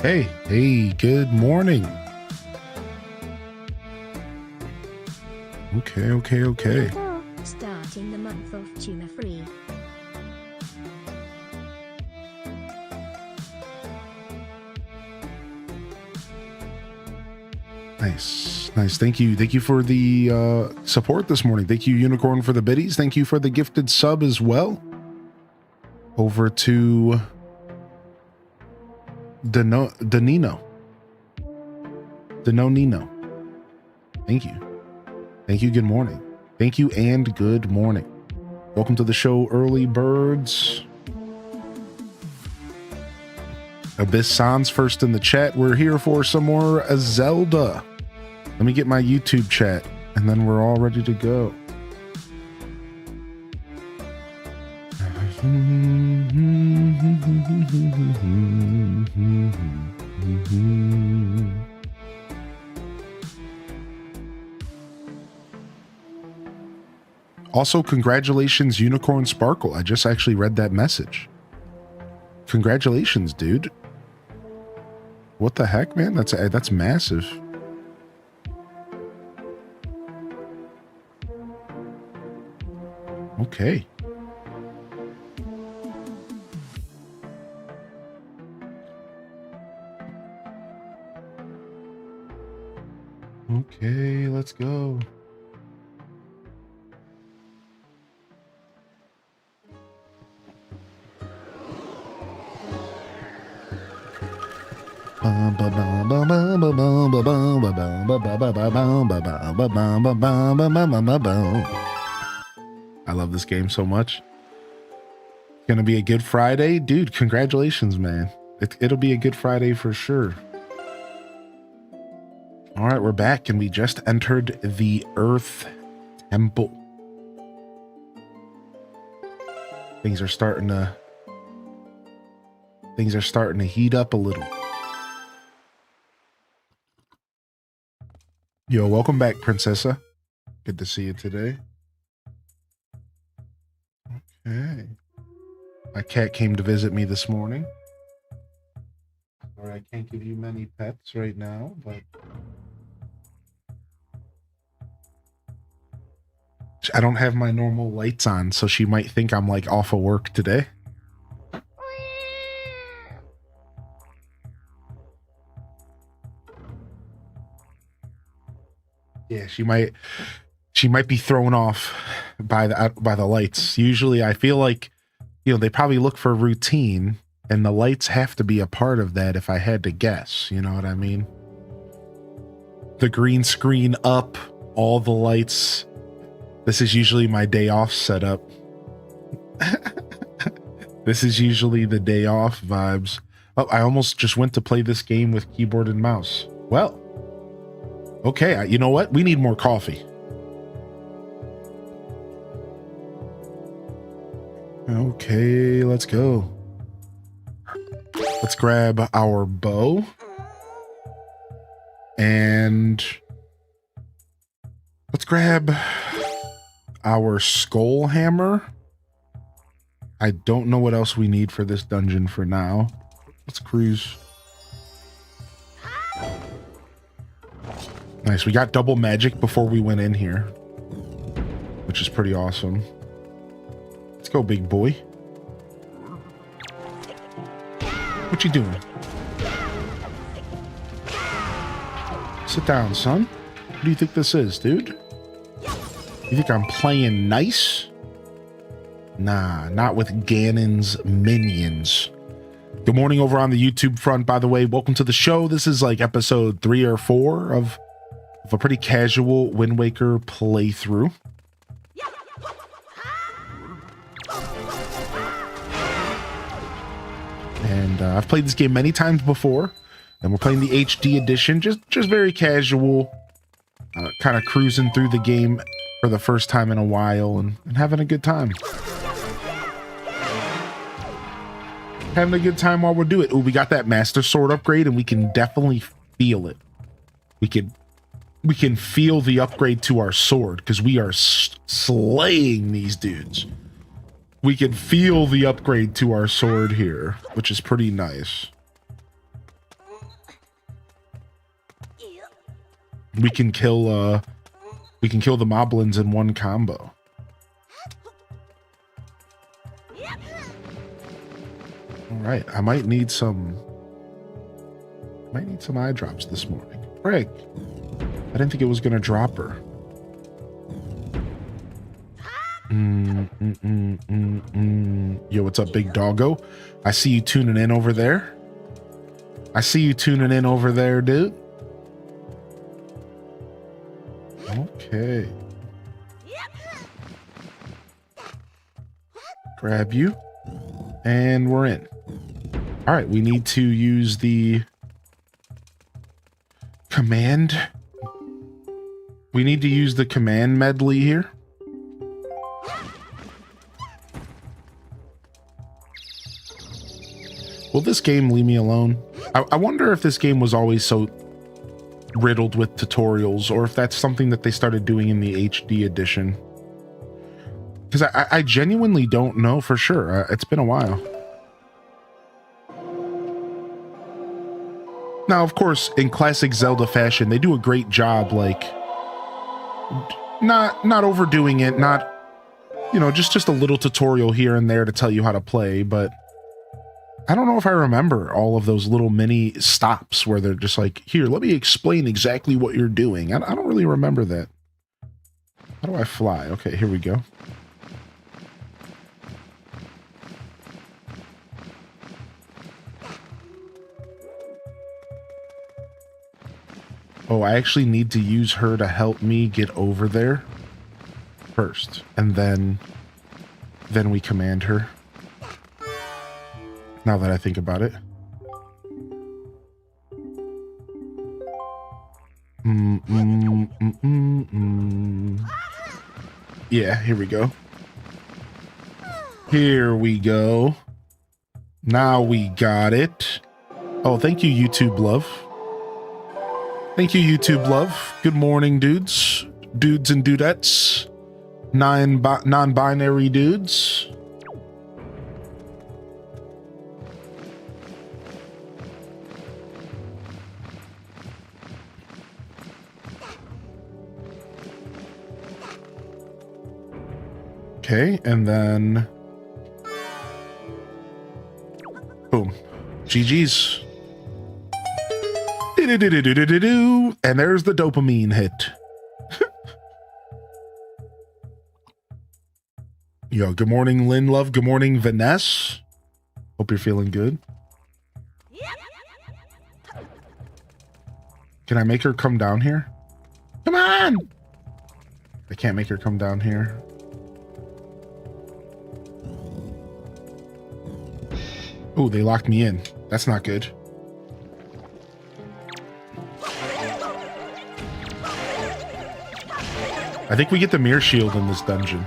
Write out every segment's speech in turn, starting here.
Hey, good morning. Okay. Starting the month of tuna free. Nice. Thank you for the support this morning. Thank you, Unicorn, for the biddies. Thank you for the gifted sub as well. Over to Danino. Thank you. Good morning. Thank you and good morning. Welcome to the show, early birds. Abyss Sans first in the chat. We're here for some more Zelda. Let me get my YouTube chat and then we're all ready to go. Also, congratulations, Unicorn Sparkle. I just actually read that message. Congratulations, dude. What the heck, man? That's massive. Okay. Okay, let's go. I love this game so much. It's gonna be a good Friday. Dude, congratulations, man. It'll be a good Friday for sure. All right, we're back and we just entered the Earth Temple. Things are starting to heat up a little. Yo, welcome back, Princessa. Good to see you today. Okay. My cat came to visit me this morning. Sorry, I can't give you many pets right now, but I don't have my normal lights on, so she might think I'm like off of work today. Yeah, she might be thrown off by the lights. Usually I feel like, you know, they probably look for routine and the lights have to be a part of that if I had to guess, you know what I mean? The green screen up, all the lights. This is usually my day off setup. This is usually the day off vibes. Oh, I almost just went to play this game with keyboard and mouse. Well, okay, you know what? We need more coffee. Okay, let's go. Let's grab our bow. And let's grab our skull hammer. I don't know what else we need for this dungeon for now. Let's cruise. Nice, we got double magic before we went in here, which is pretty awesome. Let's go, big boy. What you doing? Sit down, son. What do you think this is, dude? You think I'm playing nice? Nah, not with Ganon's minions. Good morning over on the YouTube front, by the way. Welcome to the show. This is like episode 3 or 4 of a pretty casual Wind Waker playthrough. And I've played this game many times before, and we're playing the HD edition, just very casual, kind of cruising through the game for the first time in a while and having a good time. Having a good time while we do it. Oh, we got that Master Sword upgrade, and we can definitely feel it. we can feel the upgrade to our sword because we are slaying these dudes. We can feel the upgrade to our sword here, which is pretty nice. We can kill the moblins in one combo. All right, I might need some eye drops this morning. Greg, I didn't think it was gonna drop her. Yo, what's up, big doggo? I see you tuning in over there. Dude. Okay. Grab you. And we're in. All right, we need to use the command. We need to use the command medley here. Will this game leave me alone? I wonder if this game was always so riddled with tutorials, or if that's something that they started doing in the HD edition. Because I genuinely don't know for sure. It's been a while. Now, of course, in classic Zelda fashion, they do a great job, like, not overdoing it, not, you know, just a little tutorial here and there to tell you how to play, but I don't know if I remember all of those little mini stops where they're just like, here, let me explain exactly what you're doing. I don't really remember that. How do I fly? Okay, here we go. Oh, I actually need to use her to help me get over there first, and then we command her. Now that I think about it. Yeah, here we go. Here we go. Now we got it. Oh, thank you, YouTube love. Thank you, YouTube love. Good morning, dudes. Dudes and dudettes. Non-binary dudes. Okay, and then boom. GG's. And there's the dopamine hit. Yo, good morning, Lynn love. Good morning, Vanessa. Hope you're feeling good. Can I make her come down here? Come on! I can't make her come down here. Oh, they locked me in. That's not good. I think we get the mirror shield in this dungeon.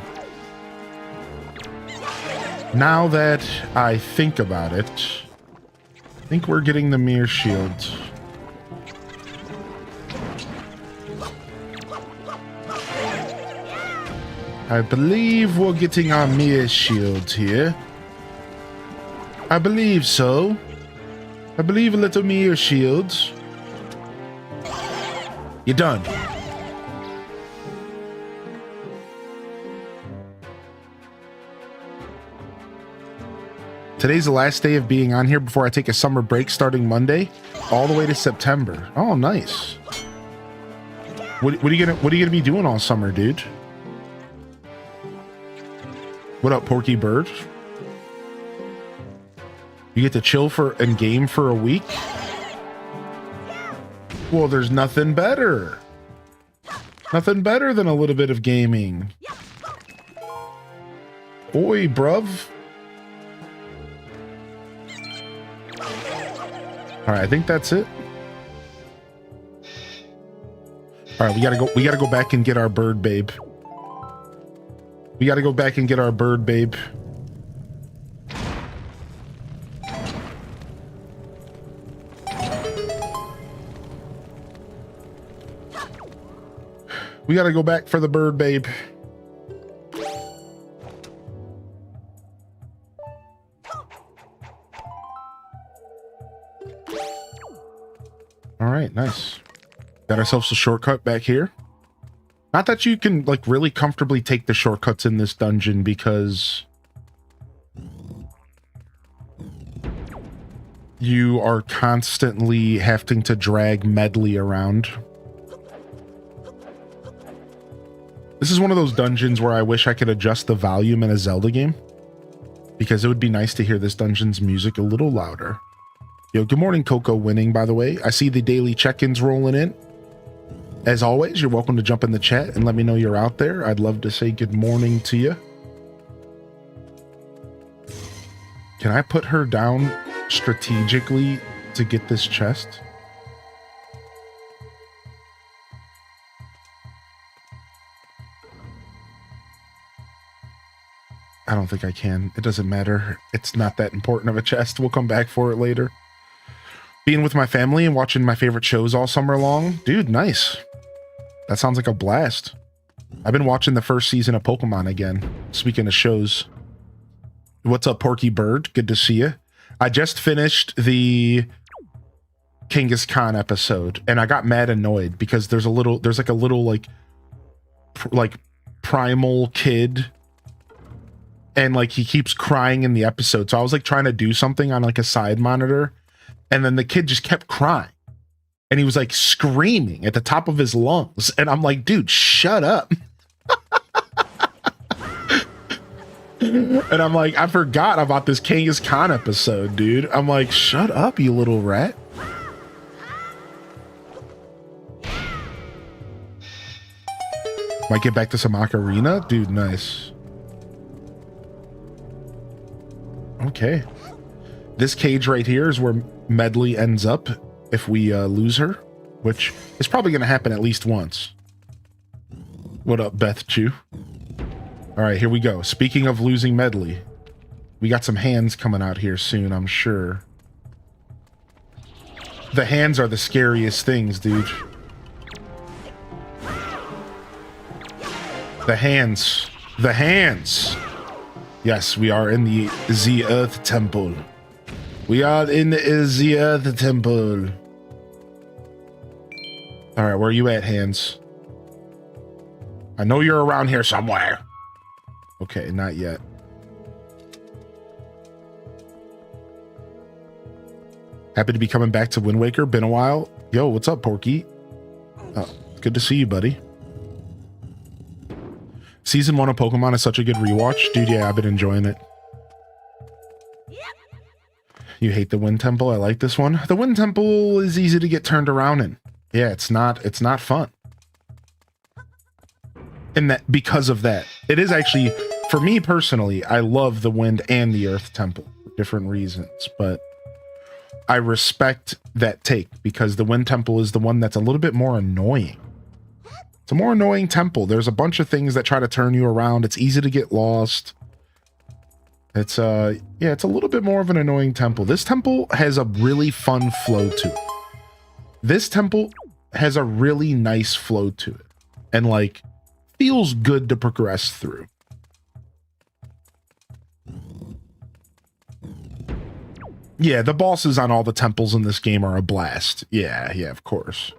Now that I think about it, I think we're getting the mirror shield. I believe we're getting our mirror shield here. I believe so. I believe a little mirror shield. You're done. Today's the last day of being on here before I take a summer break starting Monday, all the way to September. Oh, nice. What are you gonna be doing all summer, dude? What up, Porky Bird? You get to chill and game for a week? Well, there's nothing better. Nothing better than a little bit of gaming. Boy, bruv. All right, I think that's it. All right, we gotta go back and get our bird babe. We gotta go back and get our bird babe. We got to go back for the bird, babe. All right, nice. Got ourselves a shortcut back here. Not that you can, like, really comfortably take the shortcuts in this dungeon because you are constantly having to drag Medley around. This is one of those dungeons where I wish I could adjust the volume in a Zelda game, because it would be nice to hear this dungeon's music a little louder. Yo, good morning, Coco Winning, by the way. I see the daily check-ins rolling in. As always, you're welcome to jump in the chat and let me know you're out there. I'd love to say good morning to you. Can I put her down strategically to get this chest? I don't think I can. It doesn't matter. It's not that important of a chest. We'll come back for it later. Being with my family and watching my favorite shows all summer long. Dude, nice. That sounds like a blast. I've been watching the first season of Pokemon again. Speaking of shows. What's up, Porky Bird? Good to see you. I just finished the Genghis Khan episode, and I got mad annoyed because there's like a little primal kid, and like he keeps crying in the episode. So I was like trying to do something on like a side monitor, and then the kid just kept crying, and he was like screaming at the top of his lungs, and I'm like, dude, shut up. And I'm like, I forgot about this Genghis Khan episode, dude. I'm like, shut up, you little rat. Might get back to some ocarina? Dude, nice. Okay. This cage right here is where Medley ends up if we lose her, which is probably going to happen at least once. What up, Beth Chew? All right, here we go. Speaking of losing Medley, we got some hands coming out here soon, I'm sure. The hands are the scariest things, dude. The hands. The hands. Yes, we are in the Earth Temple. We are in the Earth Temple. All right, where are you at, hands? I know you're around here somewhere. Okay, not yet. Happy to be coming back to Wind Waker. Been a while. Yo, what's up, Porky? Oh, good to see you, buddy. Season 1 of Pokemon is such a good rewatch. Dude, yeah, I've been enjoying it. You hate the Wind Temple? I like this one. The Wind Temple is easy to get turned around in. Yeah, it's not fun. And that because of that, it is actually, for me personally, I love the Wind and the Earth Temple for different reasons, but I respect that take because the Wind Temple is the one that's a little bit more annoying. It's a more annoying temple. There's a bunch of things that try to turn you around. It's easy to get lost. It's yeah, it's a little bit more of an annoying temple. This temple has a really fun flow to it. This temple has a really nice flow to it. And like feels good to progress through. Yeah, the bosses on all the temples in this game are a blast. Yeah, of course.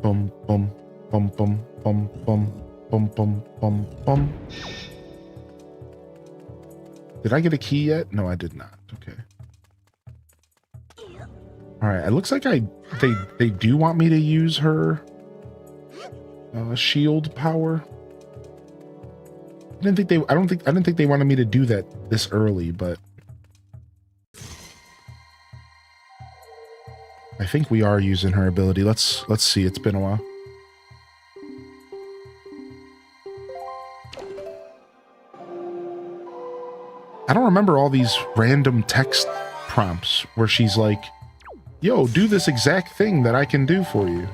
Bum bum bum bum bum bum bum bum bum bum. Did I get a key yet? No, I did not. Okay. All right. It looks like they do want me to use her shield power. I didn't think they wanted me to do that this early, but I think we are using her ability. Let's see. It's been a while. I don't remember all these random text prompts where she's like, yo, do this exact thing that I can do for you.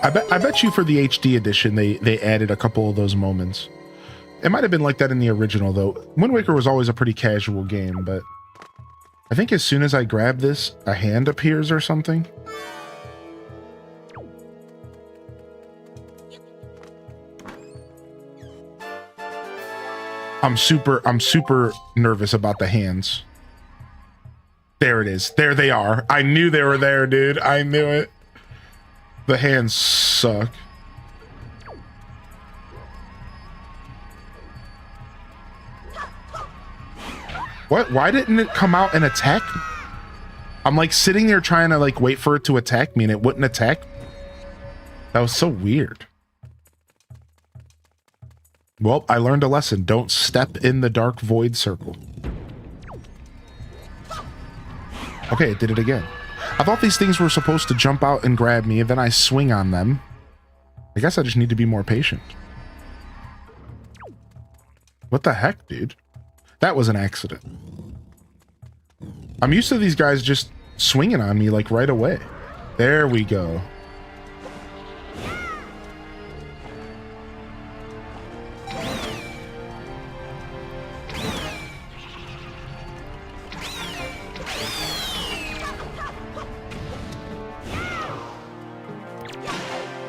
I bet you for the HD edition, they added a couple of those moments. It might have been like that in the original, though. Wind Waker was always a pretty casual game, but I think as soon as I grab this, a hand appears or something. I'm super nervous about the hands. There it is. There they are. I knew they were there, dude. I knew it. The hands suck. What? Why didn't it come out and attack me? I'm like sitting there trying to like wait for it to attack me and it wouldn't attack. That was so weird. Well, I learned a lesson. Don't step in the dark void circle. Okay, it did it again. I thought these things were supposed to jump out and grab me and then I swing on them. I guess I just need to be more patient. What the heck, dude? That was an accident. I'm used to these guys just swinging on me like right away. There we go.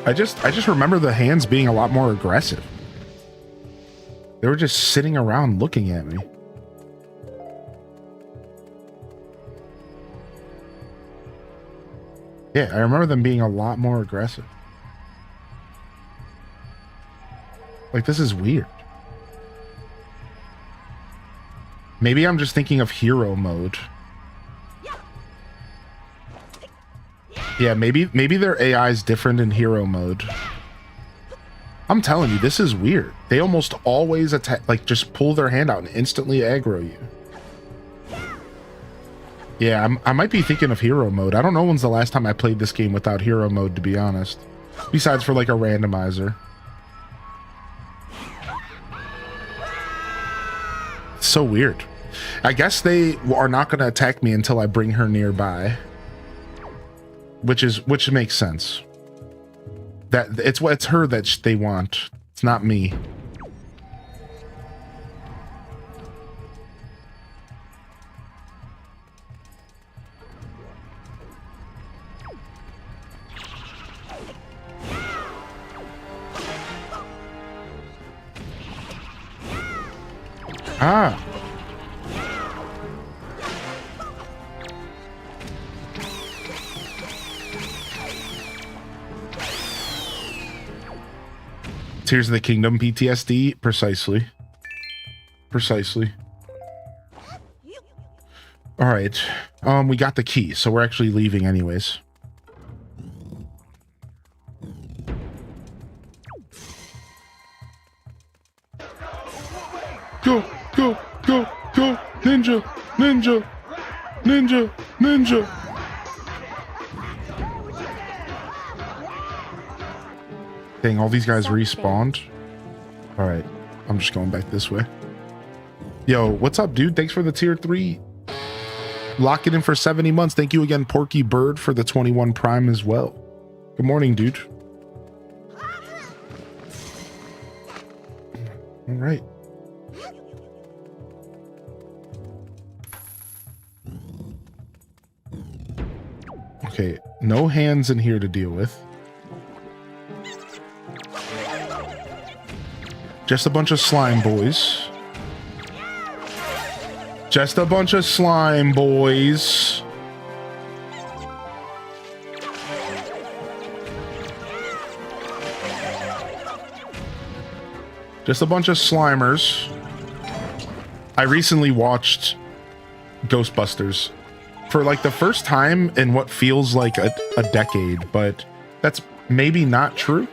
I just remember the hands being a lot more aggressive. They were just sitting around looking at me. Yeah, I remember them being a lot more aggressive. Like, this is weird. Maybe I'm just thinking of hero mode. Yeah, maybe their AI is different in hero mode. I'm telling you, this is weird. They almost always attack, like just pull their hand out and instantly aggro you. Yeah, I might be thinking of hero mode. I don't know when's the last time I played this game without hero mode, to be honest. Besides for like a randomizer. It's so weird. I guess they are not going to attack me until I bring her nearby. Which makes sense. That it's her that they want. It's not me. Ah. Tears of the Kingdom PTSD. Precisely. Precisely. All right. We got the key, so we're actually leaving anyways. Go, go, go, go, ninja, ninja, ninja, ninja. Dang, all these guys respawned. All right, I'm just going back this way. Yo, what's up, dude? Thanks for the tier 3. Lock it in for 70 months. Thank you again, Porky Bird, for the 21 Prime as well. Good morning, dude. All right. Okay, no hands in here to deal with. Just a bunch of slime boys. Just a bunch of slime boys. Just a bunch of slimers. I recently watched Ghostbusters for like the first time in what feels like a decade, but that's maybe not true.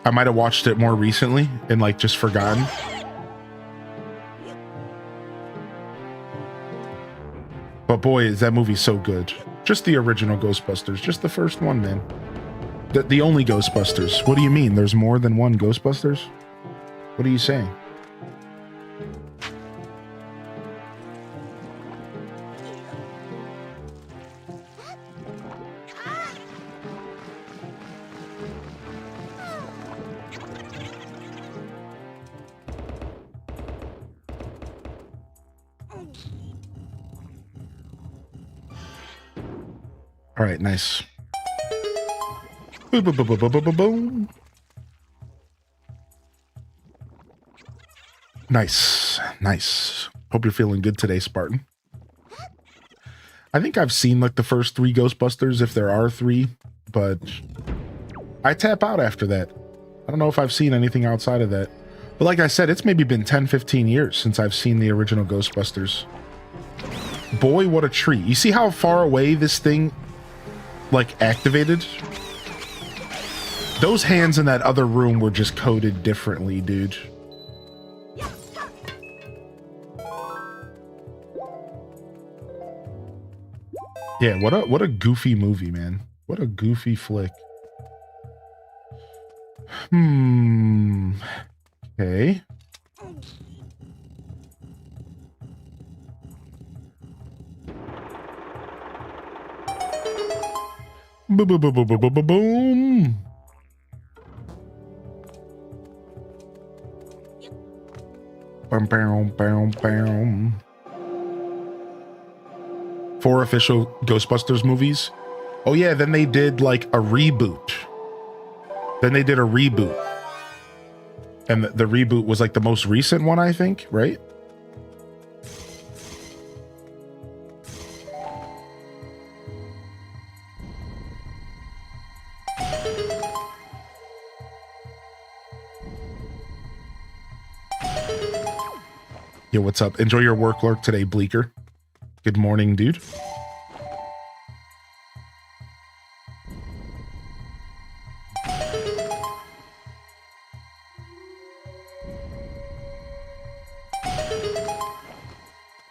I might have watched it more recently and like just forgotten. But boy, is that movie so good. Just the original Ghostbusters, just the first one, man. The only Ghostbusters. What do you mean? There's more than one Ghostbusters? What are you saying? All right, nice. Boom, boom, boom, boom, boom, boom, boom. Nice, nice. Hope you're feeling good today, Spartan. I think I've seen like the first 3 Ghostbusters, if there are 3, but I tap out after that. I don't know if I've seen anything outside of that. But like I said, it's maybe been 10, 15 years since I've seen the original Ghostbusters. Boy, what a treat. You see how far away this thing, like, activated? Those hands in that other room were just coded differently, dude. Yeah, what a goofy movie, man. What a goofy flick. Okay. Boom, boom, boom, boom, boom, boom, boom. Bam, bam, bam, bam. 4 official Ghostbusters movies. Oh yeah, then they did like a reboot. And the reboot was like the most recent one, I think, right? Yo, what's up? Enjoy your work lurk today, Bleaker. Good morning, dude.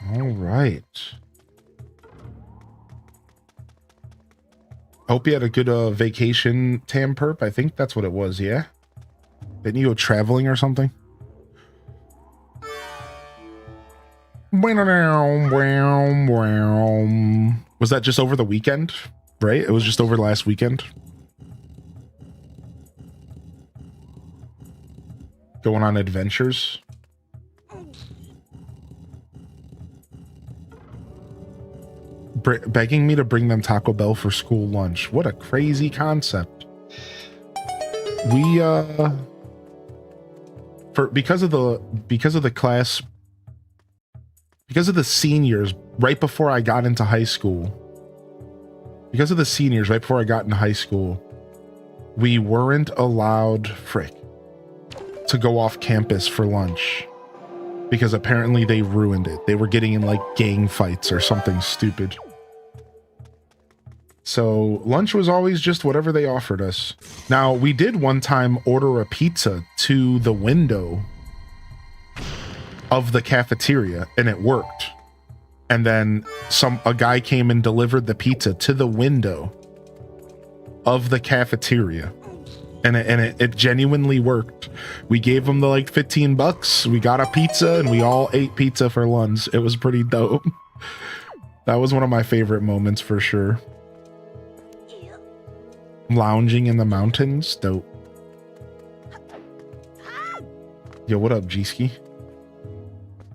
All right. Hope you had a good vacation, Tam Perp. I think that's what it was, yeah? Didn't you go traveling or something? Was that just over the weekend? Right? It was just over last weekend. Going on adventures. Begging me to bring them Taco Bell for school lunch. What a crazy concept. We because of the seniors right before I got into high school. We weren't allowed to go off campus for lunch because apparently they ruined it. They were getting in like gang fights or something stupid. So lunch was always just whatever they offered us. Now, we did one time order a pizza to the window of the cafeteria and it worked. And then a guy came and delivered the pizza to the window of the cafeteria. And it genuinely worked. We gave him the like $15. We got a pizza and we all ate pizza for lunch. It was pretty dope. That was one of my favorite moments for sure. Lounging in the mountains, dope. Yo, what up, G-Ski?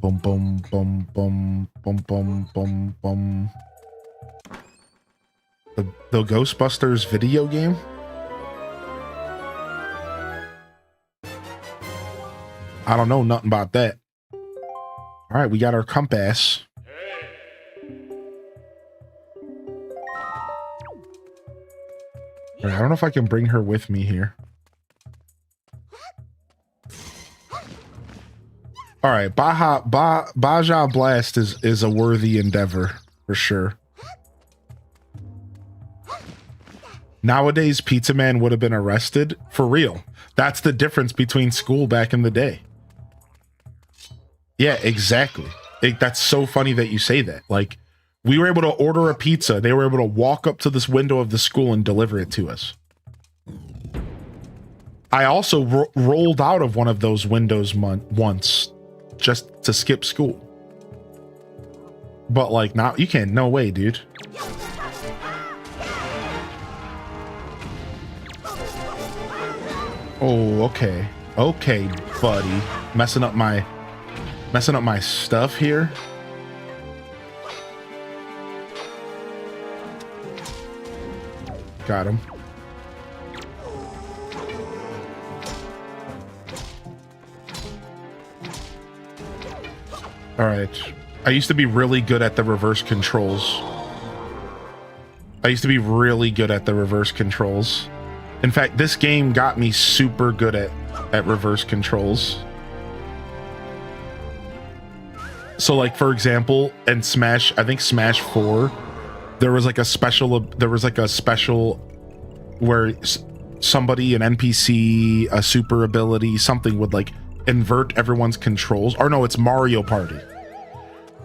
Boom, boom, boom, boom, boom, boom, boom, boom. The Ghostbusters video game? I don't know nothing about that. All right, we got our compass. All right, I don't know if I can bring her with me here. All right, Baja Blast is a worthy endeavor for sure. Nowadays, Pizza Man would have been arrested for real. That's the difference between school back in the day. Yeah, exactly. That's so funny that you say that. Like, we were able to order a pizza. They were able to walk up to this window of the school and deliver it to us. I also rolled out of one of those windows once just to skip school. But like, now you can't. No way, dude. Oh, okay. Okay, buddy. Messing up my stuff here. Got him. All right. I used to be really good at the reverse controls. In fact, this game got me super good at reverse controls. So like, for example, in Smash, I think Smash 4, there was like a special where somebody, an NPC, a super ability, something would like invert everyone's controls. Or no, it's Mario Party.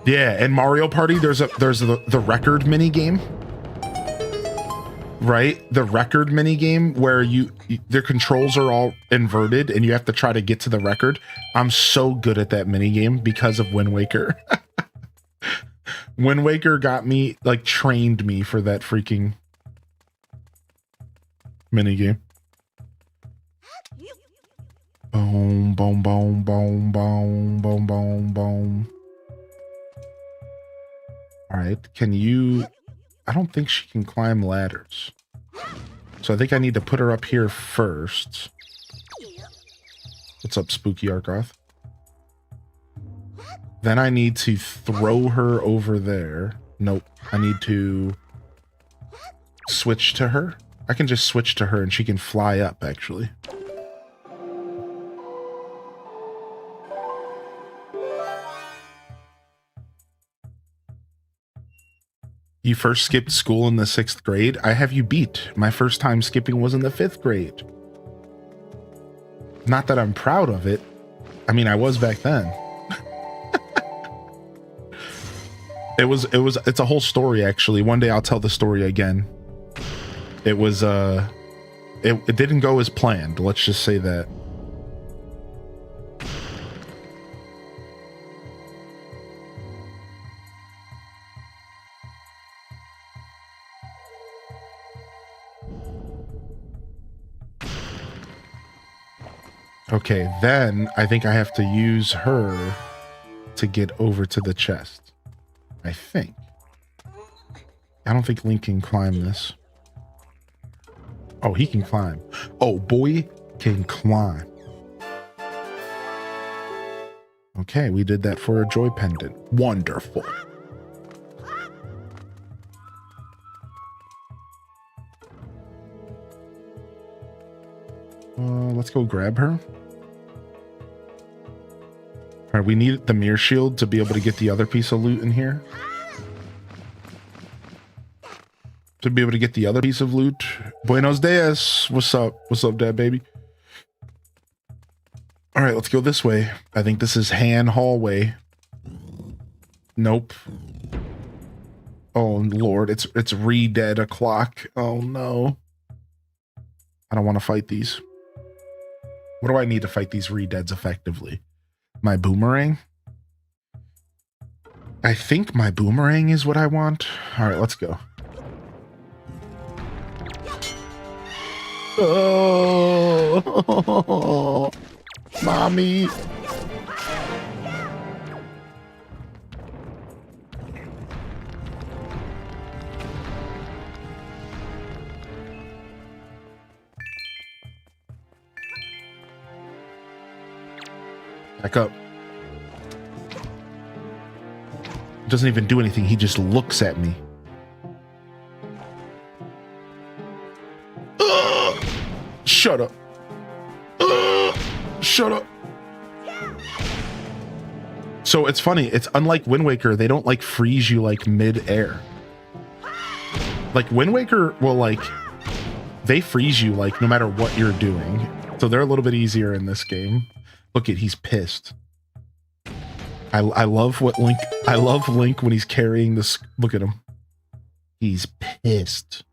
Yeah, in Mario Party, there's the record mini game. Right? The record mini game where their controls are all inverted and you have to try to get to the record. I'm so good at that mini game because of Wind Waker. Wind Waker got me, like, trained me for that freaking mini game. Boom, boom, boom, boom, boom, boom, boom, boom. All right, can you... I don't think she can climb ladders. So I think I need to put her up here first. What's up, Spooky Arkoth? Then I need to throw her over there. Nope. I need to switch to her. I can just switch to her and she can fly up, actually. You first skipped school in the 6th grade? I have you beat. My first time skipping was in the 5th grade. Not that I'm proud of it. I mean, I was back then. It's a whole story, actually. One day I'll tell the story again. It was, it didn't go as planned. Let's just say that. Okay, then I think I have to use her to get over to the chest. I think. I don't think Link can climb this. Oh, he can climb. Oh, boy can climb. Okay, we did that for a joy pendant. Wonderful. Let's go grab her. All right, we need the mirror shield to be able to get the other piece of loot in here. To be able to get the other piece of loot. Buenos dias. What's up? What's up, Dad, baby? All right, let's go this way. I think this is Han hallway. Nope. Oh, Lord. It's re-dead o'clock. Oh, no. I don't want to fight these. What do I need to fight these re-deads effectively? My boomerang? I think my boomerang is what I want. All right, let's go. Oh, mommy. Back up. Doesn't even do anything. He just looks at me. Shut up. Shut up. So it's funny. It's unlike Wind Waker. They don't like freeze you like mid-air. Like Wind Waker will like, they freeze you like no matter what you're doing. So they're a little bit easier in this game. Look at, he's pissed. I love what Link, I love Link when he's carrying this. Look at him. He's pissed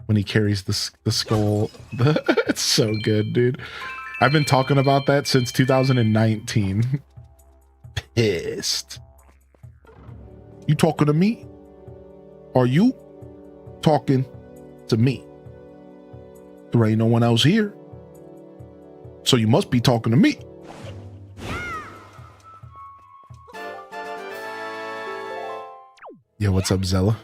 when he carries the skull. It's so good, dude. I've been talking about that since 2019. Pissed. You talking to me? Are you talking to me? There ain't no one else here. So you must be talking to me. Yeah, what's up, Zella?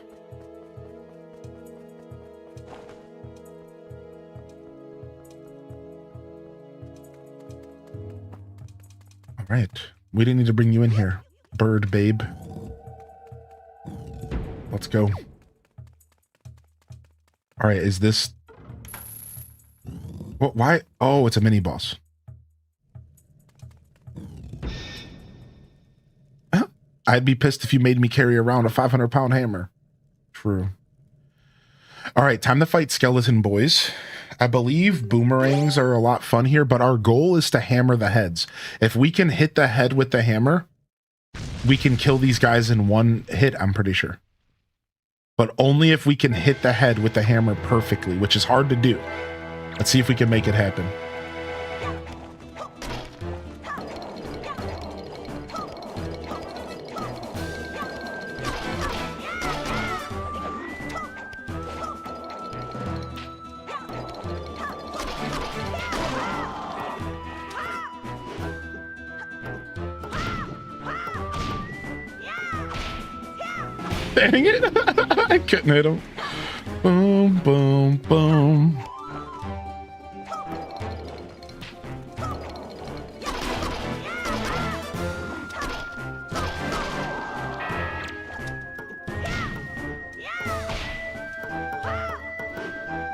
right. We didn't need to bring you in here, bird babe. Let's go. All right, is this... What? Why? Oh, it's a mini boss. I'd be pissed if you made me carry around a 500-pound hammer. True. All right, time to fight skeleton boys. I believe boomerangs are a lot fun here, but our goal is to hammer the heads. If we can hit the head with the hammer, we can kill these guys in one hit, I'm pretty sure. But only if we can hit the head with the hammer perfectly, which is hard to do. Let's see if we can make it happen. Dang it. I couldn't hit him. Boom, boom, boom.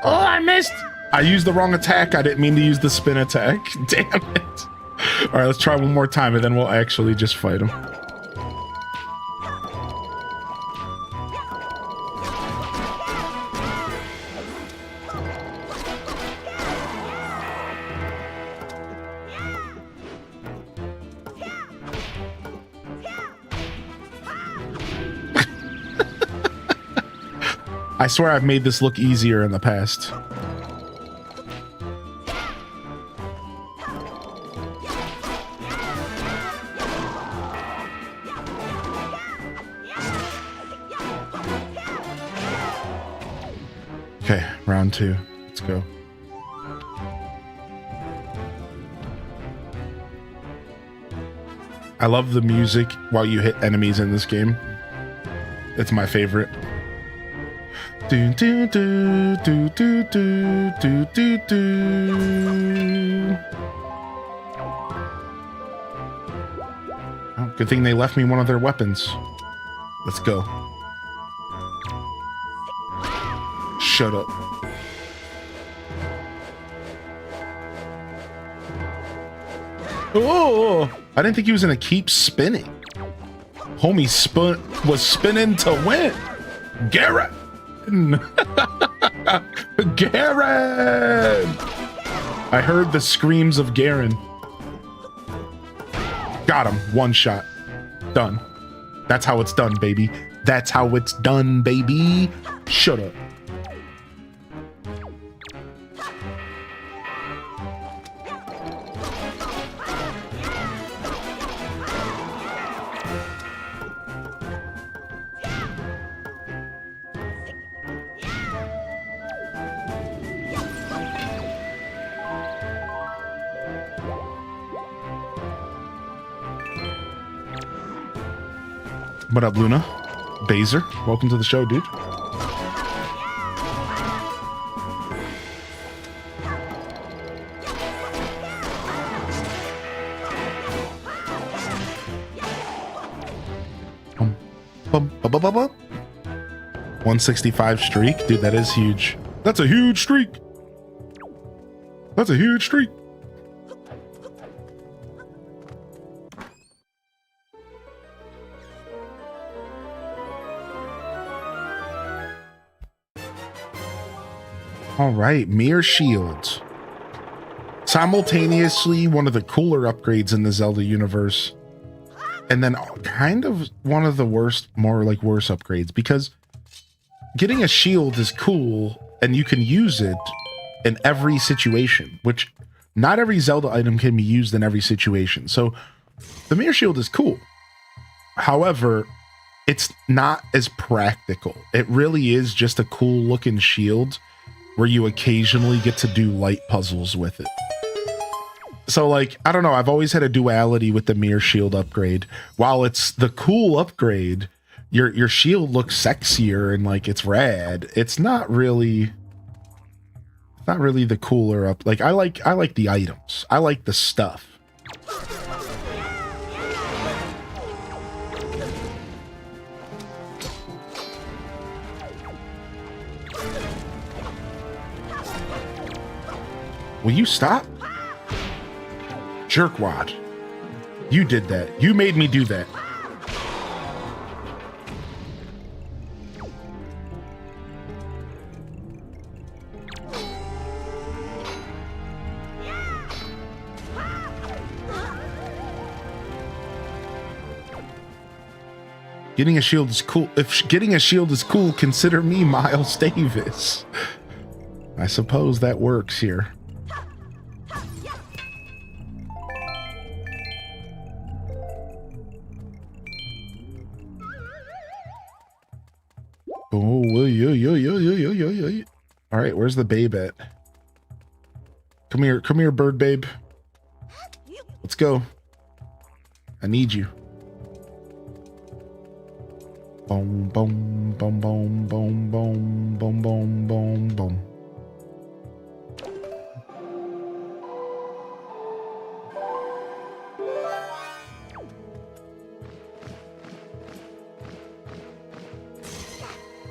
Oh, I missed. I used the wrong attack. I didn't mean to use the spin attack. Damn it. All right, let's try one more time and then we'll actually just fight him. I swear I've made this look easier in the past. Okay, round 2. Let's go. I love the music while you hit enemies in this game. It's my favorite. Do do do do do do do do do. Oh, good thing they left me one of their weapons. Let's go. Shut up. Oh, I didn't think he was gonna keep spinning. Homie was spinning to win. Garrett. Garen! I heard the screams of Garen. Got him. One shot. Done. That's how it's done, baby. That's how it's done, baby. Shut up. What up, Luna? Baser, welcome to the show, dude. Bum, bum, bum, bum, bum. 165 streak, dude. That is huge. That's a huge streak. That's a huge streak. All right, Mirror Shields. Simultaneously, one of the cooler upgrades in the Zelda universe. And then kind of one of the worst, more like worse upgrades. Because getting a shield is cool, and you can use it in every situation. Which, not every Zelda item can be used in every situation. So, the Mirror Shield is cool. However, it's not as practical. It really is just a cool looking shield where you occasionally get to do light puzzles with it. So, like, I don't know, I've always had a duality with the Mirror Shield upgrade. While it's the cool upgrade, your shield looks sexier and, like, it's rad. It's not really the cooler up. Like, I like the items. I like the stuff. Will you stop? Jerkwad. You did that. You made me do that. Getting a shield is cool. If getting a shield is cool, consider me Miles Davis. I suppose that works here. Oh, all right, where's the babe at? Come here, bird babe. Let's go. I need you. Boom, boom, boom, boom, boom, boom, boom, boom, boom, boom.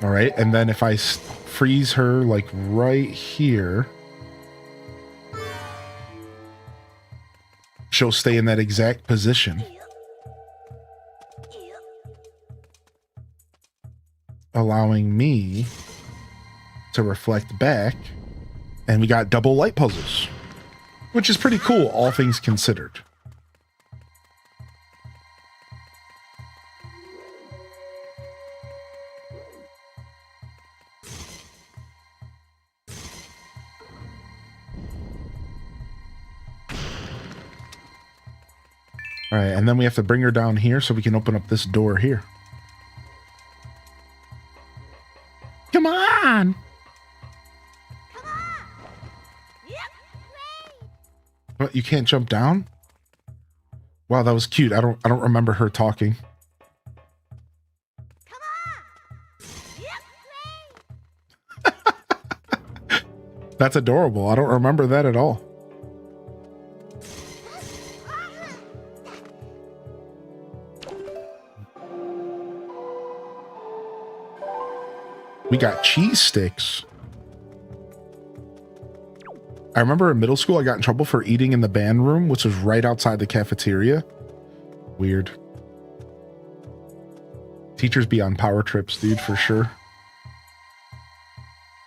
All right, and then if I freeze her like right here, she'll stay in that exact position, allowing me to reflect back, and we got double light puzzles, which is pretty cool, all things considered. All right, and then we have to bring her down here so we can open up this door here. Come on! What, you can't jump down? Wow, that was cute. I don't remember her talking. That's adorable. I don't remember that at all. We got cheese sticks. I remember in middle school, I got in trouble for eating in the band room, which was right outside the cafeteria. Weird. Teachers be on power trips, dude, for sure.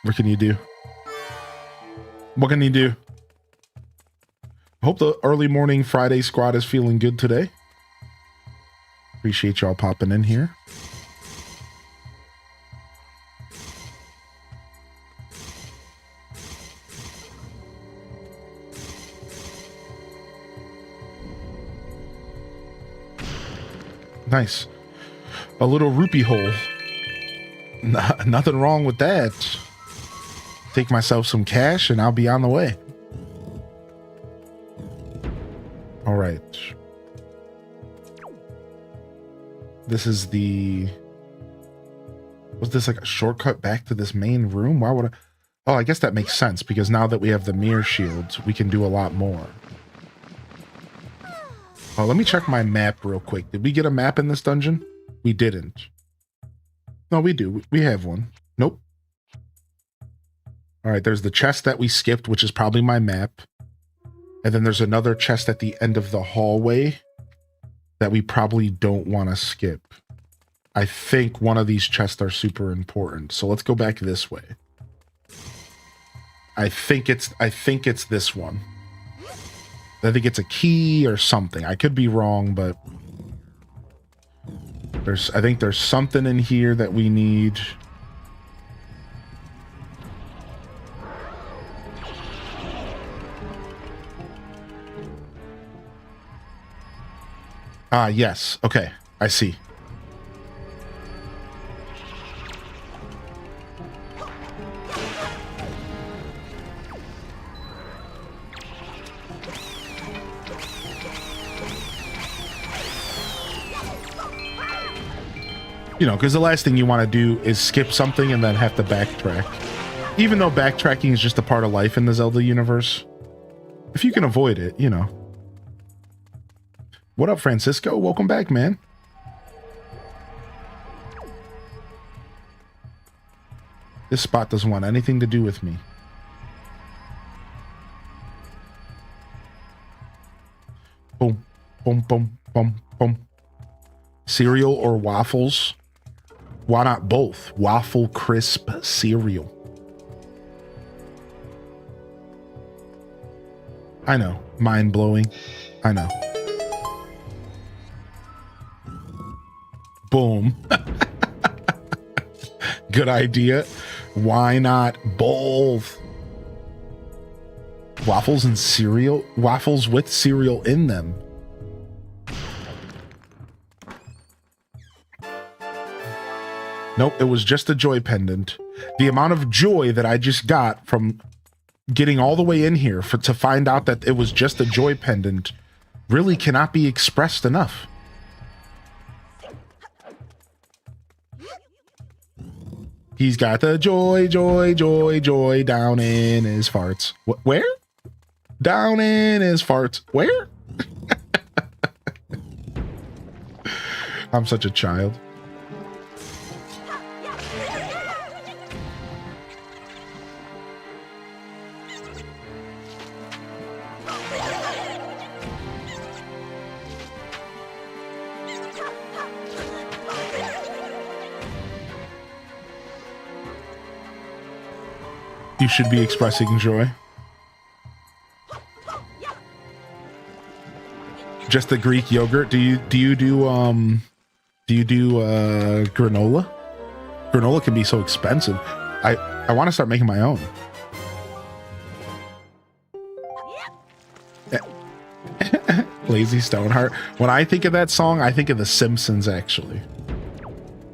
What can you do? What can you do? I hope the early morning Friday squad is feeling good today. Appreciate y'all popping in here. Nice. A little rupee hole. Nothing wrong with that. Take myself some cash and I'll be on the way. All right. This is the... Was this like a shortcut back to this main room? Why would I... Oh, I guess that makes sense because now that we have the mirror shields, we can do a lot more. Oh, let me check my map real quick. Did we get a map in this dungeon? We didn't. No, we do. We have one. Nope. All right, there's the chest that we skipped, which is probably my map. And then there's another chest at the end of the hallway that we probably don't want to skip. I think one of these chests are super important. So let's go back this way. I think it's this one. I think it's a key or something. I could be wrong, but I think there's something in here that we need. Ah, yes. Okay, I see. You know, because the last thing you want to do is skip something and then have to backtrack. Even though backtracking is just a part of life in the Zelda universe. If you can avoid it, you know. What up, Francisco? Welcome back, man. This spot doesn't want anything to do with me. boom, boom, boom, boom. Cereal or waffles? Why not both? Waffle crisp cereal. I know. Mind blowing. I know. Boom. Good idea. Why not both? Waffles and cereal? Waffles with cereal in them. Nope, it was just a joy pendant. The amount of joy that I just got from getting all the way in here to find out that it was just a joy pendant really cannot be expressed enough. He's got the joy, joy, joy, joy down in his farts. Where? Down in his farts. Where? I'm such a child. You should be expressing joy. Just the Greek yogurt. Do you do granola? Granola can be so expensive. I want to start making my own. Lazy Stoneheart. When I think of that song, I think of The Simpsons, actually.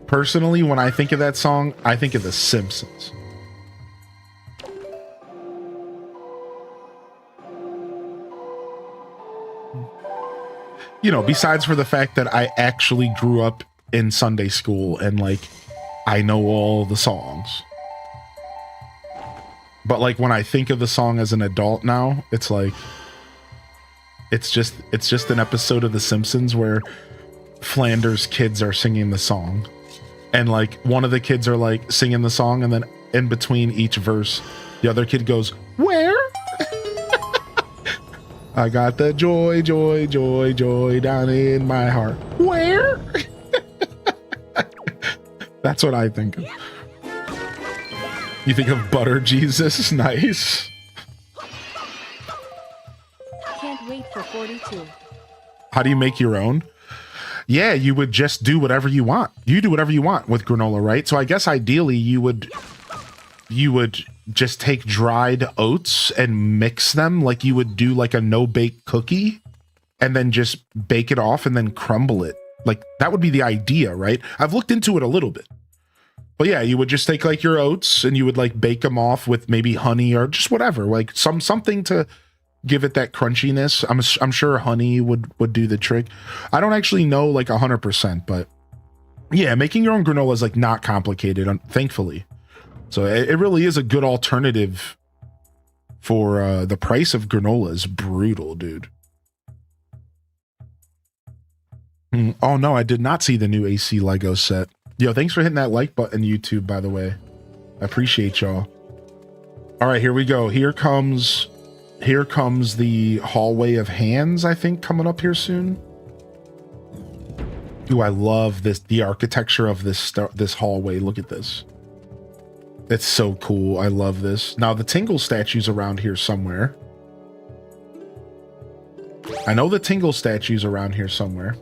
Personally, when I think of that song, I think of The Simpsons. You know, besides for the fact that I actually grew up in Sunday school and, like, I know all the songs. But, like, when I think of the song as an adult now, it's like, it's just an episode of The Simpsons where Flanders' kids are singing the song. And, like, one of the kids are, like, singing the song, and then in between each verse, the other kid goes, "Where?" I got the joy, joy, joy, joy down in my heart. Where? That's what I think of. You think of Butter Jesus? Nice. Can't wait for 42. How do you make your own? Yeah, you would just do whatever you want. You do whatever you want with granola, right? So I guess ideally you would just take dried oats and mix them like you would do like a no-bake cookie, and then just bake it off and then crumble it. Like, that would be the idea, right? I've looked into it a little bit. But yeah, you would just take like your oats and you would like bake them off with maybe honey or just whatever, like something to give it that crunchiness. I'm sure honey would do the trick. I don't actually know like 100%, but yeah, making your own granola is like not complicated, thankfully. So it really is a good alternative for the price of granola is brutal, dude. Oh no, I did not see the new AC Lego set. Yo, thanks for hitting that like button, YouTube, by the way. I appreciate y'all. All right, here we go. Here comes the hallway of hands, I think, coming up here soon. Ooh, I love the architecture of this hallway. Look at this. It's so cool. I love this. Now, the Tingle statue's around here somewhere. I know the Tingle statue's around here somewhere.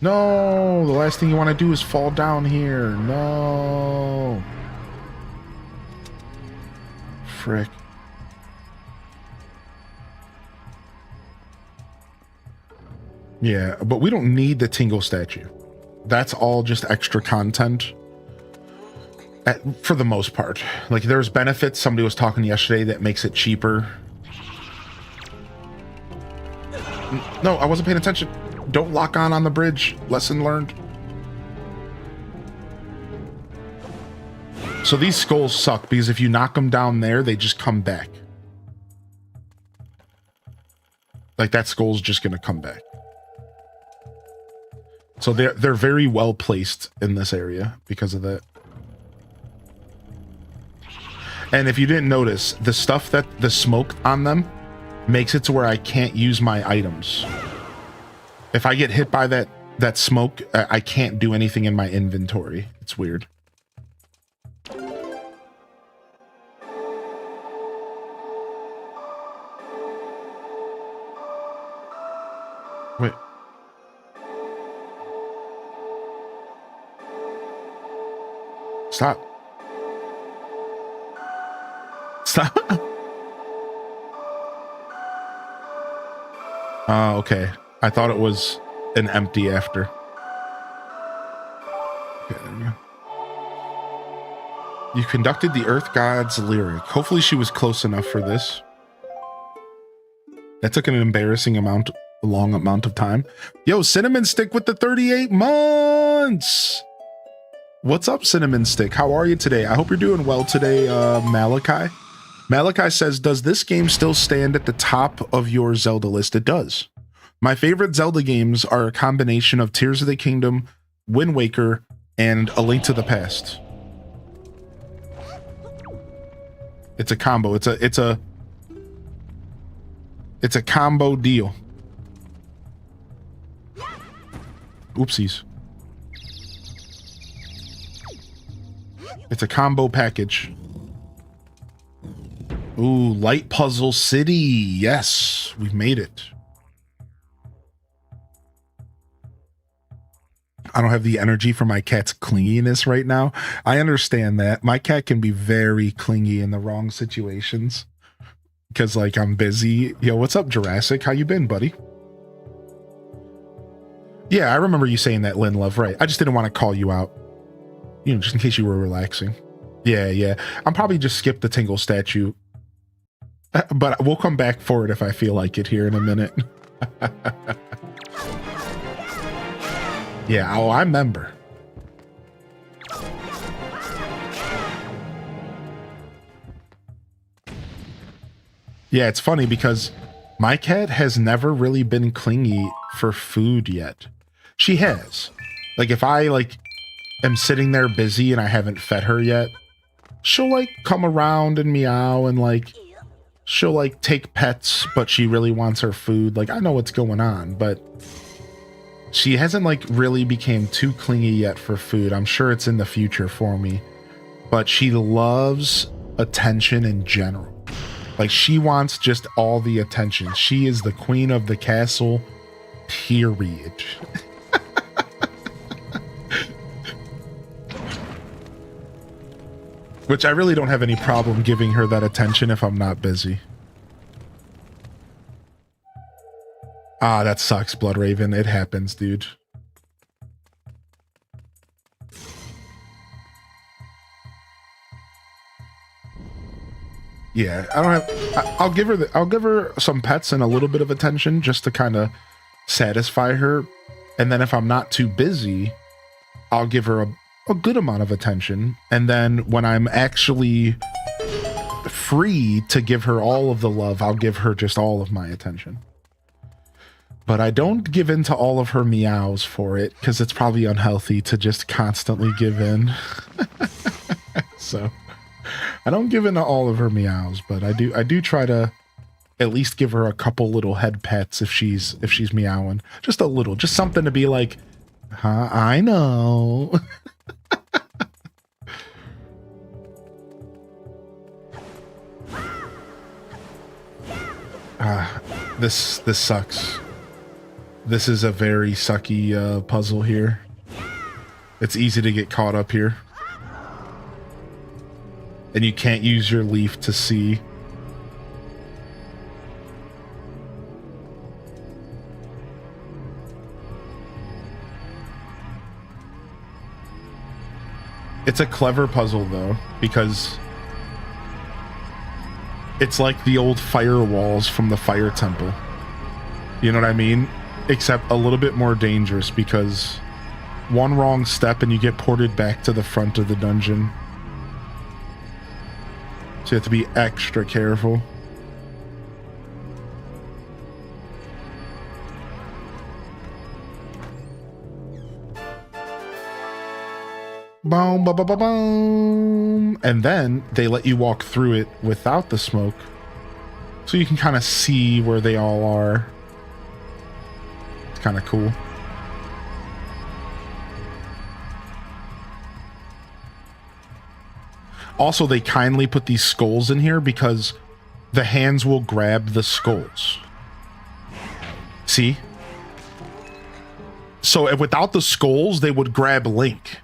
No, the last thing you want to do is fall down here. No. Frick. Yeah, but we don't need the Tingle statue. That's all just extra content. For the most part. Like, there's benefits. Somebody was talking yesterday that makes it cheaper. No, I wasn't paying attention. Don't lock on the bridge. Lesson learned. So these skulls suck because if you knock them down there, they just come back. Like, that skull's just going to come back. So they're very well placed in this area because of that. And if you didn't notice, the stuff that the smoke on them makes it to where I can't use my items. If I get hit by that smoke, I can't do anything in my inventory. It's weird. Wait. Stop. Stop. Oh, okay. I thought it was an empty after. Okay, there we go. You conducted the Earth God's lyric. Hopefully she was close enough for this. That took an embarrassing long amount of time. Yo, Cinnamon Stick with the 38 months. What's up, Cinnamon Stick? How are you today? I hope you're doing well today, Malachi. Malachi says, does this game still stand at the top of your Zelda list? It does. My favorite Zelda games are a combination of Tears of the Kingdom, Wind Waker, and A Link to the Past. It's a combo. It's a combo deal. Oopsies. It's a combo package. Ooh, Light Puzzle City. Yes, we've made it. I don't have the energy for my cat's clinginess right now. I understand that. My cat can be very clingy in the wrong situations. Because, like, I'm busy. Yo, what's up, Jurassic? How you been, buddy? Yeah, I remember you saying that, Lynn Love, right. I just didn't want to call you out. You know, just in case you were relaxing. Yeah. I'm probably just skip the Tingle statue. But we'll come back for it if I feel like it here in a minute. Yeah, oh, I remember. Yeah, it's funny because my cat has never really been clingy for food yet. She has. Like, if I, am sitting there busy and I haven't fed her yet, she'll, come around and meow and, she'll, take pets, but she really wants her food. I know what's going on, but she hasn't, really became too clingy yet for food. I'm sure it's in the future for me. But she loves attention in general. She wants just all the attention. She is the queen of the castle, period. Which I really don't have any problem giving her that attention if I'm not busy. Ah, that sucks, Blood Raven. It happens, dude. Yeah, I don't have. I'll give her some pets and a little bit of attention just to kind of satisfy her, and then if I'm not too busy, I'll give her a good amount of attention, and then when I'm actually free to give her all of the love, I'll give her just all of my attention. But I don't give in to all of her meows for it, because it's probably unhealthy to just constantly give in. So I don't give in to all of her meows, but I do try to at least give her a couple little head pets if she's meowing. Just a little, just something to be like, huh, I know. This sucks. This is a very sucky puzzle here. It's easy to get caught up here. And you can't use your leaf to see. It's a clever puzzle though, because it's like the old firewalls from the Fire Temple. You know what I mean? Except a little bit more dangerous, because one wrong step and you get ported back to the front of the dungeon. So you have to be extra careful. Boom, boom, boom, boom, boom. And then they let you walk through it without the smoke. So you can kind of see where they all are. It's kind of cool. Also, they kindly put these skulls in here because the hands will grab the skulls. See? So if without the skulls, they would grab Link.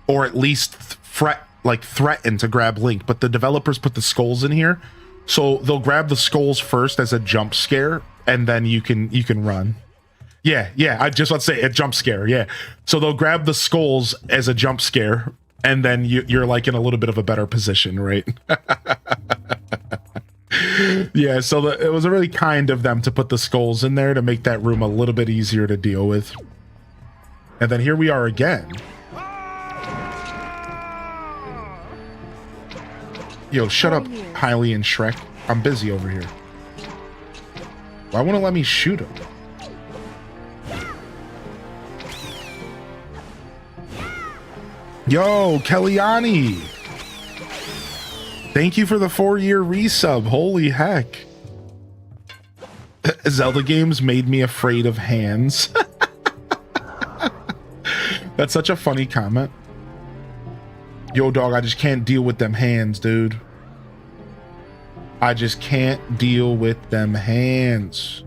Or at least threaten to grab Link. But the developers put the skulls in here. So they'll grab the skulls first as a jump scare. And then you can run. Yeah, I just want to say a jump scare, yeah. So they'll grab the skulls as a jump scare. And then you're like in a little bit of a better position, right? Yeah, so it was really kind of them to put the skulls in there to make that room a little bit easier to deal with. And then here we are again. Yo, shut up, Hylie and Shrek. I'm busy over here. Why won't it let me shoot him? Yo, Kellyanne! Thank you for the 4-year resub. Holy heck. Zelda games made me afraid of hands. That's such a funny comment. Yo, dog, I just can't deal with them hands, dude. I just can't deal with them hands.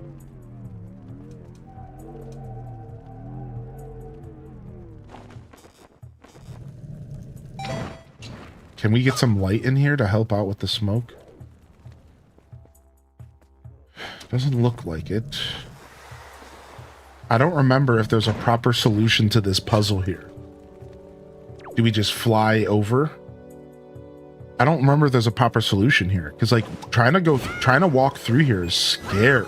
Can we get some light in here to help out with the smoke? Doesn't look like it. I don't remember if there's a proper solution to this puzzle here. Do we just fly over? I don't remember if there's a proper solution here. Because, like, trying to walk through here is scary.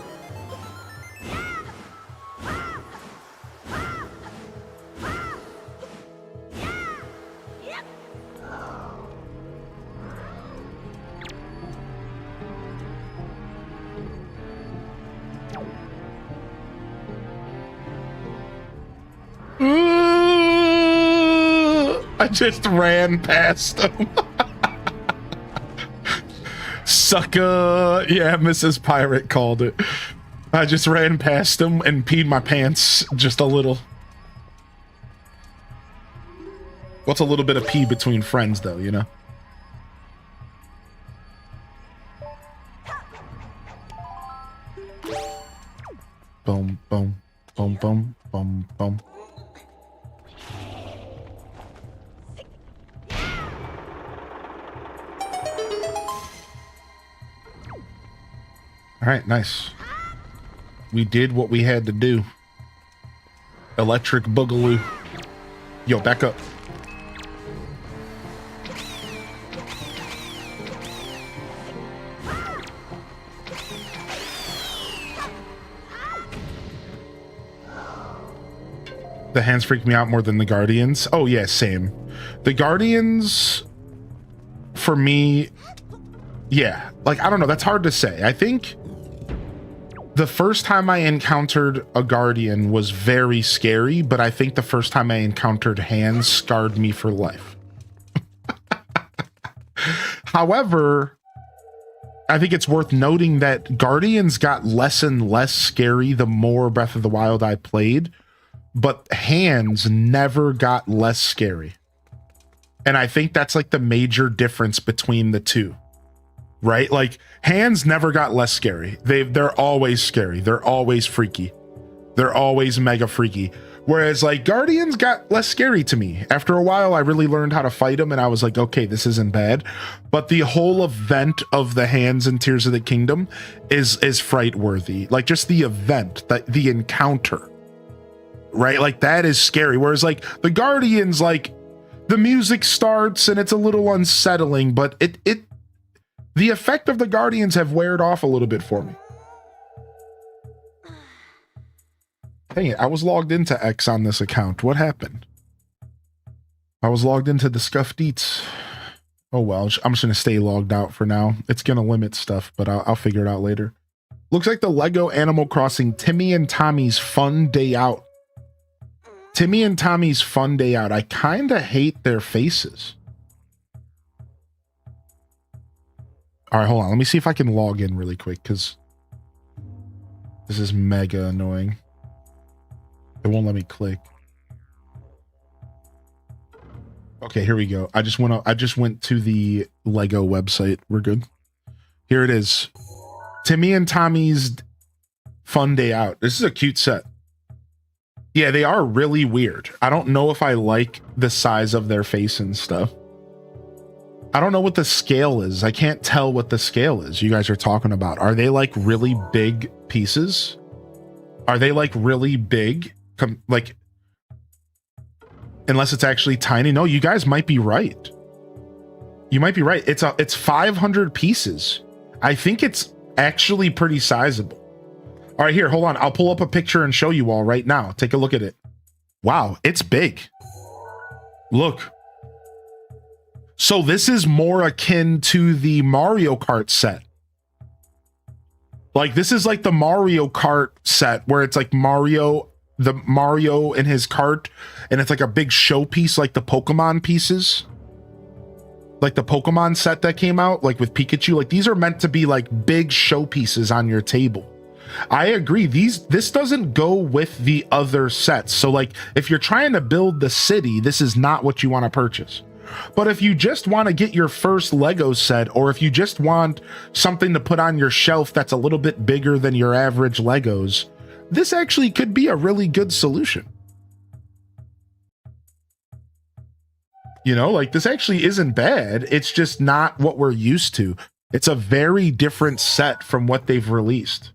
I just ran past him. Sucker. Yeah, Mrs. Pirate called it. I just ran past him and peed my pants just a little. What's a little bit of pee between friends, though, you know? Boom, boom, boom, boom, boom, boom. All right, nice. We did what we had to do. Electric boogaloo. Yo, back up. The hands freak me out more than the Guardians. Oh yeah, same. The Guardians, for me, yeah, like, I don't know, that's hard to say. I think the first time I encountered a Guardian was very scary, but I think the first time I encountered hands scarred me for life. However, I think it's worth noting that Guardians got less and less scary the more Breath of the Wild I played, but hands never got less scary. And I think that's like the major difference between the two. Right? Like, hands never got less scary. They're always scary. They're always freaky. They're always mega freaky. Whereas, like, Guardians got less scary to me. After a while, I really learned how to fight them, and I was like, okay, this isn't bad. But the whole event of the hands in Tears of the Kingdom is fright-worthy. Like, just the event, the encounter. Right? Like, that is scary. Whereas, like, the Guardians, like, the music starts, and it's a little unsettling, but the effect of the Guardians have weared off a little bit for me. Dang it, I was logged into X on this account. What happened? I was logged into the Scuffed Eats. Oh well, I'm just going to stay logged out for now. It's going to limit stuff, but I'll figure it out later. Looks like the Lego Animal Crossing Timmy and Tommy's Fun Day Out Timmy and Tommy's Fun Day Out. I kind of hate their faces. All right, hold on. Let me see if I can log in really quick because this is mega annoying. It won't let me click. Okay, here we go. I just went to the Lego website. We're good. Here it is. Timmy and Tommy's Fun Day Out. This is a cute set. Yeah, they are really weird. I don't know if I like the size of their face and stuff. I don't know what the scale is. I can't tell what the scale is you guys are talking about. Are they like really big pieces? Are they like really big? Like, unless it's actually tiny. No, you guys might be right. You might be right. It's 500 pieces. I think it's actually pretty sizable. All right, here, hold on. I'll pull up a picture and show you all right now. Take a look at it. Wow, it's big. Look. So this is more akin to the Mario Kart set. Like, this is like the Mario Kart set where it's like Mario in his cart, and it's like a big showpiece like the Pokemon pieces. Like the Pokemon set that came out, like with Pikachu. Like, these are meant to be like big showpieces on your table. I agree. This doesn't go with the other sets. So like, if you're trying to build the city, this is not what you want to purchase. But if you just want to get your first Lego set, or if you just want something to put on your shelf that's a little bit bigger than your average Legos, this actually could be a really good solution. You know, like, this actually isn't bad. It's just not what we're used to. It's a very different set from what they've released.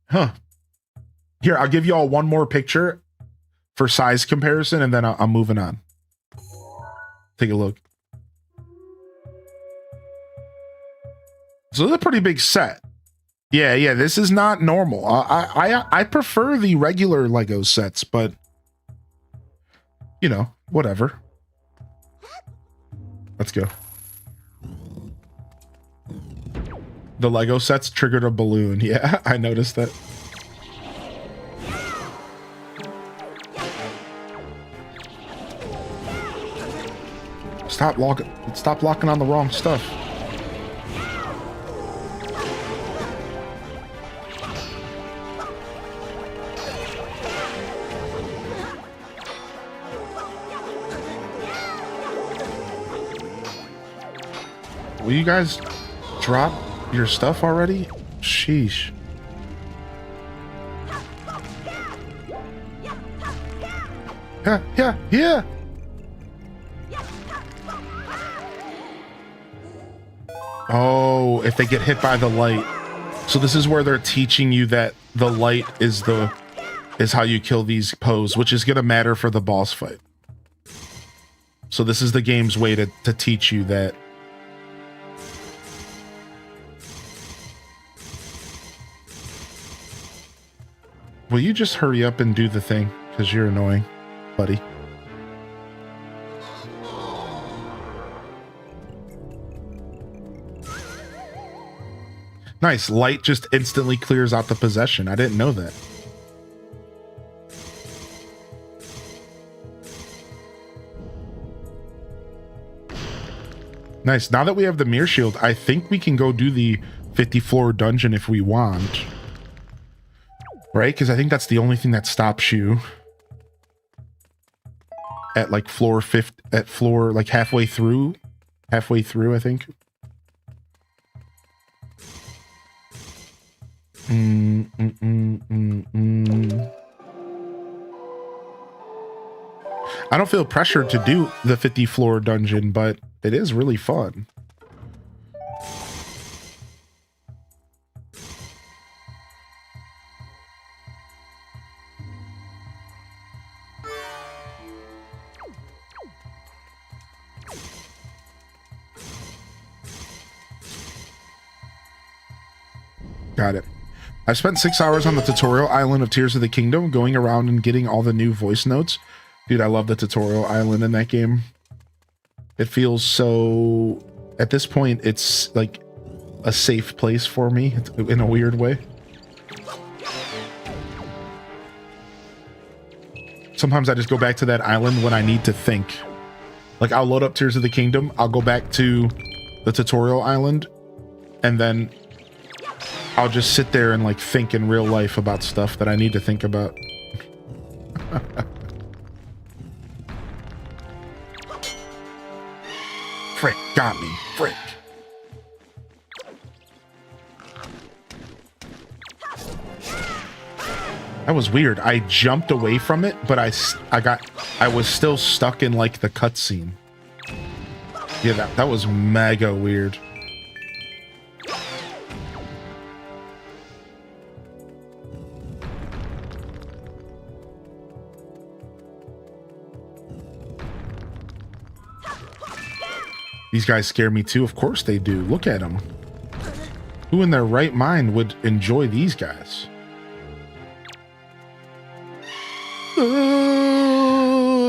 Huh. Here, I'll give you all one more picture for size comparison, and then I'm moving on. Take a look. So this is a pretty big set. Yeah, this is not normal. I prefer the regular Lego sets, but you know, whatever. Let's go. The Lego sets triggered a balloon. Yeah, I noticed that. Stop locking on the wrong stuff. Will you guys drop your stuff already? Sheesh. Yeah. Oh, if they get hit by the light. So this is where they're teaching you that the light is how you kill these pose, which is going to matter for the boss fight. So this is the game's way to teach you that. Will you just hurry up and do the thing? Because you're annoying, buddy. Nice. Light just instantly clears out the possession. I didn't know that. Nice. Now that we have the mirror shield, I think we can go do the 50th floor dungeon if we want. Right? Because I think that's the only thing that stops you at like floor like halfway through, I think. I don't feel pressured to do the 50th floor dungeon, but it is really fun. Got it. I spent 6 hours on the tutorial island of Tears of the Kingdom, going around and getting all the new voice notes. Dude, I love the tutorial island in that game. It feels so... At this point, it's like a safe place for me in a weird way. sometimes I just go back to that island when I need to think. Like, I'll load up Tears of the Kingdom, I'll go back to the tutorial island, and then I'll just sit there and, like, think in real life about stuff that I need to think about. Frick, got me. Frick. That was weird. I jumped away from it, but I was still stuck in, like, the cutscene. Yeah, that was mega weird. These guys scare me too. Of course they do. Look at them. Who in their right mind would enjoy these guys?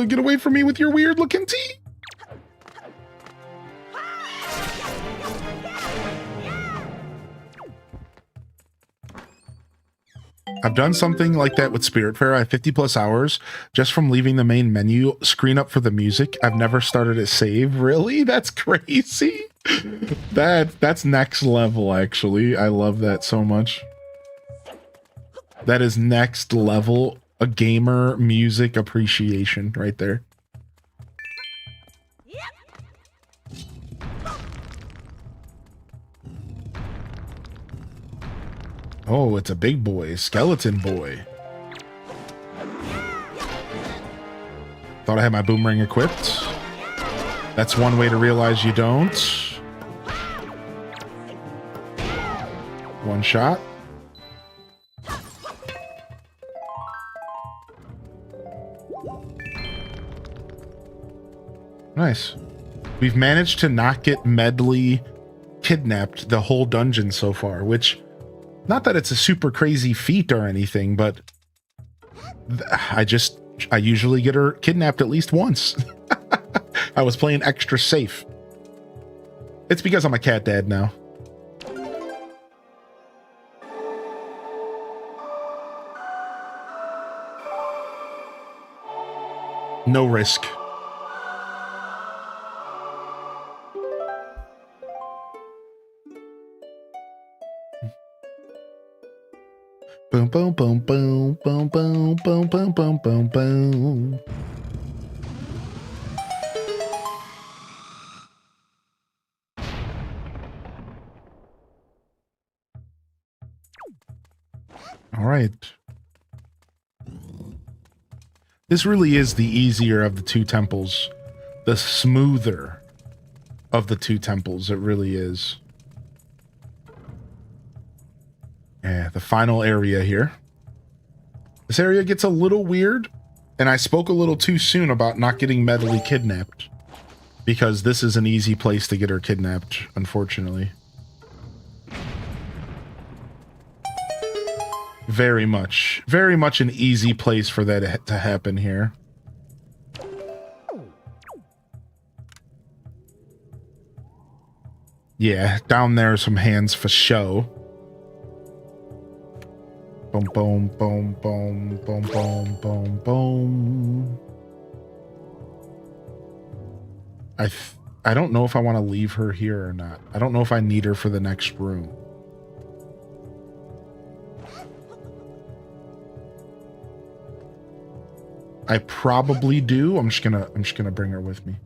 Get away from me with your weird looking teeth. I've done something like that with Spiritfarer. I have 50 plus hours just from leaving the main menu screen up for the music. I've never started a save. Really? That's crazy. That's next level, actually. I love that so much. That is next level. A gamer music appreciation right there. Oh, it's a big boy, skeleton boy. Thought I had my boomerang equipped. That's one way to realize you don't. One shot. Nice. We've managed to not get Medley kidnapped the whole dungeon so far, which, not that it's a super crazy feat or anything, but I usually get her kidnapped at least once. I was playing extra safe. It's because I'm a cat dad now. No risk. Boom, boom, boom, boom, boom, boom, boom, boom, boom, boom, boom. All right. This really is the easier of the two temples. The smoother of the two temples. It really is. Yeah, the final area here. This area gets a little weird, and I spoke a little too soon about not getting Medley kidnapped, because this is an easy place to get her kidnapped, unfortunately. Very much an easy place for that to happen here. Yeah, down there are some hands for show. Boom, boom, boom, boom, boom, boom, boom, boom. I don't know if I want to leave her here or not. I don't know if I need her for the next room. I probably do. I'm just gonna bring her with me.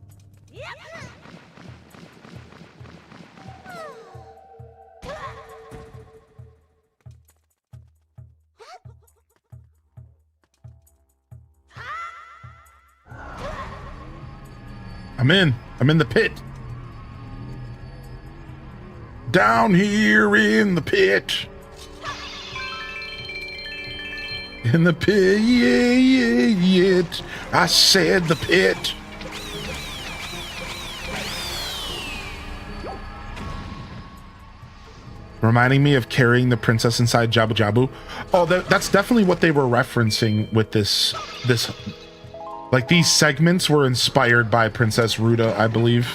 I'm in the pit. Down here in the pit. In the pit, yeah. I said the pit. Reminding me of carrying the princess inside Jabu Jabu. Oh, that's definitely what they were referencing with this. Like, these segments were inspired by Princess Ruta, I believe.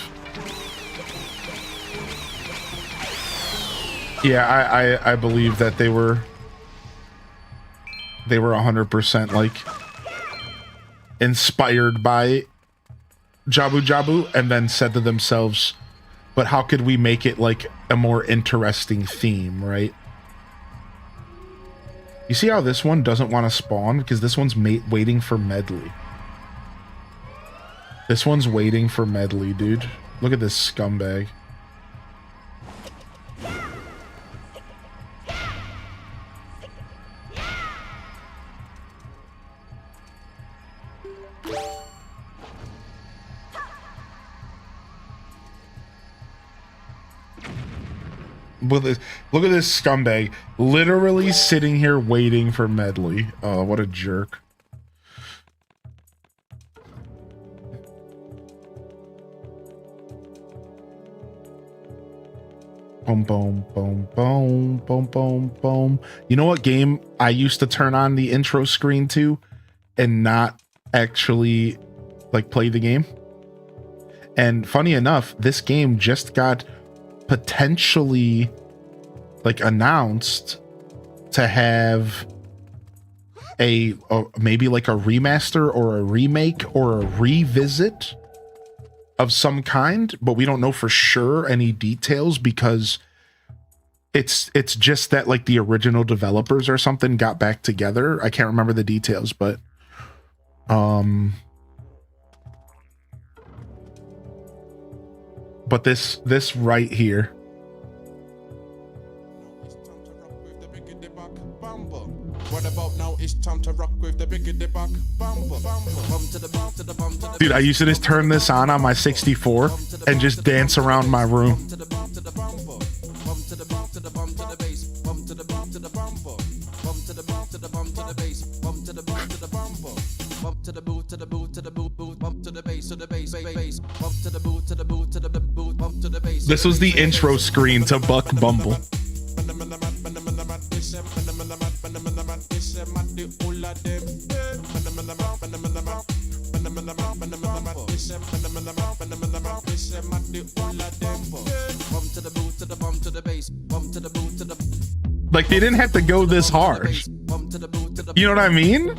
Yeah, I believe that they were 100% like inspired by Jabu Jabu and then said to themselves, but how could we make it like a more interesting theme, right? You see how this one doesn't want to spawn? Because this one's waiting for Medley. This one's waiting for Medley, dude. Look at this scumbag. Look at this scumbag literally sitting here waiting for Medley. Oh, what a jerk. Boom, boom, boom, boom, boom, boom, boom. You know what game I used to turn on the intro screen to and not actually like play the game? And funny enough, this game just got potentially like announced to have a maybe like a remaster or a remake or a revisit of some kind, but we don't know for sure any details because it's just that like the original developers or something got back together. I can't remember the details, but this right here. Dude, I used to just turn this on my 64 and just dance around my room. This was the intro screen to Buck Bumble. Like, they didn't have to go this hard. You know what I mean?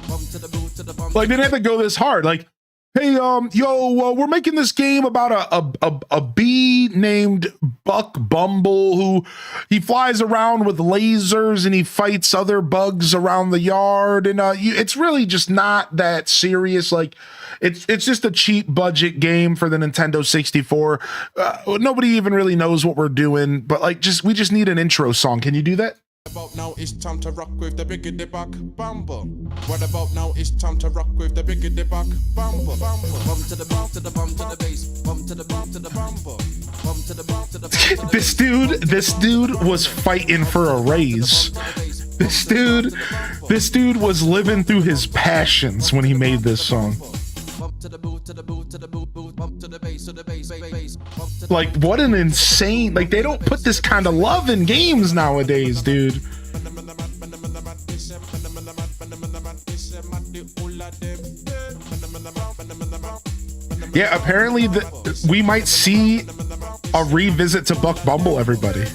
Like, they didn't have to go this hard. Like, hey, we're making this game about a bee named Buck Bumble who he flies around with lasers and he fights other bugs around the yard. And it's really just not that serious. Like, it's just a cheap budget game for the Nintendo 64. Nobody even really knows what we're doing, but like, we just need an intro song. Can you do that? About now it's time to rock with the biggity buck bumble. What about now it's time to rock with the biggity buck bumble. Bum to the bum to the bum to the bass. Bum to the bum to the bumble. Bum to the bum to the bum. This dude was fighting for a raise. This dude was living through his passions when he made this song. Like, what an insane, like, they don't put this kind of love in games nowadays, dude. Yeah, apparently we might see a revisit to Buck Bumble, everybody.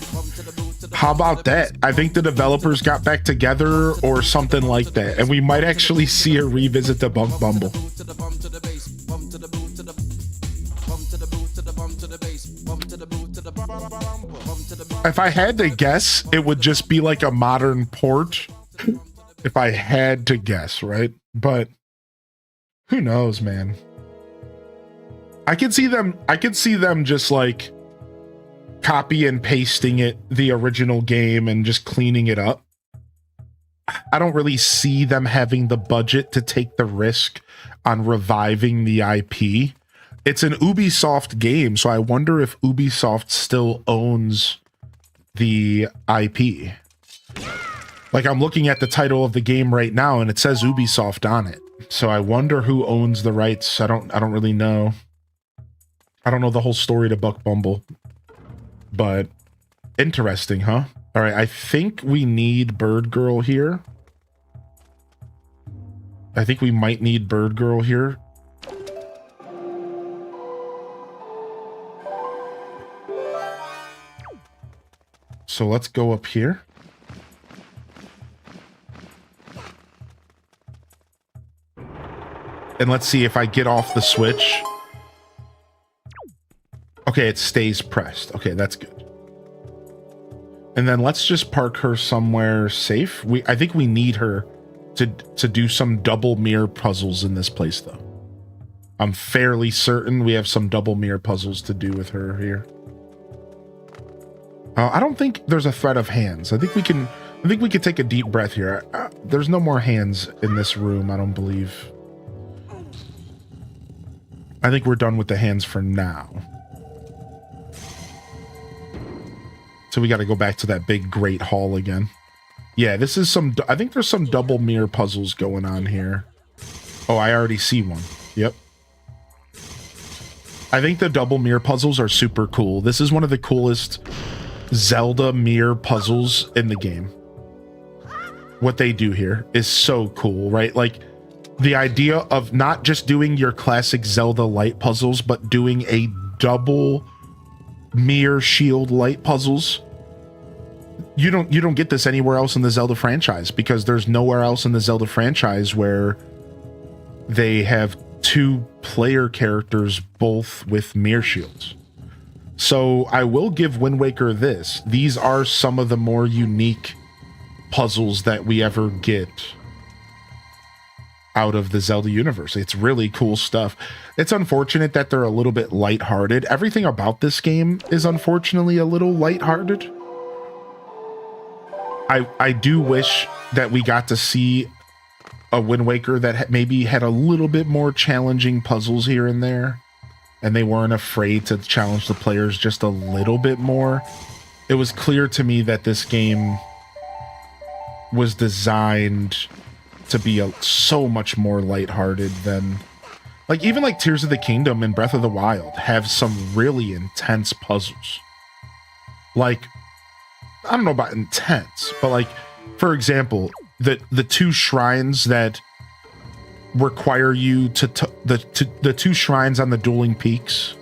How about that? I think the developers got back together or something like that, and we might actually see a revisit to Buck Bumble. If I had to guess, it would just be like a modern port. If I had to guess, right? But who knows, man? I could see them just like copy and pasting the original game and just cleaning it up. I don't really see them having the budget to take the risk on reviving the IP. It's an Ubisoft game, so I wonder if Ubisoft still owns the IP. Like, I'm looking at the title of the game right now and it says Ubisoft on it. So I wonder who owns the rights. I don't really know. I don't know the whole story to Buck Bumble. But interesting, huh? All right, I think we need Bird Girl here. I think we might need Bird Girl here. So let's go up here. And let's see if I get off the switch. Okay, it stays pressed. Okay, that's good. And then let's just park her somewhere safe. I think we need her to do some double mirror puzzles in this place, though. I'm fairly certain we have some double mirror puzzles to do with her here. I don't think there's a threat of hands. I think we can take a deep breath here. There's no more hands in this room, I don't believe. I think we're done with the hands for now. So we got to go back to that big great hall again. Yeah, this is I think there's some double mirror puzzles going on here. Oh, I already see one. Yep. I think the double mirror puzzles are super cool. This is one of the coolest Zelda mirror puzzles in the game. What they do here is so cool, right? Like the idea of not just doing your classic Zelda light puzzles, but doing a double mirror shield light puzzles. You don't get this anywhere else in the Zelda franchise, because there's nowhere else in the Zelda franchise where they have two player characters both with mirror shields. So I will give Wind Waker this. These are some of the more unique puzzles that we ever get out of the Zelda universe. It's really cool stuff. It's unfortunate that they're a little bit lighthearted. Everything about this game is unfortunately a little lighthearted. I do wish that we got to see a Wind Waker that maybe had a little bit more challenging puzzles here and there, and they weren't afraid to challenge the players just a little bit more. It was clear to me that this game was designed to be so much more lighthearted than, like, even like Tears of the Kingdom and Breath of the Wild have some really intense puzzles. Like, I don't know about intense, but like, for example, the two shrines that require you the two shrines on the dueling peaks.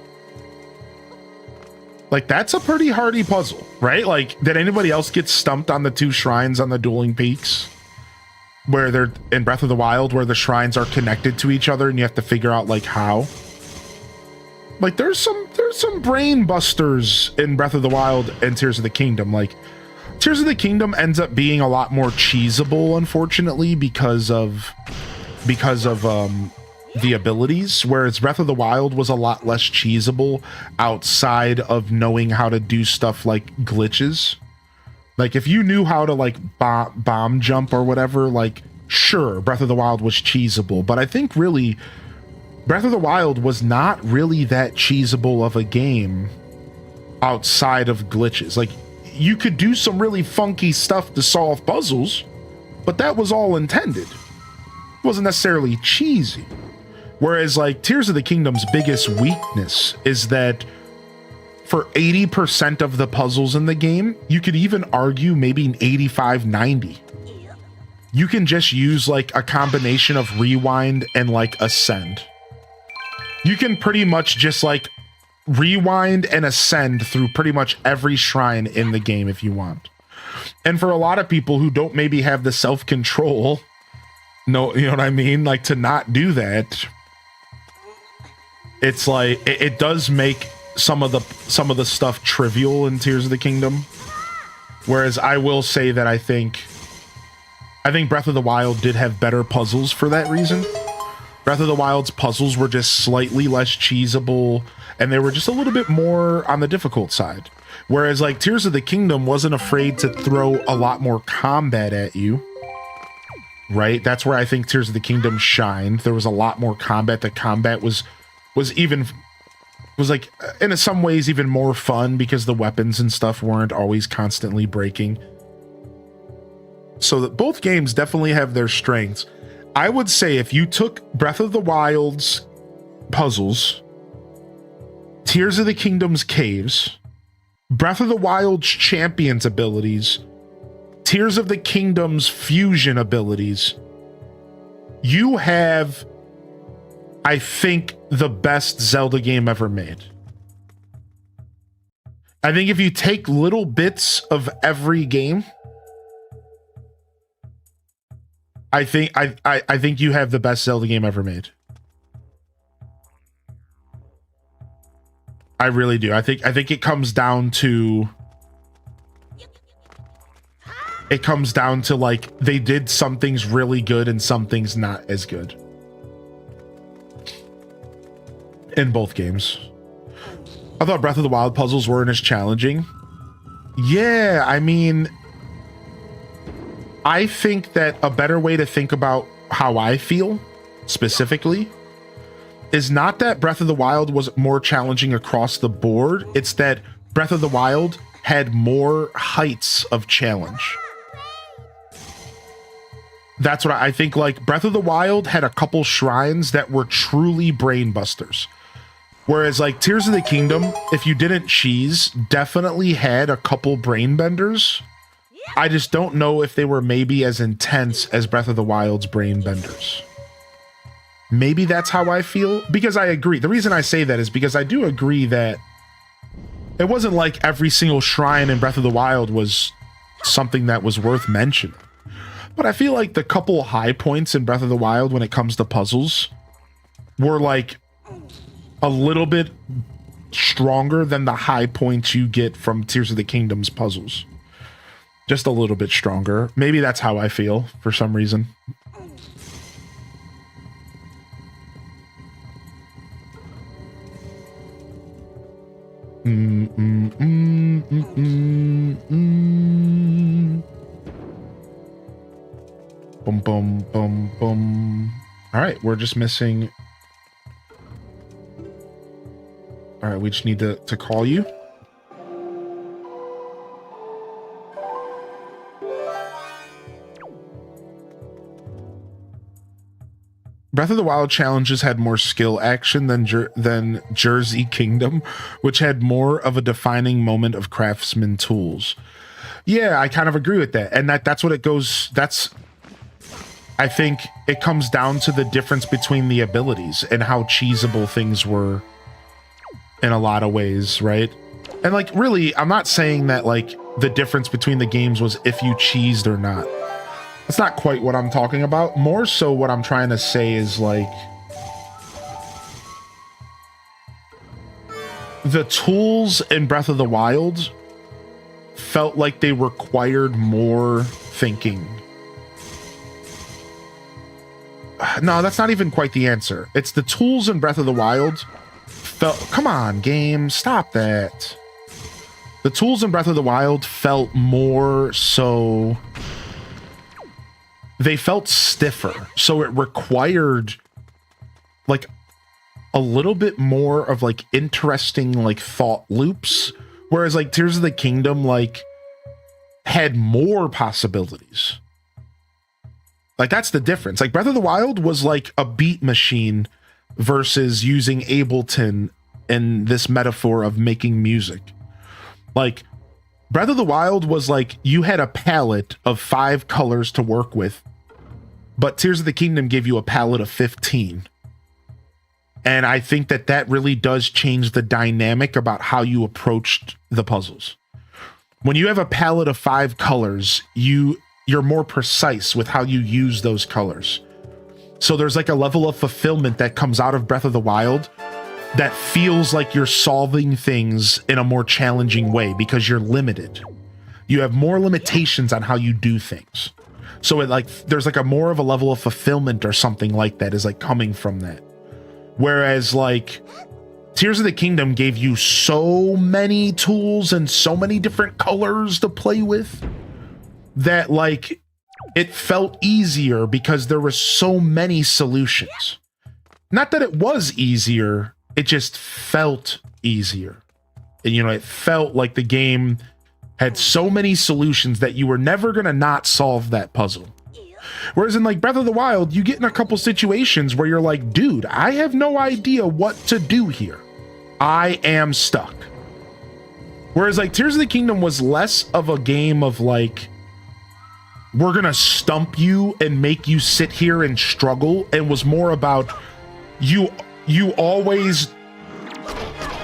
Like, that's a pretty hardy puzzle, right? Like, did anybody else get stumped on the two shrines on the dueling peaks? Where they're in Breath of the Wild, where the shrines are connected to each other and you have to figure out like how. Like, there's some brain busters in Breath of the Wild and Tears of the Kingdom. Like, Tears of the Kingdom ends up being a lot more cheesable, unfortunately, because of the abilities, whereas Breath of the Wild was a lot less cheesable outside of knowing how to do stuff like glitches. Like, if you knew how to like bomb jump or whatever, like, sure, Breath of the Wild was cheesable, but I think really Breath of the Wild was not really that cheesable of a game outside of glitches. Like, you could do some really funky stuff to solve puzzles, but that was all intended. It wasn't necessarily cheesy. Whereas like Tears of the Kingdom's biggest weakness is that for 80% of the puzzles in the game, you could even argue maybe an 85, 90. You can just use like a combination of rewind and like ascend. You can pretty much just like rewind and ascend through pretty much every shrine in the game if you want. And for a lot of people who don't maybe have the self-control, no, you know what I mean? Like, to not do that, it's like, it does make some of the stuff trivial in Tears of the Kingdom. Whereas I will say that I think Breath of the Wild did have better puzzles for that reason. Breath of the Wild's puzzles were just slightly less cheesable, and they were just a little bit more on the difficult side. Whereas like Tears of the Kingdom wasn't afraid to throw a lot more combat at you. Right? That's where I think Tears of the Kingdom shined. There was a lot more combat. The combat was like, in some ways, even more fun because the weapons and stuff weren't always constantly breaking. So that both games definitely have their strengths. I would say if you took Breath of the Wild's puzzles, Tears of the Kingdom's caves, Breath of the Wild's champions abilities, Tears of the Kingdom's fusion abilities, you have, I think, the best Zelda game ever made. I think if you take little bits of every game, I think you have the best Zelda game ever made. I really do. I think it comes down to like they did some things really good and some things not as good in both games. I thought Breath of the Wild puzzles weren't as challenging. Yeah, I mean, I think that a better way to think about how I feel specifically is not that Breath of the Wild was more challenging across the board. It's that Breath of the Wild had more heights of challenge. That's what I think. Like, Breath of the Wild had a couple shrines that were truly brain busters. Whereas like Tears of the Kingdom, if you didn't cheese, definitely had a couple brain benders. I just don't know if they were maybe as intense as Breath of the Wild's brain benders. Maybe that's how I feel, because I agree. The reason I say that is because I do agree that it wasn't like every single shrine in Breath of the Wild was something that was worth mentioning. But I feel like the couple high points in Breath of the Wild when it comes to puzzles were like a little bit stronger than the high points you get from Tears of the Kingdom's puzzles. Just a little bit stronger. Maybe that's how I feel for some reason. Boom, boom, boom, boom. All right, we're just missing. All right, we just need to call you. Breath of the Wild challenges had more skill action than Jersey Kingdom, which had more of a defining moment of craftsman tools. Yeah, I kind of agree with that. And that's what it goes. I think it comes down to the difference between the abilities and how cheesable things were in a lot of ways, right? And like, really, I'm not saying that like the difference between the games was if you cheesed or not. That's not quite what I'm talking about. More so what I'm trying to say is like the tools in Breath of the Wild felt like they required more thinking. No, that's not even quite the answer. It's the tools in Breath of the Wild felt... Come on, game. Stop that. The tools in Breath of the Wild felt more so... They felt stiffer, so it required like a little bit more of like interesting like thought loops, whereas like Tears of the Kingdom like had more possibilities. Like that's the difference. Like Breath of the Wild was like a beat machine versus using Ableton in this metaphor of making music. Like Breath of the Wild was like you had a palette of 5 colors to work with, but Tears of the Kingdom gave you a palette of 15. And I think that that really does change the dynamic about how you approached the puzzles. When you have a palette of 5 colors, you're more precise with how you use those colors. So there's like a level of fulfillment that comes out of Breath of the Wild that feels like you're solving things in a more challenging way because you're limited. You have more limitations on how you do things. So it like there's like a more of a level of fulfillment or something like that is like coming from that. Whereas like Tears of the Kingdom gave you so many tools and so many different colors to play with that like it felt easier because there were so many solutions. Not that it was easier, it just felt easier. And you know, it felt like the game had so many solutions that you were never gonna not solve that puzzle. Whereas in like Breath of the Wild, you get in a couple situations where you're like, dude, I have no idea what to do here. I am stuck. Whereas like Tears of the Kingdom was less of a game of like, we're gonna stump you and make you sit here and struggle, and was more about you always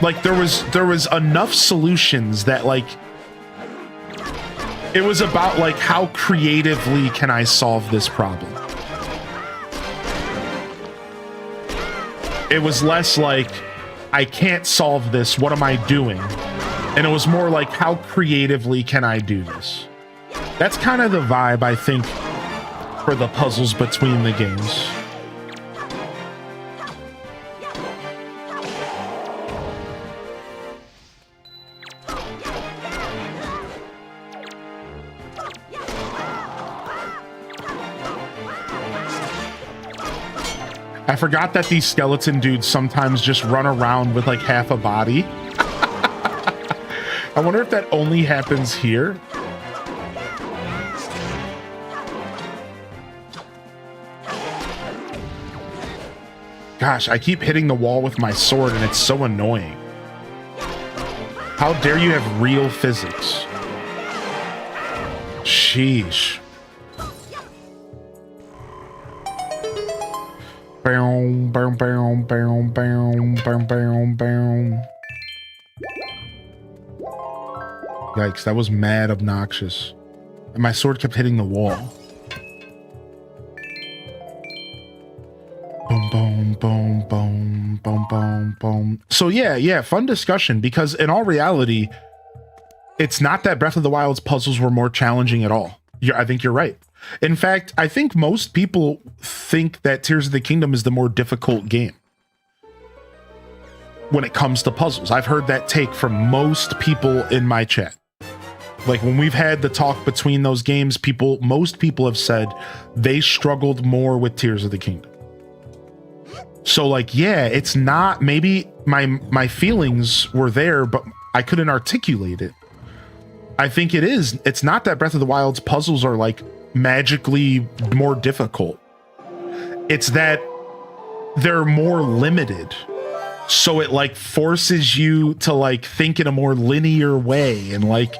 like there was enough solutions that like it was about like how creatively can I solve this problem. It was less like I can't solve this. What am I doing? And it was more like, how creatively can I do this? That's kind of the vibe, I think, for the puzzles between the games. I forgot that these skeleton dudes sometimes just run around with like half a body. I wonder if that only happens here. Gosh, I keep hitting the wall with my sword and it's so annoying. How dare you have real physics? Sheesh. Boom, boom, boom, boom, boom, boom, boom, boom. Yikes, that was mad obnoxious. And my sword kept hitting the wall. Boom, boom, boom, boom, boom, boom, boom. So yeah, fun discussion, because in all reality, it's not that Breath of the Wild's puzzles were more challenging at all. I think you're right. In fact, I think most people think that Tears of the Kingdom is the more difficult game when it comes to puzzles. I've heard that take from most people in my chat. Like when we've had the talk between those games, most people have said they struggled more with Tears of the Kingdom. So like, yeah, it's not, maybe my feelings were there, but I couldn't articulate it. I think it's not that Breath of the Wild's puzzles are like magically more difficult. It's that they're more limited. So it like forces you to like think in a more linear way, and like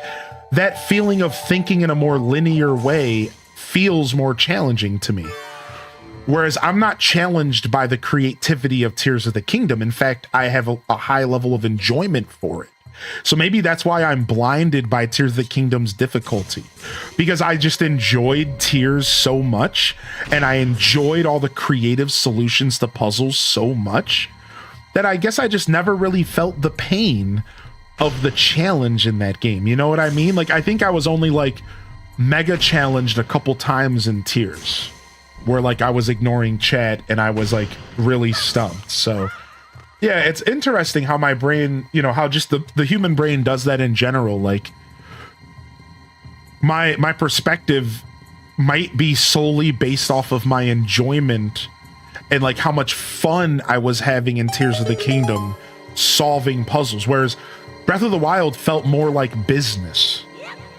that feeling of thinking in a more linear way feels more challenging to me. Whereas I'm not challenged by the creativity of Tears of the Kingdom. In fact, I have a high level of enjoyment for it. So maybe that's why I'm blinded by Tears of the Kingdom's difficulty, because I just enjoyed Tears so much, and I enjoyed all the creative solutions to puzzles so much, that I guess I just never really felt the pain of the challenge in that game. You know what I mean? Like, I think I was only like mega challenged a couple times in Tears, where like I was ignoring chat and I was like really stumped. So yeah, it's interesting how my brain, you know, how just the human brain does that in general. Like my perspective might be solely based off of my enjoyment and like how much fun I was having in Tears of the Kingdom solving puzzles, whereas Breath of the Wild felt more like business.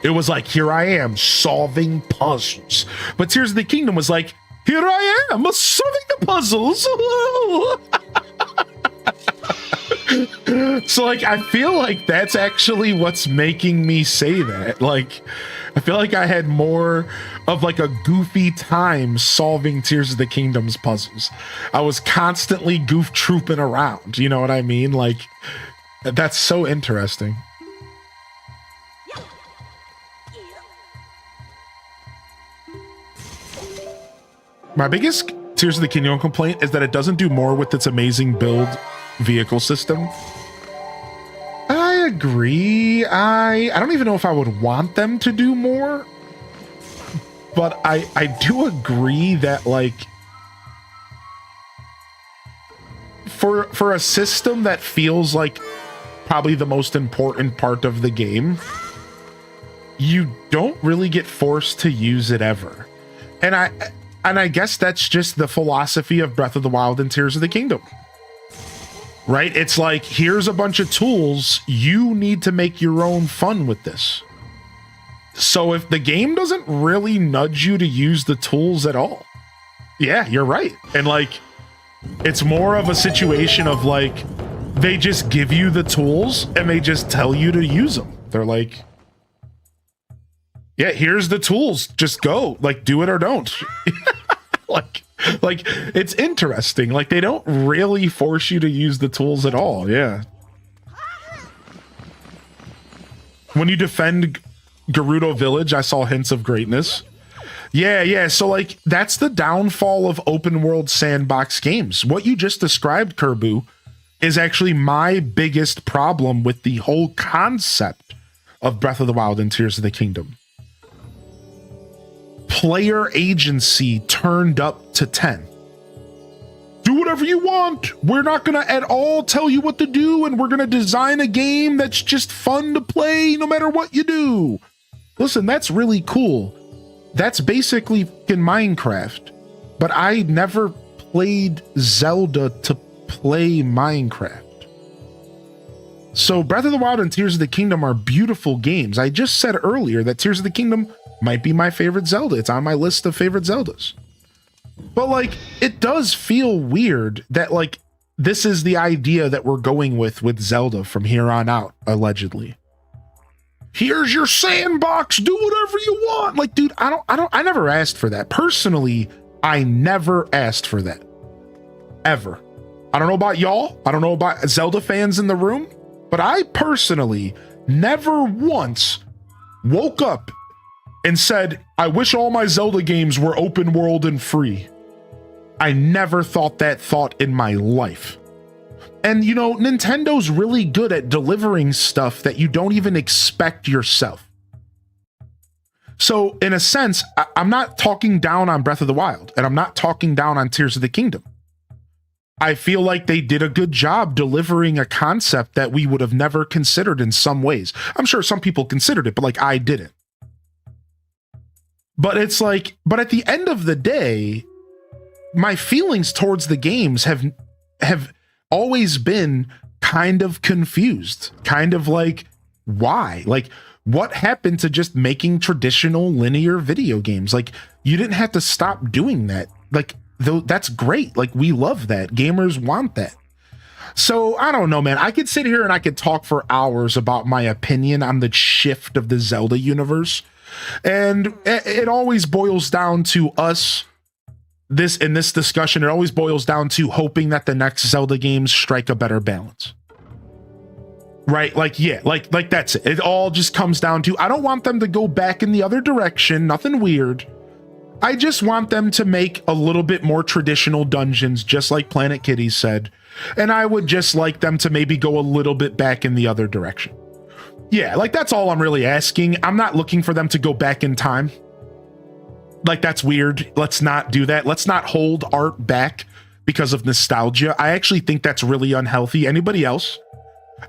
It was like, here I am solving puzzles. But Tears of the Kingdom was like, here I am solving the puzzles. So like, I feel like that's actually what's making me say that. Like, I feel like I had more of like a goofy time solving Tears of the Kingdom's puzzles. I was constantly goof trooping around. You know what I mean? Like, that's so interesting. My biggest Tears of the Kingdom complaint is that it doesn't do more with its amazing build vehicle system. I agree. I don't even know if I would want them to do more, but I do agree that like for a system that feels like probably the most important part of the game, you don't really get forced to use it ever. And I guess that's just the philosophy of Breath of the Wild and Tears of the Kingdom. Right? It's like, here's a bunch of tools. You need to make your own fun with this. So if the game doesn't really nudge you to use the tools at all, yeah, you're right. And like, it's more of a situation of like, they just give you the tools and they just tell you to use them. They're like, yeah, here's the tools. Just go. Like, do it or don't. like it's interesting. Like, they don't really force you to use the tools at all. Yeah. When you defend Gerudo Village, I saw hints of greatness. Yeah. So like, that's the downfall of open world sandbox games. What you just described, Kerbu, is actually my biggest problem with the whole concept of Breath of the Wild and Tears of the Kingdom. Player agency turned up to 10. Do whatever you want. We're not going to at all tell you what to do, and we're going to design a game that's just fun to play no matter what you do. Listen, that's really cool. That's basically in Minecraft, but I never played Zelda to play Minecraft. So Breath of the Wild and Tears of the Kingdom are beautiful games. I just said earlier that Tears of the Kingdom might be my favorite Zelda. It's on my list of favorite Zeldas. But like, it does feel weird that like, this is the idea that we're going with Zelda from here on out, allegedly. Here's your sandbox, do whatever you want. Like, dude, I never asked for that. Personally, I never asked for that. Ever. I don't know about y'all. I don't know about Zelda fans in the room, but I personally never once woke up and said, I wish all my Zelda games were open world and free. I never thought that thought in my life. And you know, Nintendo's really good at delivering stuff that you don't even expect yourself. So in a sense, I'm not talking down on Breath of the Wild, and I'm not talking down on Tears of the Kingdom. I feel like they did a good job delivering a concept that we would have never considered in some ways. I'm sure some people considered it, but like I didn't. But it's like, but at the end of the day, my feelings towards the games have always been kind of confused, kind of like, why? Like, what happened to just making traditional linear video games? Like, you didn't have to stop doing that. Like, though, that's great. Like, we love that. Gamers want that. So I don't know, man. I could sit here and I could talk for hours about my opinion on the shift of the Zelda universe. And it always boils down to us. In this discussion, it always boils down to hoping that the next Zelda games strike a better balance. Right? Like, yeah, like that's it. It all just comes down to, I don't want them to go back in the other direction. Nothing weird. I just want them to make a little bit more traditional dungeons, just like Planet Kitty said. And I would just like them to maybe go a little bit back in the other direction. Yeah, like that's all I'm really asking. I'm not looking for them to go back in time. Like, that's weird. Let's not do that. Let's not hold art back because of nostalgia. I actually think that's really unhealthy. Anybody else?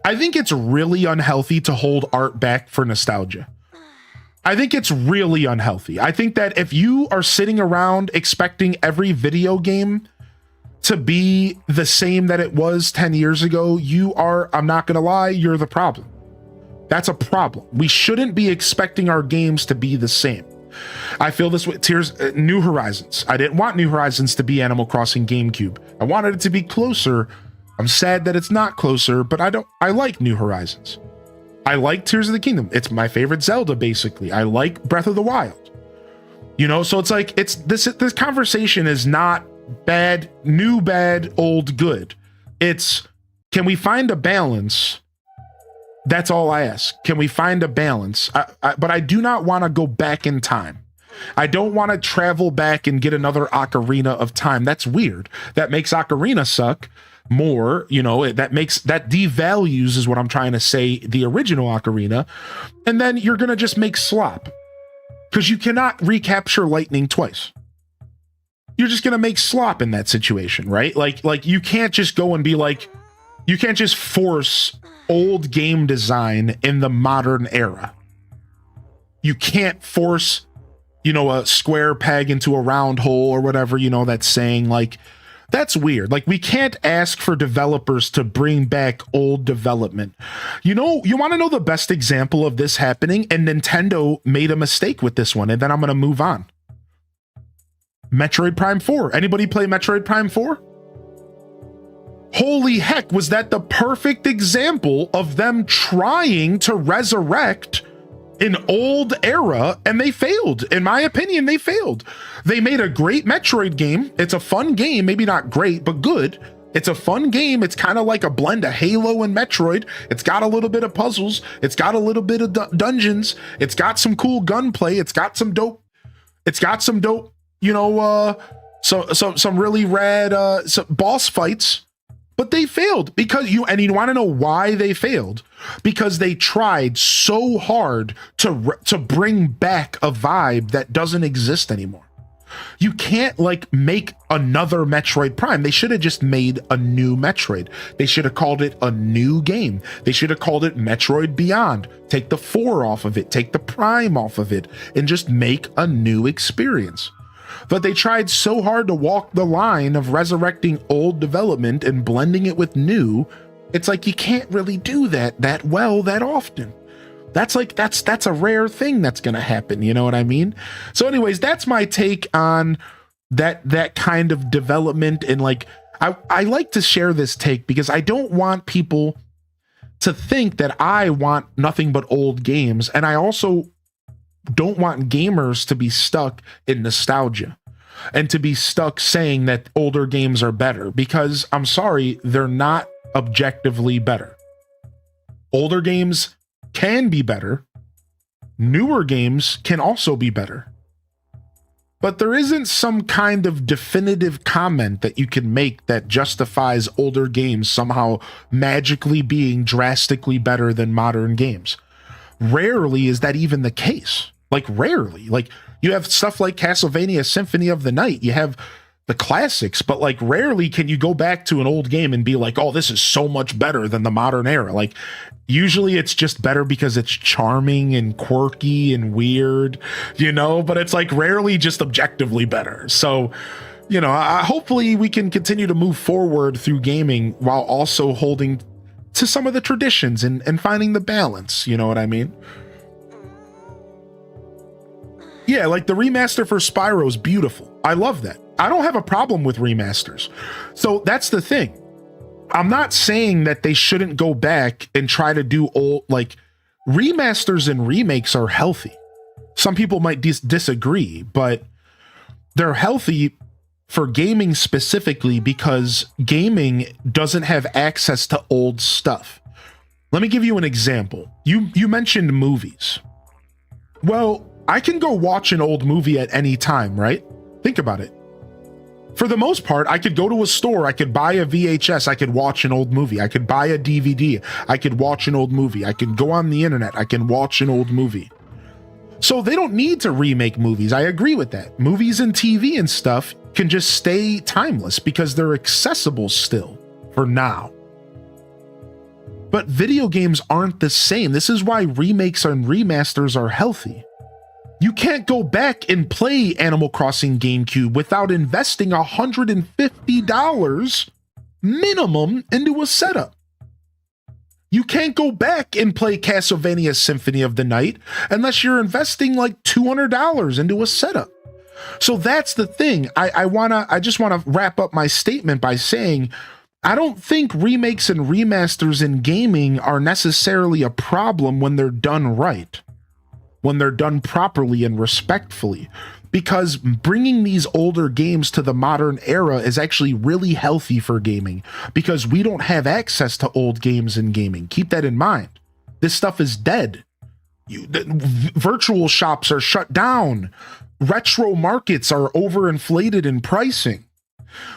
I think it's really unhealthy to hold art back for nostalgia. I think it's really unhealthy. I think that if you are sitting around expecting every video game to be the same that it was 10 years ago, you are, I'm not gonna lie, you're the problem. That's a problem. We shouldn't be expecting our games to be the same. I feel this with New Horizons. I didn't want New Horizons to be Animal Crossing GameCube. I wanted it to be closer. I'm sad that it's not closer, but I like New Horizons. I like Tears of the Kingdom. It's my favorite Zelda, basically. I like Breath of the Wild. You know, so it's like, this conversation is not bad, new bad, old good. It's, can we find a balance? That's all I ask. Can we find a balance? But I do not want to go back in time. I don't want to travel back and get another Ocarina of Time. That's weird. That makes Ocarina suck more. You know, that devalues, is what I'm trying to say, the original Ocarina. And then you're going to just make slop. Because you cannot recapture lightning twice. You're just going to make slop in that situation, right? Like you can't just go and be like, you can't just force old game design in the modern era. You can't force, you know, a square peg into a round hole or whatever, you know, that's saying. Like, that's weird. Like, we can't ask for developers to bring back old development. You know, you want to know the best example of this happening? And Nintendo made a mistake with this one, and then I'm going to move on. Metroid Prime 4. Anybody play Metroid Prime 4? Holy heck, was that the perfect example of them trying to resurrect an old era, and they failed. In my opinion, they failed. They made a great Metroid game. It's a fun game, maybe not great, but good. It's a fun game. It's kind of like a blend of Halo and Metroid. It's got a little bit of puzzles. It's got a little bit of dungeons. It's got some cool gunplay. It's got some dope, you know, some really rad some boss fights. But they failed because you want to know why they failed? Because they tried so hard to bring back a vibe that doesn't exist anymore. You can't like make another Metroid Prime. They should have just made a new Metroid. They should have called it a new game. They should have called it Metroid Beyond. Take the 4 off of it, take the Prime off of it, and just make a new experience. But they tried so hard to walk the line of resurrecting old development and blending it with new. It's like you can't really do that well that often. That's a rare thing that's going to happen. You know what I mean? So anyways, that's my take on that kind of development. And like, I like to share this take because I don't want people to think that I want nothing but old games. And I also don't want gamers to be stuck in nostalgia and to be stuck saying that older games are better, because I'm sorry, they're not objectively better. Older games can be better. Newer games can also be better. But there isn't some kind of definitive comment that you can make that justifies older games somehow magically being drastically better than modern games. Rarely is that even the case. Like rarely. Like you have stuff like Castlevania Symphony of the Night. You have the classics, but like rarely can you go back to an old game and be like, oh, this is so much better than the modern era. Like usually it's just better because it's charming and quirky and weird, you know, but it's like rarely just objectively better. So, you know, hopefully we can continue to move forward through gaming while also holding to some of the traditions and finding the balance. You know what I mean? Yeah, like the remaster for Spyro is beautiful. I love that. I don't have a problem with remasters. So that's the thing. I'm not saying that they shouldn't go back and try to do old, like remasters and remakes are healthy. Some people might disagree, but they're healthy for gaming specifically because gaming doesn't have access to old stuff. Let me give you an example. You mentioned movies. Well, I can go watch an old movie at any time, right? Think about it. For the most part, I could go to a store, I could buy a VHS, I could watch an old movie, I could buy a DVD, I could watch an old movie, I could go on the internet, I can watch an old movie. So they don't need to remake movies. I agree with that. Movies and TV and stuff can just stay timeless because they're accessible still for now. But video games aren't the same. This is why remakes and remasters are healthy. You can't go back and play Animal Crossing GameCube without investing $150 minimum into a setup. You can't go back and play Castlevania Symphony of the Night unless you're investing like $200 into a setup. So that's the thing. I just want to wrap up my statement by saying I don't think remakes and remasters in gaming are necessarily a problem when they're done right, when they're done properly and respectfully, because bringing these older games to the modern era is actually really healthy for gaming because we don't have access to old games in gaming. Keep that in mind. This stuff is dead. Virtual shops are shut down. Retro markets are overinflated in pricing.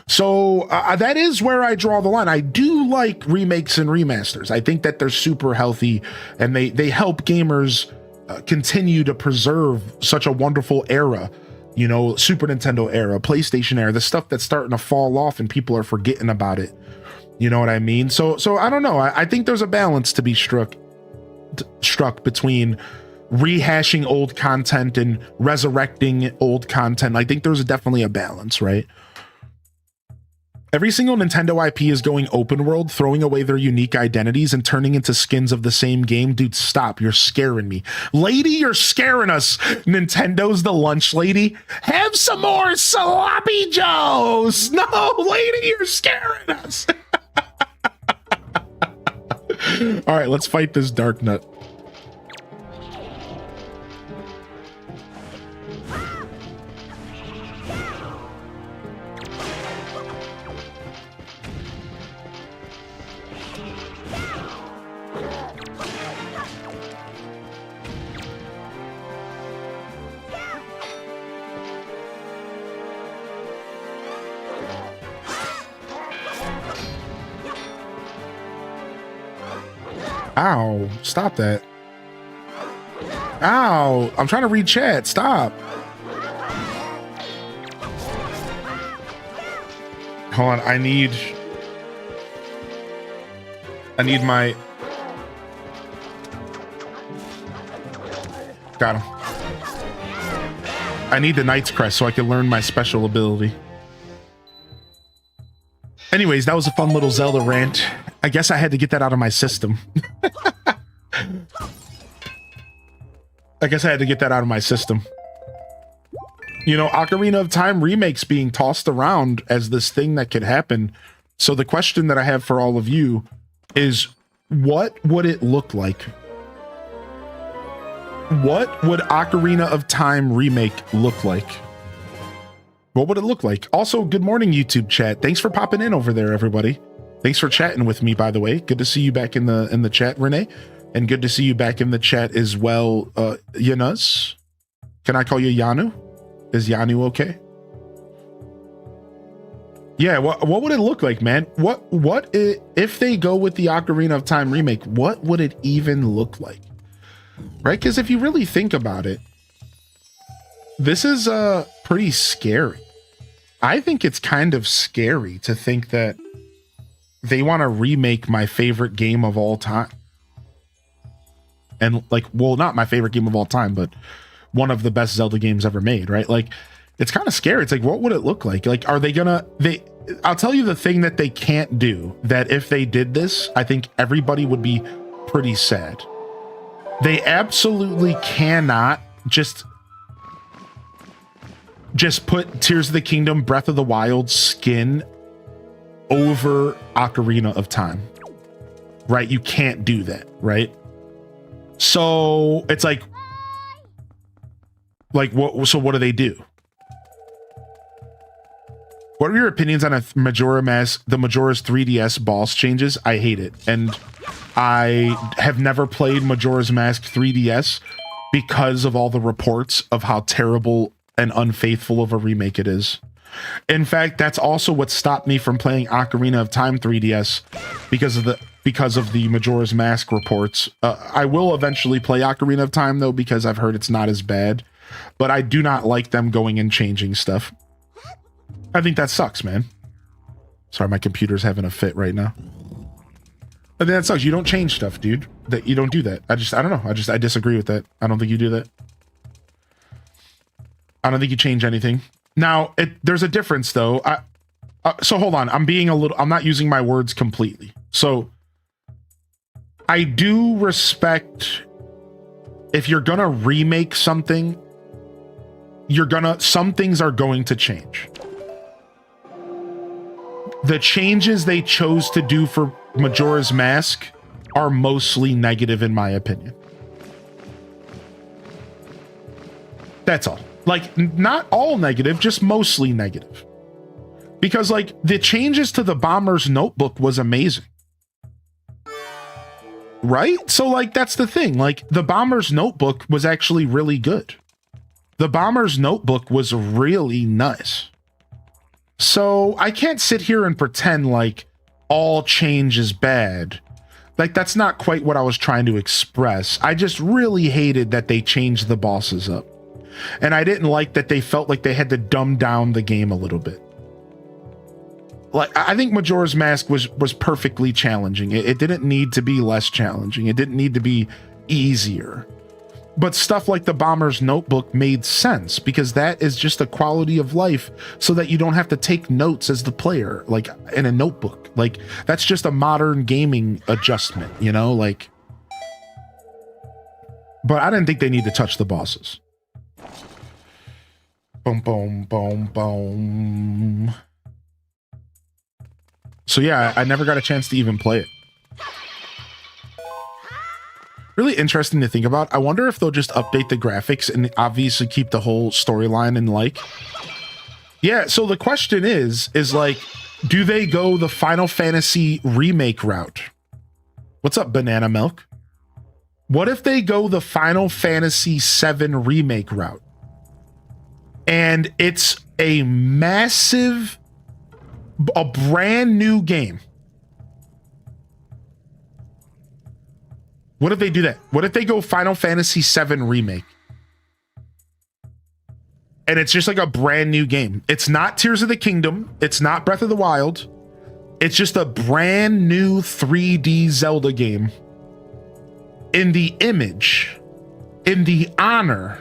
So that is where I draw the line. I do like remakes and remasters. I think that they're super healthy and they help gamers continue to preserve such a wonderful era, you know, Super Nintendo era, PlayStation era, the stuff that's starting to fall off and people are forgetting about it. You know what I mean? So I don't know. I think there's a balance to be struck between rehashing old content and resurrecting old content. I think there's definitely a balance, right? Every single Nintendo IP is going open world, throwing away their unique identities and turning into skins of the same game. Dude, stop. You're scaring me. Lady, you're scaring us. Nintendo's the lunch lady. Have some more sloppy joes. No, lady, you're scaring us. All right, let's fight this dark nut. Ow, stop that. Ow, I'm trying to read chat. Stop. Hold on, I need my... Got him. I need the Knight's Crest so I can learn my special ability. Anyways, that was a fun little Zelda rant. I guess I had to get that out of my system. You know, Ocarina of Time remakes being tossed around as this thing that could happen. So the question that I have for all of you is, what would it look like? What would Ocarina of Time remake look like? What would it look like? Also, good morning, YouTube chat. Thanks for popping in over there, everybody. Thanks for chatting with me, by the way. Good to see you back in the chat, Renee. And good to see you back in the chat as well, Yanus. Can I call you Yanu? Is Yanu okay? Yeah, what would it look like, man? If they go with the Ocarina of Time remake, what would it even look like? Right? Because if you really think about it, this is pretty scary. I think it's kind of scary to think that they want to remake my favorite game of all time. And like, well, not my favorite game of all time, but one of the best Zelda games ever made, right? Like, it's kind of scary. It's like, what would it look like? Like, are they gonna, I'll tell you the thing that they can't do, that if they did this, I think everybody would be pretty sad. They absolutely cannot just put Tears of the Kingdom, Breath of the Wild skin over Ocarina of Time, right? You can't do that, right? So it's like what? So what do they do? What are your opinions on the Majora's 3DS boss changes? I hate it, and I have never played Majora's Mask 3DS because of all the reports of how terrible and unfaithful of a remake it is. In fact, that's also what stopped me from playing Ocarina of Time 3DS because of the Majora's Mask reports. I will eventually play Ocarina of Time though, because I've heard it's not as bad, but I do not like them going and changing stuff. I think that sucks, man. Sorry, my computer's having a fit right now. I think that sucks. You don't change stuff, dude. That you don't do that. I don't know. I disagree with that. I don't think you do that. I don't think you change anything. Now, there's a difference though. So hold on. I'm not using my words completely. So I do respect if you're gonna remake something, some things are going to change. The changes they chose to do for Majora's Mask are mostly negative in my opinion. That's all. Like, not all negative, just mostly negative. Because like the changes to the Bomber's Notebook was amazing. Right? So like that's the thing. Like the Bomber's Notebook was actually really good. The Bomber's Notebook was really nice. So I can't sit here and pretend like all change is bad. Like that's not quite what I was trying to express. I just really hated that they changed the bosses up. And I didn't like that they felt like they had to dumb down the game a little bit. Like I think Majora's Mask was perfectly challenging. It didn't need to be less challenging. It didn't need to be easier. But stuff like the Bomber's Notebook made sense because that is just a quality of life so that you don't have to take notes as the player, like in a notebook. Like that's just a modern gaming adjustment, you know, like, but I didn't think they need to touch the bosses. Boom, boom, boom, boom. So yeah, I never got a chance to even play it. Really interesting to think about. I wonder if they'll just update the graphics and obviously keep the whole storyline in like. Yeah, so the question is like, do they go the Final Fantasy remake route? What's up, Banana Milk? What if they go the Final Fantasy VII remake route? And it's a brand new game. What if they do that? What if they go Final Fantasy VII Remake? And it's just like a brand new game. It's not Tears of the Kingdom. It's not Breath of the Wild. It's just a brand new 3D Zelda game in the image, in the honor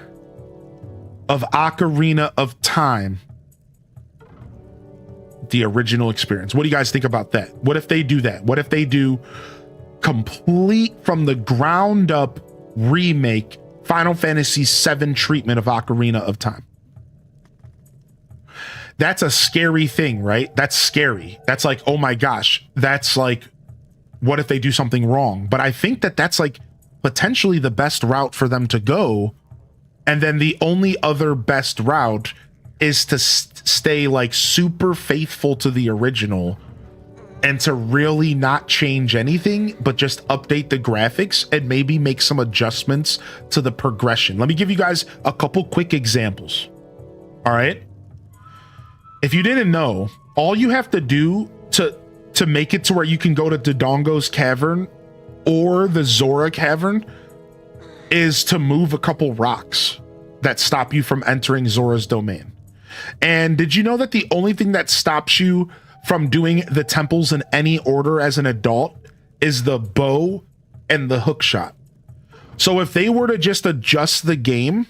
of Ocarina of Time, the original experience. What do you guys think about that? What if they do that? What if they do complete from the ground up remake Final Fantasy VII treatment of Ocarina of Time? That's a scary thing, right? That's scary. That's like, oh my gosh, that's like, what if they do something wrong? But I think that that's like potentially the best route for them to go. And then the only other best route is to stay like super faithful to the original and to really not change anything, but just update the graphics and maybe make some adjustments to the progression. Let me give you guys a couple quick examples. All right. If you didn't know, all you have to do to make it to where you can go to Dodongo's Cavern or the Zora Cavern is to move a couple rocks that stop you from entering Zora's domain. And did you know that the only thing that stops you from doing the temples in any order as an adult is the bow and the hook shot? So if they were to just adjust the game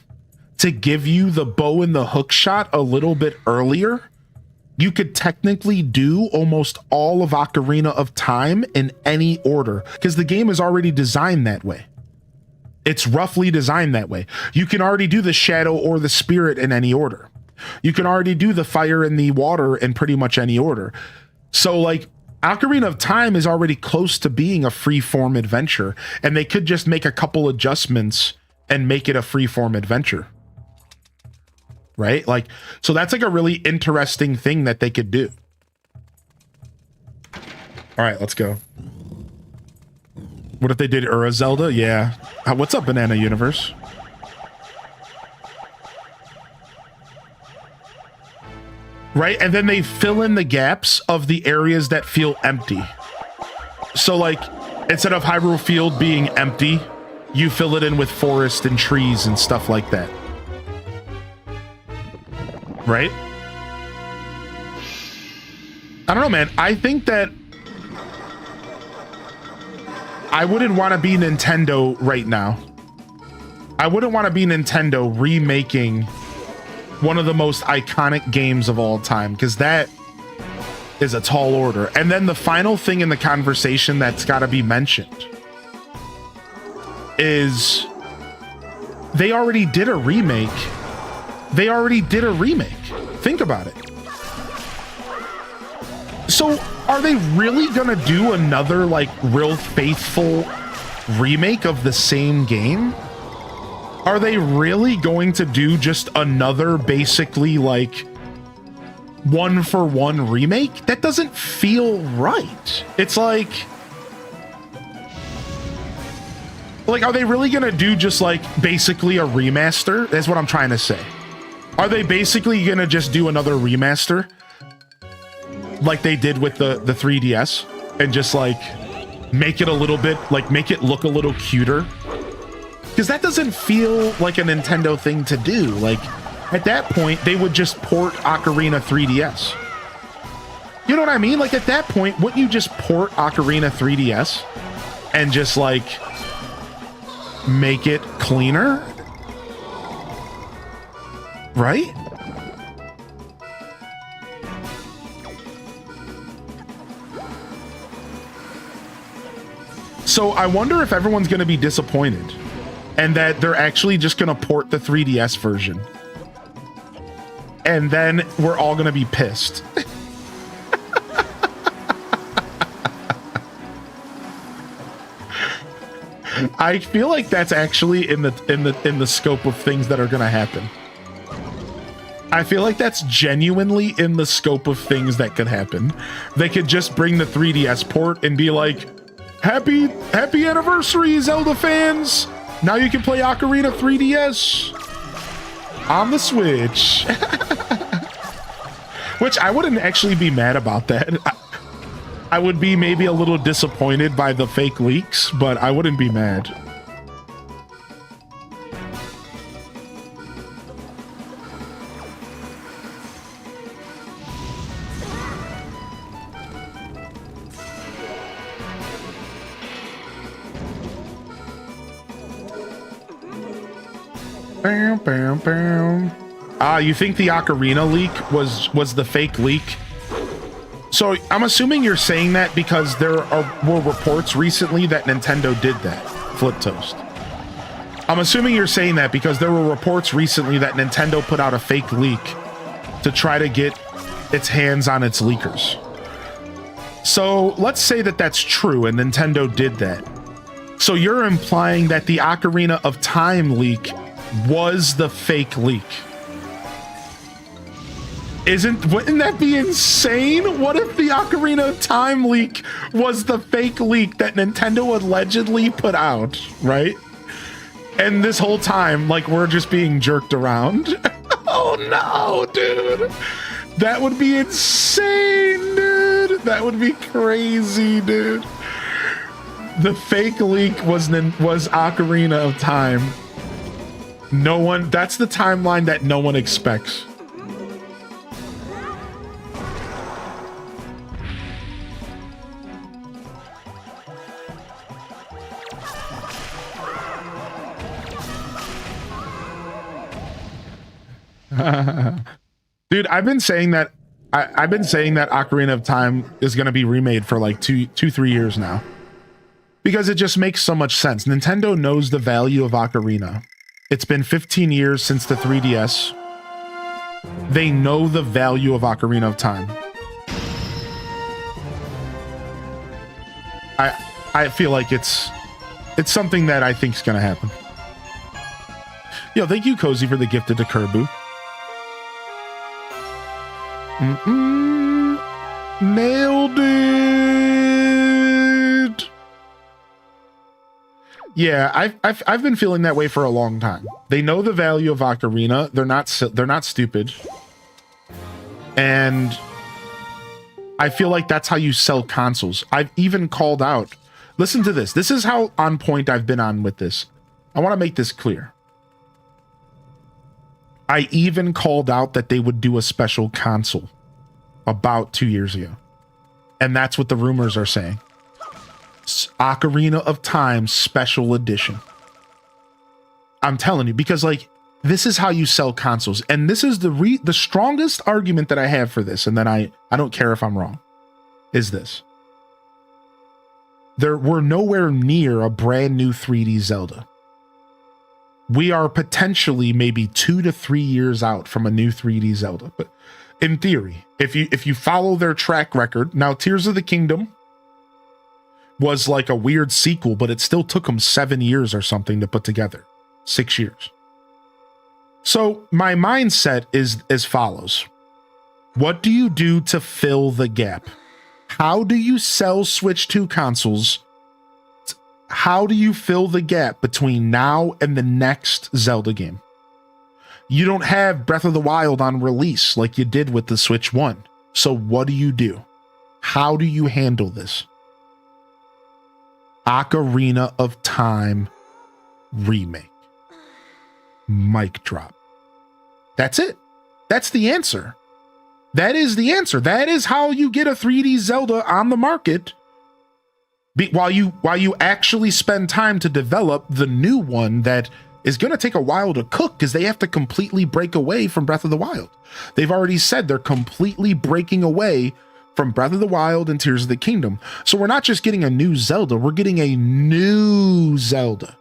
to give you the bow and the hook shot a little bit earlier, you could technically do almost all of Ocarina of Time in any order because the game is already designed that way. It's roughly designed that way. You can already do the shadow or the spirit in any order. You can already do the fire and the water in pretty much any order. So like Ocarina of Time is already close to being a free-form adventure, and they could just make a couple adjustments and make it a free-form adventure. Right? Like, so that's like a really interesting thing that they could do. All right, let's go. What if they did Ura Zelda? Yeah. What's up, Banana Universe? Right? And then they fill in the gaps of the areas that feel empty. So like, instead of Hyrule Field being empty, you fill it in with forest and trees and stuff like that. Right? I don't know, man. I think that I wouldn't want to be Nintendo right now. I wouldn't want to be Nintendo remaking one of the most iconic games of all time, because that is a tall order. And then the final thing in the conversation that's got to be mentioned is they already did a remake. They already did a remake. Think about it. So are they really gonna do another like real faithful remake of the same game? Are they really going to do just another basically like one-for-one remake? That doesn't feel right. It's like, are they really gonna do just like basically a remaster? That's what I'm trying to say. Are they basically gonna just do another remaster like they did with the 3DS and just like make it a little bit, like make it look a little cuter? Because that doesn't feel like a Nintendo thing to do. Like at that point, they would just port Ocarina 3DS. You know what I mean? Like at that point, wouldn't you just port Ocarina 3DS and just like make it cleaner? Right? So I wonder if everyone's going to be disappointed and that they're actually just going to port the 3DS version. And then we're all going to be pissed. I feel like that's actually in the scope of things that are going to happen. I feel like that's genuinely in the scope of things that could happen. They could just bring the 3DS port and be like, happy anniversary, Zelda fans! Now you can play Ocarina 3DS on the Switch. Which I wouldn't actually be mad about that. I would be maybe a little disappointed by the fake leaks, but I wouldn't be mad. Bam, bam, bam. Ah, you think the Ocarina leak was the fake leak? So I'm assuming you're saying that because there were reports recently that Nintendo did that, Flip Toast. I'm assuming you're saying that because there were reports recently that Nintendo put out a fake leak to try to get its hands on its leakers. So let's say that that's true and Nintendo did that. So you're implying that the Ocarina of Time leak was the fake leak. Wouldn't that be insane? What if the Ocarina of Time leak was the fake leak that Nintendo allegedly put out, right? And this whole time, like, we're just being jerked around. Oh no, dude. That would be insane, dude. That would be crazy, dude. The fake leak was Ocarina of Time. That's the timeline that no one expects. Dude, I've been saying that Ocarina of Time is going to be remade for like 3 years now, because it just makes so much sense. Nintendo knows the value of Ocarina. It's been 15 years since the 3DS. They know the value of Ocarina of Time. I feel like it's something that I think is going to happen. Yo, thank you, Cozy, for the gifted to Kerbu. Nailed it. Yeah, I've been feeling that way for a long time. They know the value of Ocarina. They're not stupid. And I feel like that's how you sell consoles. I've even called out. Listen to this. This is how on point I've been on with this. I want to make this clear. I even called out that they would do a special console about 2 years ago. And that's what the rumors are saying. Ocarina of Time Special Edition. I'm telling you, because like, this is how you sell consoles. And this is the strongest argument that I have for this, and then I don't care if I'm wrong, is this. We're nowhere near a brand new 3D Zelda. We are potentially maybe 2 to 3 years out from a new 3D Zelda. But in theory, if you follow their track record, now Tears of the Kingdom was like a weird sequel, but it still took them 7 years or something to put together. 6 years. So my mindset is as follows. What do you do to fill the gap? How do you sell Switch 2 consoles? How do you fill the gap between now and the next Zelda game? You don't have Breath of the Wild on release like you did with the Switch 1. So what do you do? How do you handle this? Ocarina of Time remake. Mic drop. That's it. That's the answer. That is the answer. That is how you get a 3D Zelda on the market. While you actually spend time to develop the new one that is going to take a while to cook, because they have to completely break away from Breath of the Wild. They've already said they're completely breaking away from Breath of the Wild and Tears of the Kingdom. So we're not just getting a new Zelda, we're getting a new Zelda.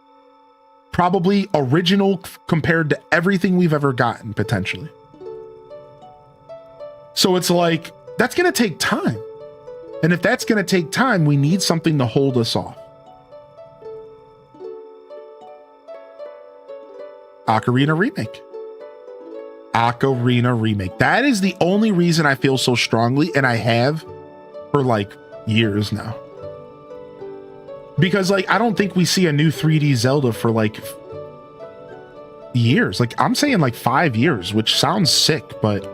Probably original compared to everything we've ever gotten, potentially. So it's like, that's going to take time. And if that's going to take time, we need something to hold us off. Ocarina Remake. Ocarina Remake. That is the only reason I feel so strongly, and I have for like years now. Because like, I don't think we see a new 3D Zelda for like years. Like, I'm saying like 5 years, which sounds sick, but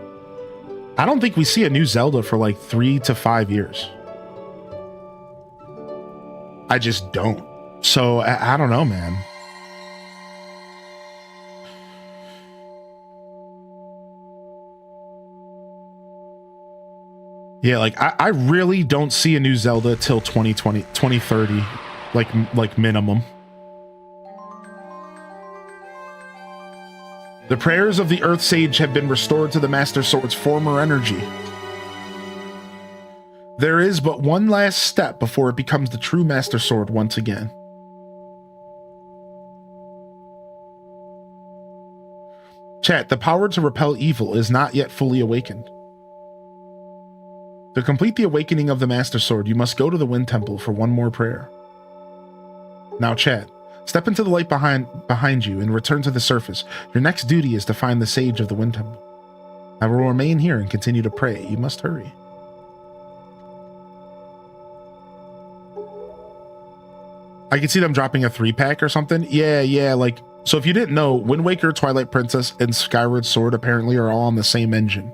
I don't think we see a new Zelda for like 3 to 5 years. I just don't. So I don't know, man. Yeah, like I really don't see a new Zelda till 2030, like minimum. The prayers of the Earth Sage have been restored to the Master Sword's former energy. There is but one last step before it becomes the true Master Sword once again. Chat, the power to repel evil is not yet fully awakened. To complete the awakening of the Master Sword, you must go to the Wind Temple for one more prayer. Now, chat, step into the light behind you and return to the surface. Your next duty is to find the Sage of the Wind Temple. I will remain here and continue to pray. You must hurry. I can see them dropping a 3-pack or something. Yeah, like, so if you didn't know, Wind Waker, Twilight Princess, and Skyward Sword apparently are all on the same engine.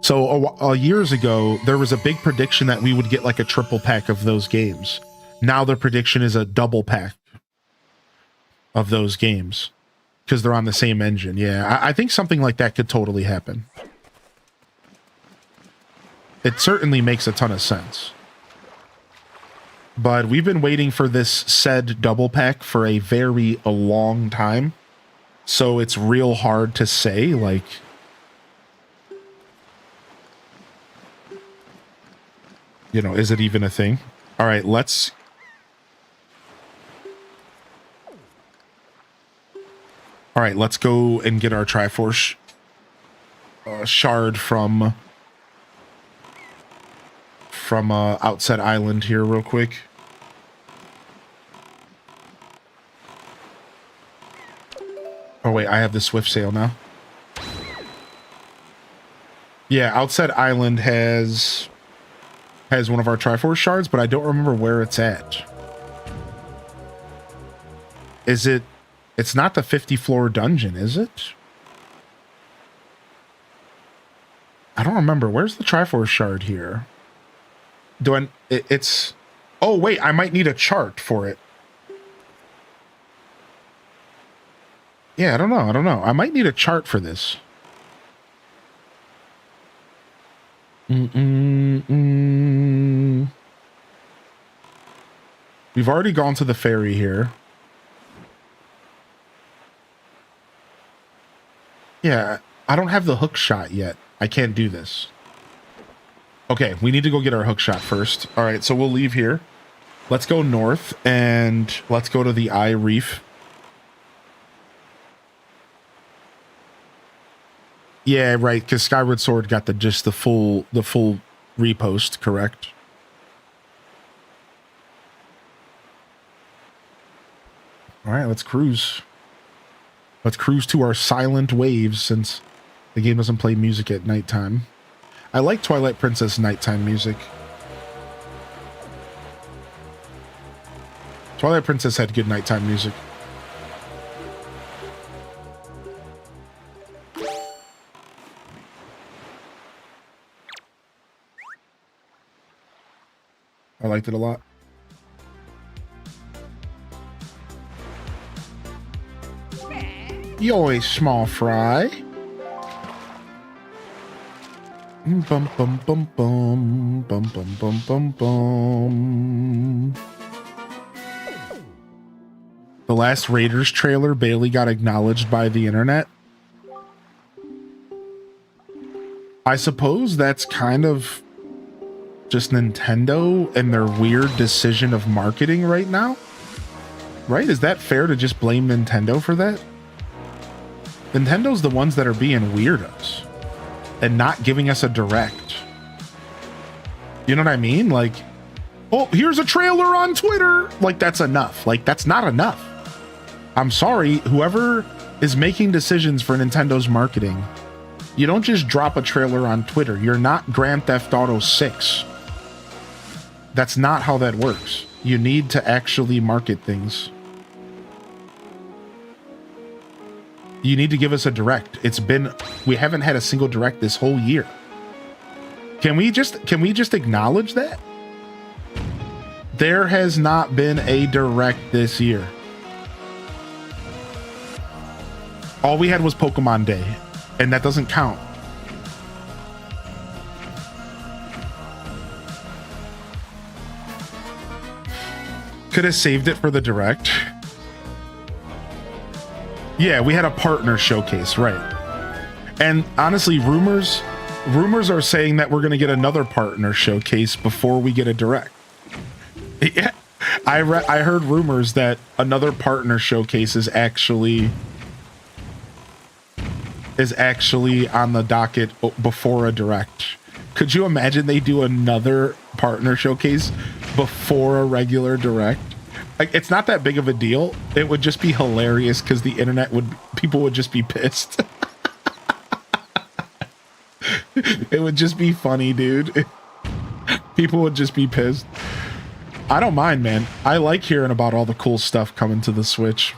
So years ago, there was a big prediction that we would get like a triple pack of those games. Now the prediction is a double pack of those games because they're on the same engine. Yeah, I think something like that could totally happen. It certainly makes a ton of sense. But we've been waiting for this said double pack for a very long time. So it's real hard to say, like... You know, is it even a thing? All right, let's... All right, let's go and get our Triforce shard from Outset Island here real quick. Oh wait, I have the Swift Sail now. Yeah, Outset Island has one of our Triforce shards, but I don't remember where it's at. Is it... It's not the 50th floor dungeon, is it? I don't remember. Where's the Triforce shard here? It's... Oh, wait, I might need a chart for it. Yeah, I don't know. I might need a chart for this. We've already gone to the ferry here. Yeah, I don't have the hook shot yet. I can't do this. Okay, we need to go get our hook shot first. All right, so we'll leave here. Let's go north and let's go to the Eye Reef. Yeah, right, because Skyward Sword got the full repost, correct? All right, let's cruise. Let's cruise to our silent waves since the game doesn't play music at nighttime. I like Twilight Princess nighttime music. Twilight Princess had good nighttime music. I liked it a lot. Yoy, small fry. Bum bum bum bum bum bum bum bum bum. The last Raiders trailer barely got acknowledged by the internet. I suppose that's kind of just Nintendo and their weird decision of marketing right now. Right? Is that fair to just blame Nintendo for that? Nintendo's the ones that are being weirdos and not giving us a direct. You know what I mean? Like, oh, here's a trailer on Twitter. Like, that's enough. Like, that's not enough. I'm sorry, whoever is making decisions for Nintendo's marketing, you don't just drop a trailer on Twitter. You're not Grand Theft Auto 6. That's not how that works. You need to actually market things. You need to give us a direct. We haven't had a single direct this whole year. Can we just acknowledge that? There has not been a direct this year. All we had was Pokemon Day, and that doesn't count. Could have saved it for the direct. Yeah, we had a partner showcase, right? And honestly, rumors are saying that we're going to get another partner showcase before we get a direct. Yeah, I heard rumors that another partner showcase is actually on the docket before a direct. Could you imagine they do another partner showcase before a regular direct? Like, it's not that big of a deal. It would just be hilarious because people would just be pissed. It would just be funny, dude. People would just be pissed. I don't mind, man. I like hearing about all the cool stuff coming to the Switch.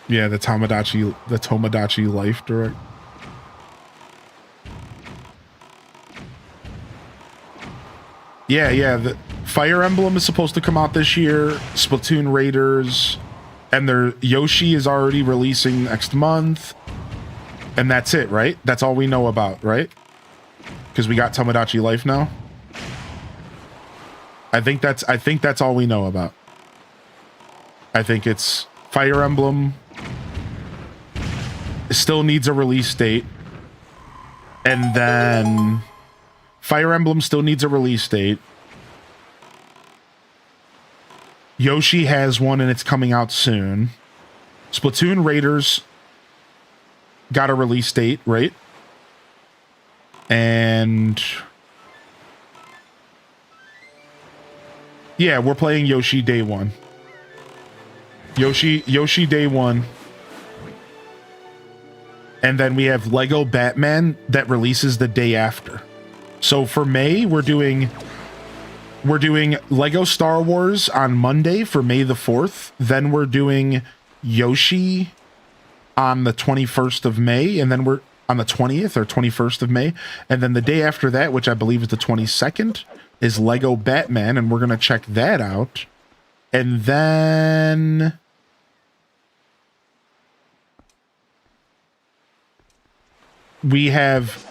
Yeah, the Tomodachi Life Direct. Yeah, the Fire Emblem is supposed to come out this year. Splatoon Raiders, and their Yoshi is already releasing next month. And that's it, right? That's all we know about, right? Because we got Tomodachi Life now. I think that's all we know about. I think it's Fire Emblem. It still needs a release date. And then Fire Emblem still needs a release date. Yoshi has one and it's coming out soon. Splatoon Raiders got a release date, right? And yeah, we're playing Yoshi Day 1. Yoshi Day 1. And then we have Lego Batman that releases the day after. So for May, we're doing Lego Star Wars on Monday for May the 4th. Then we're doing Yoshi on the 21st of May. And then we're on the 20th or 21st of May. And then the day after that, which I believe is the 22nd, is Lego Batman. And we're going to check that out. And then we have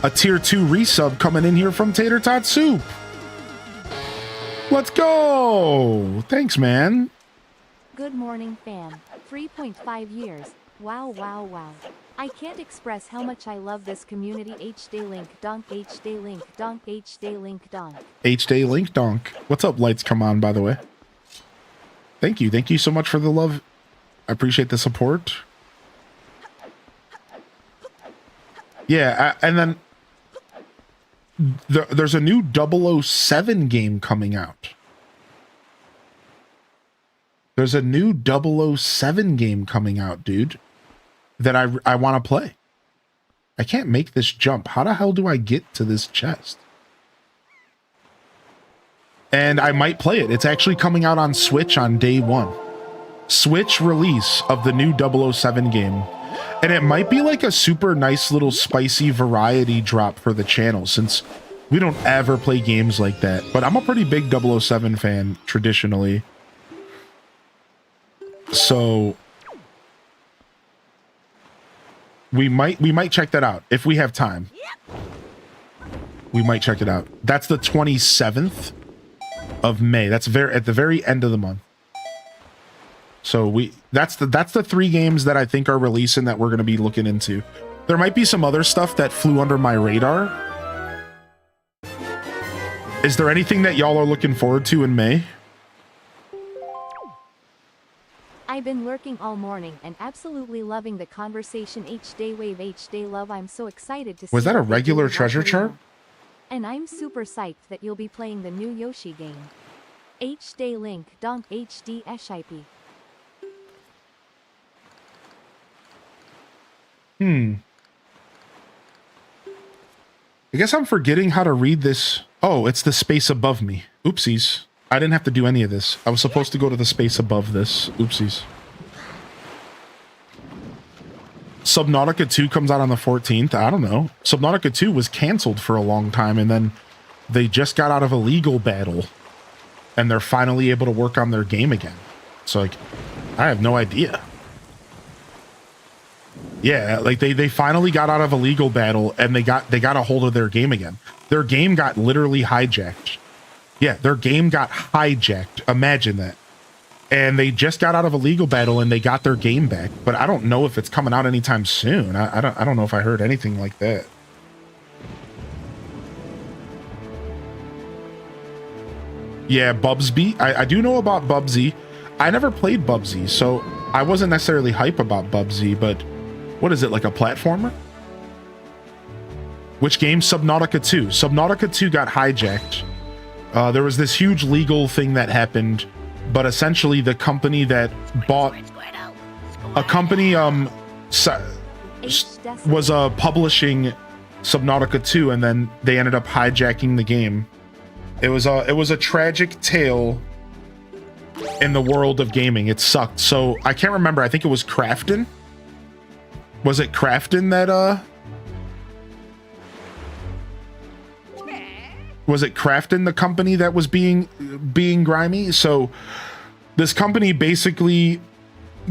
a tier 2 resub coming in here from Tater Tot Soup. Let's go. Thanks, man. Good morning, fam. 3.5 years. Wow, wow, wow. I can't express how much I love this community. H-Day Link Donk, H-Day Link Donk, H-Day Link Donk. H-Day Link Donk. What's up, Lights Come On, by the way? Thank you. Thank you so much for the love. I appreciate the support. Yeah, and then there's a new 007 game coming out. There's a new 007 game coming out, dude, that I want to play. I can't make this jump. How the hell do I get to this chest? And I might play it. It's actually coming out on Switch on day 1. Switch release of the new 007 game. And it might be like a super nice little spicy variety drop for the channel, since we don't ever play games like that. But I'm a pretty big 007 fan traditionally. So we might check that out if we have time. We might check it out. That's the 27th of May. That's at the very end of the month. So that's the 3 games that I think are releasing that we're going to be looking into. There might be some other stuff that flew under my radar. Is there anything that y'all are looking forward to in May? I've been lurking all morning and absolutely loving the conversation. H-Day Wave, H-Day Love. I'm so excited to see. Was that a what they do regular with treasure Ocarina. chart? And I'm super psyched that you'll be playing the new Yoshi game. H-Day Link Donk HD SIP. I guess I'm forgetting how to read this. Oh, it's the space above me. Oopsies. I didn't have to do any of this. I was supposed to go to the space above this. Oopsies. Subnautica 2 comes out on the 14th. I don't know. Subnautica 2 was canceled for a long time, and then they just got out of a legal battle, and they're finally able to work on their game again. So, like, I have no idea. Yeah, like they finally got out of a legal battle, and they got a hold of their game again. Their game got literally hijacked. Yeah, their game got hijacked. Imagine that. And they just got out of a legal battle, and they got their game back. But I don't know if it's coming out anytime soon. I don't know if I heard anything like that. Yeah, Bubsby. I do know about Bubsy. I never played Bubsy, so I wasn't necessarily hype about Bubsy, but what is it, like a platformer? Which game? Subnautica 2. Subnautica 2 got hijacked. There was this huge legal thing that happened, but essentially the company that bought a company was publishing Subnautica 2, and then they ended up hijacking the game. It was a tragic tale in the world of gaming. It sucked. So I can't remember. I think it was Crafton. Was it Crafton that was it Crafton, the company that was being grimy? So this company basically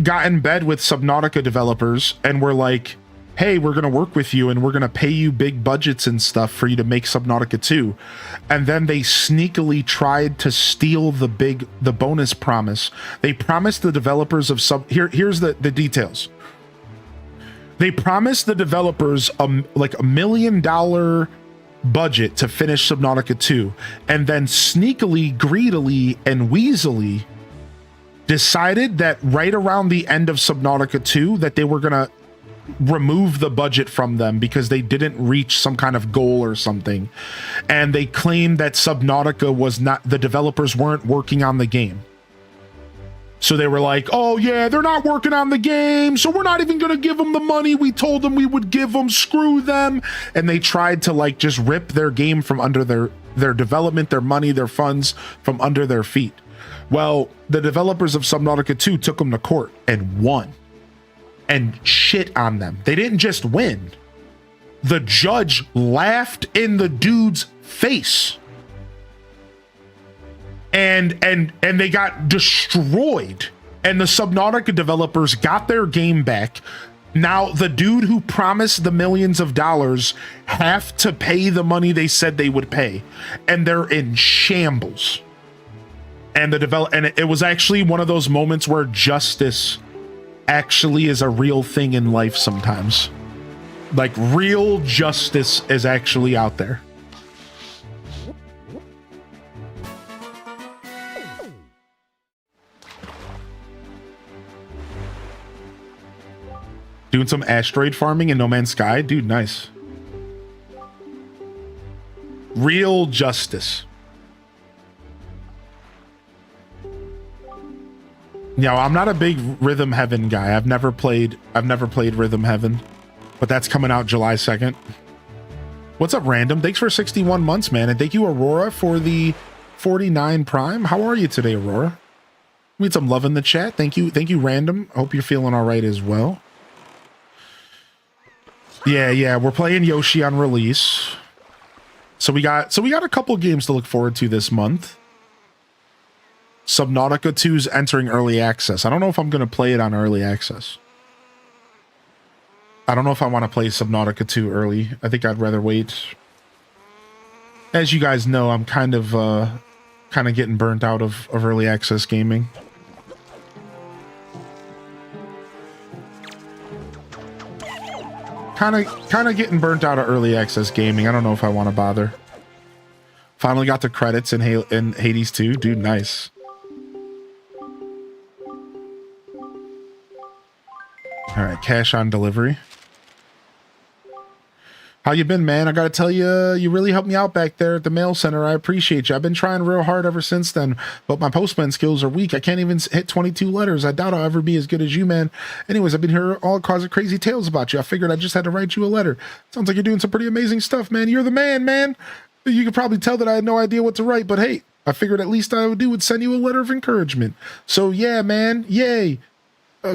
got in bed with Subnautica developers and were like, hey, we're going to work with you and we're going to pay you big budgets and stuff for you to make Subnautica 2. And then they sneakily tried to steal the bonus promise. They promised the developers of here's the details. They promised the developers like $1 million budget to finish Subnautica 2, and then sneakily, greedily, and weaselly decided that right around the end of Subnautica 2 that they were going to remove the budget from them because they didn't reach some kind of goal or something. And they claimed that Subnautica was not, the developers weren't working on the game. So they were like, oh yeah, they're not working on the game, so we're not even going to give them the money we told them we would give them, screw them. And they tried to like just rip their game from under their development, their money, their funds from under their feet. Well, the developers of Subnautica 2 took them to court and won and shit on them. They didn't just win. The judge laughed in the dude's face. And they got destroyed, and the Subnautica developers got their game back. Now the dude who promised the millions of dollars have to pay the money they said they would pay, and they're in shambles. And it was actually one of those moments where justice actually is a real thing in life sometimes. Like real justice is actually out there. Doing some asteroid farming in No Man's Sky? Dude, nice. Real justice. No, I'm not a big Rhythm Heaven guy. I've never played Rhythm Heaven, but that's coming out July 2nd. What's up, Random? Thanks for 61 months, man. And thank you, Aurora, for the 49 Prime. How are you today, Aurora? We need some love in the chat. Thank you, Random. Hope you're feeling all right as well. Yeah, we're playing Yoshi on release. So we got a couple games to look forward to this month. Subnautica 2's entering early access. I don't know if I'm going to play it on early access. I don't know if I want to play Subnautica 2 early. I think I'd rather wait. As you guys know, I'm kind of getting burnt out of early access gaming. Kind of getting burnt out of early access gaming. I don't know if I want to bother. Finally got the credits in Hades 2. Dude, nice. All right, cash on delivery. How you been, man? I gotta tell you, you really helped me out back there at the mail center. I appreciate you. I've been trying real hard ever since then, but my postman skills are weak. I can't even hit 22 letters. I doubt I'll ever be as good as you, man. Anyways, I've been hearing all kinds of crazy tales about you. I figured I just had to write you a letter. Sounds like you're doing some pretty amazing stuff, man. You're the man. You could probably tell that I had no idea what to write, but hey, I figured at least I would send you a letter of encouragement. So yeah, man, yay.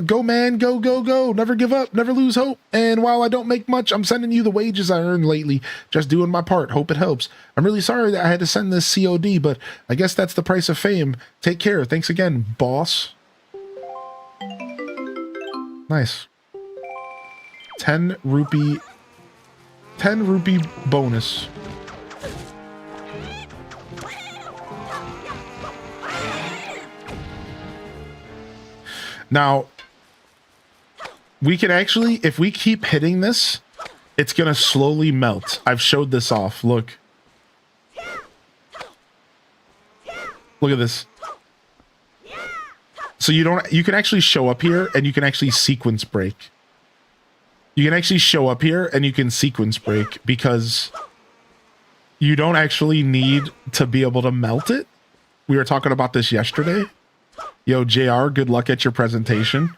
Go, man. Go, go, go. Never give up. Never lose hope. And while I don't make much, I'm sending you the wages I earned lately. Just doing my part. Hope it helps. I'm really sorry that I had to send this COD, but I guess that's the price of fame. Take care. Thanks again, boss. Nice. 10 rupee bonus. Now, we can actually, if we keep hitting this, it's going to slowly melt. I've showed this off. Look. Look at this. So you can actually show up here and you can actually sequence break. You can actually show up here and you can sequence break because you don't actually need to be able to melt it. We were talking about this yesterday. Yo, JR, good luck at your presentation.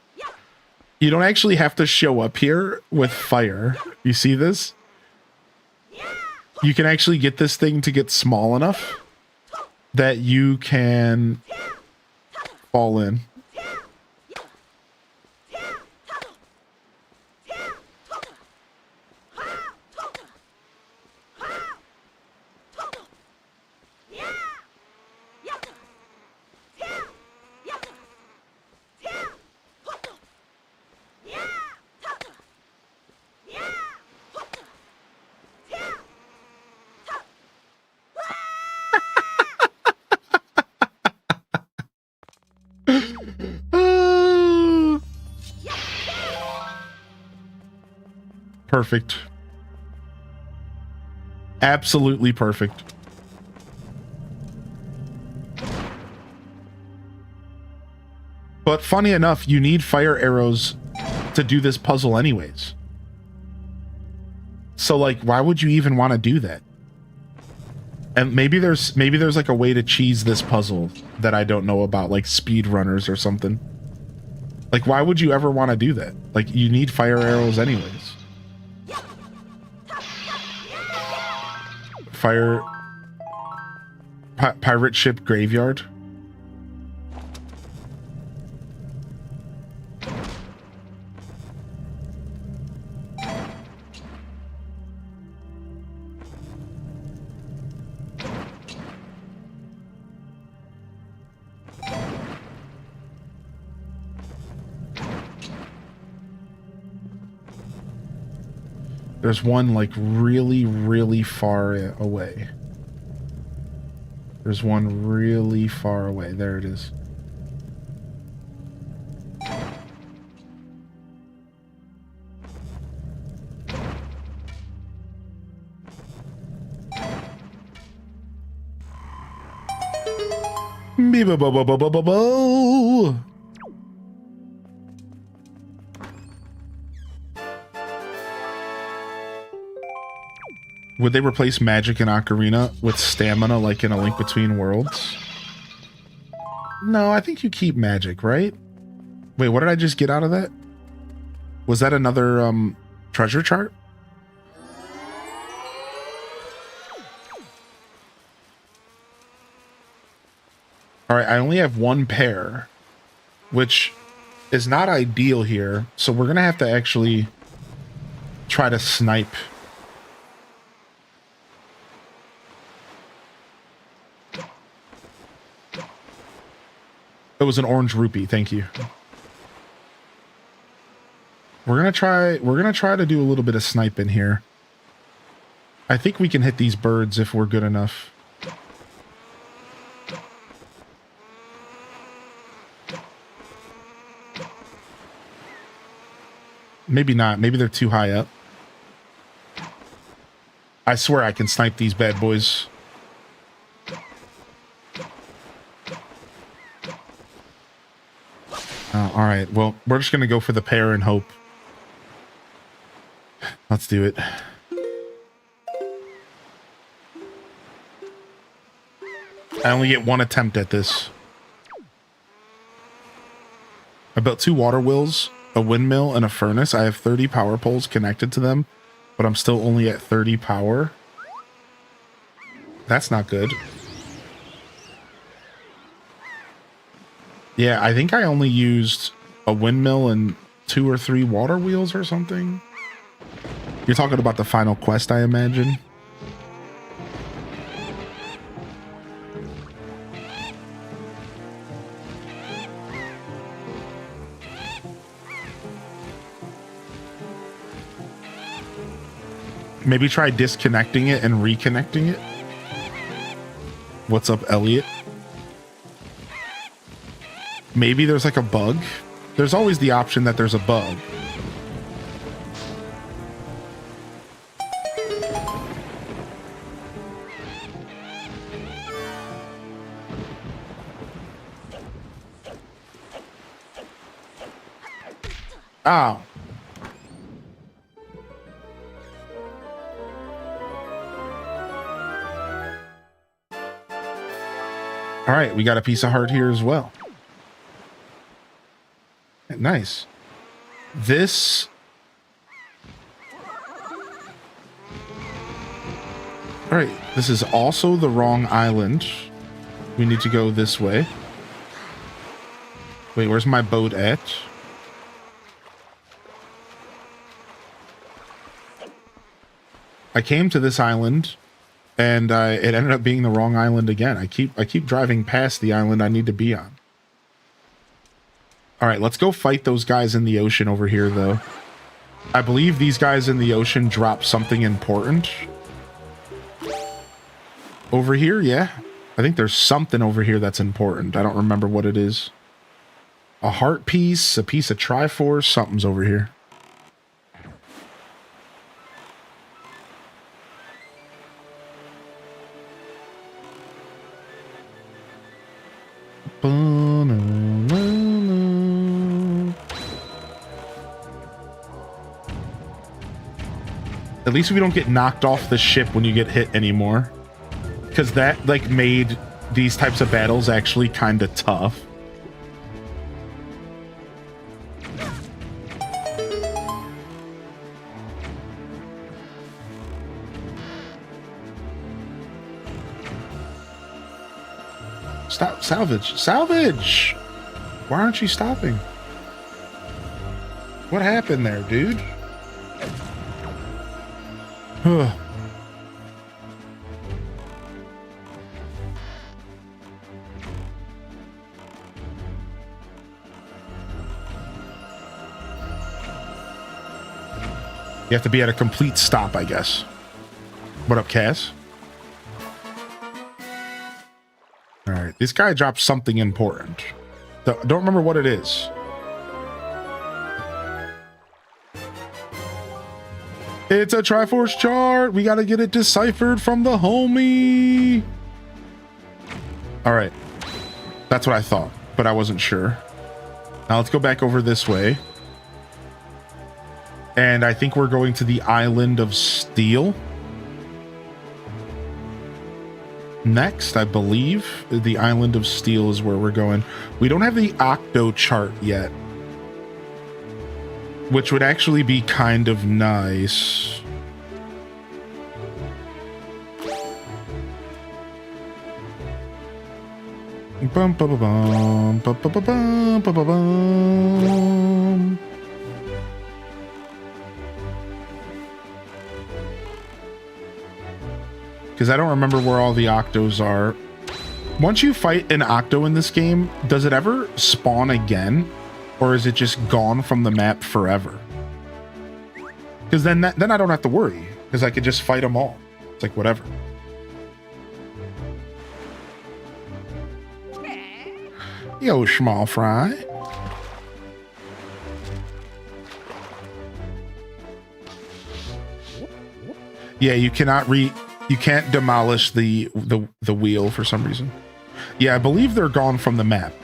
You don't actually have to show up here with fire. You see this? You can actually get this thing to get small enough that you can fall in. Perfect. Absolutely perfect. But funny enough, you need fire arrows to do this puzzle anyways. So like, why would you even want to do that? And maybe there's like a way to cheese this puzzle that I don't know about, like speedrunners or something. Like, why would you ever want to do that? Like, you need fire arrows anyways. Pirate ship graveyard. There's one like really, really far away. There's one really far away. There it is. Beep-a-bo-bo-bo-bo-bo-bo. Would they replace magic in Ocarina with stamina like in A Link Between Worlds? No, I think you keep magic, right? Wait, what did I just get out of that? Was that another treasure chart? All right, I only have one pair, which is not ideal here. So we're going to have to actually try to snipe. It was an orange rupee, thank you. We're gonna try to do a little bit of sniping here. I think we can hit these birds if we're good enough. Maybe not. Maybe they're too high up. I swear I can snipe these bad boys. All right, well, we're just going to go for the pair and hope. Let's do it. I only get one attempt at this. I built 2 water wheels, a windmill, and a furnace. I have 30 power poles connected to them, but I'm still only at 30 power. That's not good. Yeah, I think I only used a windmill and 2 or 3 water wheels or something. You're talking about the final quest, I imagine. Maybe try disconnecting it and reconnecting it. What's up, Elliot? Maybe there's like a bug. There's always the option that there's a bug. Oh. All right, we got a piece of heart here as well. Nice. This... All right, this is also the wrong island. We need to go this way. Wait, where's my boat at? I came to this island, and it ended up being the wrong island again. I keep driving past the island I need to be on. All right, let's go fight those guys in the ocean over here, though. I believe these guys in the ocean drop something important. Over here, yeah. I think there's something over here that's important. I don't remember what it is. A heart piece, a piece of Triforce, something's over here. At least we don't get knocked off the ship when you get hit anymore. Because that, like, made these types of battles actually kind of tough. Stop, salvage, salvage! Why aren't you stopping? What happened there, dude? Huh. You have to be at a complete stop, I guess. What up, Cass? All right, this guy dropped something important. Don't remember what it is. It's a Triforce chart. We got to get it deciphered from the homie. All right. That's what I thought, but I wasn't sure. Now let's go back over this way. And I think we're going to the Island of Steel. Next, I believe the Island of Steel is where we're going. We don't have the Octo chart yet, which would actually be kind of nice. Bum, bum, bum, bum, bum, bum, bum, bum, bum. Because I don't remember where all the Octos are. Once you fight an Octo in this game, does it ever spawn again? Or is it just gone from the map forever? Because then I don't have to worry. Because I could just fight them all. It's like, whatever. Yo, small fry. Yeah, you cannot you can't demolish the wheel for some reason. Yeah, I believe they're gone from the map.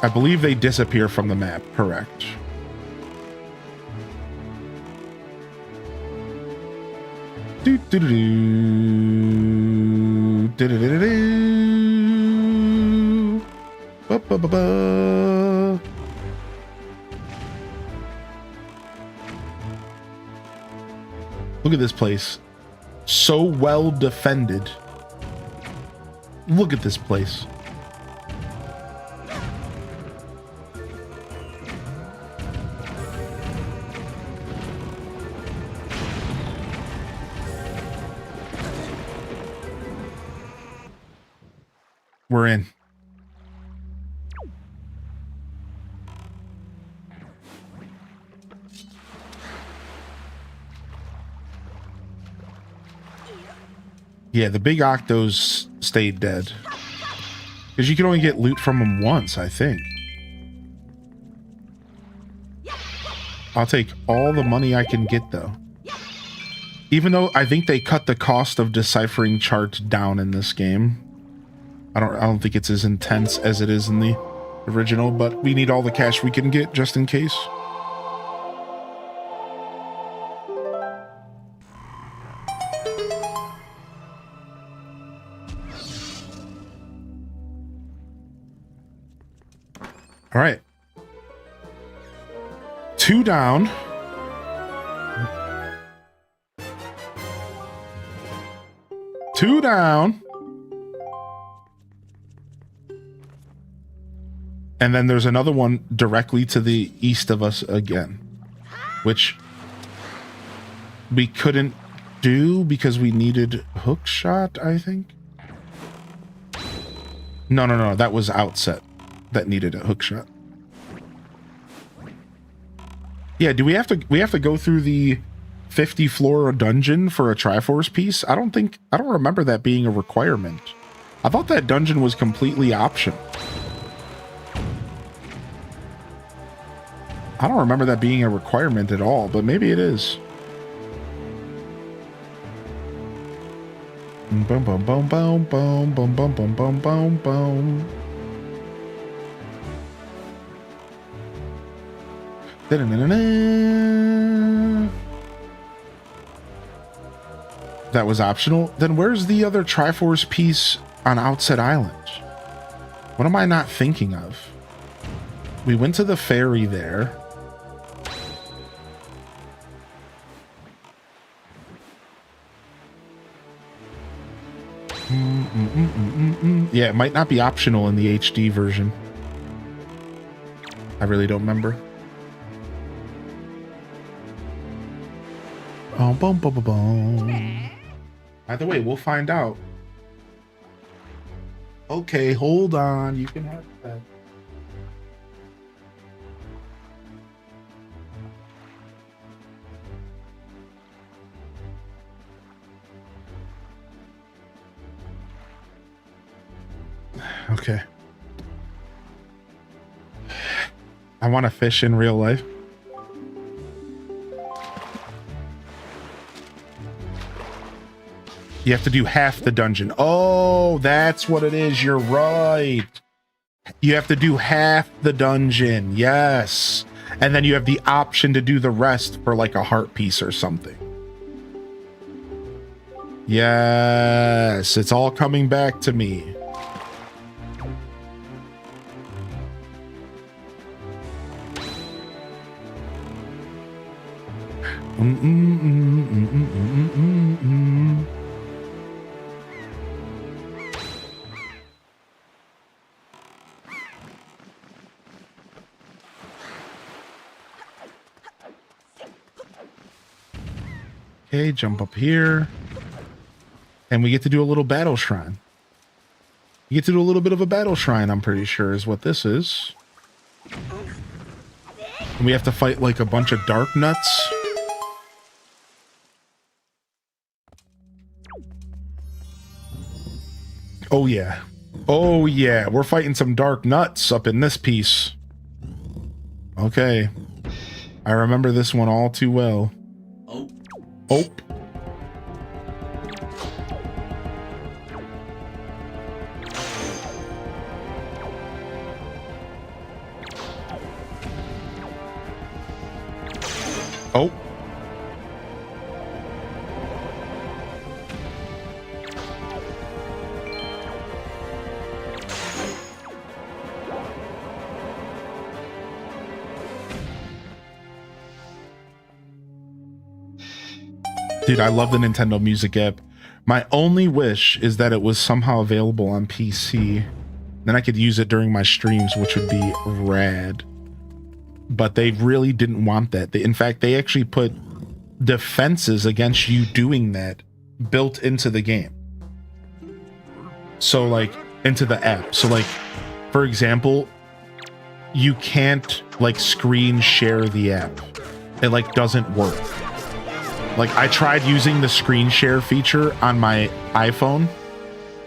I believe they disappear from the map, correct. Do do do do do do do do. Ba ba ba ba. Look at this place. So well defended. Look at this place. We're in. Yeah, the big octos stayed dead. Because you can only get loot from them once, I think. I'll take all the money I can get, though. Even though I think they cut the cost of deciphering charts down in this game. I don't think it's as intense as it is in the original, but we need all the cash we can get just in case. All right. 2 down. Two down. And then there's another one directly to the east of us again, which we couldn't do because we needed hook shot, I think. No. That was outset that needed a hook shot. Yeah, do we have to go through the 50 floor dungeon for a Triforce piece? I don't remember that being a requirement. I thought that dungeon was completely optional. I don't remember that being a requirement at all, but maybe it is. Boom, boom, boom, boom, boom, boom, boom, boom, boom, boom, boom. That was optional. Then where's the other Triforce piece on Outset Island? What am I not thinking of? We went to the ferry there. Yeah, it might not be optional in the HD version. I really don't remember. Oh, boom, boom, boom, boom. Either way, we'll find out. Okay, hold on. You can have that. Okay. I want to fish in real life. You have to do half the dungeon. Oh, that's what it is. You're right. You have to do half the dungeon. Yes. And then you have the option to do the rest for like a heart piece or something. Yes. It's all coming back to me. Okay, jump up here. And we get to do a little battle shrine. You get to do a little bit of a battle shrine, I'm pretty sure is what this is. And we have to fight like a bunch of dark nuts. Oh yeah. Oh yeah, we're fighting some dark nuts up in this piece. Okay. I remember this one all too well. Oh. Oh. Dude, I love the Nintendo Music app. My only wish is that it was somehow available on PC. Then I could use it during my streams, which would be rad. But they really didn't want that. In fact, they actually put defenses against you doing that built into the game. So like into the app. So like, for example, you can't like screen share the app. It like doesn't work. Like I tried using the screen share feature on my iPhone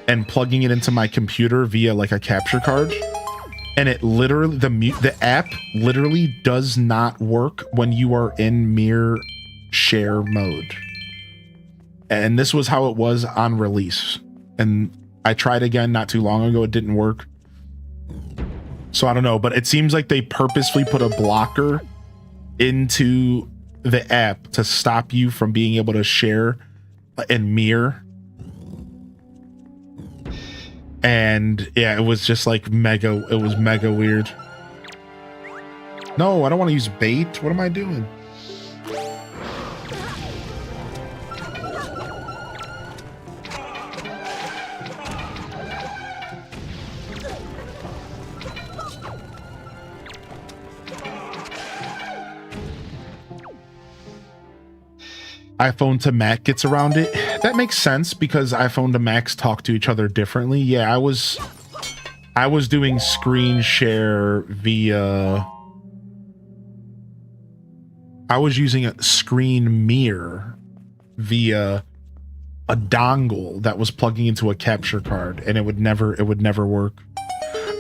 and plugging it into my computer via like a capture card, and it literally the app literally does not work when you are in mirror share mode. And this was how it was on release. And I tried again not too long ago, it didn't work. So I don't know, but it seems like they purposefully put a blocker into the app to stop you from being able to share and mirror. And yeah, it was just like mega weird. No, I don't want to use bait. What am I doing? iPhone to Mac gets around it. That makes sense because iPhone to Macs talk to each other differently. Yeah, I was doing screen share via, I was using a screen mirror via a dongle that was plugging into a capture card, and it would never work.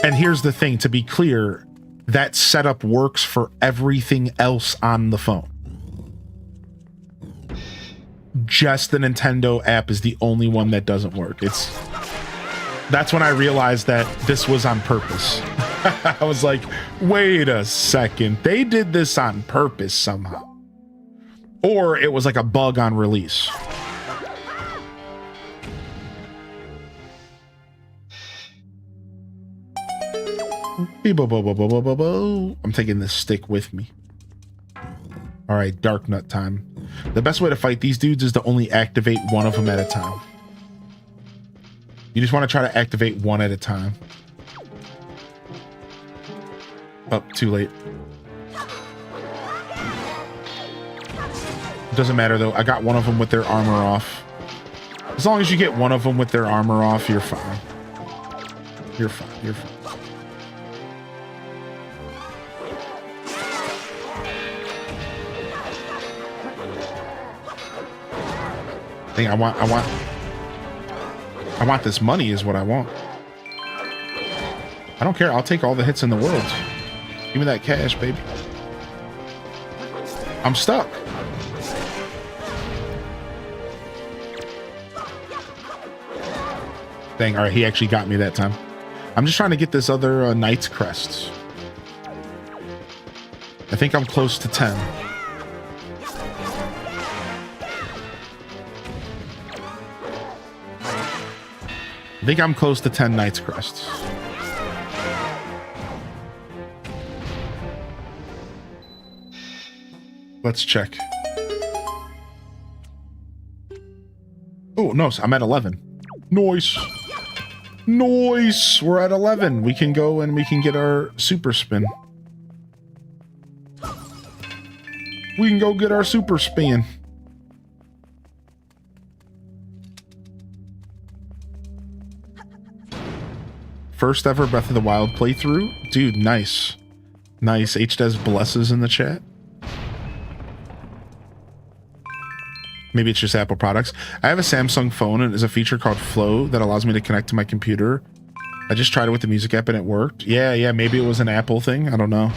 And here's the thing, to be clear, that setup works for everything else on the phone. Just the Nintendo app is the only one that doesn't work. That's when I realized that this was on purpose. I was like, wait a second, they did this on purpose somehow. Or it was like a bug on release. I'm taking this stick with me. All right, Dark Nut time. The best way to fight these dudes is to only activate one of them at a time. You just want to try to activate one at a time. Oh, too late. It doesn't matter though. I got one of them with their armor off. As long as you get one of them with their armor off, you're fine. You're fine. You're fine. I want this money is what I want. I don't care. I'll take all the hits in the world. Give me that cash, baby. I'm stuck. Dang, all right, he actually got me that time. I'm just trying to get this other Knight's Crest. I think I'm close to 10. I think I'm close to 10 Knight's Crests. Let's check. Oh, no, I'm at 11. Nice. Nice. We're at 11. We can go and we can get our super spin. We can go get our super spin. First ever Breath of the Wild playthrough. Dude, nice. Nice. HDes blesses in the chat. Maybe it's just Apple products. I have a Samsung phone and there's a feature called Flow that allows me to connect to my computer. I just tried it with the music app and it worked. Yeah, maybe it was an Apple thing. I don't know.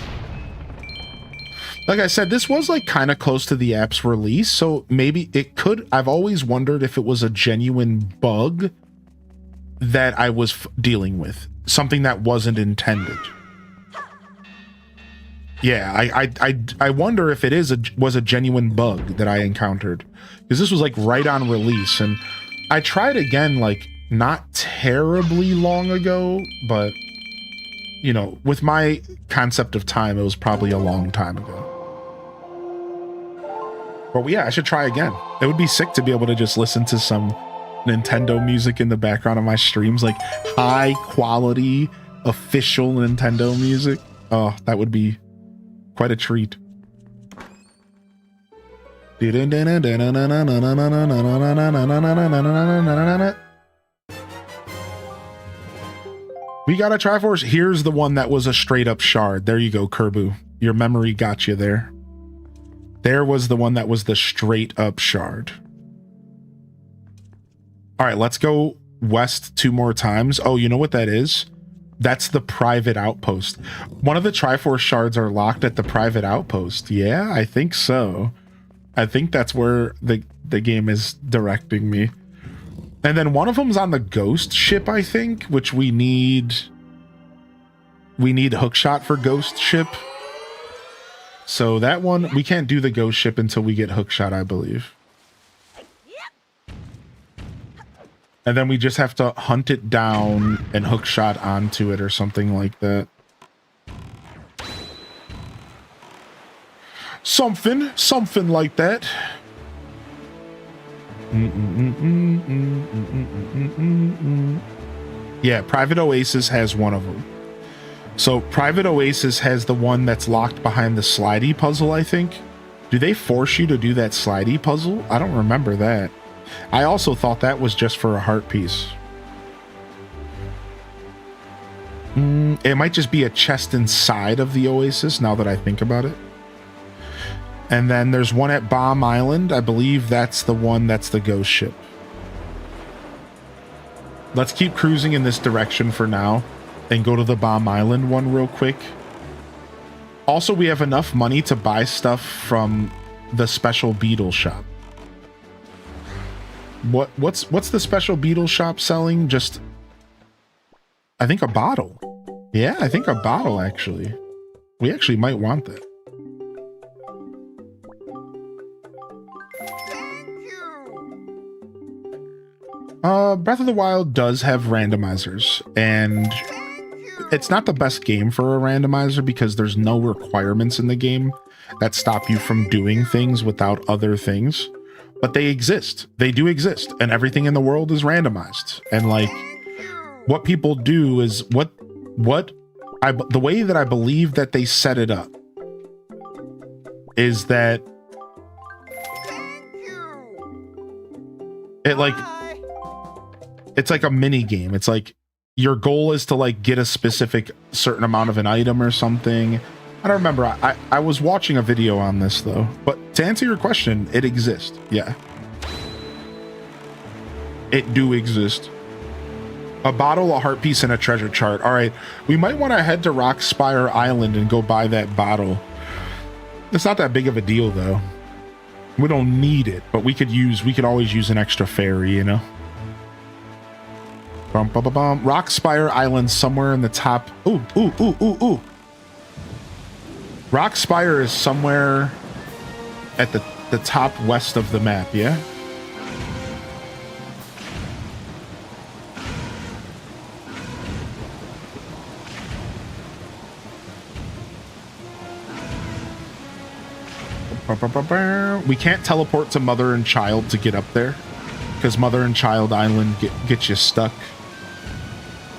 Like I said, this was like kind of close to the app's release, so maybe it could. I've always wondered if it was a genuine bug that I was dealing with. Something that wasn't intended. Yeah, I wonder if it was a genuine bug that I encountered, because this was like right on release, and I tried again like not terribly long ago, but you know, with my concept of time, it was probably a long time ago. But yeah, I should try again. It would be sick to be able to just listen to some Nintendo music in the background of my streams, like high quality official Nintendo music. Oh, that would be quite a treat. We got a Triforce. Here's the one that was a straight up shard. There you go, Kerbu. Your memory got you there. There was the one that was the straight up shard. All right, let's go west 2 more times. Oh, you know what that is? That's the private outpost. One of the Triforce shards are locked at the private outpost. Yeah, I think so. I think that's where the game is directing me. And then one of them's on the ghost ship, I think, which we need hookshot for ghost ship. So that one, we can't do the ghost ship until we get hookshot, I believe. And then we just have to hunt it down and hookshot onto it or something like that. Something like that. Yeah, Private Oasis has one of them. So Private Oasis has the one that's locked behind the slidey puzzle, I think. Do they force you to do that slidey puzzle? I don't remember that. I also thought that was just for a heart piece. It might just be a chest inside of the Oasis, now that I think about it. And then there's one at Bomb Island. I believe that's the one that's the ghost ship. Let's keep cruising in this direction for now and go to the Bomb Island one real quick. Also, we have enough money to buy stuff from the special beetle shop. What's the special beetle shop selling? Just, I think a bottle. Yeah, I think a bottle, actually. We actually might want that. Breath of the Wild does have randomizers, and it's not the best game for a randomizer because there's no requirements in the game that stop you from doing things without other things, but they exist. They do exist, and everything in the world is randomized. And like, what people do is the way that I believe that they set it up is that it's like a mini game. It's like your goal is to like get a specific certain amount of an item or something. I don't remember. I was watching a video on this though, but to answer your question, it exists. Yeah, it do exist. A bottle, a heart piece, and a treasure chart. All right, we might want to head to Rockspire Island and go buy that bottle. It's not that big of a deal though. We don't need it, but we could always use an extra ferry, you know. Rockspire Island somewhere in the top. Ooh. Rockspire is somewhere at the top west of the map, yeah? We can't teleport to Mother and Child to get up there because Mother and Child Island gets you stuck.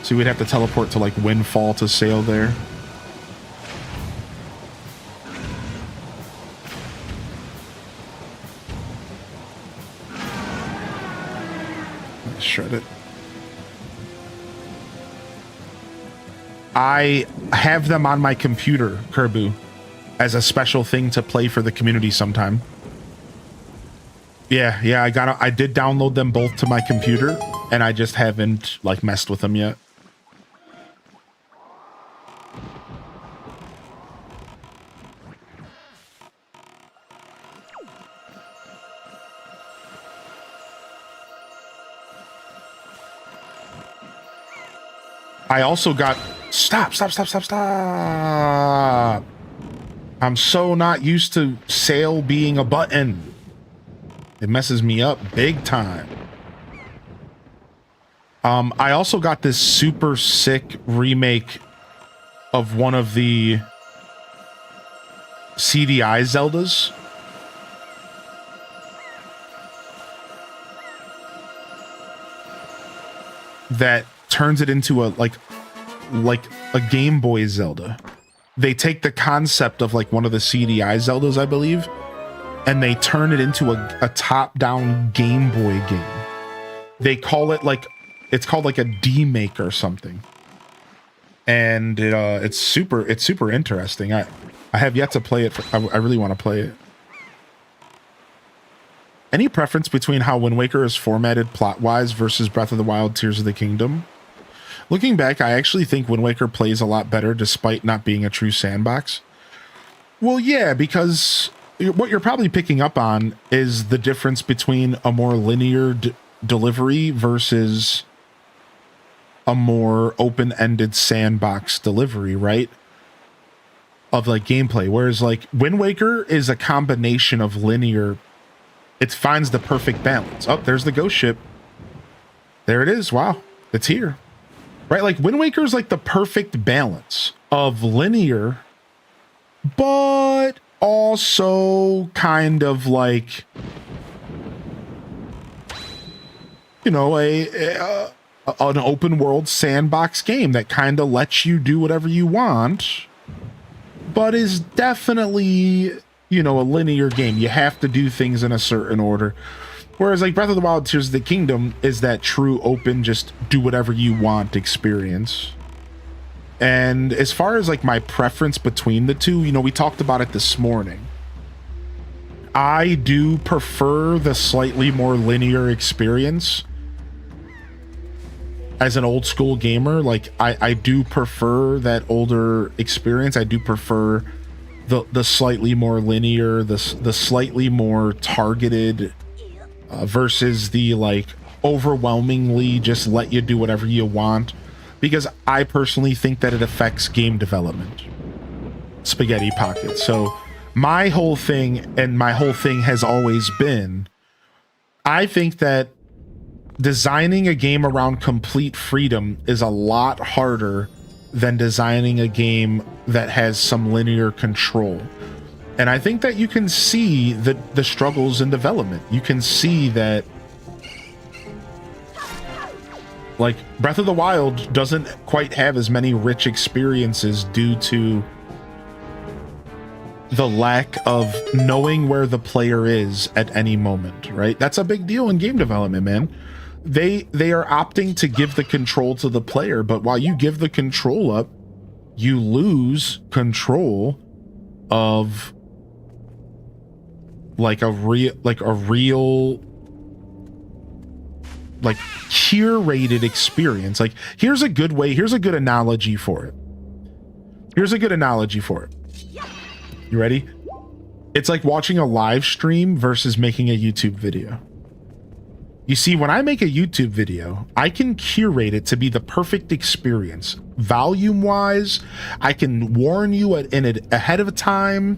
So we'd have to teleport to like Windfall to sail there. Let's shred it. I have them on my computer, Kerbu, as a special thing to play for the community sometime. Yeah, I did download them both to my computer, and I just haven't like messed with them yet. I also got stop. I'm so not used to sail being a button. It messes me up big time. I also got this super sick remake of one of the CDI Zeldas. that turns it into a like a Game Boy Zelda. They take the concept of like one of the CDI Zeldas, I believe, and they turn it into a top-down Game Boy game. They call it like, it's called like a D-Make or something. And it's super interesting. I have yet to play it. I really want to play it. Any preference between how Wind Waker is formatted plot-wise versus Breath of the Wild Tears of the Kingdom? Looking back, I actually think Wind Waker plays a lot better despite not being a true sandbox. Well, yeah, because what you're probably picking up on is the difference between a more linear delivery versus a more open-ended sandbox delivery, right? Of like gameplay. Whereas like Wind Waker is a combination of linear. It finds the perfect balance. Oh, there's the ghost ship. There it is. Wow. It's here. Right? Like Wind Waker is like the perfect balance of linear, but also kind of like, you know, an open world sandbox game that kind of lets you do whatever you want, but is definitely, you know, a linear game. You have to do things in a certain order. Whereas like Breath of the Wild Tears of the Kingdom is that true open, just do whatever you want experience. And as far as like my preference between the two, you know, we talked about it this morning. I do prefer the slightly more linear experience. As an old school gamer, like I do prefer that older experience. I do prefer the slightly more linear, the slightly more targeted versus the like overwhelmingly just let you do whatever you want, because I personally think that it affects game development. Spaghetti pocket. So my whole thing has always been, I think that designing a game around complete freedom is a lot harder than designing a game that has some linear control. And I think that you can see the struggles in development. You can see that like Breath of the Wild doesn't quite have as many rich experiences due to the lack of knowing where the player is at any moment, right? That's a big deal in game development, man. They are opting to give the control to the player, but while you give the control up, you lose control of like a real curated experience. Like here's a good analogy for it. You ready? It's like watching a live stream versus making a YouTube video. You see, when I make a YouTube video, I can curate it to be the perfect experience. Volume-wise, I can warn you ahead of time,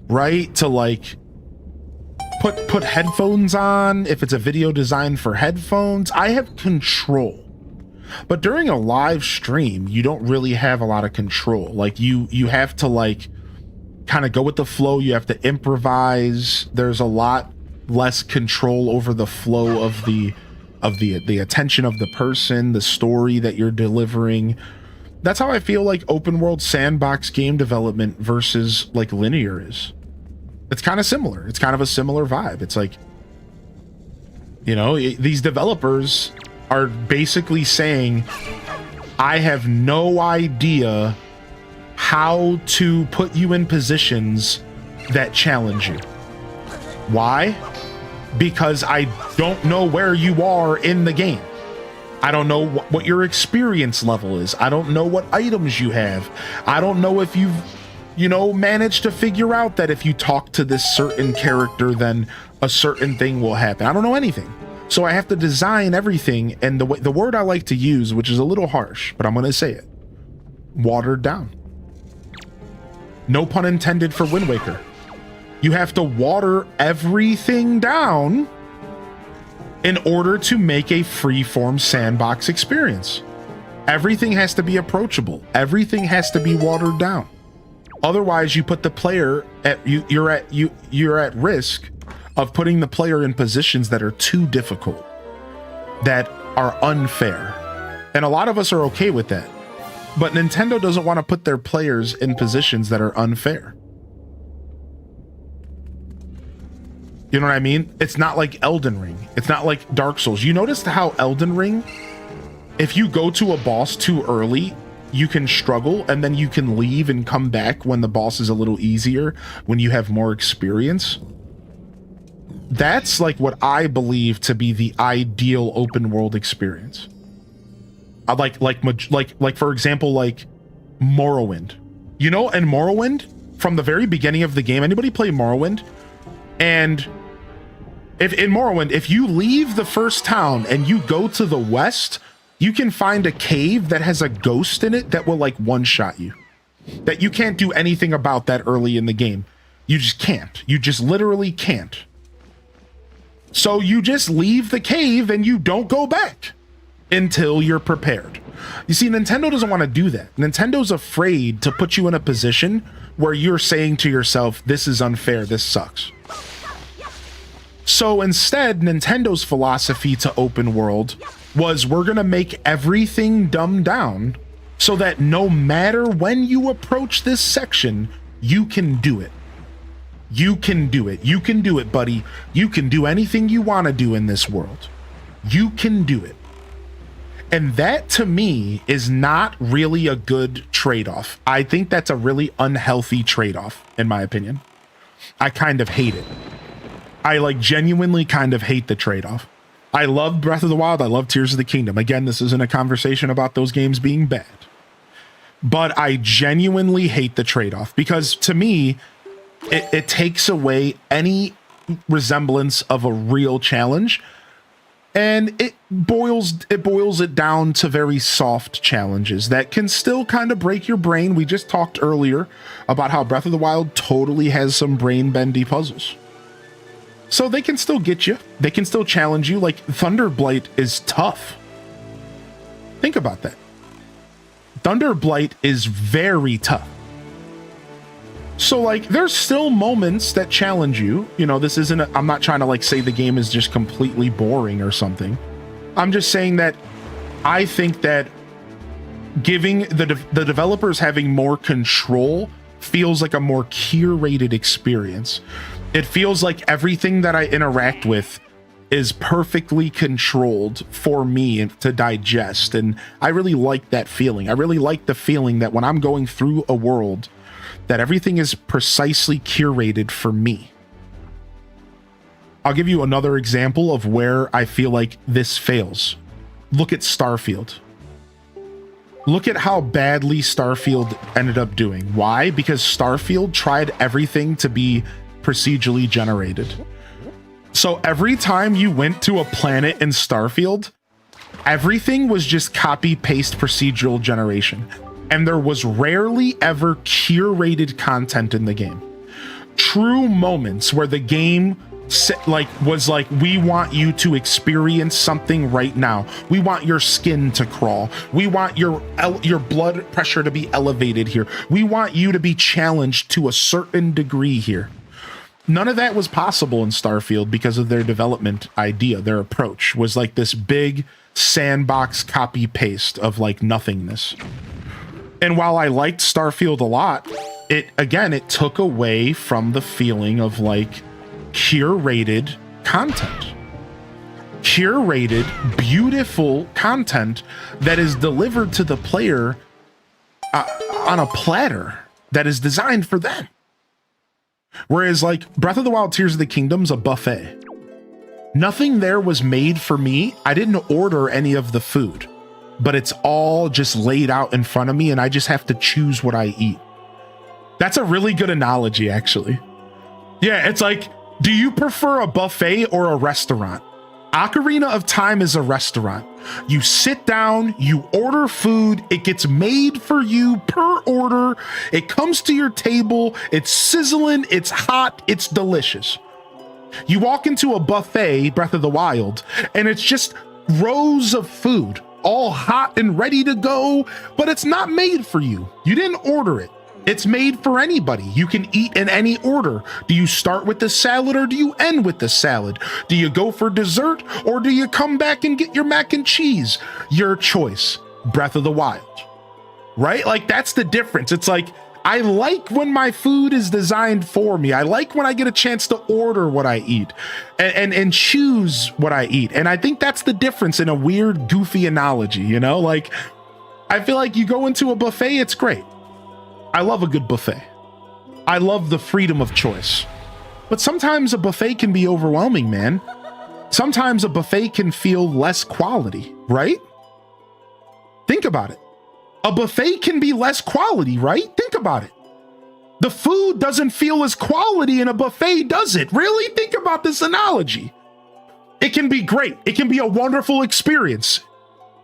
right? To like put headphones on if it's a video designed for headphones. I have control. But during a live stream, you don't really have a lot of control. Like you have to like kind of go with the flow. You have to improvise. There's a lot less control over the flow of the attention of the person, the story that you're delivering. That's how I feel like open world sandbox game development versus like linear is. It's kind of similar. It's kind of a similar vibe. It's like, you know, these developers are basically saying, I have no idea how to put you in positions that challenge you. Why? Because I don't know where you are in the game. I don't know what your experience level is. I don't know what items you have. I don't know if you've, you know, managed to figure out that if you talk to this certain character, then a certain thing will happen. I don't know anything. So I have to design everything. And the word I like to use, which is a little harsh, but I'm going to say it, watered down. No pun intended for Wind Waker. You have to water everything down in order to make a freeform sandbox experience. Everything has to be approachable. Everything has to be watered down. Otherwise, you put the player at you're at risk of putting the player in positions that are too difficult, that are unfair. And a lot of us are okay with that. But Nintendo doesn't want to put their players in positions that are unfair. You know what I mean? It's not like Elden Ring. It's not like Dark Souls. You noticed how Elden Ring, if you go to a boss too early, you can struggle and then you can leave and come back when the boss is a little easier, when you have more experience. That's like what I believe to be the ideal open world experience. Like for example, like Morrowind. You know, and Morrowind, from the very beginning of the game, anybody play Morrowind? And if in Morrowind, if you leave the first town and you go to the west, you can find a cave that has a ghost in it that will like one-shot you. That you can't do anything about that early in the game. You just can't. You just literally can't. So you just leave the cave and you don't go back until you're prepared. You see, Nintendo doesn't want to do that. Nintendo's afraid to put you in a position where you're saying to yourself, this is unfair, this sucks. So instead, Nintendo's philosophy to open world was, we're going to make everything dumbed down so that no matter when you approach this section, you can do it. You can do it. You can do it, buddy. You can do anything you want to do in this world. You can do it. And that, to me, is not really a good trade-off. I think that's a really unhealthy trade-off, in my opinion. I kind of hate it. I like genuinely kind of hate the trade-off. I love Breath of the Wild. I love Tears of the Kingdom. Again, this isn't a conversation about those games being bad. But I genuinely hate the trade-off because, to me, it takes away any resemblance of a real challenge. And it boils it down to very soft challenges that can still kind of break your brain. We just talked earlier about how Breath of the Wild totally has some brain-bendy puzzles. So they can still get you. They can still challenge you. Like, Thunderblight is tough. Think about that. Thunderblight is very tough. So, like, there's still moments that challenge you. You know, this isn't I'm not trying to, like, say the game is just completely boring or something. I'm just saying that I think that giving the developers having more control feels like a more curated experience. It feels like everything that I interact with is perfectly controlled for me to digest. And I really like that feeling. I really like the feeling that when I'm going through a world, that everything is precisely curated for me. I'll give you another example of where I feel like this fails. Look at Starfield. Look at how badly Starfield ended up doing. Why? Because Starfield tried everything to be procedurally generated. So every time you went to a planet in Starfield, everything was just copy-paste procedural generation. And there was rarely ever curated content in the game. True moments where the game was like, we want you to experience something right now. We want your skin to crawl. We want your blood pressure to be elevated here. We want you to be challenged to a certain degree here. None of that was possible in Starfield because of their development idea. Their approach was like this big sandbox copy paste of like nothingness. And while I liked Starfield a lot, it took away from the feeling of like curated content. Curated, beautiful content that is delivered to the player on a platter that is designed for them. Whereas like Breath of the Wild, Tears of the Kingdom's a buffet. Nothing there was made for me. I didn't order any of the food, but it's all just laid out in front of me and I just have to choose what I eat. That's a really good analogy, actually. Yeah, it's like, do you prefer a buffet or a restaurant? Ocarina of Time is a restaurant. You sit down, you order food, it gets made for you per order, it comes to your table, it's sizzling, it's hot, it's delicious. You walk into a buffet, Breath of the Wild, and it's just rows of food, all hot and ready to go, but it's not made for you. You didn't order it. It's made for anybody. You can eat in any order. Do you start with the salad or do you end with the salad? Do you go for dessert or do you come back and get your mac and cheese? Your choice. Breath of the Wild. Right? Like, that's the difference. It's like, I like when my food is designed for me. I like when I get a chance to order what I eat and choose what I eat. And I think that's the difference in a weird, goofy analogy, you know? Like, I feel like you go into a buffet, it's great. I love a good buffet. I love the freedom of choice. But sometimes a buffet can be overwhelming, man. Sometimes a buffet can feel less quality, right? Think about it. A buffet can be less quality, right? Think about it. The food doesn't feel as quality in a buffet, does it? Really? Think about this analogy. It can be great. It can be a wonderful experience,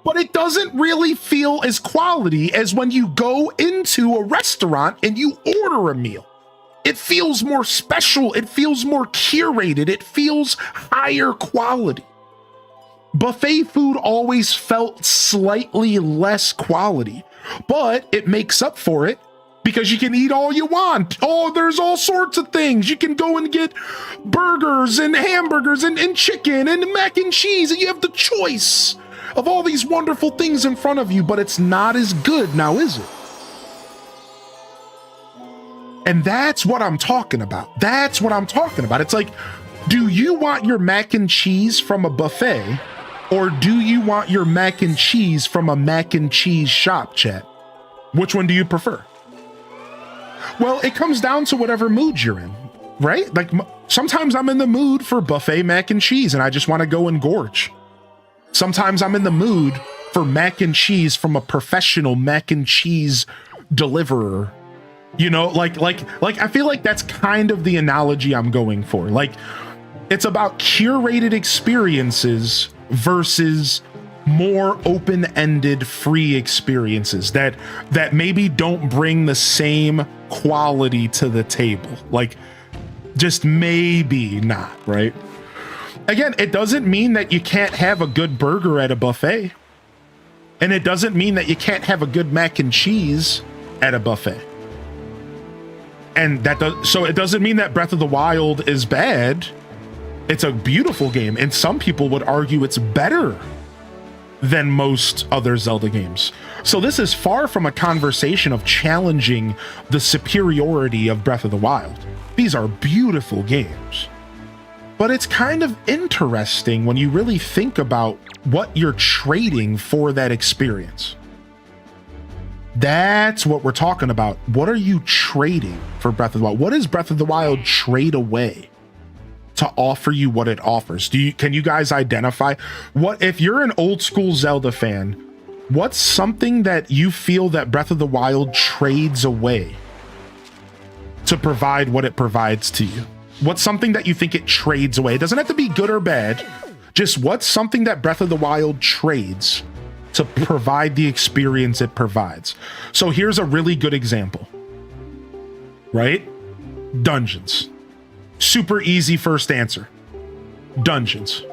but it doesn't really feel as quality as when you go into a restaurant and you order a meal. It feels more special. It feels more curated. It feels higher quality. Buffet food always felt slightly less quality, but it makes up for it because you can eat all you want. Oh, there's all sorts of things. You can go and get burgers and hamburgers and chicken and mac and cheese, and you have the choice of all these wonderful things in front of you, but it's not as good now, is it? And that's what I'm talking about. That's what I'm talking about. It's like, do you want your mac and cheese from a buffet? Or do you want your mac and cheese from a mac and cheese shop, chat? Which one do you prefer? Well, it comes down to whatever mood you're in, right? Like, sometimes I'm in the mood for buffet mac and cheese and I just want to go and gorge. Sometimes I'm in the mood for mac and cheese from a professional mac and cheese deliverer. You know, like I feel like that's kind of the analogy I'm going for. Like, it's about curated experiences versus more open-ended free experiences that maybe don't bring the same quality to the table. Like, just maybe not, right? Again, it doesn't mean that you can't have a good burger at a buffet. And it doesn't mean that you can't have a good mac and cheese at a buffet. And so it doesn't mean that Breath of the Wild is bad. It's a beautiful game, and some people would argue it's better than most other Zelda games. So this is far from a conversation of challenging the superiority of Breath of the Wild. These are beautiful games. But it's kind of interesting when you really think about what you're trading for that experience. That's what we're talking about. What are you trading for Breath of the Wild? What does Breath of the Wild trade away to offer you what it offers? Can you guys identify what, if you're an old school Zelda fan, what's something that you feel that Breath of the Wild trades away to provide what it provides to you? What's something that you think it trades away? It doesn't have to be good or bad. Just what's something that Breath of the Wild trades to provide the experience it provides? So here's a really good example, right? Dungeons. Super easy first answer. Dungeons.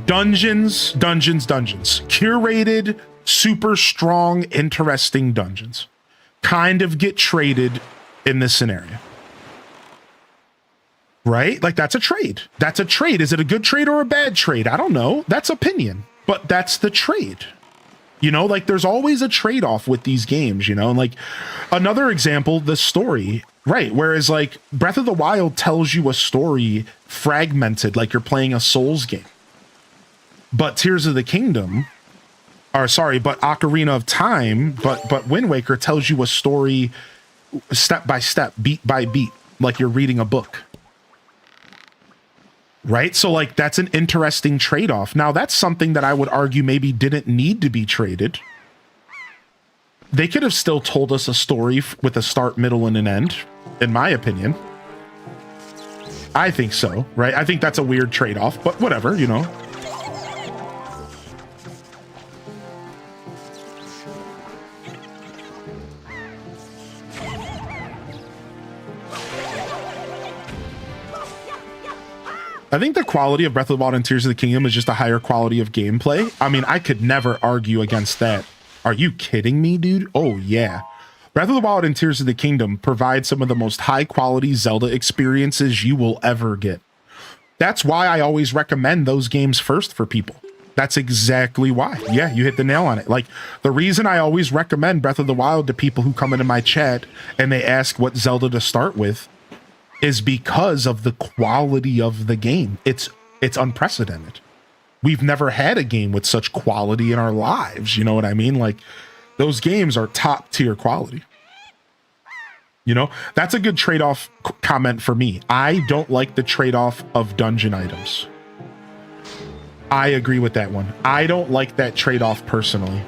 Dungeons. Curated, super strong, interesting dungeons kind of get traded in this scenario. Right? Like, that's a trade. That's a trade. Is it a good trade or a bad trade? I don't know. That's opinion, but that's the trade. You know, like, there's always a trade-off with these games, you know? And like, another example, the story, right? Whereas like Breath of the Wild tells you a story fragmented, like you're playing a Souls game. But Tears of the Kingdom, but Ocarina of Time, but Wind Waker tells you a story step by step, beat by beat, like you're reading a book. Right? So like, that's an interesting trade-off. Now that's something that I would argue maybe didn't need to be traded. They could have still told us a story with a start, middle, and an end, in my opinion. I think so, right? I think that's a weird trade-off, but whatever, you know. I think the quality of Breath of the Wild and Tears of the Kingdom is just a higher quality of gameplay. I mean, I could never argue against that. Are you kidding me, dude? Oh, yeah. Breath of the Wild and Tears of the Kingdom provide some of the most high-quality Zelda experiences you will ever get. That's why I always recommend those games first for people. That's exactly why. Yeah, you hit the nail on it. Like, the reason I always recommend Breath of the Wild to people who come into my chat and they ask what Zelda to start with is because of the quality of the game. It's unprecedented. We've never had a game with such quality in our lives. You know what I mean? Like, those games are top tier quality. You know, that's a good trade-off comment for me. I don't like the trade-off of dungeon items. I agree with that one. I don't like that trade-off personally.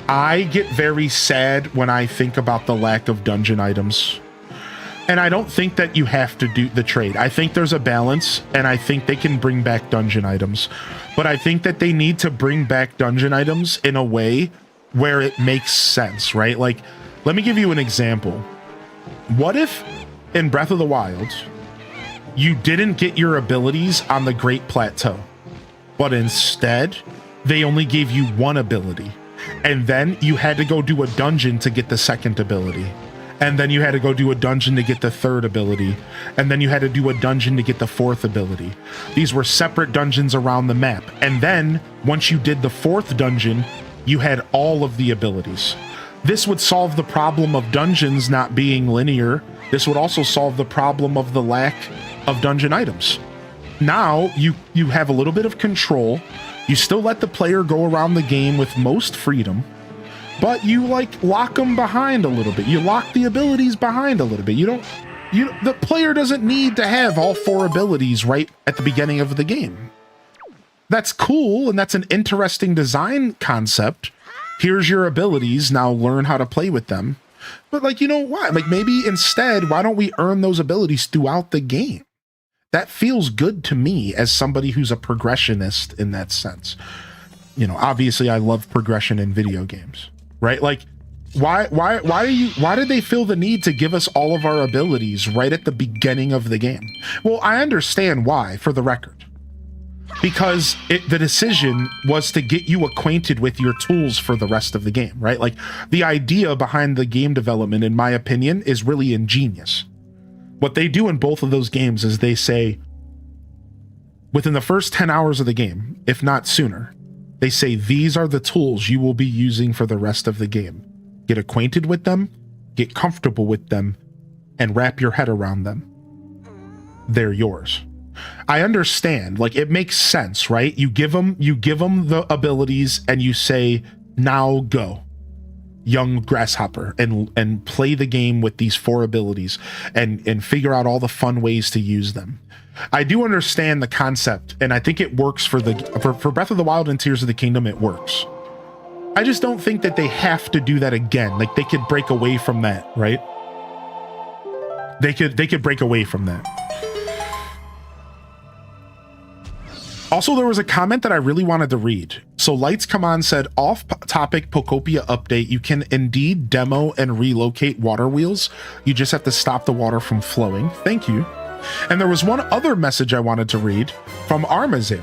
I get very sad when I think about the lack of dungeon items. And I don't think that you have to do the trade. I think there's a balance, and I think they can bring back dungeon items. But I think that they need to bring back dungeon items in a way where it makes sense, right? Like, let me give you an example. What if in Breath of the Wild, you didn't get your abilities on the Great Plateau, but instead they only gave you one ability, and then you had to go do a dungeon to get the second ability, and then you had to go do a dungeon to get the third ability, and then you had to do a dungeon to get the fourth ability. These were separate dungeons around the map, and then once you did the fourth dungeon, you had all of the abilities. This would solve the problem of dungeons not being linear. This would also solve the problem of the lack of dungeon items. Now you have a little bit of control. You still let the player go around the game with most freedom, but you like lock them behind a little bit. You lock the abilities behind a little bit. The player doesn't need to have all four abilities right at the beginning of the game. That's cool, and that's an interesting design concept. Here's your abilities, now learn how to play with them. But like, you know what? Like, maybe instead, why don't we earn those abilities throughout the game? That feels good to me as somebody who's a progressionist in that sense. You know, obviously I love progression in video games, right? Like, why did they feel the need to give us all of our abilities right at the beginning of the game? Well, I understand why, for the record. Because the decision was to get you acquainted with your tools for the rest of the game, right? Like, the idea behind the game development, in my opinion, is really ingenious. What they do in both of those games is they say, within the first 10 hours of the game, if not sooner, they say, these are the tools you will be using for the rest of the game. Get acquainted with them, get comfortable with them, and wrap your head around them. They're yours. I understand, like, it makes sense, right? You give them the abilities and you say, now go, young grasshopper, and play the game with these four abilities and figure out all the fun ways to use them. I do understand the concept, and I think it works for Breath of the Wild and Tears of the Kingdom. It works. I just don't think that they have to do that again. Like, they could break away from that, right? They could break away from that. Also, there was a comment that I really wanted to read. So Lights Come On said, off-topic Pokopia update, you can indeed demo and relocate water wheels. You just have to stop the water from flowing. Thank you. And there was one other message I wanted to read from Armazael.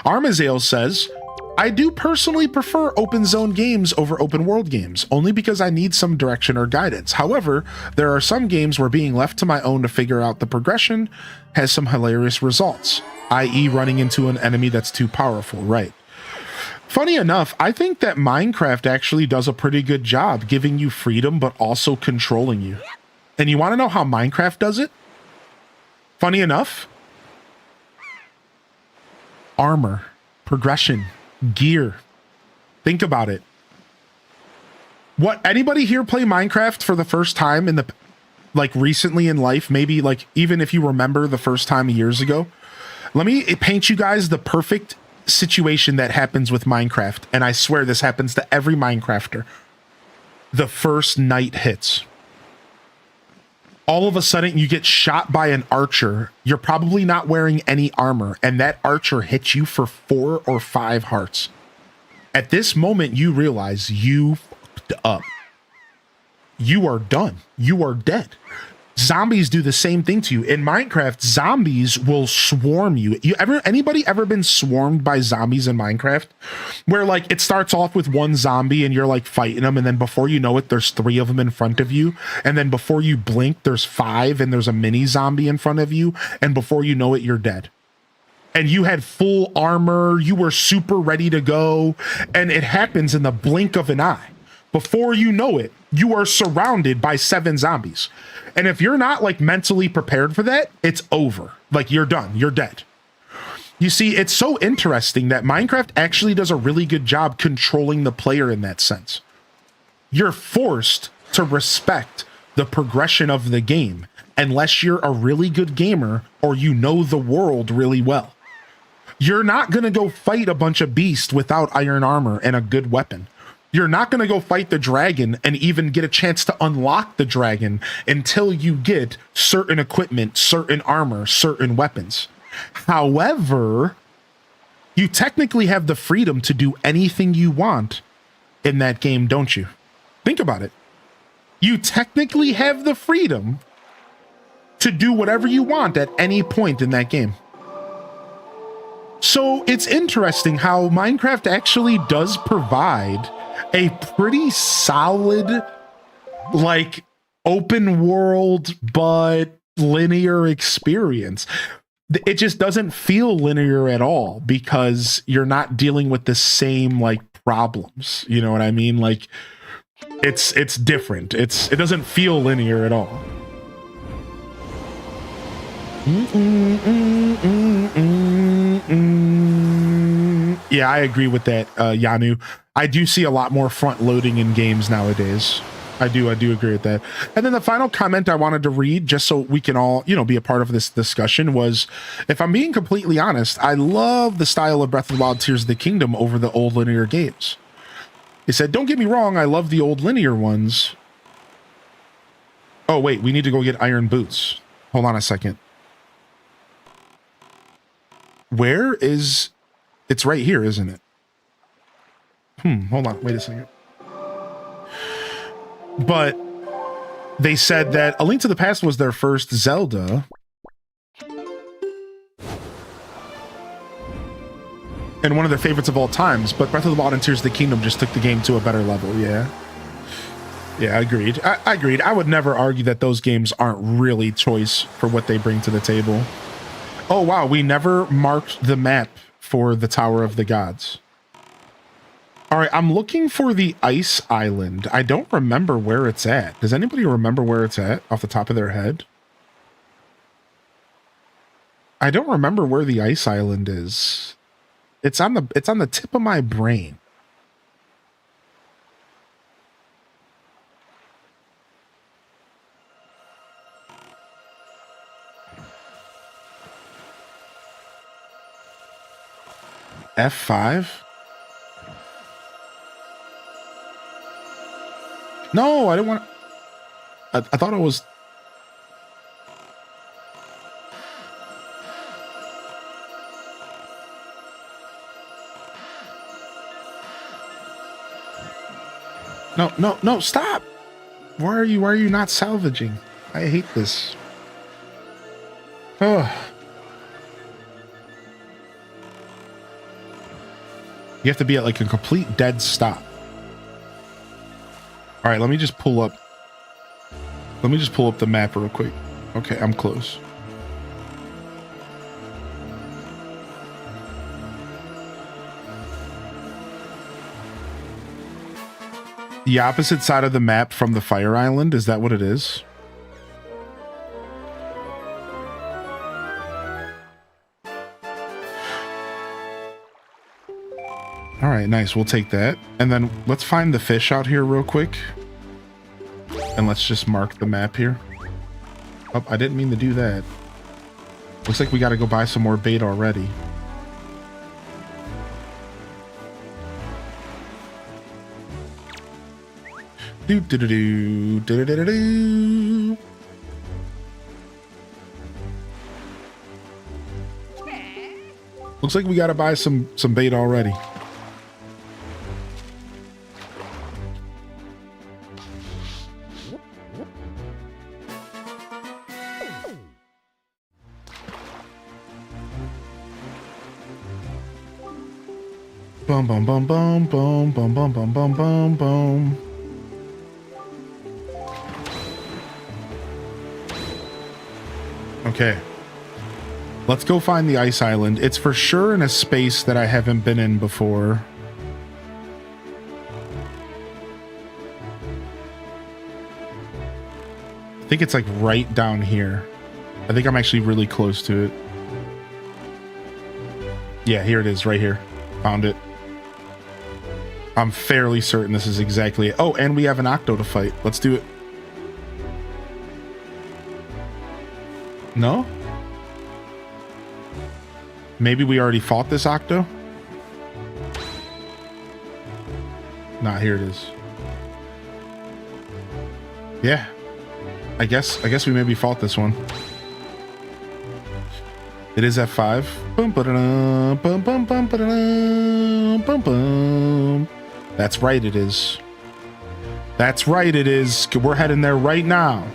Armazael says, I do personally prefer open zone games over open world games, only because I need some direction or guidance. However, there are some games where being left to my own to figure out the progression has some hilarious results, i.e. running into an enemy that's too powerful, right? Funny enough, I think that Minecraft actually does a pretty good job giving you freedom, but also controlling you. And you want to know how Minecraft does it? Funny enough, armor, progression, gear. Think about it. What, anybody here play Minecraft for the first time in the, like, recently in life? Maybe like even if you remember the first time years ago. Let me paint you guys the perfect situation that happens with Minecraft, and I swear this happens to every Minecrafter. The first night hits. All of a sudden you get shot by an archer. You're probably not wearing any armor, and that archer hits you for 4 or 5 hearts. At this moment, you realize you fucked up. You are done. You are dead. Zombies do the same thing to you. In Minecraft, zombies will swarm you. Anybody ever been swarmed by zombies in Minecraft? Where like it starts off with one zombie and you're like fighting them, and then before you know it, there's 3 of them in front of you. And then before you blink, there's 5 and there's a mini zombie in front of you. And before you know it, you're dead. And you had full armor, you were super ready to go, and it happens in the blink of an eye. Before you know it, you are surrounded by 7 zombies. And if you're not like mentally prepared for that, it's over. Like you're done, you're dead. You see, it's so interesting that Minecraft actually does a really good job controlling the player in that sense. You're forced to respect the progression of the game unless you're a really good gamer or you know the world really well. You're not going to go fight a bunch of beasts without iron armor and a good weapon. You're not going to go fight the dragon and even get a chance to unlock the dragon until you get certain equipment, certain armor, certain weapons. However, you technically have the freedom to do anything you want in that game, don't you? Think about it. You technically have the freedom to do whatever you want at any point in that game. So it's interesting how Minecraft actually does provide a pretty solid, like, open world, but linear experience. It just doesn't feel linear at all because you're not dealing with the same, like, problems. You know what I mean? Like, it's different. It doesn't feel linear at all. Yeah, I agree with that, Yanu. I do see a lot more front loading in games nowadays. I do agree with that. And then the final comment I wanted to read, just so we can all, be a part of this discussion, was, if I'm being completely honest, I love the style of Breath of the Wild Tears of the Kingdom over the old linear games. He said, don't get me wrong, I love the old linear ones. Oh, wait, we need to go get iron boots. Hold on a second. Where is... It's right here, isn't it? Hold on, wait a second. But they said that A Link to the Past was their first Zelda. And one of their favorites of all times, but Breath of the Wild and Tears of the Kingdom just took the game to a better level, yeah. Yeah, agreed. I agreed. I would never argue that those games aren't really choice for what they bring to the table. Oh, wow, we never marked the map for the Tower of the Gods. All right, I'm looking for the ice island. I don't remember where it's at. Does anybody remember where it's at off the top of their head? I don't remember where the ice island is. It's on the tip of my brain. F5? No, I didn't want to... I thought it was... No, stop! Why are you not salvaging? I hate this. Oh. You have to be at like a complete dead stop. All right, let me just pull up the map real quick. Okay, I'm close. The opposite side of the map from the Fire Island, is that what it is? All right, nice. We'll take that. And then let's find the fish out here real quick. And let's just mark the map here. Oh, I didn't mean to do that. Looks like we got to go buy some more bait already. Do. Looks like we got to buy some bait already. Boom, boom, boom, boom, boom, boom, boom, boom, boom, boom, boom. Okay. Let's go find the ice island. It's for sure in a space that I haven't been in before. I think it's like right down here. I think I'm actually really close to it. Yeah, here it is, right here. Found it. I'm fairly certain this is exactly it. Oh, and we have an Octo to fight. Let's do it. No? Maybe we already fought this Octo? Nah, here it is. Yeah. I guess we maybe fought this one. It is F5. Bum, ba-da-dum, bum, bum, bum, ba-da-dum, bum, bum. That's right, it is. That's right, it is. We're heading there right now.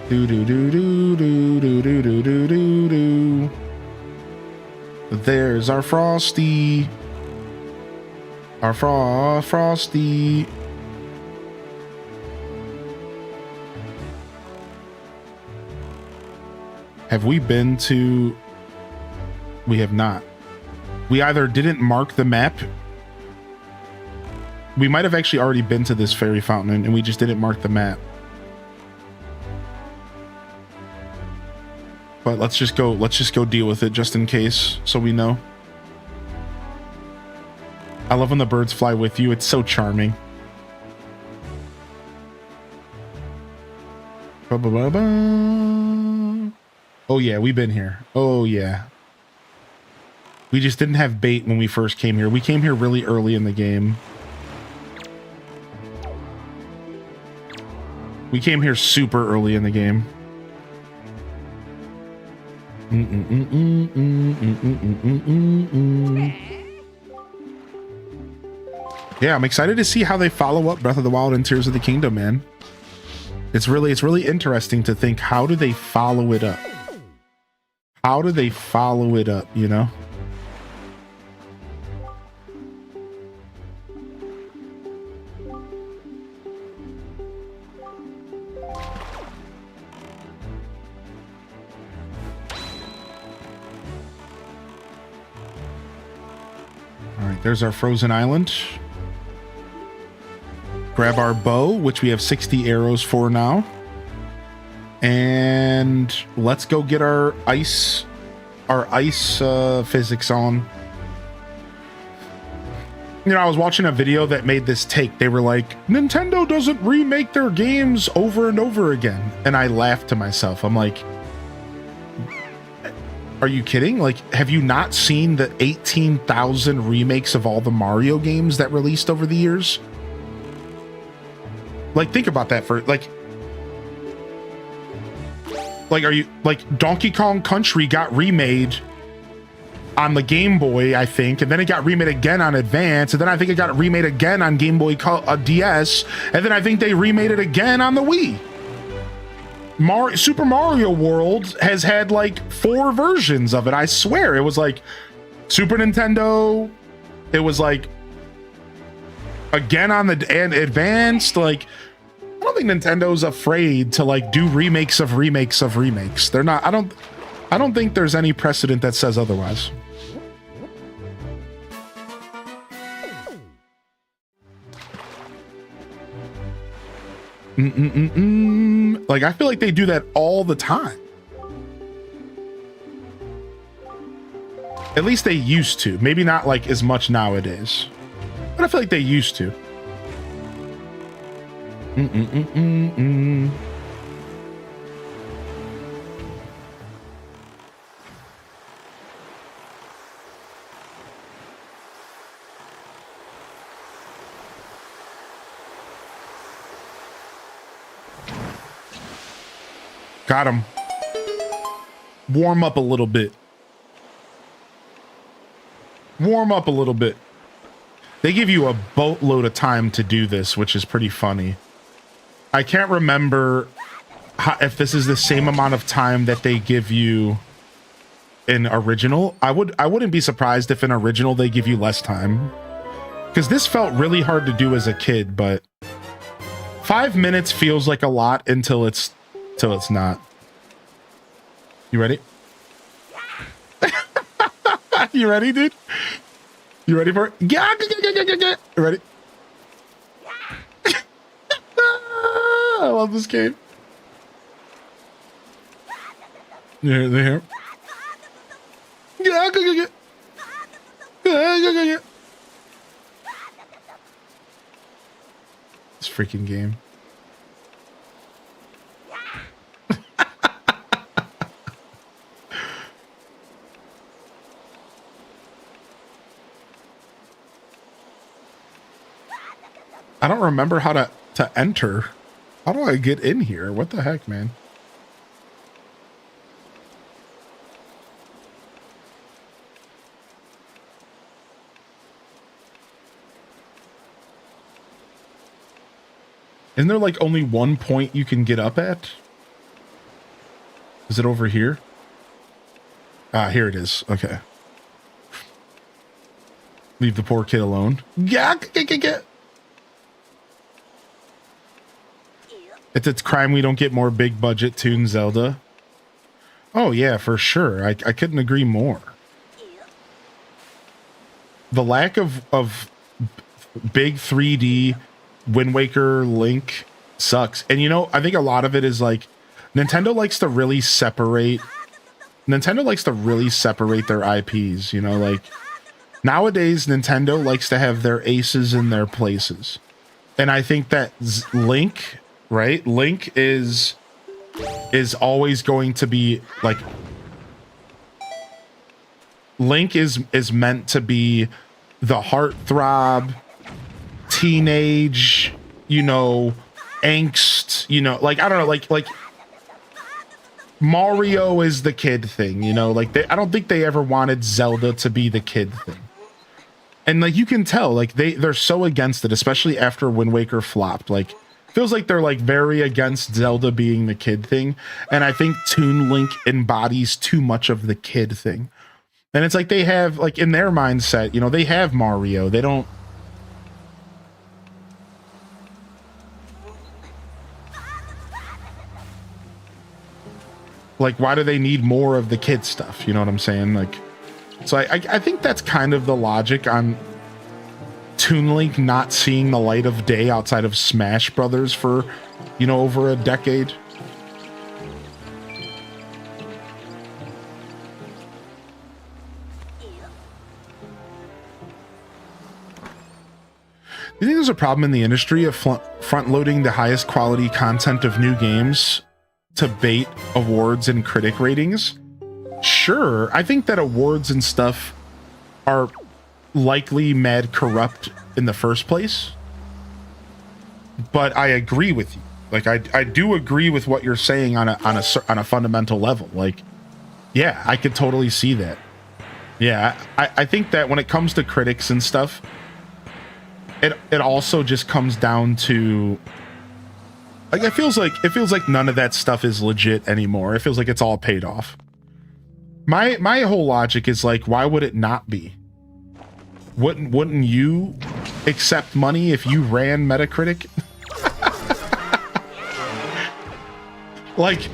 Do do do do do do do do do do do. There's our Frosty. Our Frosty. Have we been to... We have not. We either didn't mark the map. We might have actually already been to this fairy fountain and we just didn't mark the map. But let's just go deal with it just in case, so we know. I love when the birds fly with you. It's so charming. Ba-ba-ba-ba. Oh yeah, we've been here. Oh yeah. We just didn't have bait when we first came here. We came here really early in the game. We came here super early in the game. Yeah, I'm excited to see how they follow up Breath of the Wild and Tears of the Kingdom, man. It's really interesting to think, how do they follow it up? How do they follow it up, you know? All right, there's our frozen island. Grab our bow, which we have 60 arrows for now. And let's go get our ice physics on. You know, I was watching a video that made this take. They were like, Nintendo doesn't remake their games over and over again. And I laughed to myself. I'm like, are you kidding? Like, have you not seen the 18,000 remakes of all the Mario games that released over the years? Like, think about that for, like, are you, like, Donkey Kong Country got remade on the Game Boy, I think, and then it got remade again on Advance, and then I think it got remade again on Game Boy DS, and then I think they remade it again on the Wii. Super Mario World has had like 4 versions of it. I swear, it was like Super Nintendo, it was like again on the Advanced. Like, I don't think Nintendo's afraid to like do remakes of remakes of remakes. They're not. I don't think there's any precedent that says otherwise. Like, I feel like they do that all the time. At least they used to. Maybe not like as much nowadays, but I feel like they used to. Got him. Warm up a little bit. Warm up a little bit. They give you a boatload of time to do this, which is pretty funny. I can't remember if this is the same amount of time that they give you in original. I wouldn't be surprised if in original they give you less time, because this felt really hard to do as a kid, but 5 minutes feels like a lot until it's not. You ready? You ready, dude? You ready for it? Yeah. You ready? I love this game. Yeah, they here. Yeah. This freaking game. I don't remember how to enter. How do I get in here? What the heck, man? Isn't there like only one point you can get up at? Is it over here? Ah, here it is. Okay. Leave the poor kid alone. Yeah. It's a crime we don't get more big budget Toon Zelda. Oh yeah, for sure. I couldn't agree more. The lack of big 3D Wind Waker Link sucks. And you know, I think a lot of it is like Nintendo likes to really separate their IPs, you know, like nowadays Nintendo likes to have their aces in their places. And I think that Link, right? Link is always going to be like, Link is meant to be the heartthrob, teenage, you know, angst, you know, like, I don't know, like Mario is the kid thing, you know, like I don't think they ever wanted Zelda to be the kid thing. And like, you can tell, like they're so against it, especially after Wind Waker flopped. Like, feels like they're like very against Zelda being the kid thing. And I think Toon Link embodies too much of the kid thing. And it's like they have, like, in their mindset, you know, they have Mario. They don't. Like, why do they need more of the kid stuff? You know what I'm saying? Like, so I think that's kind of the logic on Toon Link not seeing the light of day outside of Smash Brothers for, you know, over a decade. Do you think there's a problem in the industry of front-loading the highest quality content of new games to bait awards and critic ratings? Sure, I think that awards and stuff are likely mad corrupt in the first place. But I agree with you. Like, I do agree with what you're saying on a fundamental level. Like, yeah, I could totally see that. Yeah, I think that when it comes to critics and stuff, it also just comes down to, like, it feels like none of that stuff is legit anymore. It feels like it's all paid off. My whole logic is like, why would it not be? Wouldn't you accept money if you ran Metacritic? like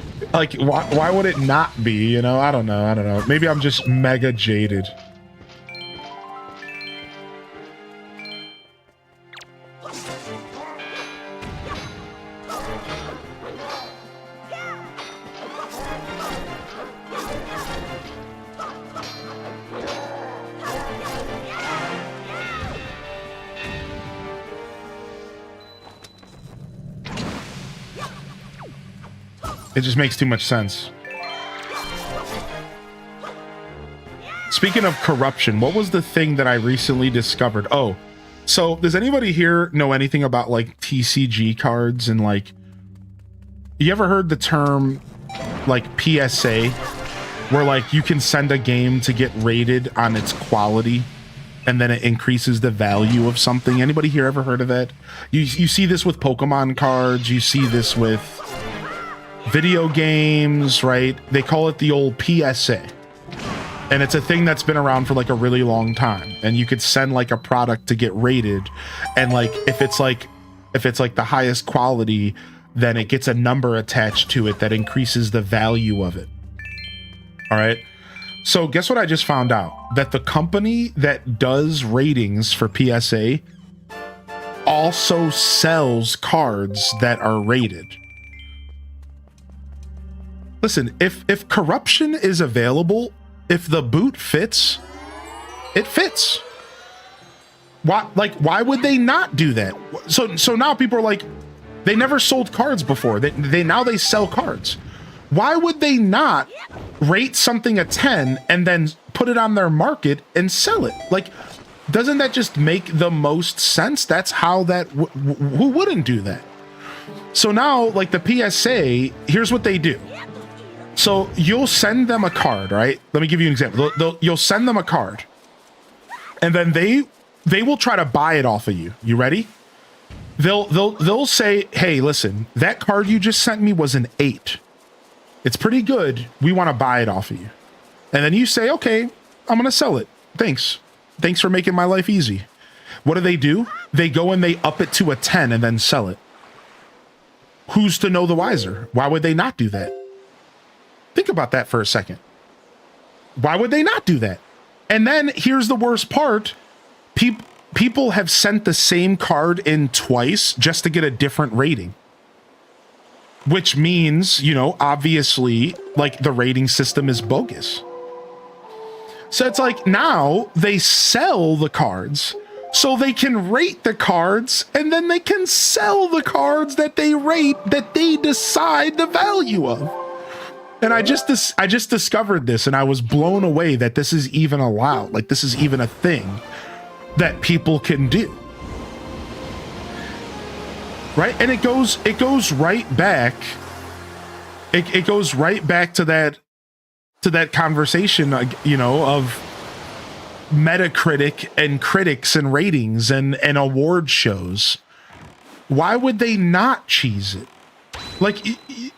why would it not be? You know, I don't know. Maybe I'm just mega jaded. It just makes too much sense. Speaking of corruption, what was the thing that I recently discovered? Oh, so does anybody here know anything about like TCG cards and like, you ever heard the term like PSA, where like you can send a game to get rated on its quality and then it increases the value of something? Anybody here ever heard of that? You see this with Pokemon cards, you see this with video games, right? They call it the old PSA. And it's a thing that's been around for like a really long time. And you could send like a product to get rated. And like, if it's like the highest quality, then it gets a number attached to it that increases the value of it. All right. So guess what I just found out? That the company that does ratings for PSA also sells cards that are rated. Listen, if corruption is available, if the boot fits, it fits. Why would they not do that? So now people are like, they never sold cards before. Now they sell cards. Why would they not rate something a 10 and then put it on their market and sell it? Like, doesn't that just make the most sense? That's how that, who wouldn't do that? So now, like the PSA, here's what they do. So you'll send them a card, right? Let me give you an example. You'll send them a card, and then they will try to buy it off of you. You ready? They'll say, hey, listen, that card you just sent me was an 8. It's pretty good. We want to buy it off of you. And then you say, okay, I'm going to sell it. Thanks for making my life easy. What do? They go and they up it to a 10 and then sell it. Who's to know the wiser? Why would they not do that? Think about that for a second. Why would they not do that? And then here's the worst part. People have sent the same card in twice just to get a different rating. Which means, you know, obviously, like the rating system is bogus. So it's like now they sell the cards so they can rate the cards, and then they can sell the cards that they rate that they decide the value of. And I just discovered this, and I was blown away that this is even allowed. Like, this is even a thing that people can do. Right? And it goes right back. It goes right back to that conversation, you know, of Metacritic and critics and ratings and award shows. Why would they not cheese it? Like,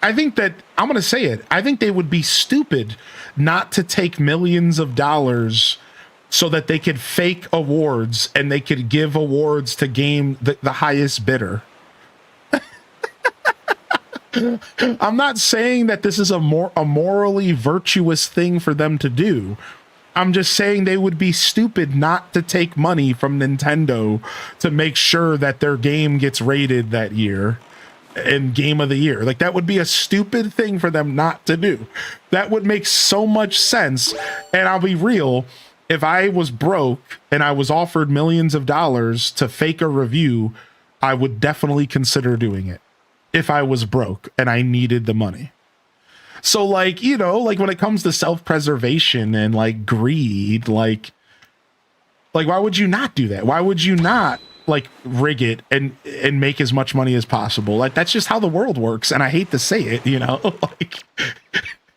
I think that, I'm going to say it, I think they would be stupid not to take millions of dollars so that they could fake awards and they could give awards to the highest bidder. I'm not saying that this is a morally virtuous thing for them to do. I'm just saying they would be stupid not to take money from Nintendo to make sure that their game gets rated that year in Game of the Year. Like, that would be a stupid thing for them not to do. That would make so much sense. And I'll be real, if I was broke and I was offered millions of dollars to fake a review, I would definitely consider doing it. If I was broke and I needed the money. So, like, you know, like when it comes to self-preservation and like greed, like why would you not do that? Why would you not like rig it and make as much money as possible? Like, that's just how the world works. And I hate to say it, you know, like,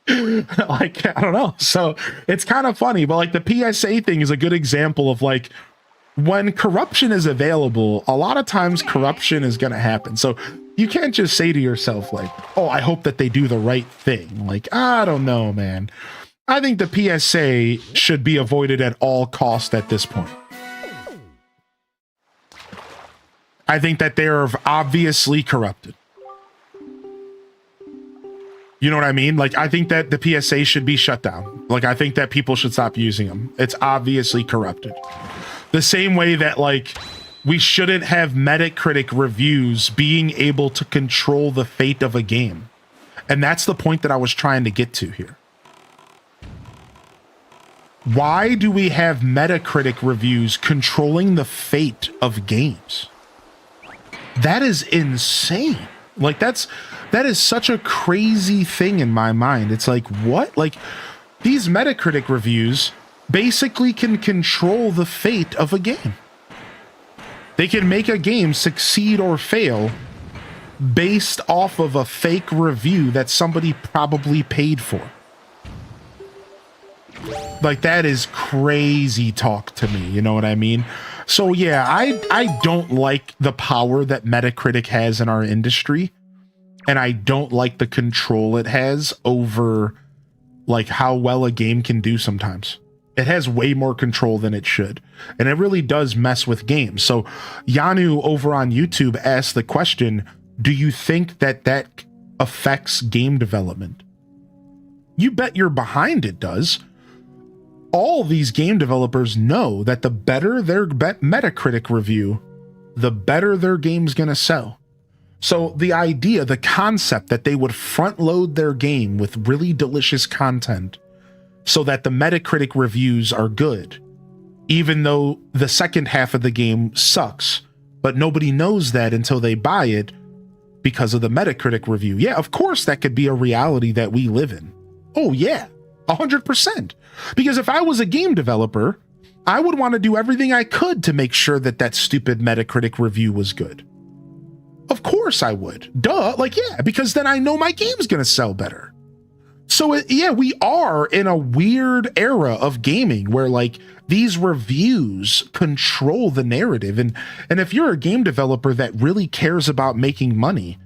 I don't know. So it's kind of funny, but like the PSA thing is a good example of like, when corruption is available, a lot of times corruption is going to happen. So you can't just say to yourself like, oh, I hope that they do the right thing. Like, I don't know, man. I think the PSA should be avoided at all costs at this point. I think that they're obviously corrupted. You know what I mean? Like, I think that the PSA should be shut down. Like, I think that people should stop using them. It's obviously corrupted. The same way that, like, we shouldn't have Metacritic reviews being able to control the fate of a game. And that's the point that I was trying to get to here. Why do we have Metacritic reviews controlling the fate of games? That is insane. Like, that is such a crazy thing in my mind. It's like, what? Like, these Metacritic reviews basically can control the fate of a game. They can make a game succeed or fail based off of a fake review that somebody probably paid for. Like, that is crazy talk to me, you know what I mean? So yeah, I don't like the power that Metacritic has in our industry, and I don't like the control it has over like how well a game can do sometimes. It has way more control than it should. And it really does mess with games. So Yanu over on YouTube asked the question, do you think that that affects game development? You bet you're behind it does. All these game developers know that the better their Metacritic review, the better their game's going to sell. So the idea, the concept that they would front load their game with really delicious content so that the Metacritic reviews are good, even though the second half of the game sucks, but nobody knows that until they buy it because of the Metacritic review. Yeah, of course that could be a reality that we live in. Oh yeah, 100%. Because if I was a game developer, I would want to do everything I could to make sure that that stupid Metacritic review was good. Of course I would. Duh, like yeah, because then I know my game's going to sell better. So yeah, we are in a weird era of gaming where like these reviews control the narrative. And if you're a game developer that really cares about making money,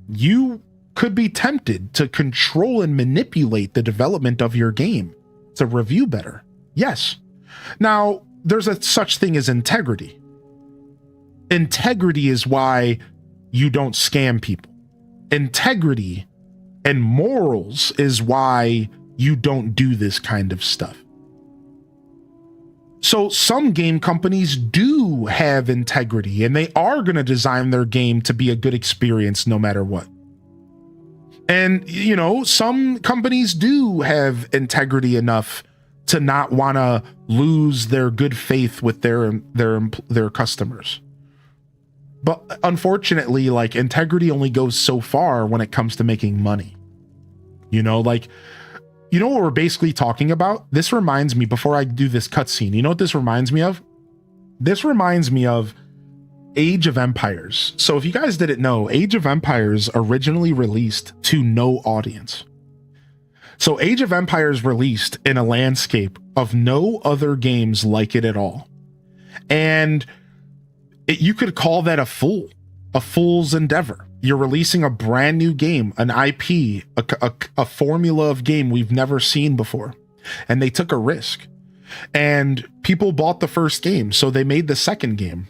you could be tempted to control and manipulate the development of your game to review better. Yes. Now, there's a such thing as integrity. Integrity is why you don't scam people. Integrity and morals is why you don't do this kind of stuff. So some game companies do have integrity and they are going to design their game to be a good experience no matter what. And, you know, some companies do have integrity enough to not want to lose their good faith with their customers. But unfortunately, like integrity only goes so far when it comes to making money. You know, like, you know what we're basically talking about? This reminds me, before I do this cutscene, you know what this reminds me of? This reminds me of Age of Empires. So if you guys didn't know, Age of Empires originally released to no audience. So Age of Empires released in a landscape of no other games like it at all. And you could call that a fool's endeavor. You're releasing a brand new game, an IP, a formula of game we've never seen before. And they took a risk. And people bought the first game, so they made the second game.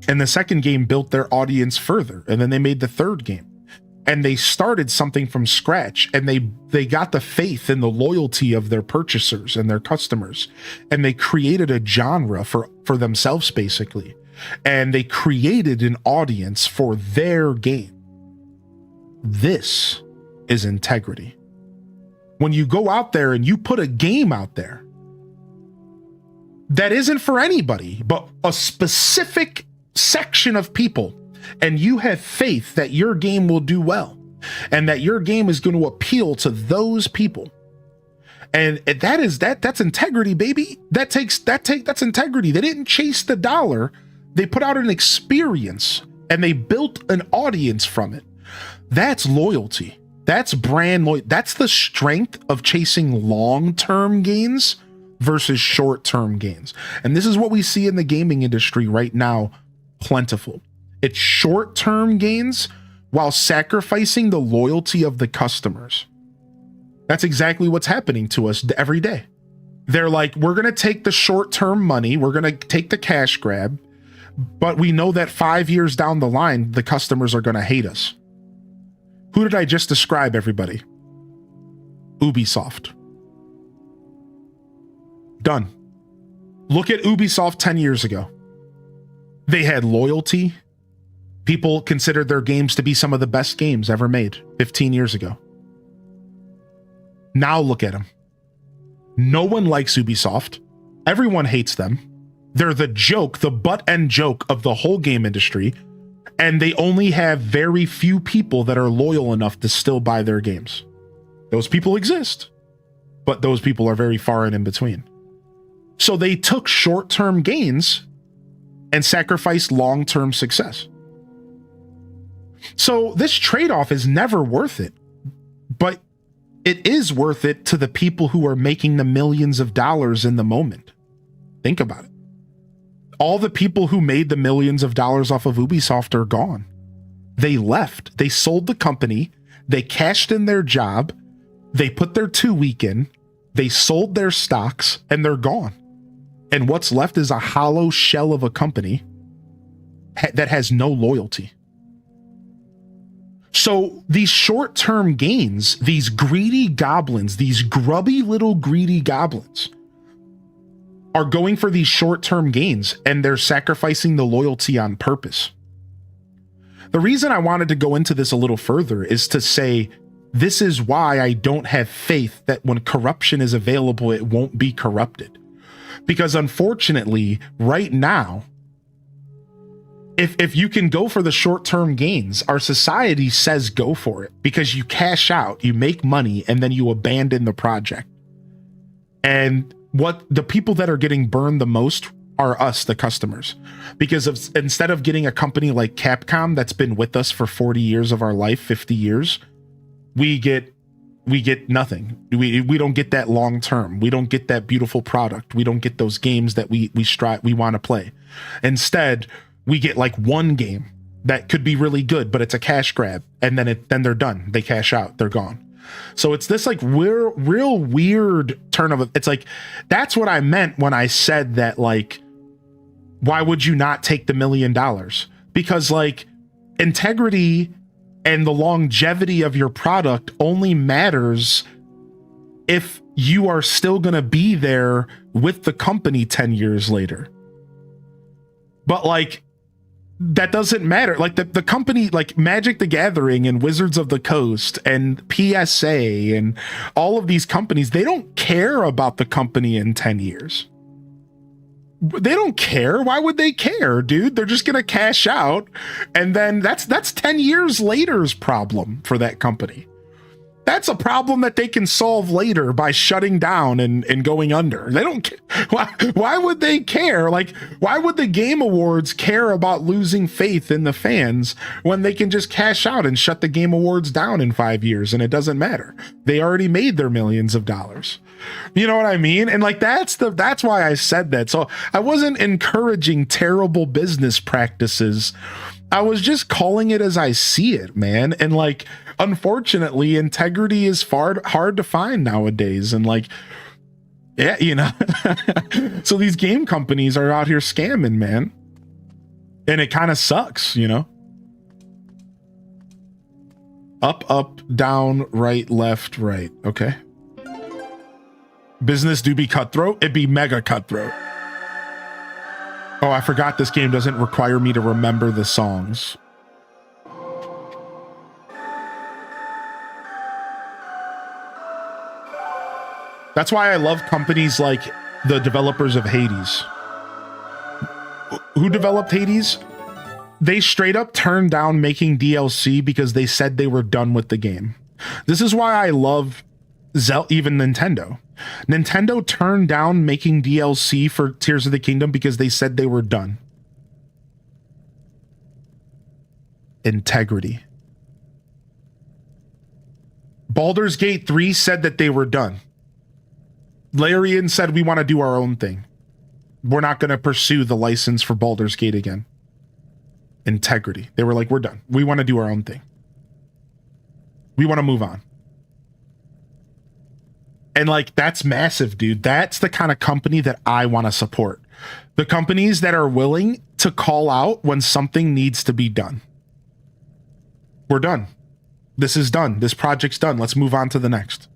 And the second game built their audience further. And then they made the third game. And they started something from scratch. And they got the faith and the loyalty of their purchasers and their customers. And they created a genre for themselves, basically. And they created an audience for their game. This is integrity. When you go out there and you put a game out there that isn't for anybody, but a specific section of people, and you have faith that your game will do well and that your game is going to appeal to those people. And that's integrity, baby. That's integrity. They didn't chase the dollar. They put out an experience and they built an audience from it. That's loyalty. That's brand loyalty. That's the strength of chasing long-term gains versus short-term gains. And this is what we see in the gaming industry right now, plentiful. It's short-term gains while sacrificing the loyalty of the customers. That's exactly what's happening to us every day. They're like, we're going to take the short-term money. We're going to take the cash grab. But we know that 5 years down the line, the customers are going to hate us. Who did I just describe, everybody? Ubisoft. Done. Look at Ubisoft 10 years ago. They had loyalty. People considered their games to be some of the best games ever made 15 years ago. Now look at them. No one likes Ubisoft. Everyone hates them. They're the joke, the butt-end joke of the whole game industry. And they only have very few people that are loyal enough to still buy their games. Those people exist, but those people are very far and in between. So they took short-term gains and sacrificed long-term success. So this trade-off is never worth it, but it is worth it to the people who are making the millions of dollars in the moment. Think about it. All the people who made the millions of dollars off of Ubisoft are gone. They left. They sold the company. They cashed in their job. They put their 2 week in. They sold their stocks and they're gone. And what's left is a hollow shell of a company that has no loyalty. So these short-term gains, these greedy goblins, these grubby little greedy goblins are going for these short-term gains, and they're sacrificing the loyalty on purpose. The reason I wanted to go into this a little further is to say, this is why I don't have faith that when corruption is available, it won't be corrupted. Because unfortunately, right now, if you can go for the short-term gains, our society says go for it because you cash out, you make money, and then you abandon the project. And what the people that are getting burned the most are us, the customers, because instead of getting a company like Capcom that's been with us for 40 years of our life, 50 years, we get nothing. We don't get that long term. We don't get that beautiful product. We don't get those games that we want to play. Instead, we get like one game that could be really good, but it's a cash grab, and then they're done. They cash out. They're gone. So it's this like real weird turn of it. It's like, that's what I meant when I said that, like, why would you not take the $1 million? Because like integrity and the longevity of your product only matters if you are still going to be there with the company 10 years later. But like, that doesn't matter. Like the company, like Magic the Gathering and Wizards of the Coast and PSA and all of these companies, they don't care about the company in 10 years. They don't care. Why would they care, dude? They're just going to cash out. And then that's 10 years later's problem for that company. That's a problem that they can solve later by shutting down and going under. They don't care. Why would they care? Like, why would the Game Awards care about losing faith in the fans when they can just cash out and shut the Game Awards down in 5 years and it doesn't matter? They already made their millions of dollars. You know what I mean? And like, that's why I said that. So I wasn't encouraging terrible business practices. I was just calling it as I see it, man. And like, unfortunately, integrity is hard to find nowadays. And like, yeah, you know, so these game companies are out here scamming, man. And it kind of sucks, you know? Up, down, right, left, right. Okay. Business do be cutthroat. It'd be mega cutthroat. Oh, I forgot this game doesn't require me to remember the songs. That's why I love companies like the developers of Hades. Who developed Hades? They straight up turned down making DLC because they said they were done with the game. This is why I love even Nintendo. Nintendo turned down making DLC for Tears of the Kingdom because they said they were done. Integrity. Baldur's Gate 3 said that they were done. Larian said, we want to do our own thing. We're not going to pursue the license for Baldur's Gate again. Integrity. They were like, we're done. We want to do our own thing. We want to move on. And like, that's massive, dude. That's the kind of company that I want to support. The companies that are willing to call out when something needs to be done. We're done. This is done. This project's done. Let's move on to the next.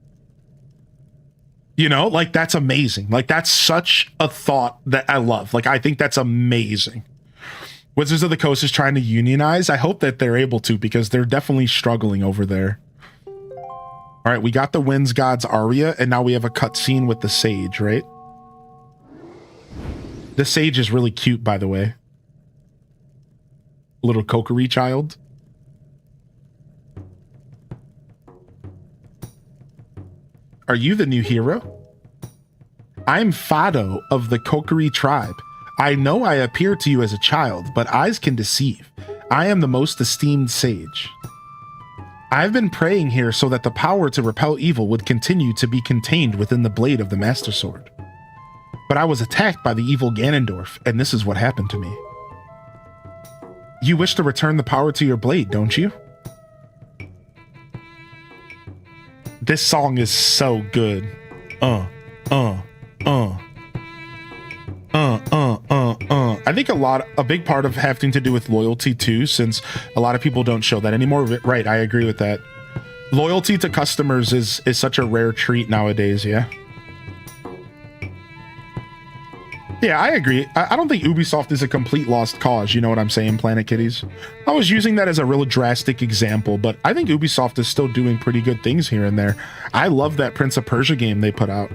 You know, like, that's amazing. Like, that's such a thought that I love. Like, I think that's amazing. Wizards of the Coast is trying to unionize. I hope that they're able to, because they're definitely struggling over there. All right, we got the Winds God's aria, and now we have a cutscene with the Sage, right? The Sage is really cute, by the way. Little Kokiri child. Are you the new hero? I'm Fado of the Kokiri tribe. I know I appear to you as a child, but eyes can deceive. I am the most esteemed sage. I've been praying here so that the power to repel evil would continue to be contained within the blade of the Master Sword. But I was attacked by the evil Ganondorf, and this is what happened to me. You wish to return the power to your blade, don't you? This song is so good. uh. I think a big part of having to do with loyalty too, since a lot of people don't show that anymore. Right, I agree with that. Loyalty to customers is such a rare treat nowadays, yeah. Yeah, I agree. I don't think Ubisoft is a complete lost cause, you know what I'm saying, Planet Kitties? I was using that as a real drastic example, but I think Ubisoft is still doing pretty good things here and there. I love that Prince of Persia game they put out.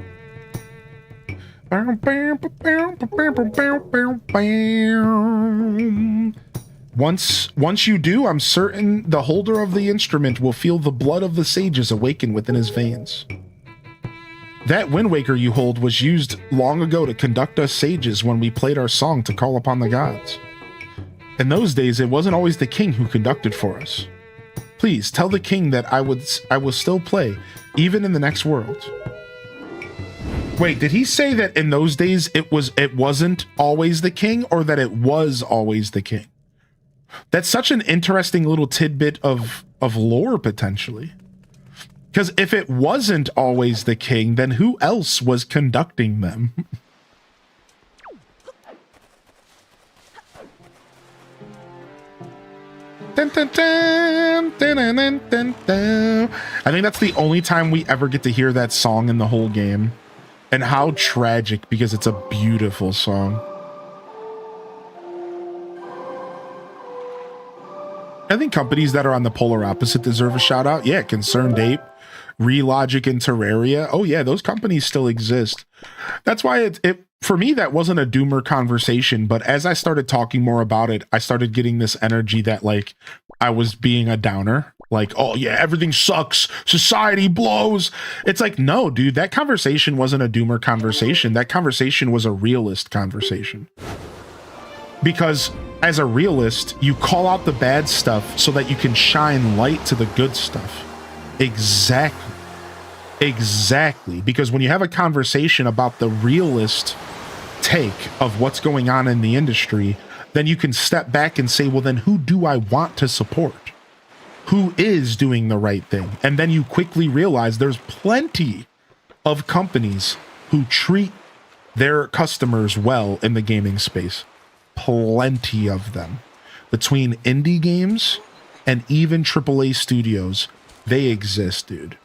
Once you do, I'm certain the holder of the instrument will feel the blood of the sages awaken within his veins. That Wind Waker you hold was used long ago to conduct us sages when we played our song to call upon the gods. In those days, it wasn't always the king who conducted for us. Please tell the king that I will still play, even in the next world. Wait, did he say that in those days it wasn't always the king, or that it was always the king? That's such an interesting little tidbit of lore, potentially. Because if it wasn't always the king, then who else was conducting them? Dun, dun, dun, dun, dun, dun, dun, dun. I think that's the only time we ever get to hear that song in the whole game. And how tragic, because it's a beautiful song. I think companies that are on the polar opposite deserve a shout out. Yeah, Concerned Ape, Relogic, and Terraria. Oh yeah, those companies still exist. That's why it for me, that wasn't a doomer conversation, but as I started talking more about it, I started getting this energy that like I was being a downer. Like, oh yeah, everything sucks. Society blows. It's like, no, dude, that conversation wasn't a doomer conversation. That conversation was a realist conversation. Because as a realist, you call out the bad stuff so that you can shine light to the good stuff. Exactly. Exactly. Because when you have a conversation about the realist take of what's going on in the industry, then you can step back and say, well, then who do I want to support? Who is doing the right thing? And then you quickly realize there's plenty of companies who treat their customers well in the gaming space. Plenty of them. Between indie games and even AAA studios, they exist, dude.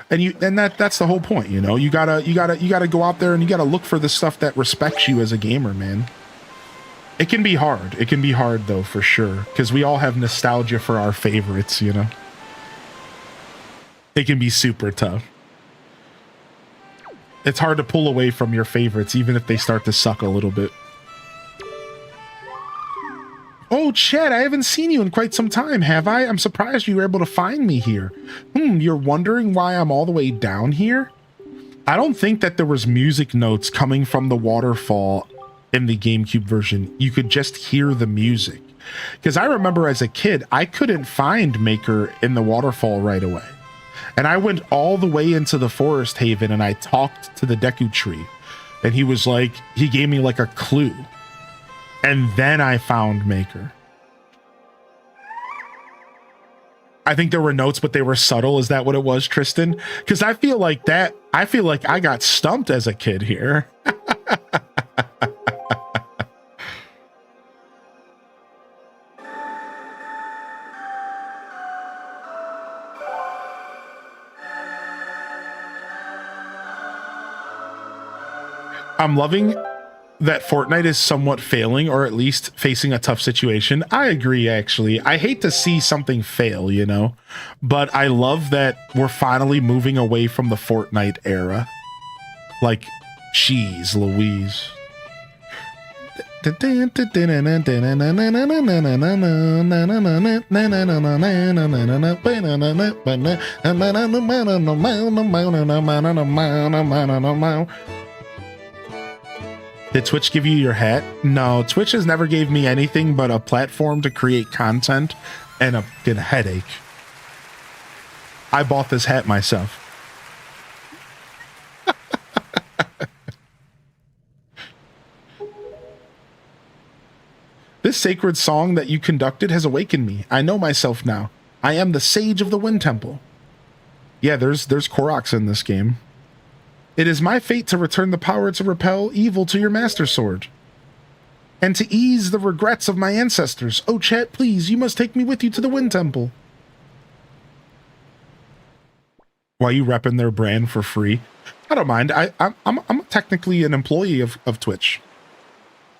And that's the whole point, you know. You gotta go out there and you gotta look for the stuff that respects you as a gamer, man. It can be hard. It can be hard though, for sure, because we all have nostalgia for our favorites, you know. It can be super tough. It's hard to pull away from your favorites, even if they start to suck a little bit. Oh, Chad, I haven't seen you in quite some time, have I? I'm surprised you were able to find me here. You're wondering why I'm all the way down here? I don't think that there was music notes coming from the waterfall in the GameCube version. You could just hear the music. Because I remember as a kid, I couldn't find Maker in the waterfall right away. And I went all the way into the forest haven and I talked to the Deku tree. And he was like, he gave me like a clue. And then I found Maker. I think there were notes, but they were subtle. Is that what it was, Tristan? Because I feel like I got stumped as a kid here. I'm loving that Fortnite is somewhat failing, or at least facing a tough situation. I agree, actually. I hate to see something fail, you know, but I love that we're finally moving away from the Fortnite era. Like, jeez Louise. Did Twitch give you your hat? No, Twitch has never gave me anything but a platform to create content and a headache. I bought this hat myself. This sacred song that you conducted has awakened me. I know myself now. I am the sage of the Wind Temple. Yeah, there's Koroks in this game. It is my fate to return the power to repel evil to your master sword, and to ease the regrets of my ancestors. Oh, chat, please, you must take me with you to the Wind Temple. Why you repping their brand for free? I don't mind. I'm technically an employee of Twitch,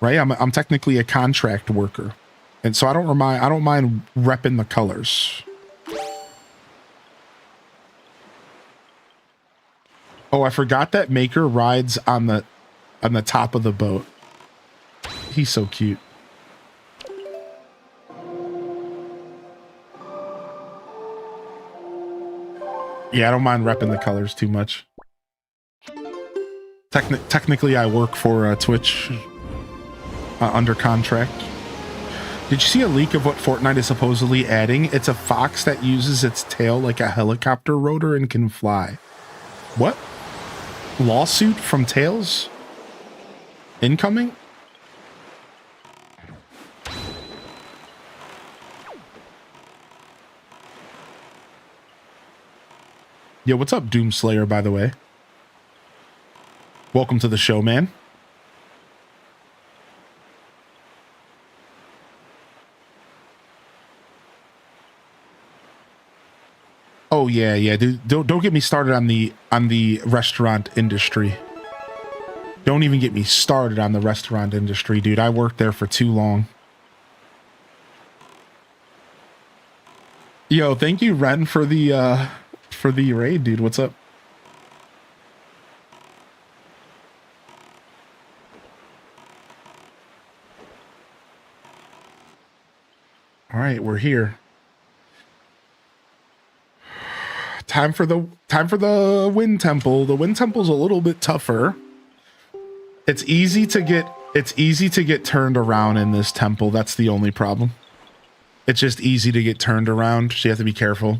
right? I'm technically a contract worker, and so I don't mind repping the colors. Oh, I forgot that Maker rides on the top of the boat. He's so cute. Yeah, I don't mind repping the colors too much. Technically, I work for Twitch under contract. Did you see a leak of what Fortnite is supposedly adding? It's a fox that uses its tail like a helicopter rotor and can fly. What? Lawsuit from Tails? Incoming? Yo, what's up, Doomslayer, by the way? Welcome to the show, man. Oh yeah, dude. Don't get me started on the restaurant industry. Don't even get me started on the restaurant industry, dude. I worked there for too long. Yo, thank you, Ren, for the raid, dude. What's up? All right, we're here. Time for the Wind Temple. The Wind Temple's a little bit tougher. It's easy to get turned around in this temple. That's the only problem. It's just easy to get turned around, so you have to be careful.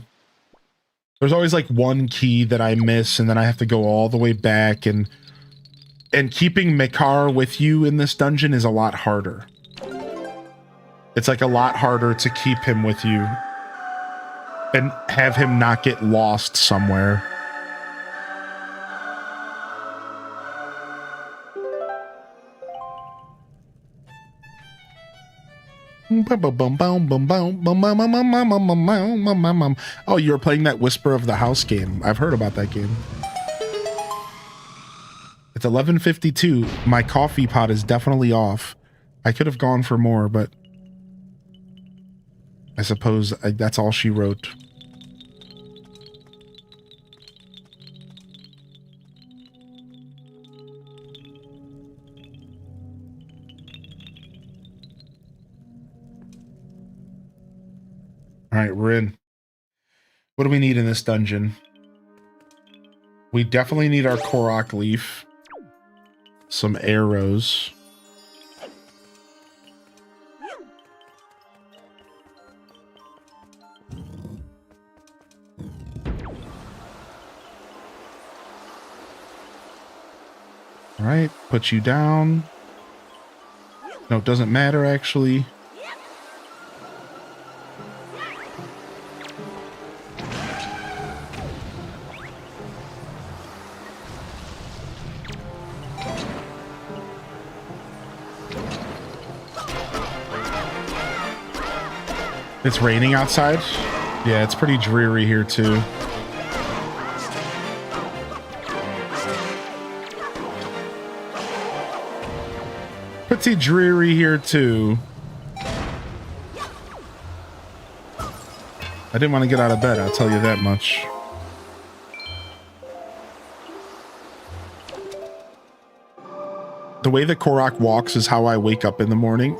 There's always like one key that I miss, and then I have to go all the way back, and keeping Mikar with you in this dungeon is a lot harder. It's like a lot harder to keep him with you and have him not get lost somewhere. Oh, you're playing that Whisper of the House game. I've heard about that game. It's 11:52. My coffee pot is definitely off. I could have gone for more, but I suppose that's all she wrote. All right, we're in. What do we need in this dungeon? We definitely need our Korok leaf. Some arrows. All right, put you down. No, it doesn't matter, actually. It's raining outside. Yeah, it's pretty dreary here too. Pretty dreary here too. I didn't want to get out of bed, I'll tell you that much. The way that Korok walks is how I wake up in the morning.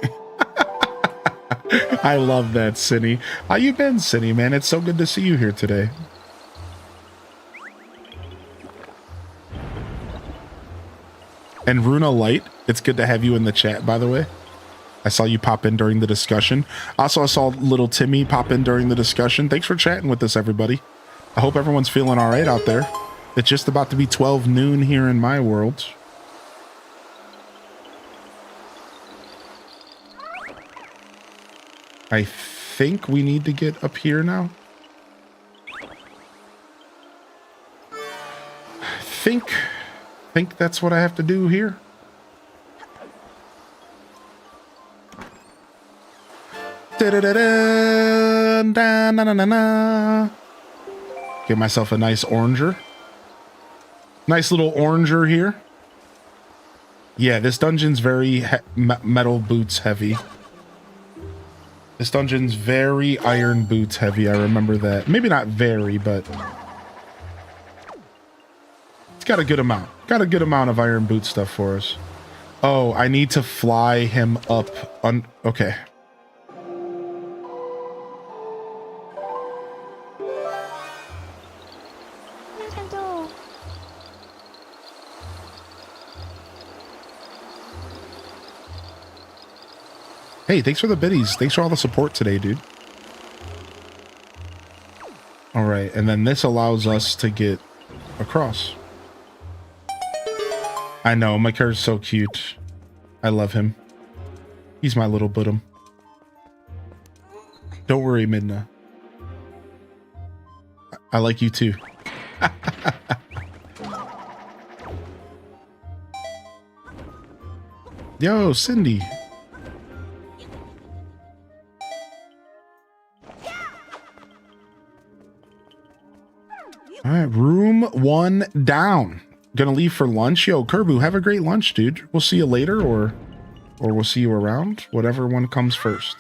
I love that, Cindy. How you been, Cindy, man? It's so good to see you here today. And Runa Light, it's good to have you in the chat, by the way. I saw you pop in during the discussion. Also, I saw little Timmy pop in during the discussion. Thanks for chatting with us, everybody. I hope everyone's feeling all right out there. It's just about to be 12 noon here in my world. I think we need to get up here now. I think that's what I have to do here. Da-da-da-da, da-na-na-na-na. Get myself a nice oranger. Nice little oranger here. Yeah, this dungeon's very metal boots heavy. This dungeon's very iron boots heavy. I remember that. Maybe not very, but it's got a good amount. Got a good amount of iron boot stuff for us. Oh, I need to fly him up on... Okay. Hey, thanks for the biddies. Thanks for all the support today, dude. All right, and then this allows us to get across. I know, my character's so cute. I love him. He's my little bottom. Don't worry, Midna. I like you too. Yo, Cindy. All right, room 1 down. Gonna leave for lunch. Yo, Kerbu, have a great lunch, dude. We'll see you later, or we'll see you around. Whatever one comes first.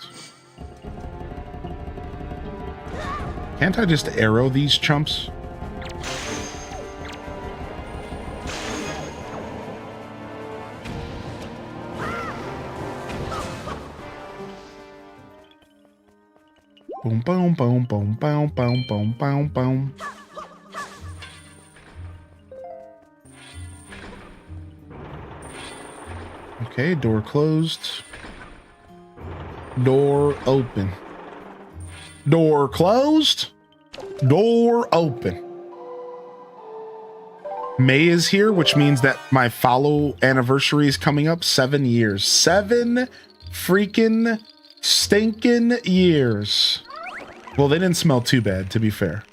Can't I just arrow these chumps? Boom, boom, boom, boom, boom, boom, boom, boom, boom. Okay, door closed. Door open. Door closed. Door open. May is here, which means that my follow anniversary is coming up. 7 years. 7 freaking stinking years. Well, they didn't smell too bad, to be fair.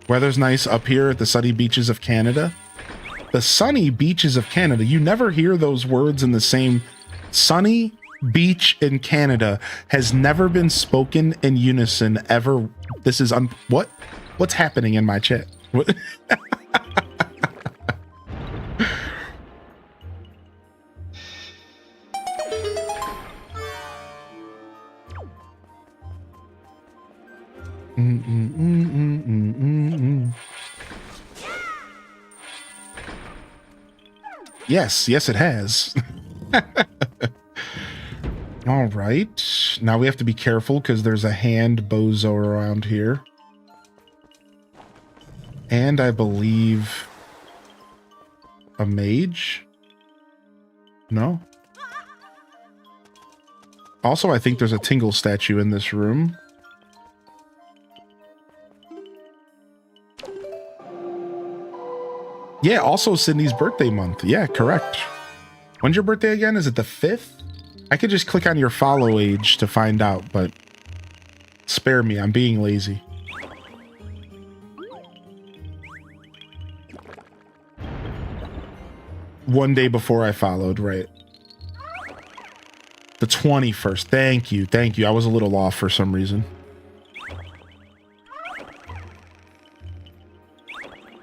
Weather's nice up here at the sunny beaches of Canada. The sunny beaches of Canada. You never hear those words in the same. Sunny beach in Canada has never been spoken in unison ever. This is what? What's happening in my chat? What? Yes, it has. All right. Now we have to be careful because there's a hand bozo around here. And I believe a mage? No? Also, I think there's a Tingle statue in this room. Yeah, also Sydney's birthday month. Yeah, correct. When's your birthday again? Is it the 5th? I could just click on your follow age to find out, but spare me. I'm being lazy. One day before I followed, right? The 21st. Thank you. Thank you. I was a little off for some reason.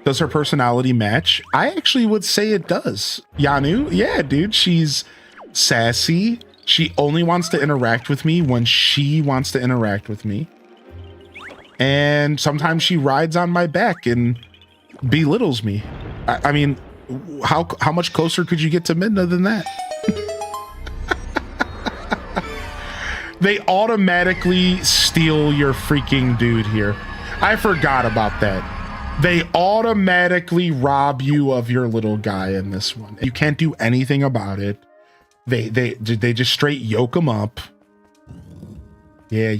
Does her personality match? I actually would say it does. Yanu? Yeah, dude. She's sassy. She only wants to interact with me when she wants to interact with me. And sometimes she rides on my back and belittles me. I mean, how much closer could you get to Midna than that? They automatically steal your freaking dude here. I forgot about that. They automatically rob you of your little guy in this one. You can't do anything about it. They just straight yoke him up. Yeah.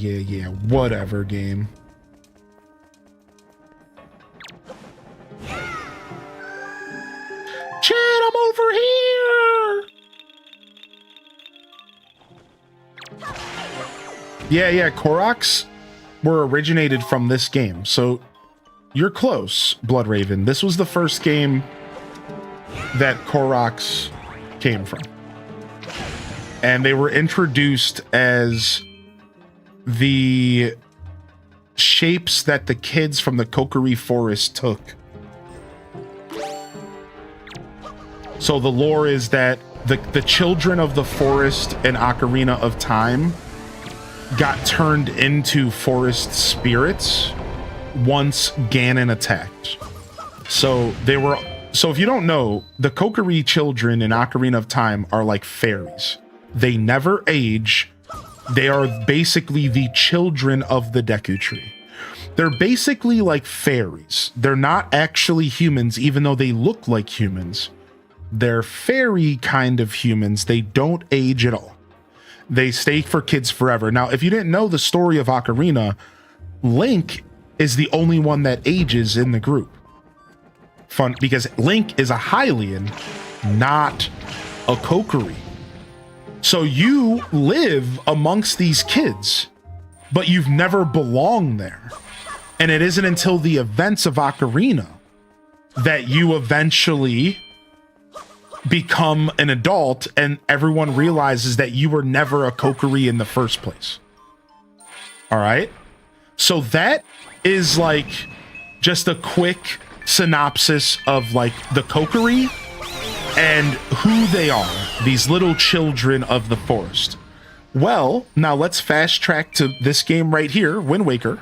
Whatever, game. Chat, I'm over here. Yeah. Koroks were originated from this game. So You're close, Bloodraven. This was the first game that Koroks came from. And they were introduced as the shapes that the kids from the Kokiri Forest took. So the lore is that the children of the forest in Ocarina of Time got turned into forest spirits once Ganon attacked. So if you don't know, the Kokiri children in Ocarina of Time are like fairies. They never age. They are basically the children of the Deku Tree. They're basically like fairies. They're not actually humans, even though they look like humans. They're fairy kind of humans. They don't age at all. They stay for kids forever. Now, if you didn't know the story of Ocarina, Link is the only one that ages in the group. Fun, because Link is a Hylian, not a Kokiri. So you live amongst these kids, but you've never belonged there. And it isn't until the events of Ocarina that you eventually become an adult and everyone realizes that you were never a Kokiri in the first place. All right? So that is like just a quick synopsis of like the Kokiri and who they are, these little children of the forest. Well, now let's fast track to this game right here, Wind Waker.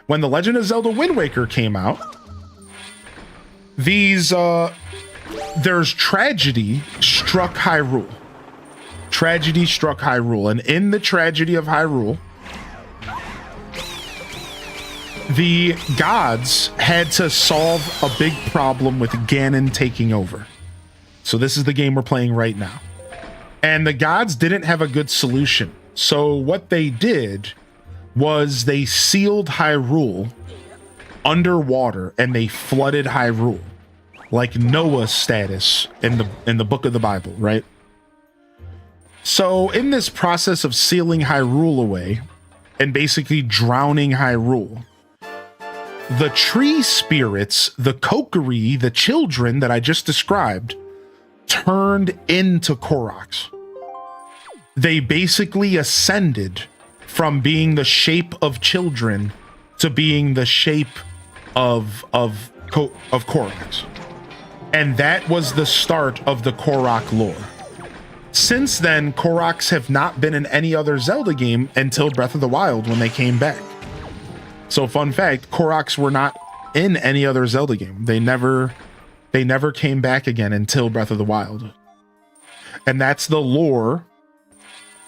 When The Legend of Zelda Wind Waker came out, there's tragedy struck Hyrule. Tragedy struck Hyrule, and in the tragedy of Hyrule, the gods had to solve a big problem with Ganon taking over. So this is the game we're playing right now. And the gods didn't have a good solution. So what they did was they sealed Hyrule underwater and they flooded Hyrule. Like Noah's status in the book of the Bible, right? So in this process of sealing Hyrule away and basically drowning Hyrule, the tree spirits, the Kokiri, the children that I just described, turned into Koroks. They basically ascended from being the shape of children to being the shape of Koroks. And that was the start of the Korok lore. Since then, Koroks have not been in any other Zelda game until Breath of the Wild when they came back. So fun fact, Koroks were not in any other Zelda game. They never came back again until Breath of the Wild. And that's the lore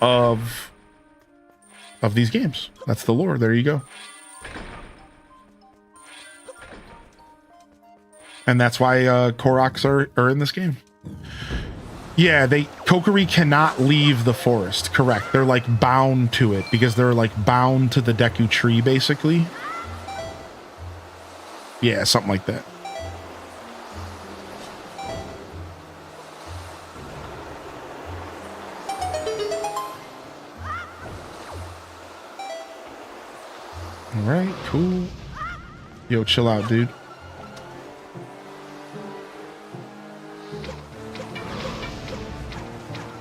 of these games. That's the lore. There you go. And that's why Koroks are in this game. Yeah, Kokiri cannot leave the forest. Correct. They're like bound to it because they're like bound to the Deku Tree, basically. Yeah, something like that. All right, cool. Yo, chill out, dude.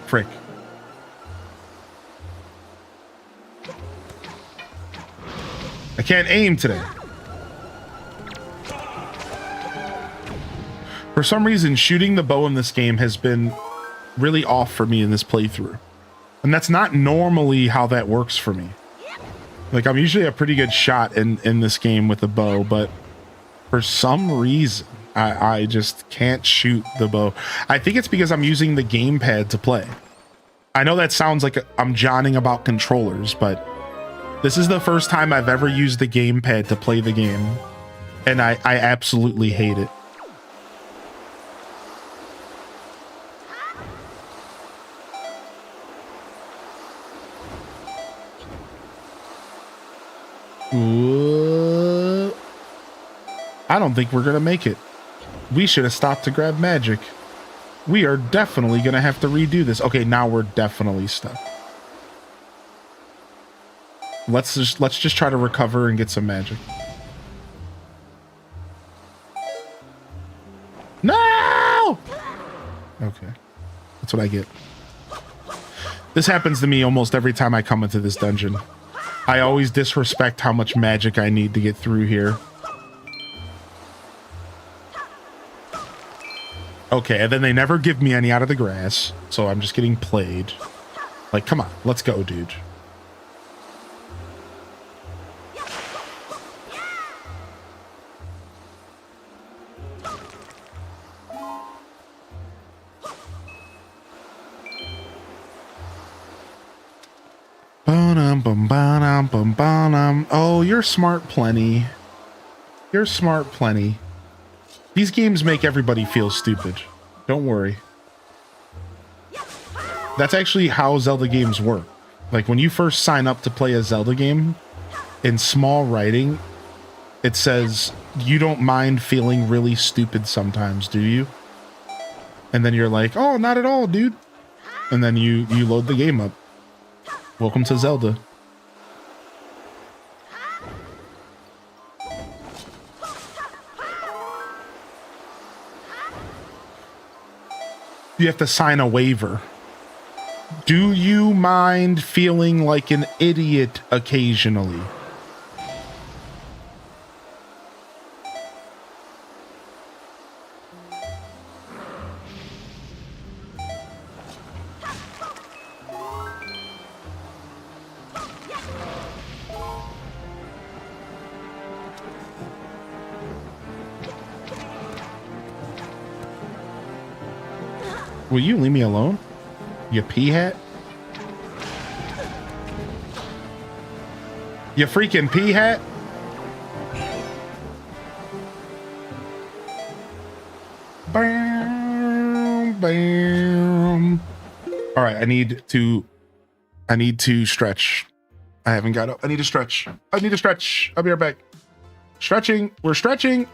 Frick. I can't aim today. For some reason, shooting the bow in this game has been really off for me in this playthrough. And that's not normally how that works for me. Like, I'm usually a pretty good shot in this game with the bow, but for some reason, I just can't shoot the bow. I think it's because I'm using the gamepad to play. I know that sounds like I'm johnning about controllers, but this is the first time I've ever used the gamepad to play the game, and I absolutely hate it. Ooh. I don't think we're gonna make it. We should have stopped to grab magic. We are definitely gonna have to redo this. Okay, now we're definitely stuck. Let's just try to recover and get some magic. Okay. That's what I get. This happens to me almost every time I come into this dungeon. I always disrespect how much magic I need to get through here. Okay, and then they never give me any out of the grass, so I'm just getting played. Like, come on, let's go, dude. Oh, you're smart plenty. You're smart plenty. These games make everybody feel stupid. Don't worry. That's actually how Zelda games work. Like, when you first sign up to play a Zelda game, in small writing, it says, you don't mind feeling really stupid sometimes, do you? And then you're like, oh, not at all, dude. And then you load the game up. Welcome to Zelda. You have to sign a waiver. Do you mind feeling like an idiot occasionally? Will you leave me alone? You pea hat? You freaking pea hat? Bam, bam. All right, I need to stretch. I haven't got up. I need to stretch. I'll be right back. Stretching. We're stretching.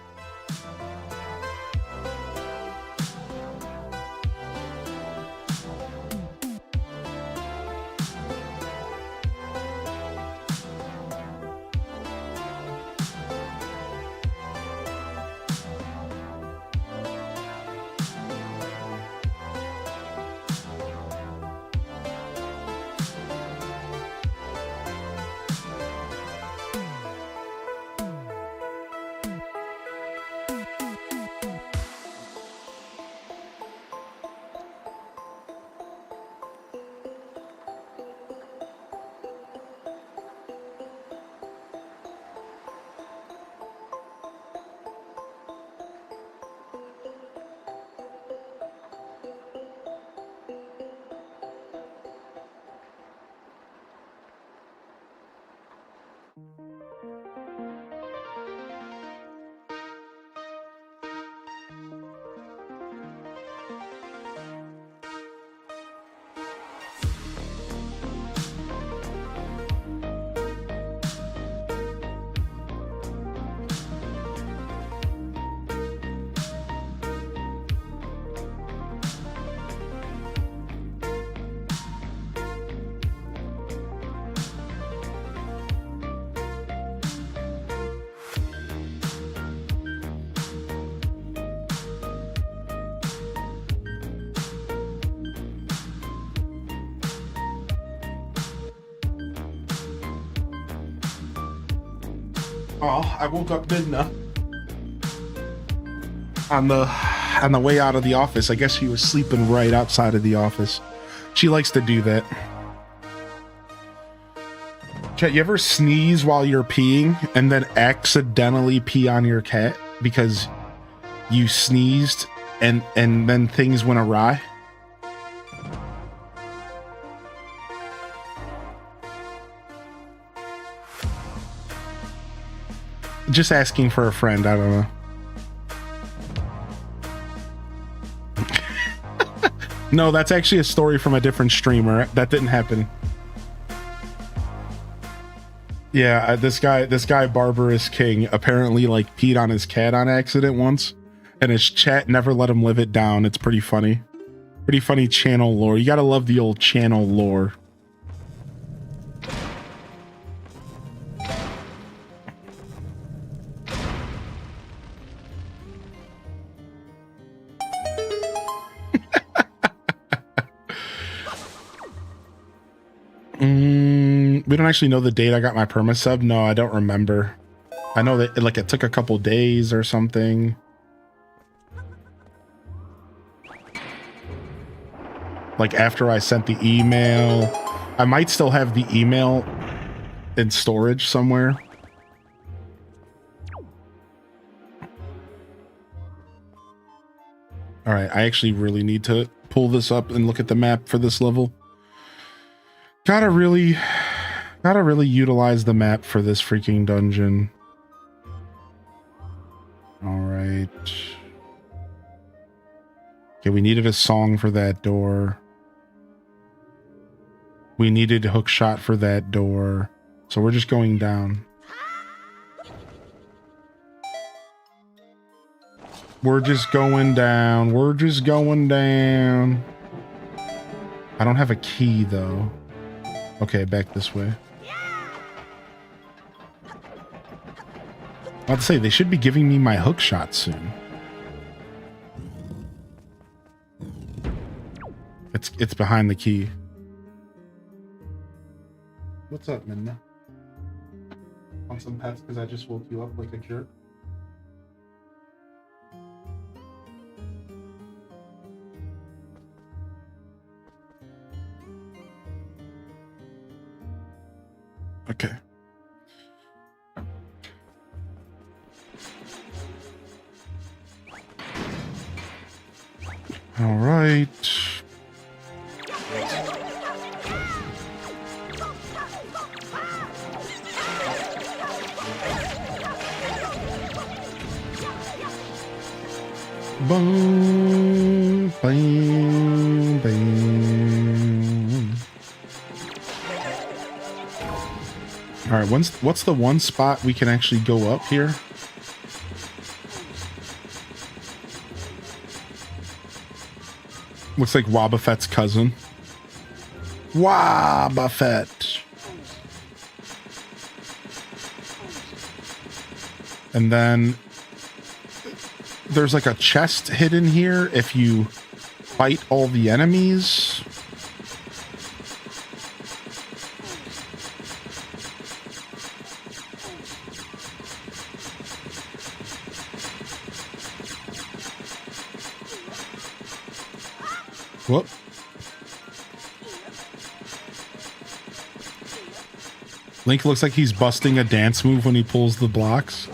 Oh, I woke up Midna on the way out of the office. I guess she was sleeping right outside of the office. She likes to do that. Chat, you ever sneeze while you're peeing and then accidentally pee on your cat because you sneezed and then things went awry? Just asking for a friend, I don't know. No, that's actually a story from a different streamer. That didn't happen. Yeah, this guy Barbarous King apparently like peed on his cat on accident once, and his chat never let him live it down. It's pretty funny. Pretty funny channel lore. You gotta love the old channel lore. We don't actually know the date I got my perma sub. No, I don't remember. I know that like it took a couple days or something. Like after I sent the email. I might still have the email in storage somewhere. All right, I actually really need to pull this up and look at the map for this level. Gotta really utilize the map for this freaking dungeon. All right. Okay, we needed a song for that door. We needed a hook shot for that door. So we're just going down. We're just going down. We're just going down. I don't have a key though. Okay, back this way. I'll say they should be giving me my hook shot soon. It's behind the key. What's up, Minna? Want some pets because I just woke you up like a jerk? Okay. All right. Boom, bang, bang. All right, what's the one spot we can actually go up here? Looks like Wobbuffet's cousin. Wobbuffet. And then there's like a chest hidden here if you fight all the enemies. Whoop. Link looks like he's busting a dance move when he pulls the blocks.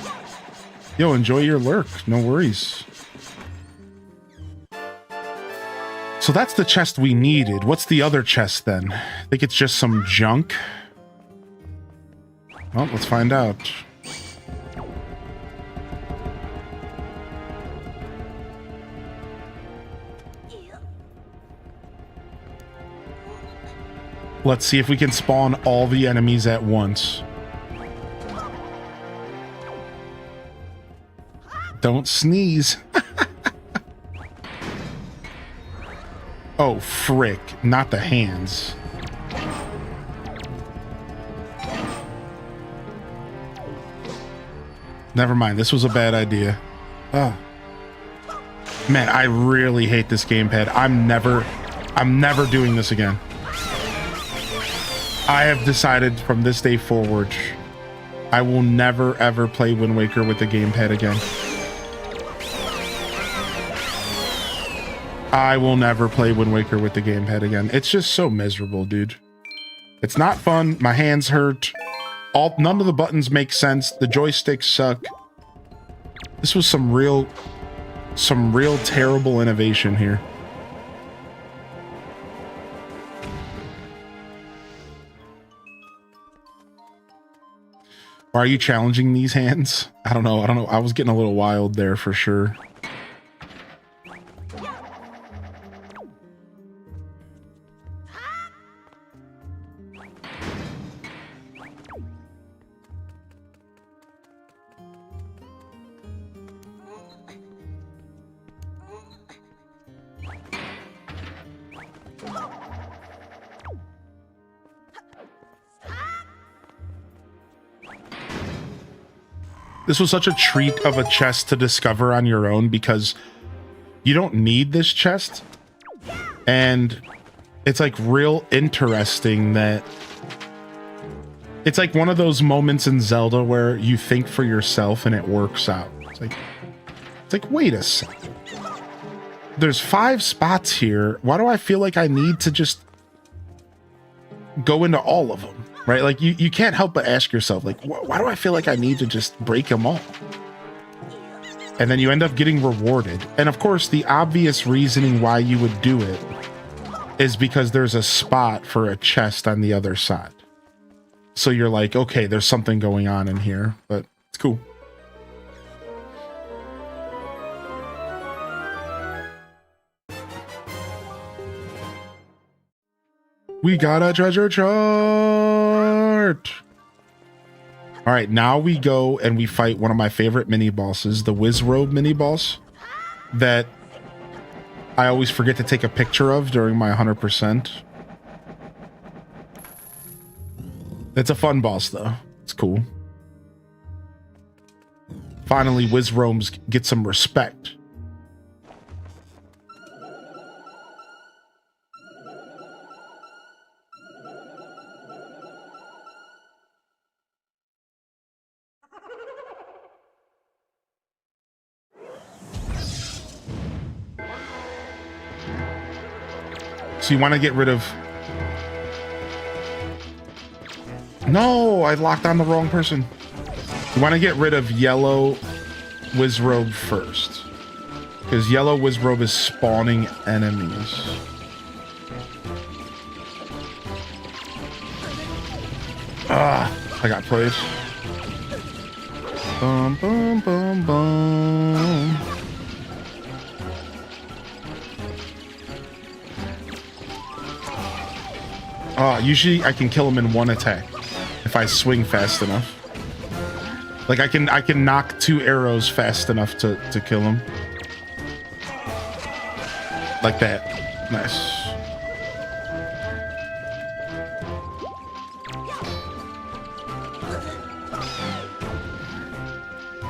Yo, enjoy your lurk. No worries. So that's the chest we needed. What's the other chest then? I think it's just some junk. Well, let's find out. Let's see if we can spawn all the enemies at once. Don't sneeze. Oh, frick. Not the hands. Never mind. This was a bad idea. Oh. Man, I really hate this gamepad. I'm never doing this again. I have decided from this day forward, I will never ever play Wind Waker with the gamepad again. I will never play Wind Waker with the gamepad again. It's just so miserable, dude. It's not fun. My hands hurt. None of the buttons make sense. The joysticks suck. This was some real terrible innovation here. Why are you challenging these hands? I don't know. I was getting a little wild there for sure. This was such a treat of a chest to discover on your own because you don't need this chest. And it's like real interesting that It's like one of those moments in Zelda where you think for yourself and it works out. It's like, wait a second. There's 5 spots here. Why do I feel like I need to just go into all of them, right? Like you can't help but ask yourself, like, why do I feel like I need to just break them all? And then you end up getting rewarded. And of course, the obvious reasoning why you would do it is because there's a spot for a chest on the other side. So you're like, okay, there's something going on in here, but it's cool. We got a treasure chart. All right, now we go and we fight one of my favorite mini bosses, the Wizrobe mini boss that I always forget to take a picture of during my 100%. It's a fun boss though. It's cool. Finally, Wizrobes get some respect. So you want to get rid of... No, I locked on the wrong person. You want to get rid of yellow Wizrobe first. Because yellow Wizrobe is spawning enemies. I got played. Bum, bum, bum, bum. Usually I can kill him in one attack if I swing fast enough. Like I can knock 2 arrows fast enough to kill him. Like that. Nice.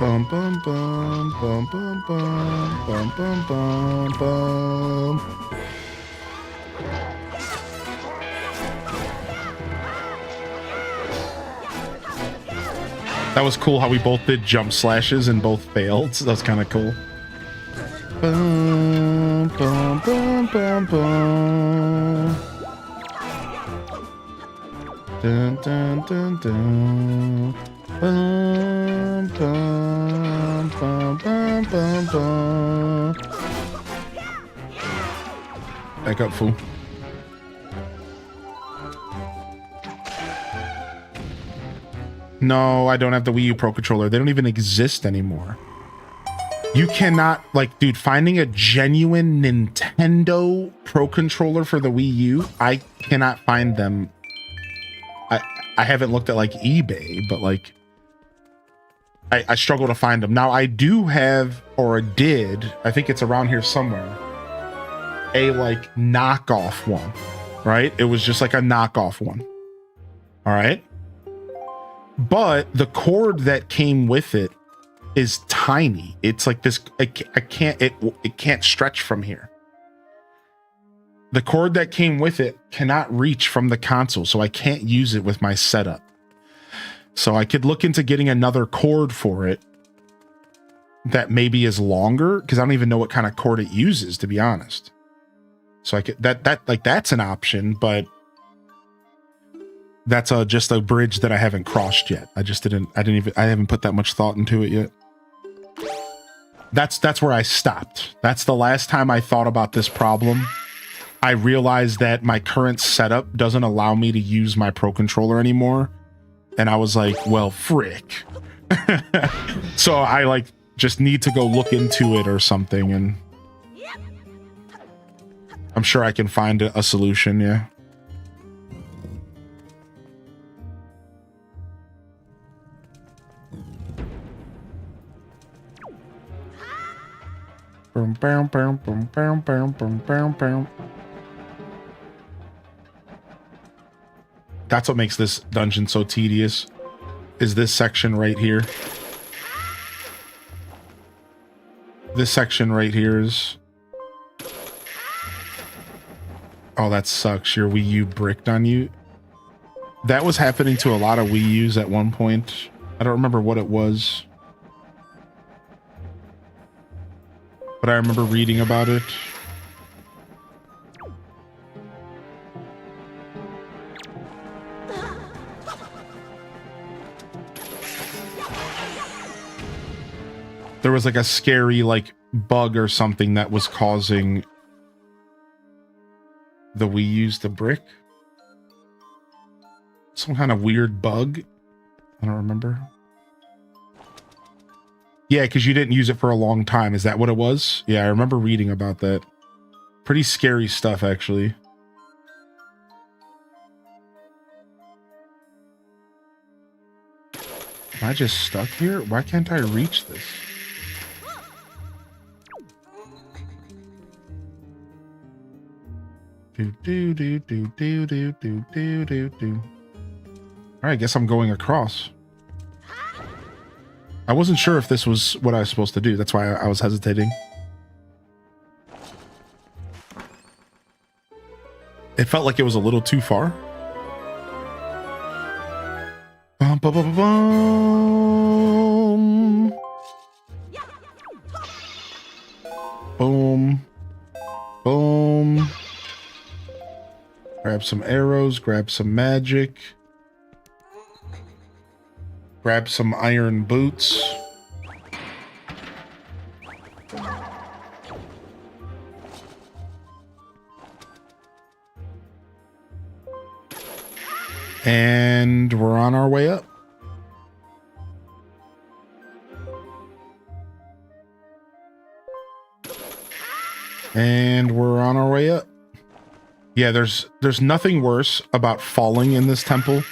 Bum bum bum bum bum bum bum bum bum bum. That was cool how we both did jump slashes and both failed. So that was kind of cool. Bum, bum, bum, bum, bum. Dun, dun, dun, dun. Bum, bum, bum, bum, bum, bum. Back up, fool. No, I don't have the Wii U Pro Controller. They don't even exist anymore. You cannot, like, dude, finding a genuine Nintendo Pro Controller for the Wii U, I cannot find them. I haven't looked at, like, eBay, but, like, I struggle to find them. Now, I do have, or did, I think it's around here somewhere, a, like, knockoff one, right? It was just, like, a knockoff one. All right? But the cord that came with it is tiny. It's like this. It can't stretch from here. The cord that came with it cannot reach from the console, so I can't use it with my setup. So I could look into getting another cord for it that maybe is longer, because I don't even know what kind of cord it uses, to be honest. So I could that's an option, but that's just a bridge that I haven't crossed yet. I haven't put that much thought into it yet. That's where I stopped. That's the last time I thought about this problem. I realized that my current setup doesn't allow me to use my Pro Controller anymore. And I was like, well, frick. So I like just need to go look into it or something, and I'm sure I can find a solution, yeah. Boom, boom, boom, boom, boom, boom, boom, boom, boom. That's what makes this dungeon so tedious, is this section right here. This section right here is... Oh, that sucks. Your Wii U bricked on you. That was happening to a lot of Wii U's at one point. I don't remember what it was, but I remember reading about it. There was like a scary like bug or something that was causing the Wii U's to brick. Some kind of weird bug. I don't remember. Yeah, because you didn't use it for a long time. Is that what it was? Yeah, I remember reading about that. Pretty scary stuff, actually. Am I just stuck here? Why can't I reach this? Do do do do do do do do do do. All right, I guess I'm going across. I wasn't sure if this was what I was supposed to do. That's why I was hesitating. It felt like it was a little too far. Bum, bum, bum, bum. Boom. Boom. Grab some arrows, grab some magic. Grab some iron boots. And we're on our way up. And we're on our way up. Yeah, there's nothing worse about falling in this temple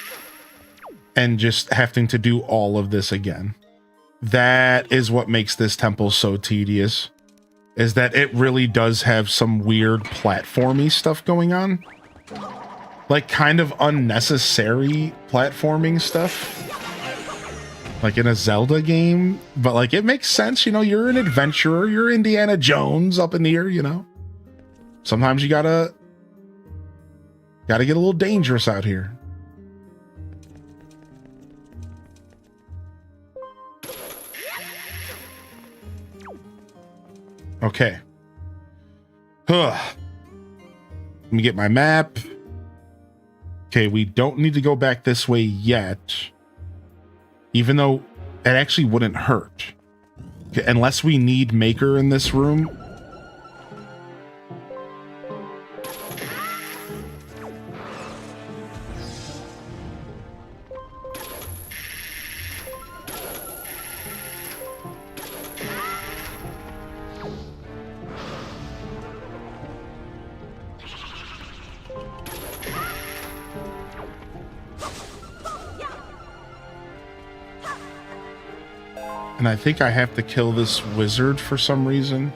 and just having to do all of this again. That is what makes this temple so tedious, is that it really does have some weird platformy stuff going on. Like kind of unnecessary platforming stuff. Like in a Zelda game, but like it makes sense, you know, you're an adventurer, you're Indiana Jones up in the air, you know. Sometimes you gotta get a little dangerous out here. Okay. Let me get my map. Okay, we don't need to go back this way yet. Even though it actually wouldn't hurt. Okay, unless we need Maker in this room. And I think I have to kill this wizard for some reason.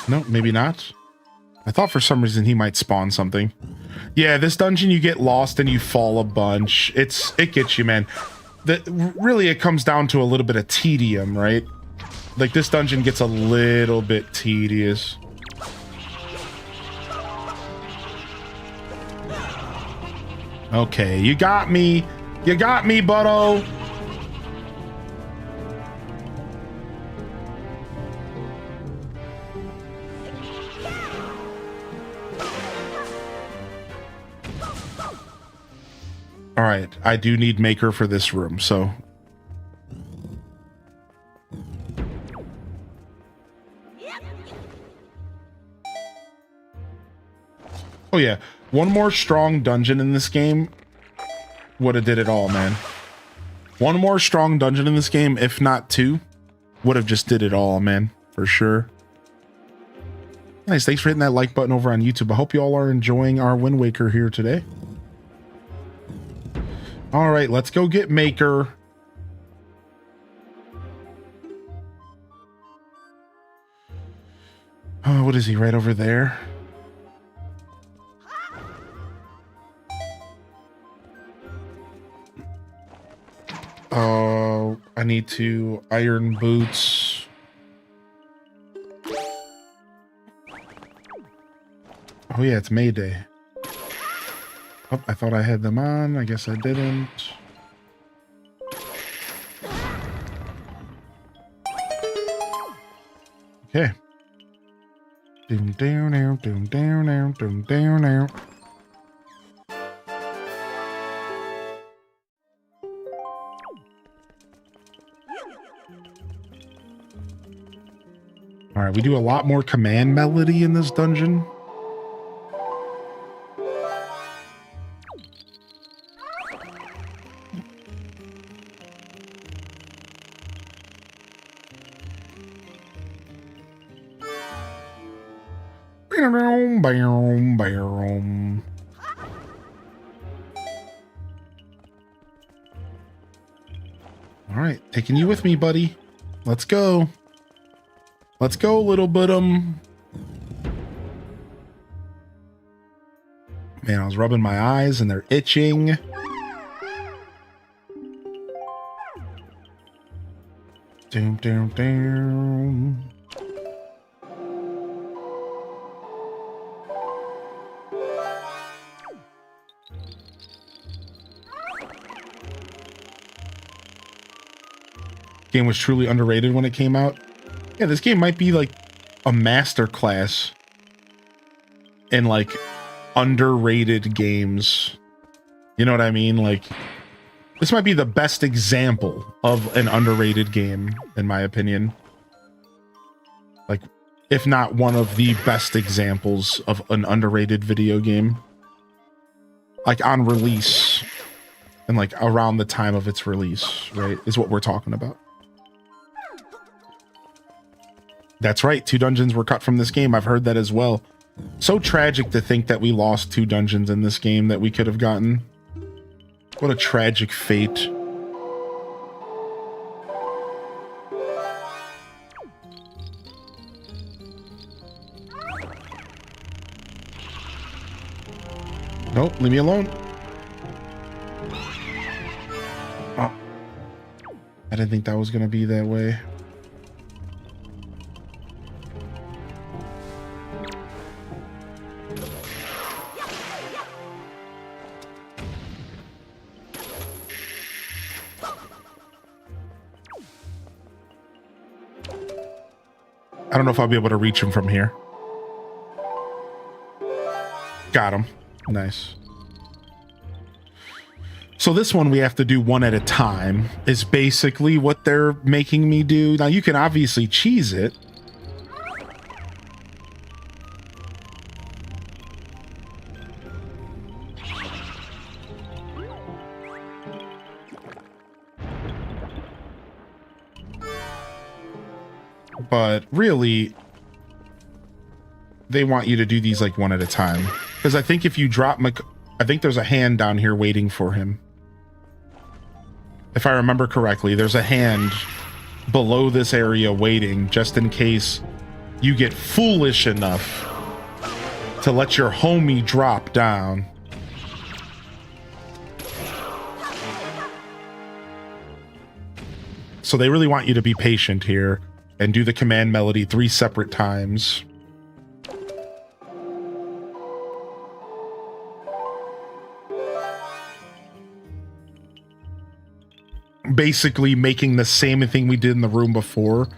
No, maybe not. I thought for some reason he might spawn something. Yeah, this dungeon you get lost and you fall a bunch. It gets you, man. Really, it comes down to a little bit of tedium, right? Like, this dungeon gets a little bit tedious. Okay, you got me. You got me, butto. All right, I do need Maker for this room, so. Oh yeah, one more strong dungeon in this game would have did it all, man. One more strong dungeon in this game, if not two, would have just did it all, man, for sure. Nice, thanks for hitting that like button over on YouTube. I hope you all are enjoying our Wind Waker here today. All right, let's go get Maker. Oh, what is he? Right over there. need to iron boots. Oh yeah, it's May Day. Oh, I thought I had them on. I guess I didn't. Okay. Doom down now, doom down now, doom down now. All right, we do a lot more command melody in this dungeon. All right, taking you with me, buddy. Let's go. Let's go, little bottom. Man, I was rubbing my eyes and they're itching. Doom, doom, doom. Game was truly underrated when it came out. Yeah, this game might be like a master class in like underrated games. You know what I mean? Like, this might be the best example of an underrated game, in my opinion. Like, if not one of the best examples of an underrated video game. Like, on release. And like around the time of its release, right? Is what we're talking about. That's right, 2 dungeons were cut from this game. I've heard that as well. So tragic to think that we lost 2 dungeons in this game that we could have gotten. What a tragic fate. Nope, leave me alone. Oh. I didn't think that was going to be that way. I don't know if I'll be able to reach him from here. Got him. Nice. So this one we have to do one at a time is basically what they're making me do. Now you can obviously cheese it. But really, they want you to do these like one at a time. Because I think if you drop I think there's a hand down here waiting for him. If I remember correctly, there's a hand below this area waiting just in case you get foolish enough to let your homie drop down. So they really want you to be patient here and do the command melody 3 separate times. Basically making the same thing we did in the room before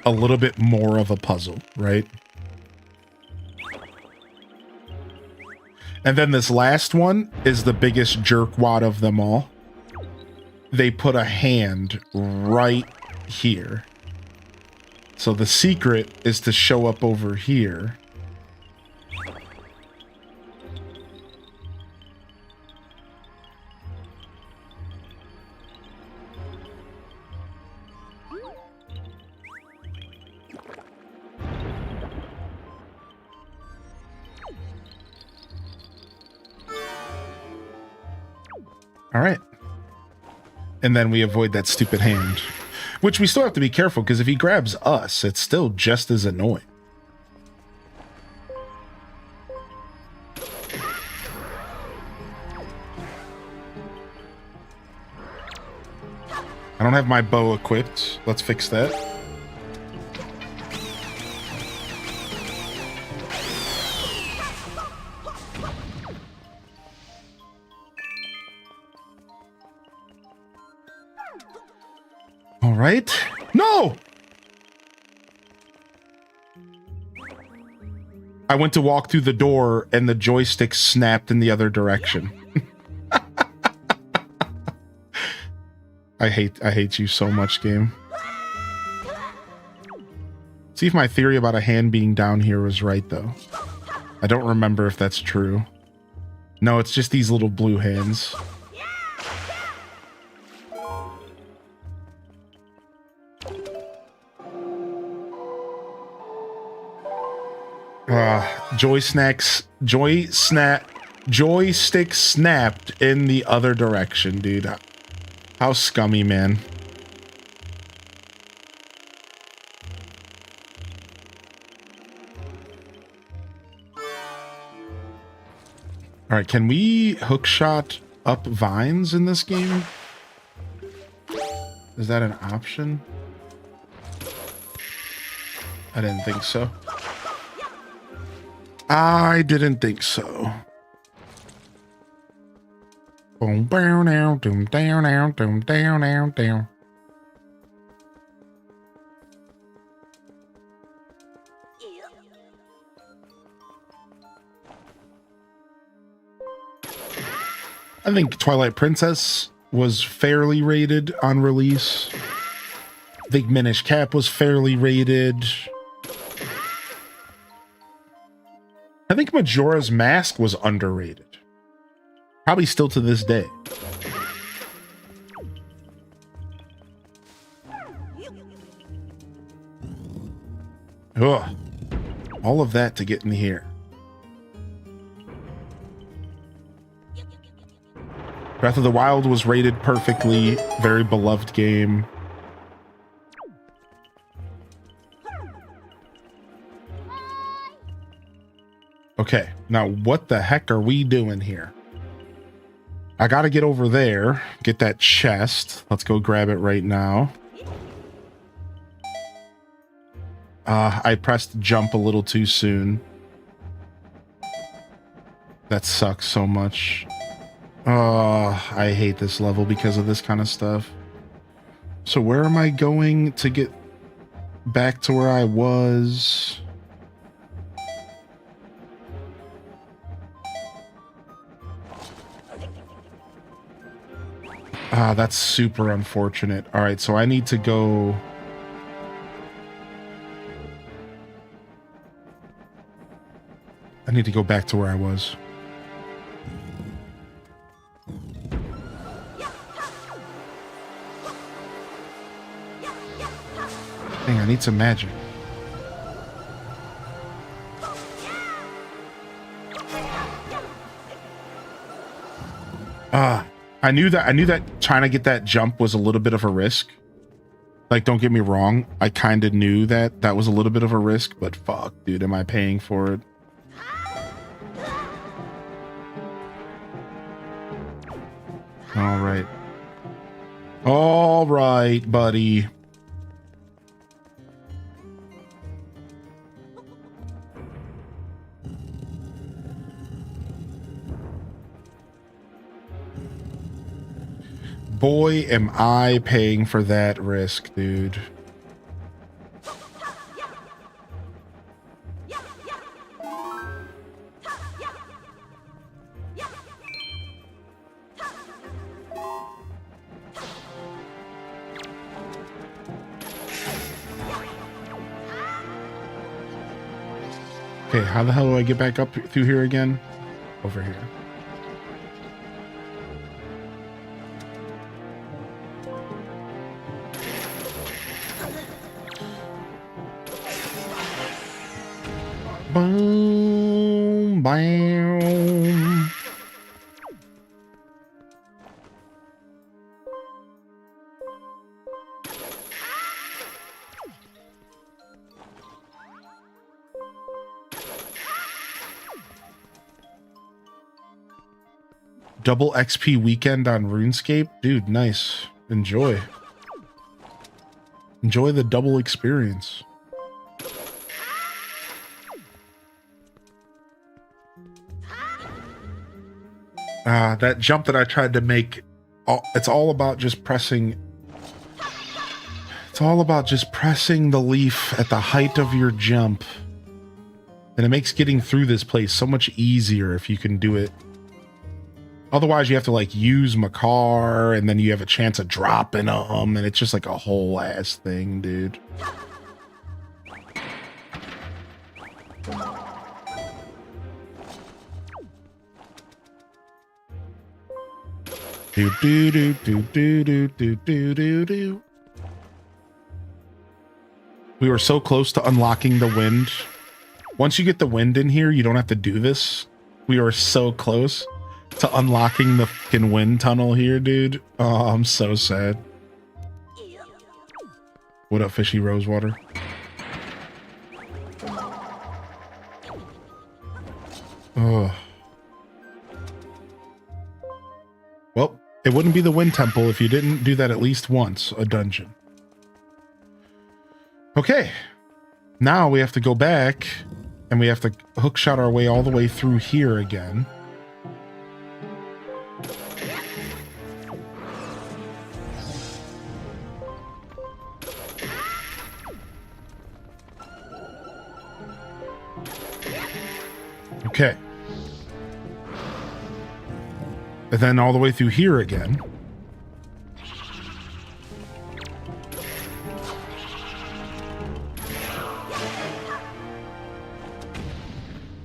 a little bit more of a puzzle, right? And then this last one is the biggest jerkwad of them all. They put a hand right here. So the secret is to show up over here. All right. And then we avoid that stupid hand. Which we still have to be careful, because if he grabs us, it's still just as annoying. I don't have my bow equipped. Let's fix that. All right. No! I went to walk through the door and the joystick snapped in the other direction. I hate you so much, game. See if my theory about a hand being down here was right, though. I don't remember if that's true. No, it's just these little blue hands. Joystick snapped in the other direction, dude. How scummy, man. All right, can we hookshot up vines in this game? Is that an option? I didn't think so. I didn't think so. Boom, down, down, down, down, down, down, down. I think Twilight Princess was fairly rated on release. I think Minish Cap was fairly rated. I think Majora's Mask was underrated. Probably still to this day. Ugh. All of that to get in here. Breath of the Wild was rated perfectly. Very beloved game. Okay, now what the heck are we doing here? I gotta get over there, get that chest. Let's go grab it right now. I pressed jump a little too soon. That sucks so much. I hate this level because of this kind of stuff. So where am I going to get back to where I was? That's super unfortunate. All right, so I need to go... I need to go back to where I was. Dang, I need some magic. I knew that trying to get that jump was a little bit of a risk. Like, don't get me wrong. I kind of knew that was a little bit of a risk, but fuck, dude, am I paying for it? All right. All right, buddy. Boy, am I paying for that risk, dude. Okay, how the hell do I get back up through here again? Over here. Boom, bam. Double XP weekend on RuneScape? Dude, nice. Enjoy. Enjoy the double experience. That jump that I tried to make, it's all about just pressing. It's all about just pressing the leaf at the height of your jump. And it makes getting through this place so much easier if you can do it. Otherwise, you have to like use Makar, and then you have a chance of dropping them, and it's just like a whole ass thing, dude. Do do do do do do do do do do. We were so close to unlocking the wind. Once you get the wind in here, you don't have to do this. We were so close to unlocking the fucking wind tunnel here, dude. Oh, I'm so sad. What up, fishy Rosewater? Oh. Well, it wouldn't be the Wind Temple if you didn't do that at least once, a dungeon. Okay. Now we have to go back, and we have to hookshot our way all the way through here again. Okay. And then all the way through here again.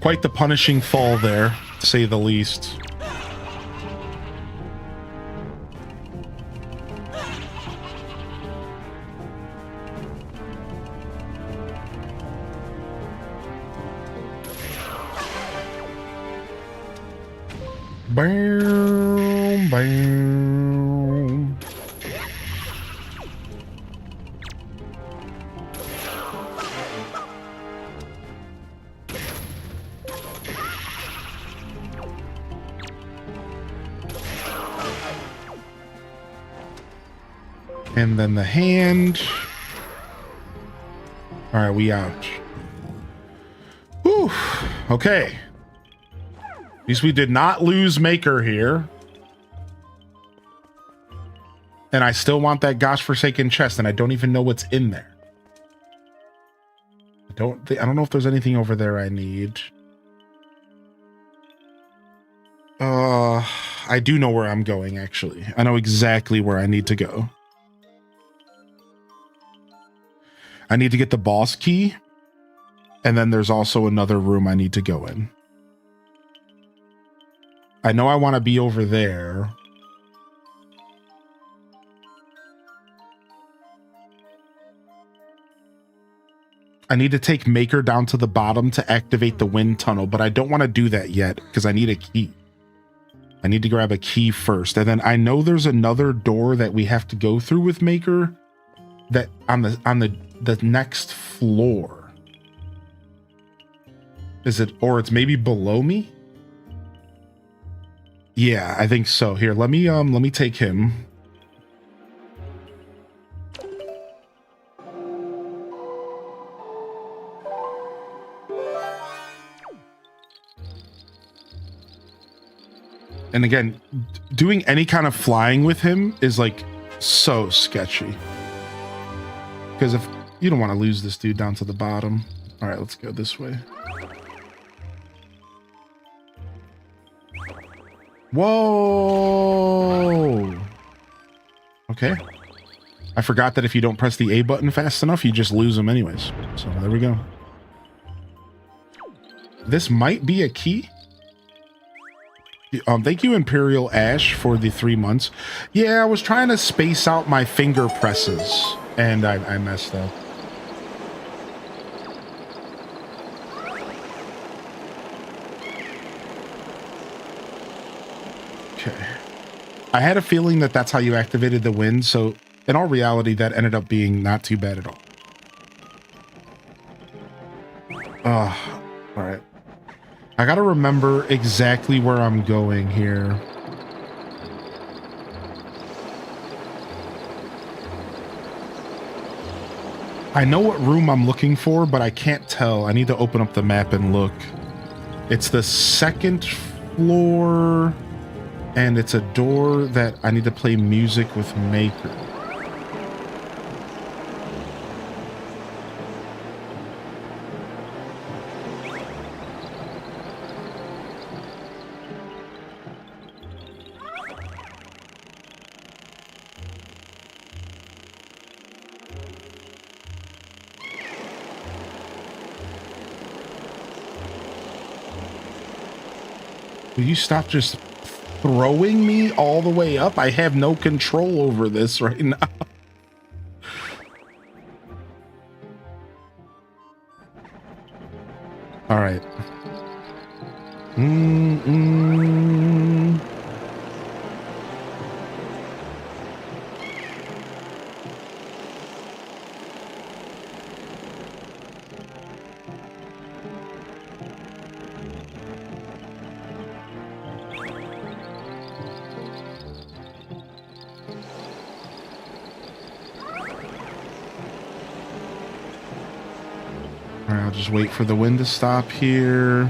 Quite the punishing fall there, to say the least. Bam, bam. And then the hand. All right, we out. Whew. Okay. At least we did not lose Maker here. And I still want that gosh forsaken chest, and I don't even know what's in there. I don't know if there's anything over there I need. I do know where I'm going, actually. I know exactly where I need to go. I need to get the boss key, and then there's also another room I need to go in. I know I want to be over there. I need to take Maker down to the bottom to activate the wind tunnel, but I don't want to do that yet because I need a key. I need to grab a key first. And then I know there's another door that we have to go through with Maker that on the next floor. Is it, or it's maybe below me? Yeah, I think so. Here, let me take him. And again, doing any kind of flying with him is like so sketchy. Because if you don't want to lose this dude down to the bottom. All right, let's go this way. Whoa! Okay. I forgot that if you don't press the A button fast enough, you just lose them anyways. So there we go. This might be a key. Thank you, Imperial Ash, for the 3 months. Yeah, I was trying to space out my finger presses, and I messed up. Okay. I had a feeling that that's how you activated the wind, so in all reality, that ended up being not too bad at all. All right. I gotta remember exactly where I'm going here. I know what room I'm looking for, but I can't tell. I need to open up the map and look. It's the second floor, and it's a door that I need to play music with Maker. Will you stop just throwing me all the way up? I have no control over this right now. All right. All right, I'll just wait for the wind to stop here.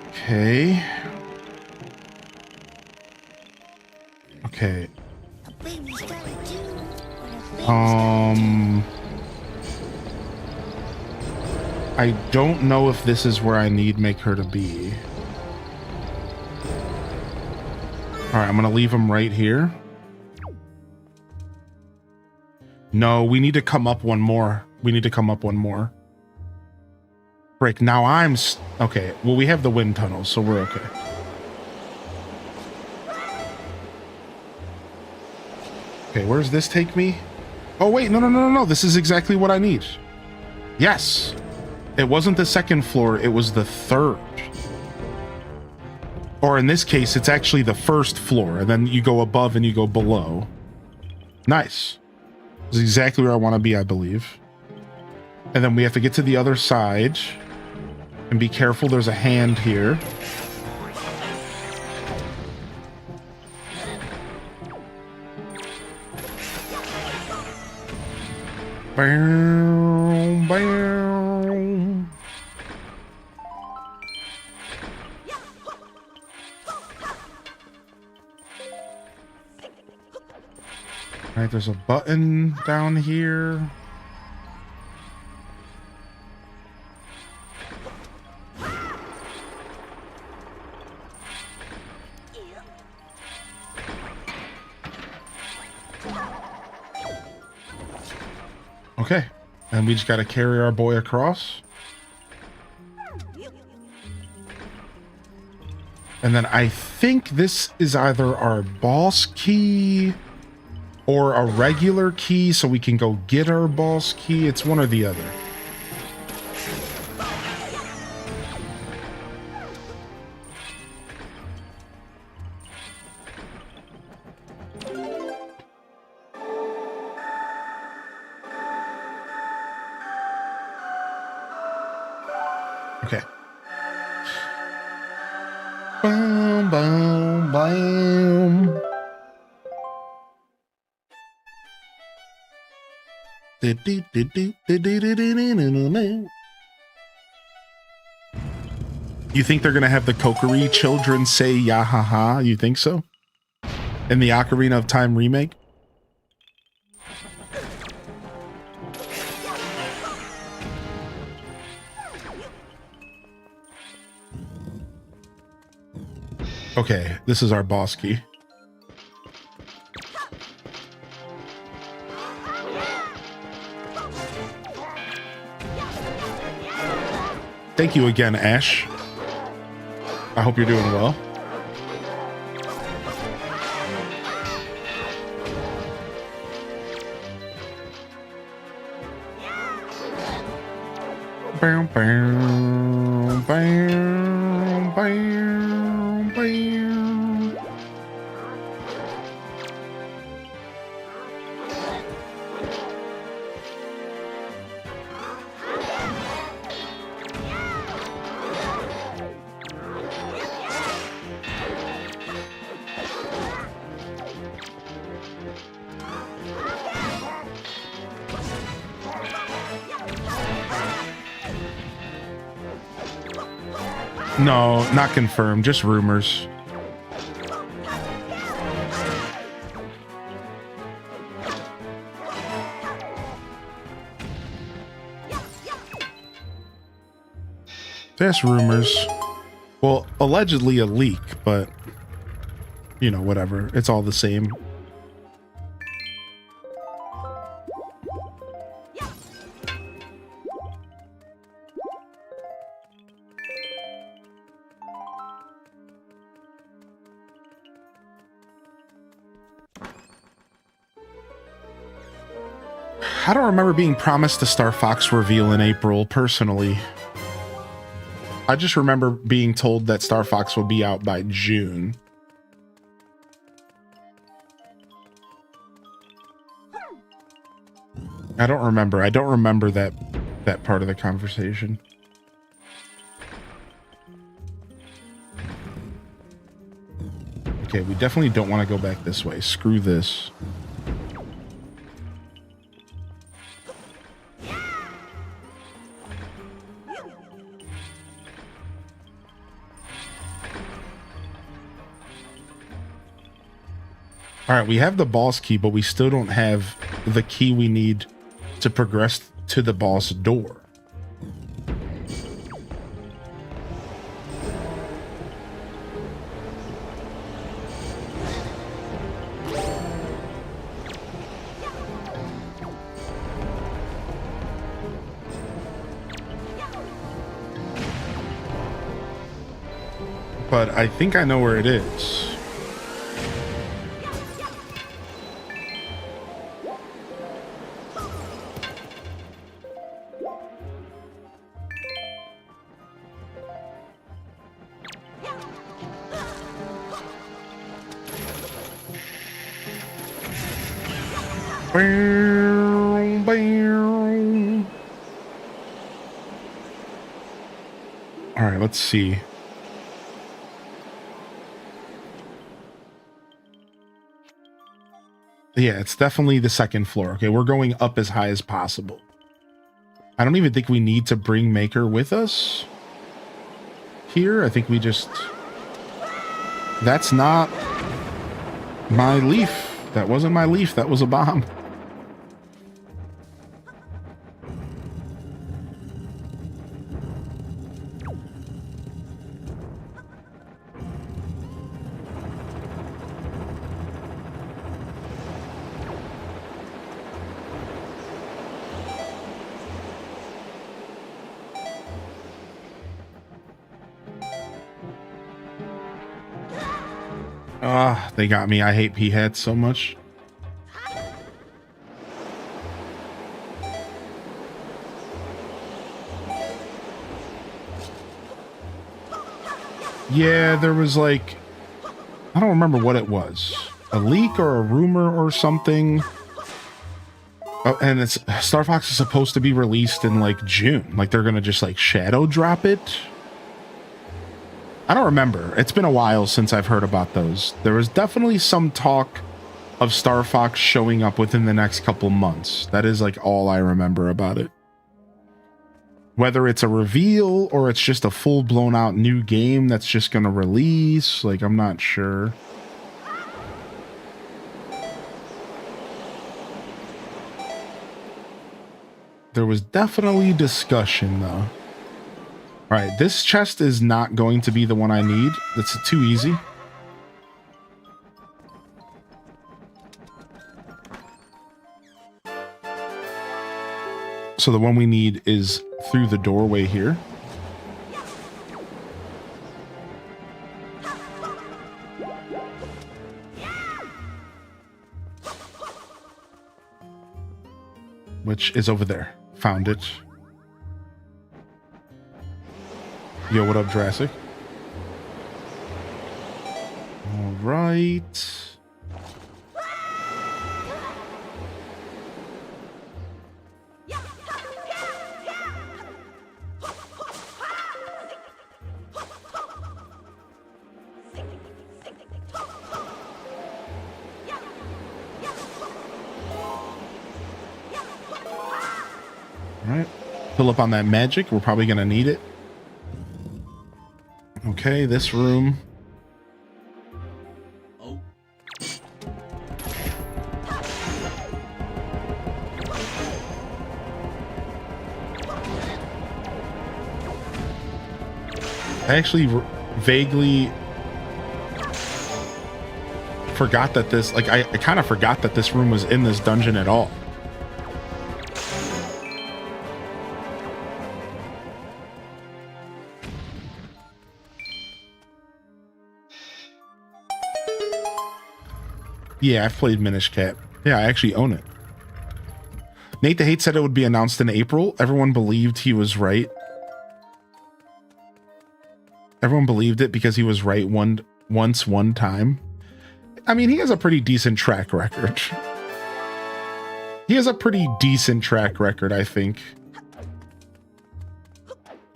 Okay. Okay. I don't know if this is where I need Maker to be. All right, I'm gonna leave him right here. No, we need to come up one more. We need to come up one more. Break. Now I'm... okay, well, we have the wind tunnel, so we're okay. Okay, where's this take me? Oh, wait, no. This is exactly what I need. Yes. It wasn't the second floor, it was the third. Or in this case, it's actually the first floor, and then you go above and you go below. Nice. This is exactly where I want to be, I believe. And then we have to get to the other side. And be careful, there's a hand here. Bam, bam. All right, there's a button down here. Okay, and we just got to carry our boy across. And then I think this is either our boss key or a regular key, so we can go get our boss key. It's one or the other. Okay. Boom, boom, boom. You think they're gonna have the Kokiri children say "ya ha ha"? You think so? In the Ocarina of Time remake? Okay, this is our boss key. Thank you again, Ash. I hope you're doing well. Bam, bam, bam, bam, bam. No, not confirmed, just rumors. That's rumors. Well, allegedly a leak, but you know, whatever. It's all the same. I don't remember being promised a Star Fox reveal in April, personally. I just remember being told that Star Fox will be out by June. I don't remember. I don't remember that part of the conversation. Okay, we definitely don't want to go back this way. Screw this. All right, we have the boss key, but we still don't have the key we need to progress to the boss door. But I think I know where it is. All right, let's see. Yeah, it's definitely the second floor. Okay, we're going up as high as possible. I don't even think we need to bring Maker with us here. I think we just... That's not my leaf. That wasn't my leaf. That was a bomb. They got me. I hate P-heads so much. Yeah, there was like... I don't remember what it was. A leak or a rumor or something. Oh, and it's... Star Fox is supposed to be released in like June. Like they're gonna just like shadow drop it. I don't remember. It's been a while since I've heard about those. There was definitely some talk of Star Fox showing up within the next couple months. That is like all I remember about it. Whether it's a reveal or it's just a full blown out new game that's just going to release, like I'm not sure. There was definitely discussion though. All right, this chest is not going to be the one I need. That's too easy. So the one we need is through the doorway here. Which is over there. Found it. Yo, what up, Jurassic? All right. All right. Fill up on that magic. We're probably going to need it. Okay, this room. I actually vaguely forgot that this, like, I kind of forgot that this room was in this dungeon at all. Yeah, I've played Minish Cap. Yeah, I actually own it. Nate the Hate said it would be announced in April. Everyone believed he was right. Everyone believed it because he was right one time. I mean, he has a pretty decent track record. He has a pretty decent track record, I think.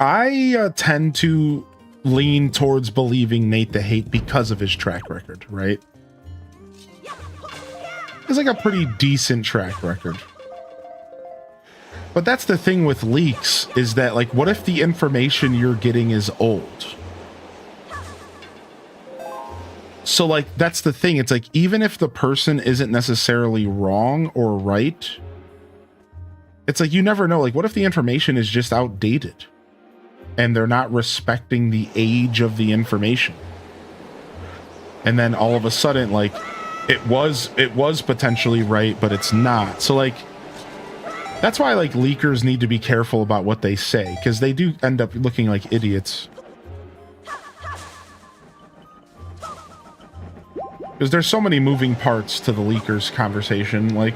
I tend to lean towards believing Nate the Hate because of his track record, right? It's like a pretty decent track record. But that's the thing with leaks, is that, like, what if the information you're getting is old? So, like, that's the thing. It's like, even if the person isn't necessarily wrong or right, it's like, you never know. Like, what if the information is just outdated and they're not respecting the age of the information? And then all of a sudden, like, it was potentially right, but it's not. So, like, that's why, like, leakers need to be careful about what they say, because they do end up looking like idiots. Because there's so many moving parts to the leakers conversation, like...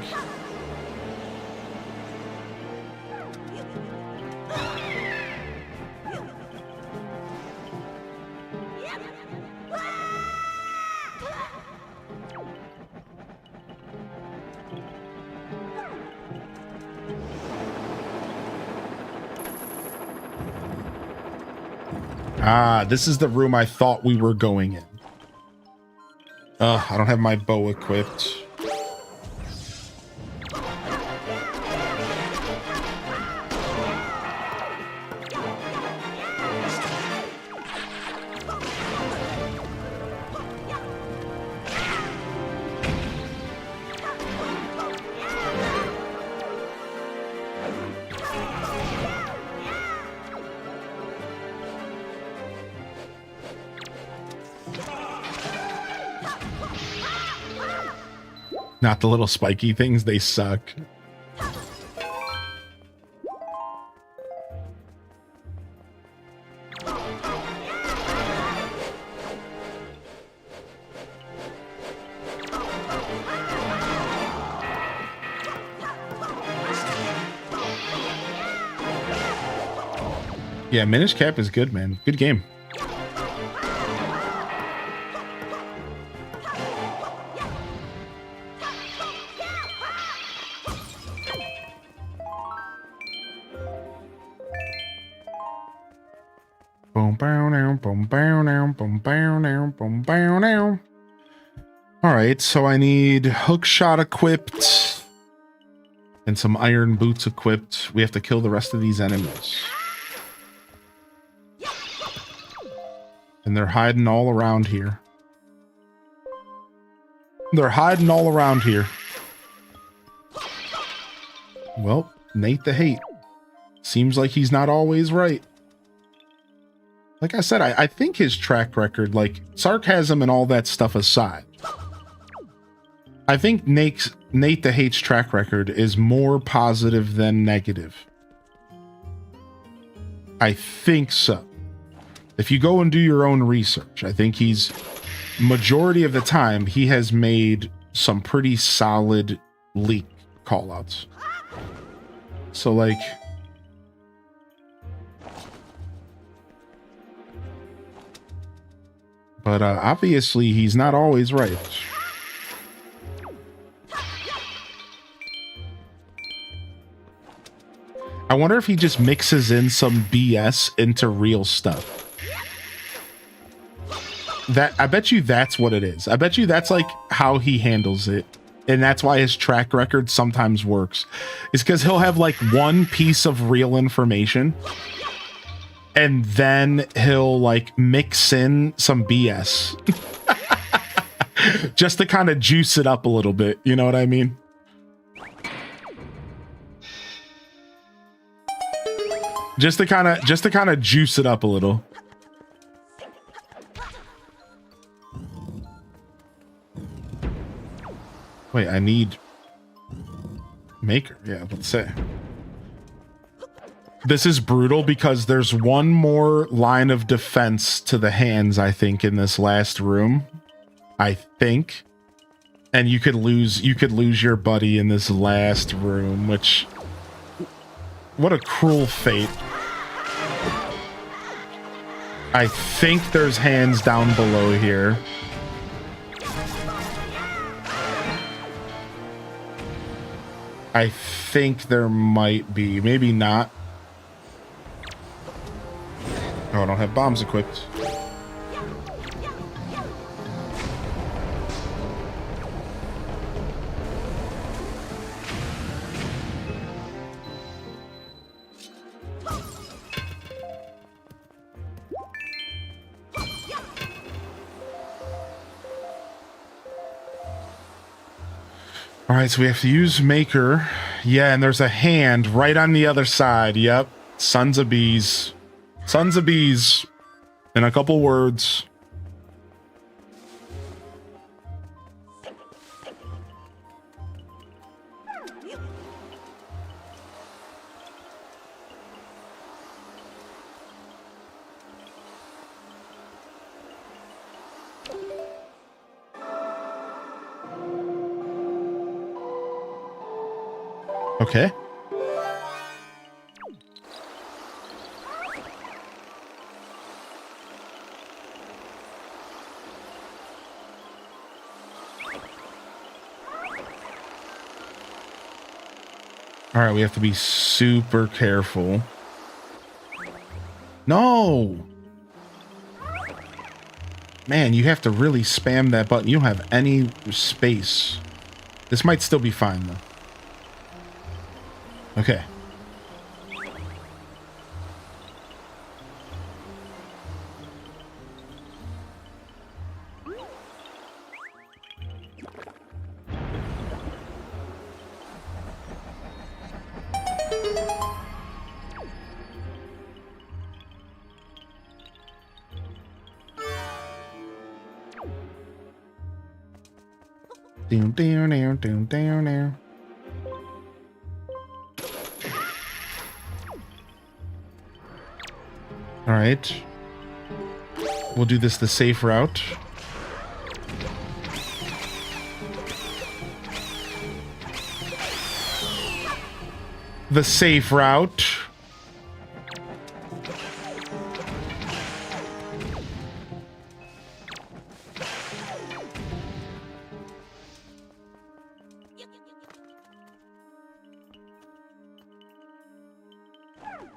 Ah, this is the room I thought we were going in. I don't have my bow equipped. Not the little spiky things, they suck. Yeah, Minish Cap is good, man. Good game. Alright, so I need hookshot equipped and some iron boots equipped. We have to kill the rest of these enemies. And they're hiding all around here. They're hiding all around here. Well, Nate the Hate. Seems like he's not always right. Like I said, I think his track record, like sarcasm and all that stuff aside, I think Nate the Hate's track record is more positive than negative. I think so. If you go and do your own research, I think he's, majority of the time, he has made some pretty solid leak callouts. So, like... But obviously, he's not always right. I wonder if he just mixes in some BS into real stuff. I bet you that's what it is. I bet you that's like how he handles it. And that's why his track record sometimes works. Is because he'll have like one piece of real information. and then he'll like mix in some BS just to kind of juice it up a little bit. You know what I mean? Just to kind of juice it up a little. Wait, I need maker. Yeah, let's say. This is brutal because there's one more line of defense to the hands, I think, in this last room. I think. And you could lose your buddy in this last room, which, what a cruel fate. I think there's hands down below here. I think there might be. Maybe not. Oh, I don't have bombs equipped. All right, so we have to use maker. Yeah, and there's a hand right on the other side. Yep. Sons of bees. Sons of bees. In a couple words. Okay. All right, we have to be super careful. No! Man, you have to really spam that button. You don't have any space. This might still be fine, though. Okay. Down, down, down, down, down, down. All right. We'll do this the safe route. The safe route.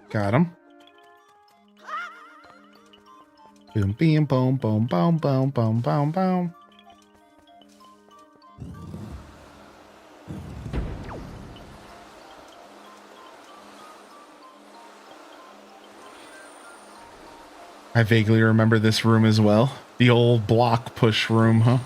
Got him. Boom, boom, boom, boom, boom, boom, boom, boom, boom. I vaguely remember this room as well. The old block push room, huh?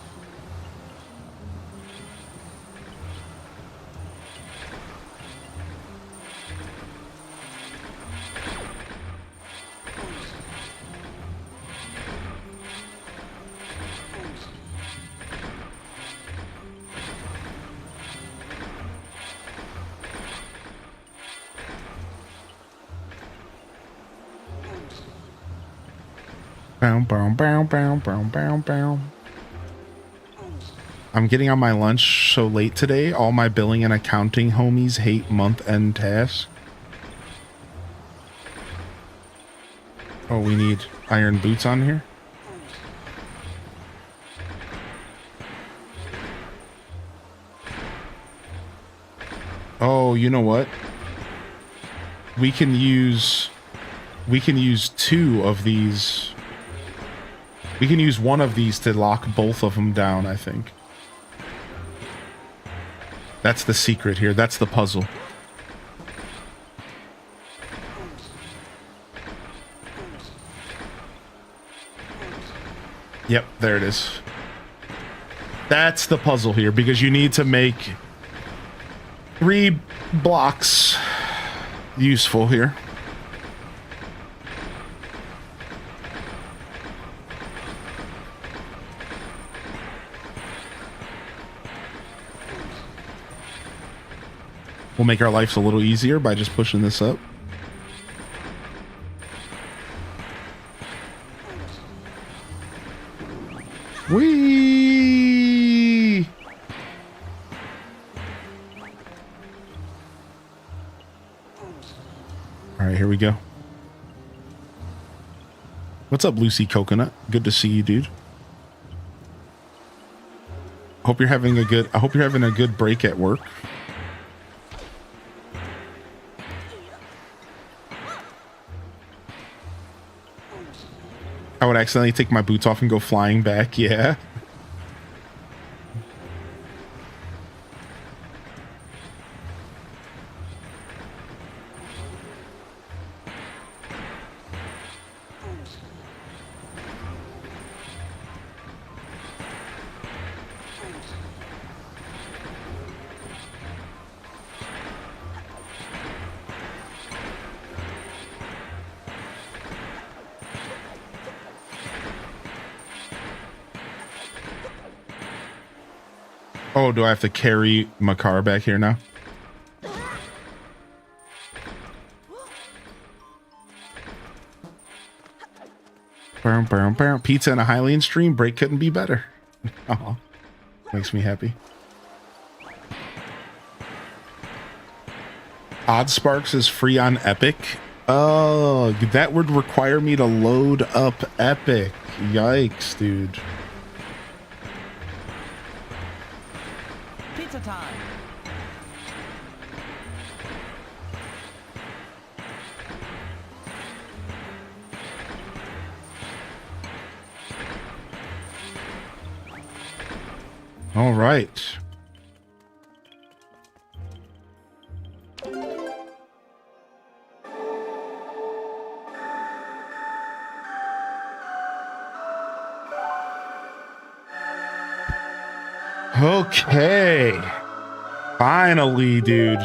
I'm getting on my lunch so late today. All my billing and accounting homies hate month-end tasks. Oh, we need iron boots on here. Oh, you know what? We can use two of these. We can use one of these to lock both of them down, I think. That's the secret here. That's the puzzle. Yep, there it is. That's the puzzle here, because you need to make 3 blocks useful here. We'll make our lives a little easier by just pushing this up. Whee! All right, here we go. What's up, Lucy Coconut? Good to see you, dude. Hope you're having a good break at work. I would accidentally take my boots off and go flying back. Yeah. Oh, do I have to carry my car back here now? Pizza and a Hylian stream. Break couldn't be better. Oh, makes me happy. Odd Sparks is free on Epic. Oh, that would require me to load up Epic. Yikes, dude. Pizza time. All right. Okay. Finally, dude.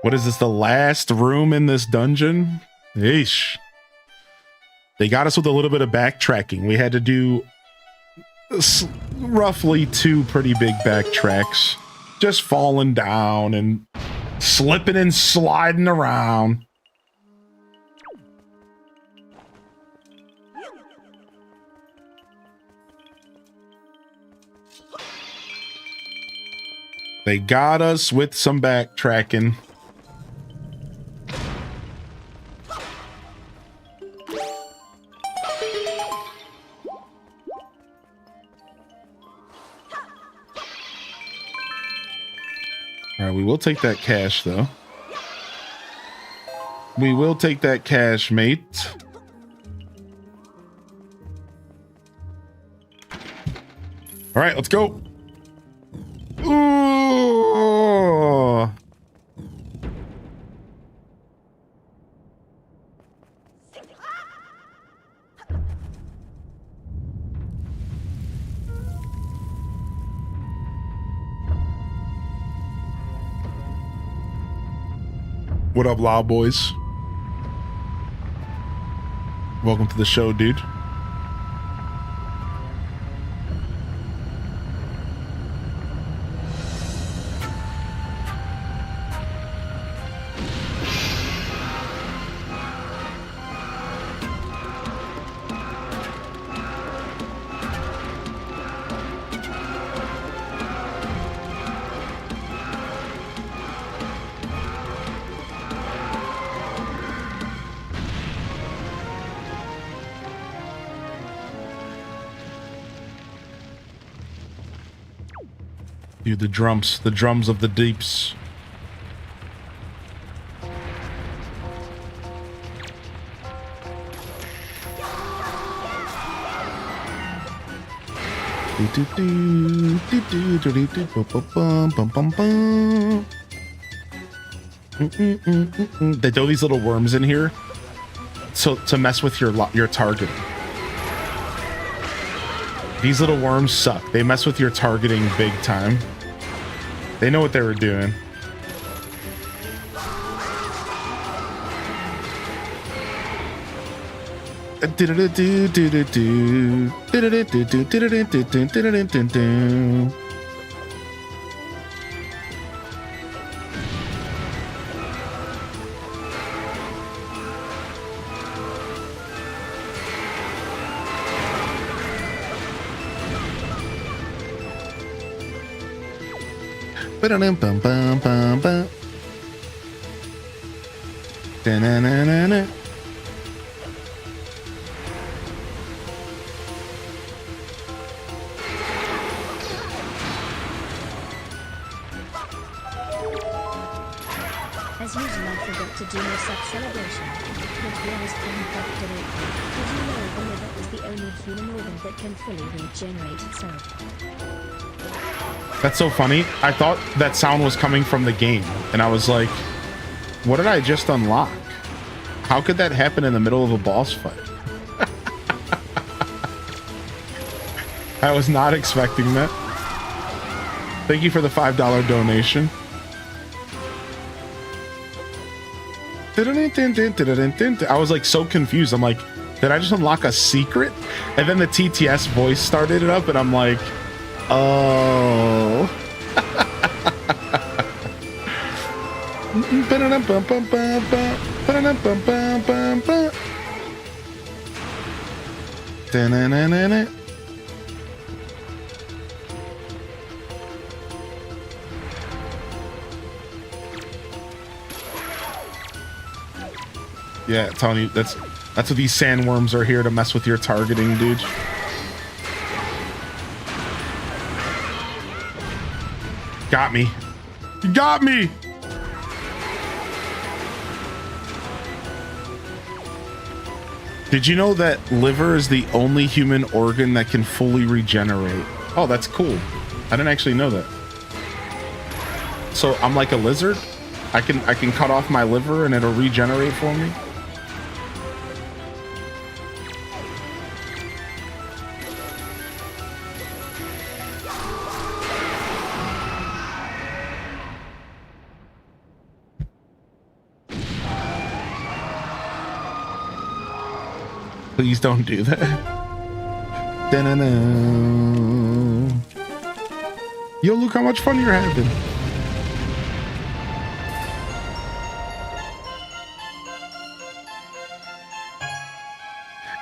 What is this, the last room in this dungeon? Eesh. They got us with a little bit of backtracking. We had to do roughly 2 pretty big backtracks. Just falling down and slipping and sliding around. They got us with some backtracking. All right, we will take that cash, though. We will take that cash, mate. All right, let's go. Ooh. What up, Loud Boys? Welcome to the show, dude. Dude, the drums of the deeps. They throw these little worms in here so to mess with your target. These little worms suck. They mess with your targeting big time. They know what they were doing. Da-na-na-na-na. As usual, I forgot to do my sub celebration. But where is King Dr. Did you know the liver is the only human organ that can fully regenerate itself? That's so funny. I thought that sound was coming from the game, and I was like, what did I just unlock? How could that happen in the middle of a boss fight? I was not expecting that. Thank you for the $5 donation. I was like so confused. I'm like, did I just unlock a secret? And then the TTS voice started it up, and I'm like, oh. Yeah, Tony, that's what these sandworms are here to mess with your targeting, dude. Got me. You got me. Did you know that liver is the only human organ that can fully regenerate? Oh, that's cool. I didn't actually know that. So I'm like a lizard? I can cut off my liver and it'll regenerate for me? Please don't do that. Da-na-na. Yo, look how much fun you're having.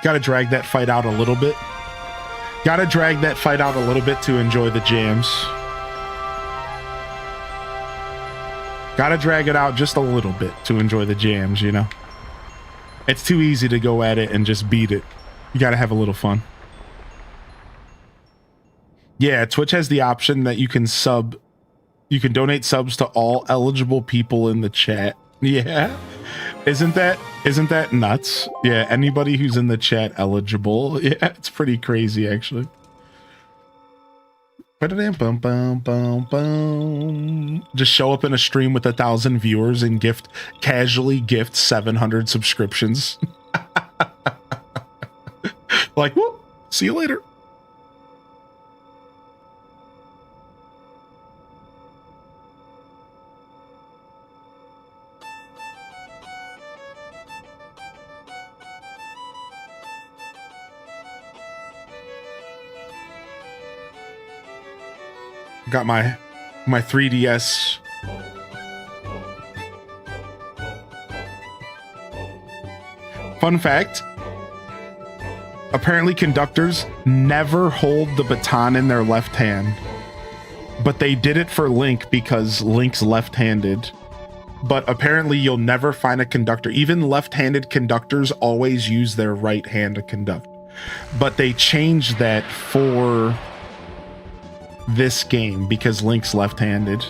Gotta drag that fight out a little bit. Gotta drag that fight out a little bit to enjoy the jams. Gotta drag it out just a little bit to enjoy the jams, you know? It's too easy to go at it and just beat it. You gotta have a little fun. Yeah, Twitch has the option that you can donate subs to all eligible people in the chat. Yeah. Isn't that nuts? Yeah, anybody who's in the chat eligible. Yeah, it's pretty crazy actually. Just show up in a stream with 1,000 viewers and casually gift 700 subscriptions. Like, whoop, see you later. Got my 3DS. Fun fact. Apparently conductors never hold the baton in their left hand. But they did it for Link because Link's left-handed. But apparently you'll never find a conductor. Even left-handed conductors always use their right hand to conduct. But they changed that for this game because Link's left-handed.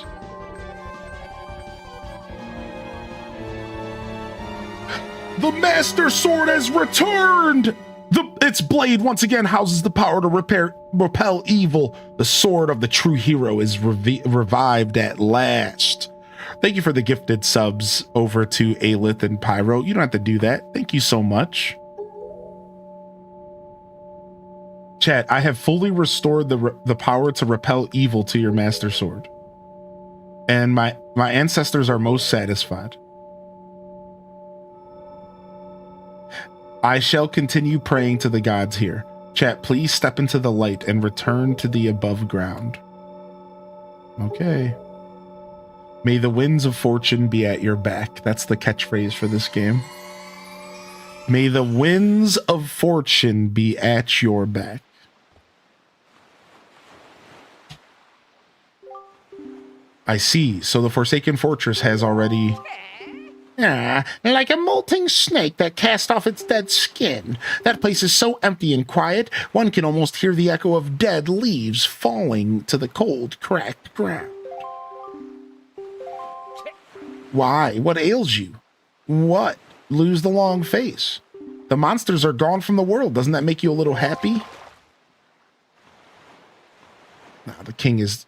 The Master Sword has returned! Its blade once again houses the power to repel evil. The sword of the true hero is revived at last. Thank you for the gifted subs over to Aelith and Pyro. You don't have to do that. Thank you so much. Chat, I have fully restored the power to repel evil to your master sword. And my ancestors are most satisfied. I shall continue praying to the gods here. Chat, please step into the light and return to the above ground. Okay. May the winds of fortune be at your back. That's the catchphrase for this game. May the winds of fortune be at your back. I see. So the Forsaken Fortress has already... like a molting snake that cast off its dead skin. That place is so empty and quiet, one can almost hear the echo of dead leaves falling to the cold, cracked ground. Why? What ails you? What? Lose the long face. The monsters are gone from the world. Doesn't that make you a little happy? No, the king is...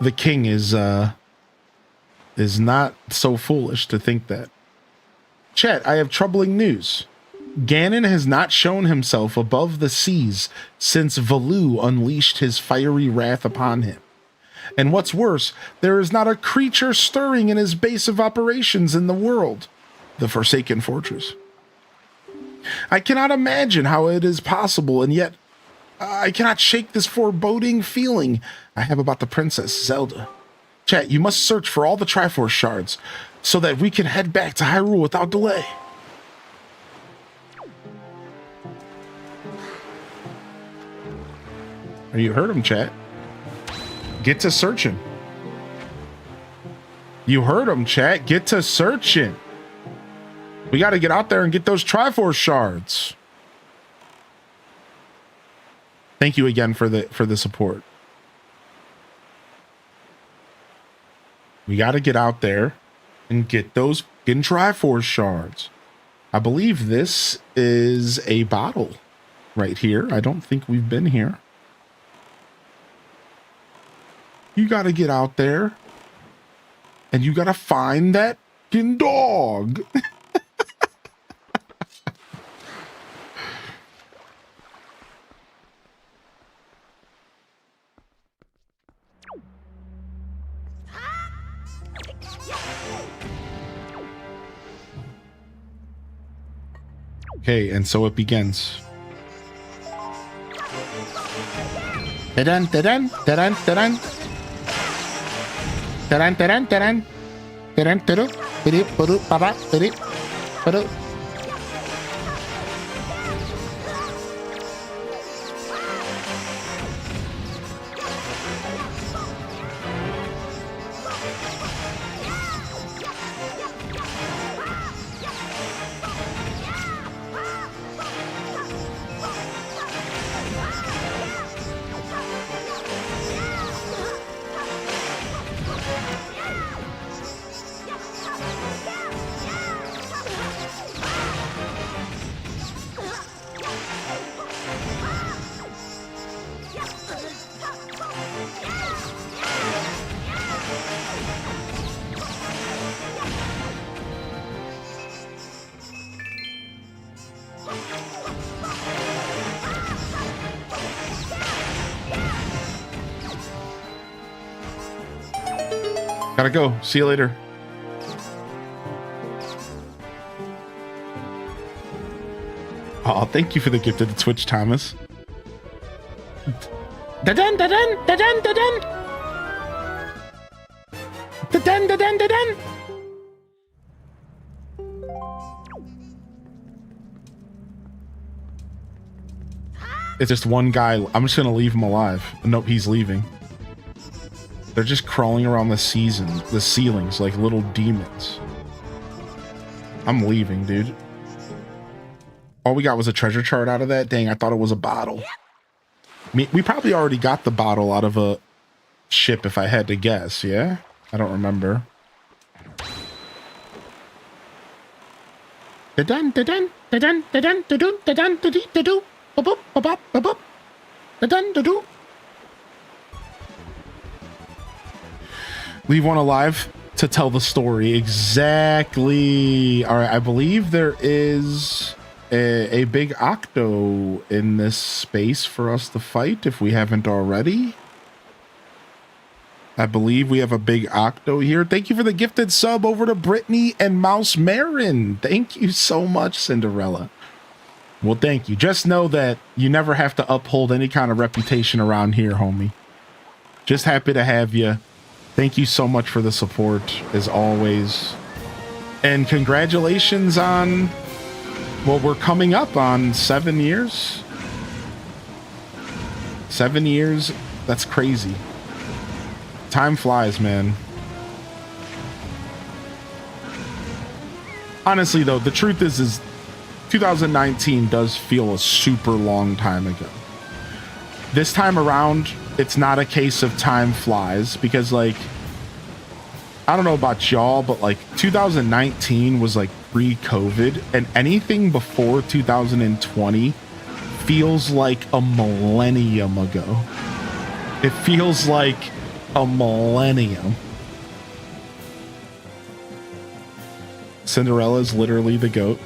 The king is not so foolish to think that. Chat, I have troubling news. Ganon has not shown himself above the seas since Valoo unleashed his fiery wrath upon him. And what's worse, there is not a creature stirring in his base of operations in the world, the Forsaken Fortress. I cannot imagine how it is possible, and yet I cannot shake this foreboding feeling I have about the Princess Zelda. Chat, you must search for all the Triforce shards so that we can head back to Hyrule without delay. You heard him, chat. Get to searching. You heard him, chat. Get to searching. We got to get out there and get those Triforce shards. Thank you again for the support. We got to get out there and get those fucking Triforce shards. I believe this is a bottle right here. I don't think we've been here. You got to get out there and you got to find that fucking dog. Okay, and so it begins. Da-dun, da-dun, da-dun, da-dun. Da-dun, da-dun, da-dun. Da-dun, da-dun, bidi, badu, baba, bidi, badu. Gotta go. See you later. Oh, thank you for the gift of the Twitch, Thomas. Da-dun, da-dun, da-dun, da-dun. Da-dun, da-dun, da-dun. It's just one guy. I'm just gonna leave him alive. Nope, he's leaving. They're just crawling around the ceilings like little demons. I'm leaving, dude. All we got was a treasure chart out of that. Dang, I thought it was a bottle. We probably already got the bottle out of a ship if I had to guess, yeah? I don't remember. Da-dun, da-dun, da-dun, da-dun, da-dun, da-dun, da-dee, da-doo, ba-boop, ba-bop, ba-boop, da-dun, da-doo. Leave one alive to tell the story. Exactly. All right, I believe there is a big octo in this space for us to fight if we haven't already. I believe we have a big octo here. Thank you for the gifted sub over to Brittany and Mouse Marin. Thank you so much, Cinderella. Well, thank you. Just know that you never have to uphold any kind of reputation around here, homie. Just happy to have you. Thank you so much for the support, as always. And congratulations on, well, we're coming up on 7 years. 7 years. That's crazy. Time flies, man. Honestly, though, the truth is 2019 does feel a super long time ago. This time around, it's not a case of time flies because, like, I don't know about y'all, but like 2019 was like pre-COVID, and anything before 2020 feels like a millennium ago. It feels like a millennium. Cinderella's literally the GOAT.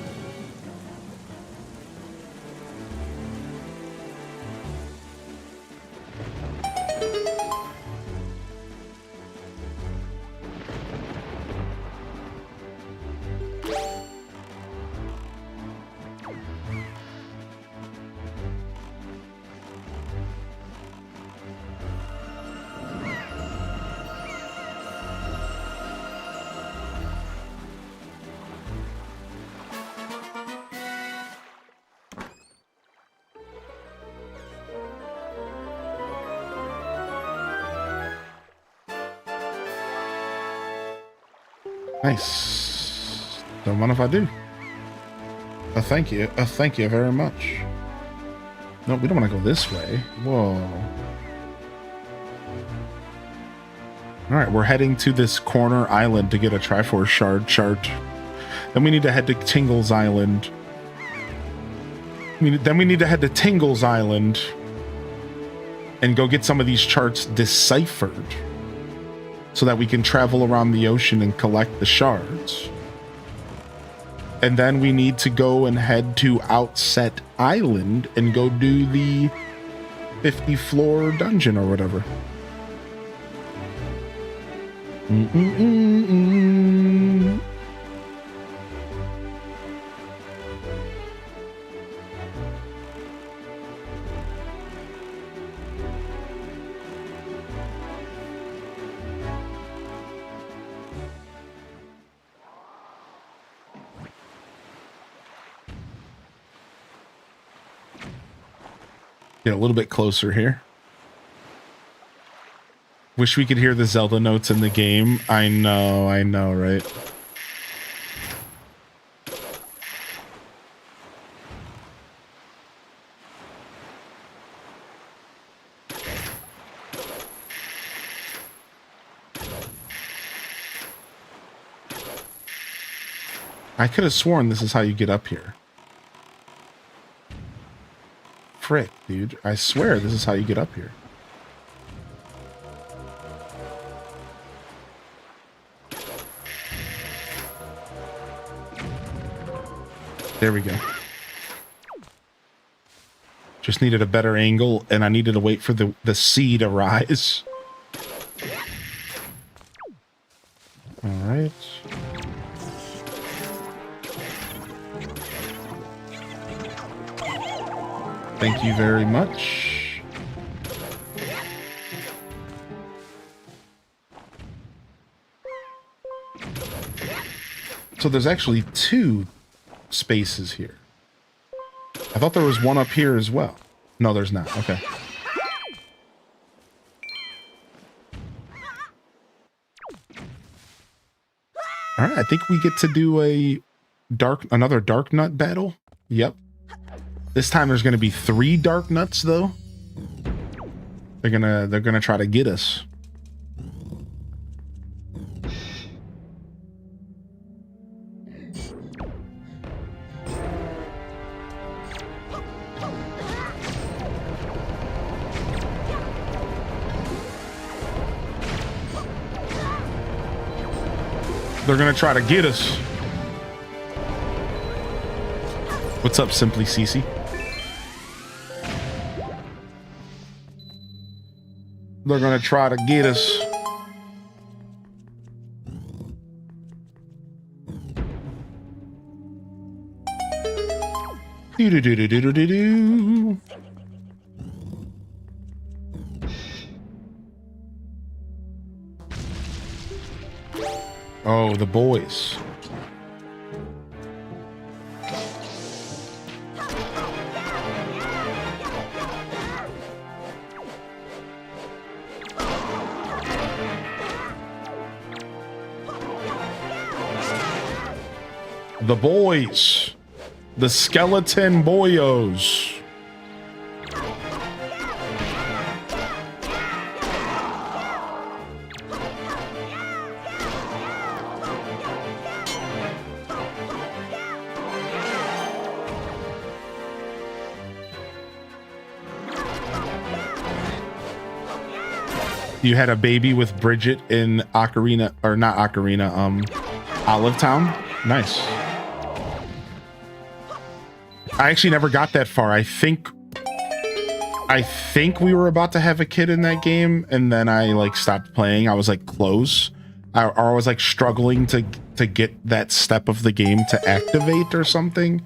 Nice. Don't mind if I do. Thank you. Thank you very much. No, we don't want to go this way. Whoa. All right, we're heading to this corner island to get a Triforce Shard chart. Then we need to head to Tingle's Island. Then we need to head to Tingle's Island and go get some of these charts deciphered, so that we can travel around the ocean and collect the shards. And then we need to go and head to Outset Island and go do the 50 floor dungeon or whatever. Get a little bit closer here. Wish we could hear the Zelda notes in the game. I know, right? I could have sworn this is how you get up here. Frick, dude. I swear this is how you get up here. There we go. Just needed a better angle, and I needed to wait for the sea to rise. All right. Thank you very much. So there's actually 2 spaces here. I thought there was one up here as well. No, there's not. Okay. All right, I think we get to do another Dark Nut battle. Yep. This time there's going to be 3 Dark Nuts though. They're gonna try to get us. They're gonna try to get us. What's up, Simply Cece? They're gonna try to get us. Do-do-do-do-do-do-do. Oh, the boys. The boys. The skeleton boyos. You had a baby with Bridget in Ocarina, or not Ocarina, Olive Town? Nice. I actually never got that far. I think we were about to have a kid in that game, and then I like stopped playing. I was like close. I was like struggling to get that step of the game to activate or something.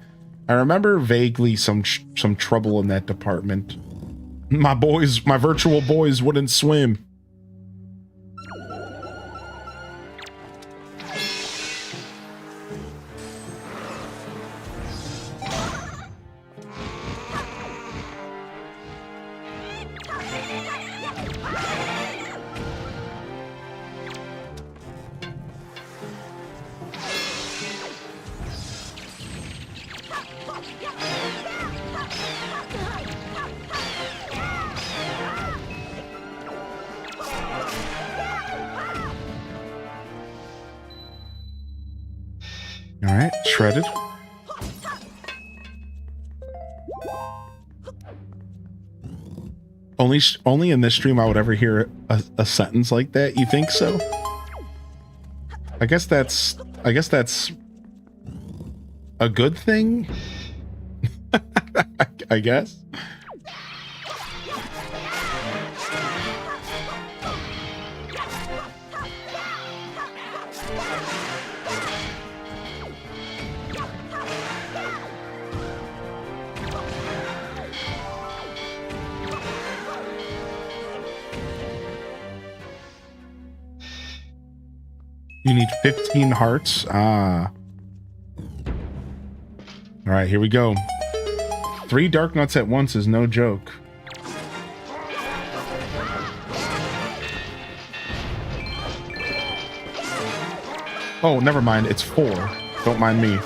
I remember vaguely some trouble in that department. My virtual boys wouldn't swim. All right, shredded. Only in this stream I would ever hear a sentence like that. You think so? I guess that's a good thing. I guess. You need 15 hearts. Ah. All right, here we go. 3 dark nuts at once is no joke. Oh, never mind. It's 4. Don't mind me.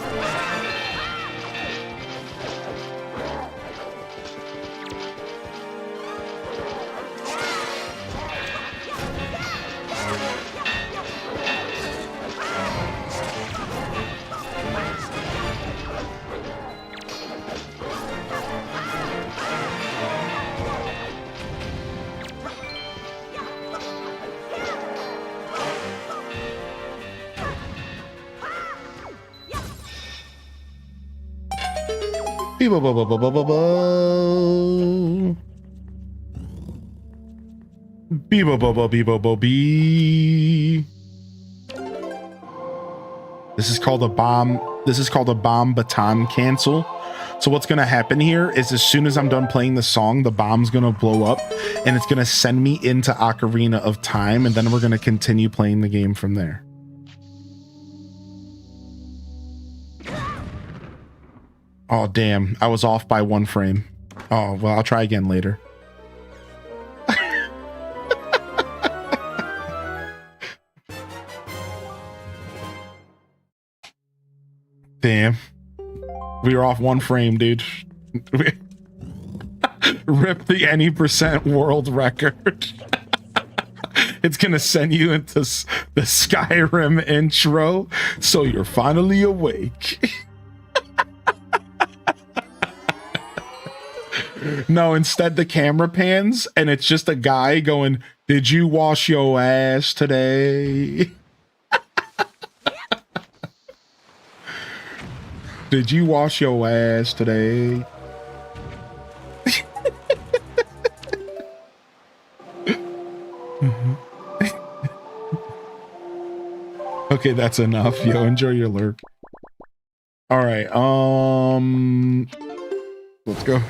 This is called a bomb. This is called a bomb baton cancel. So what's going to happen here is as soon as I'm done playing the song, the bomb's going to blow up and it's going to send me into Ocarina of Time. And then we're going to continue playing the game from there. Oh, damn. I was off by 1 frame. Oh, well, I'll try again later. Damn. We were off 1 frame, dude. Rip the any % world record. It's gonna send you into the Skyrim intro, so you're finally awake. No, instead the camera pans and it's just a guy going, "Did you wash your ass today?" Did you wash your ass today? Okay, that's enough. Yo, enjoy your lurk. All right, let's go.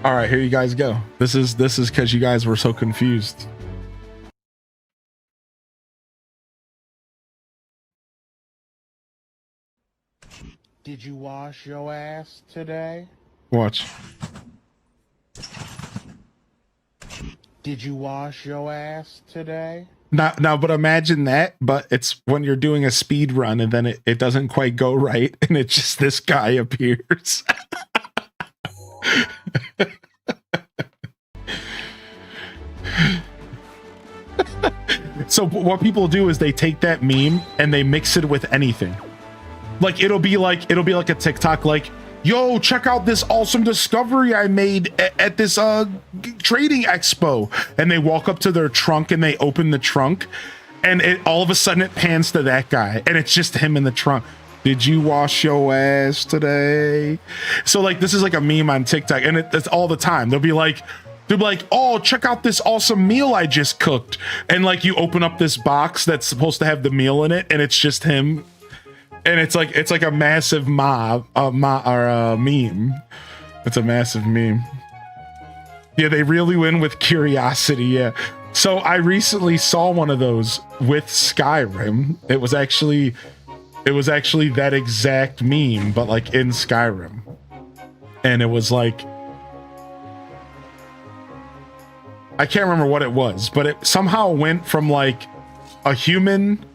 All right, here you guys go. This is because you guys were so confused. Did you wash your ass today? Watch. Did you wash your ass today? Now, but imagine that, but it's when you're doing a speed run and then it doesn't quite go right, and it's just this guy appears. So what people do is they take that meme and they mix it with anything. Like it'll be like a TikTok like, yo, check out this awesome discovery I made at this trading expo. And they walk up to their trunk and they open the trunk, and it all of a sudden it pans to that guy and it's just him in the trunk. Did you wash your ass today? So like this is like a meme on TikTok, and it's all the time. They'll be like, oh, check out this awesome meal I just cooked. And like you open up this box that's supposed to have the meal in it, and it's just him. And it's like a massive meme. It's a massive meme. Yeah, they really win with curiosity. Yeah. So I recently saw one of those with Skyrim. It was actually that exact meme, but like in Skyrim. And it was like, I can't remember what it was, but it somehow went from like a human.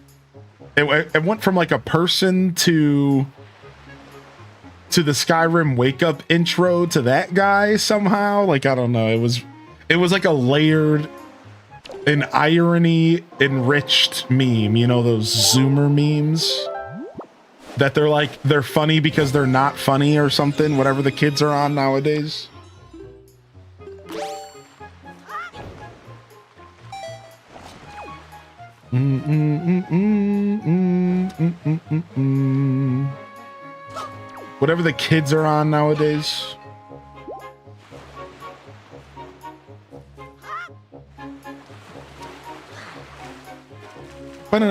It went from like a person to the Skyrim wake up intro to that guy somehow. Like, I don't know. It was like a layered and irony enriched meme. You know, those Zoomer memes that they're funny because they're not funny or something, whatever the kids are on nowadays. Whatever the kids are on nowadays. I don't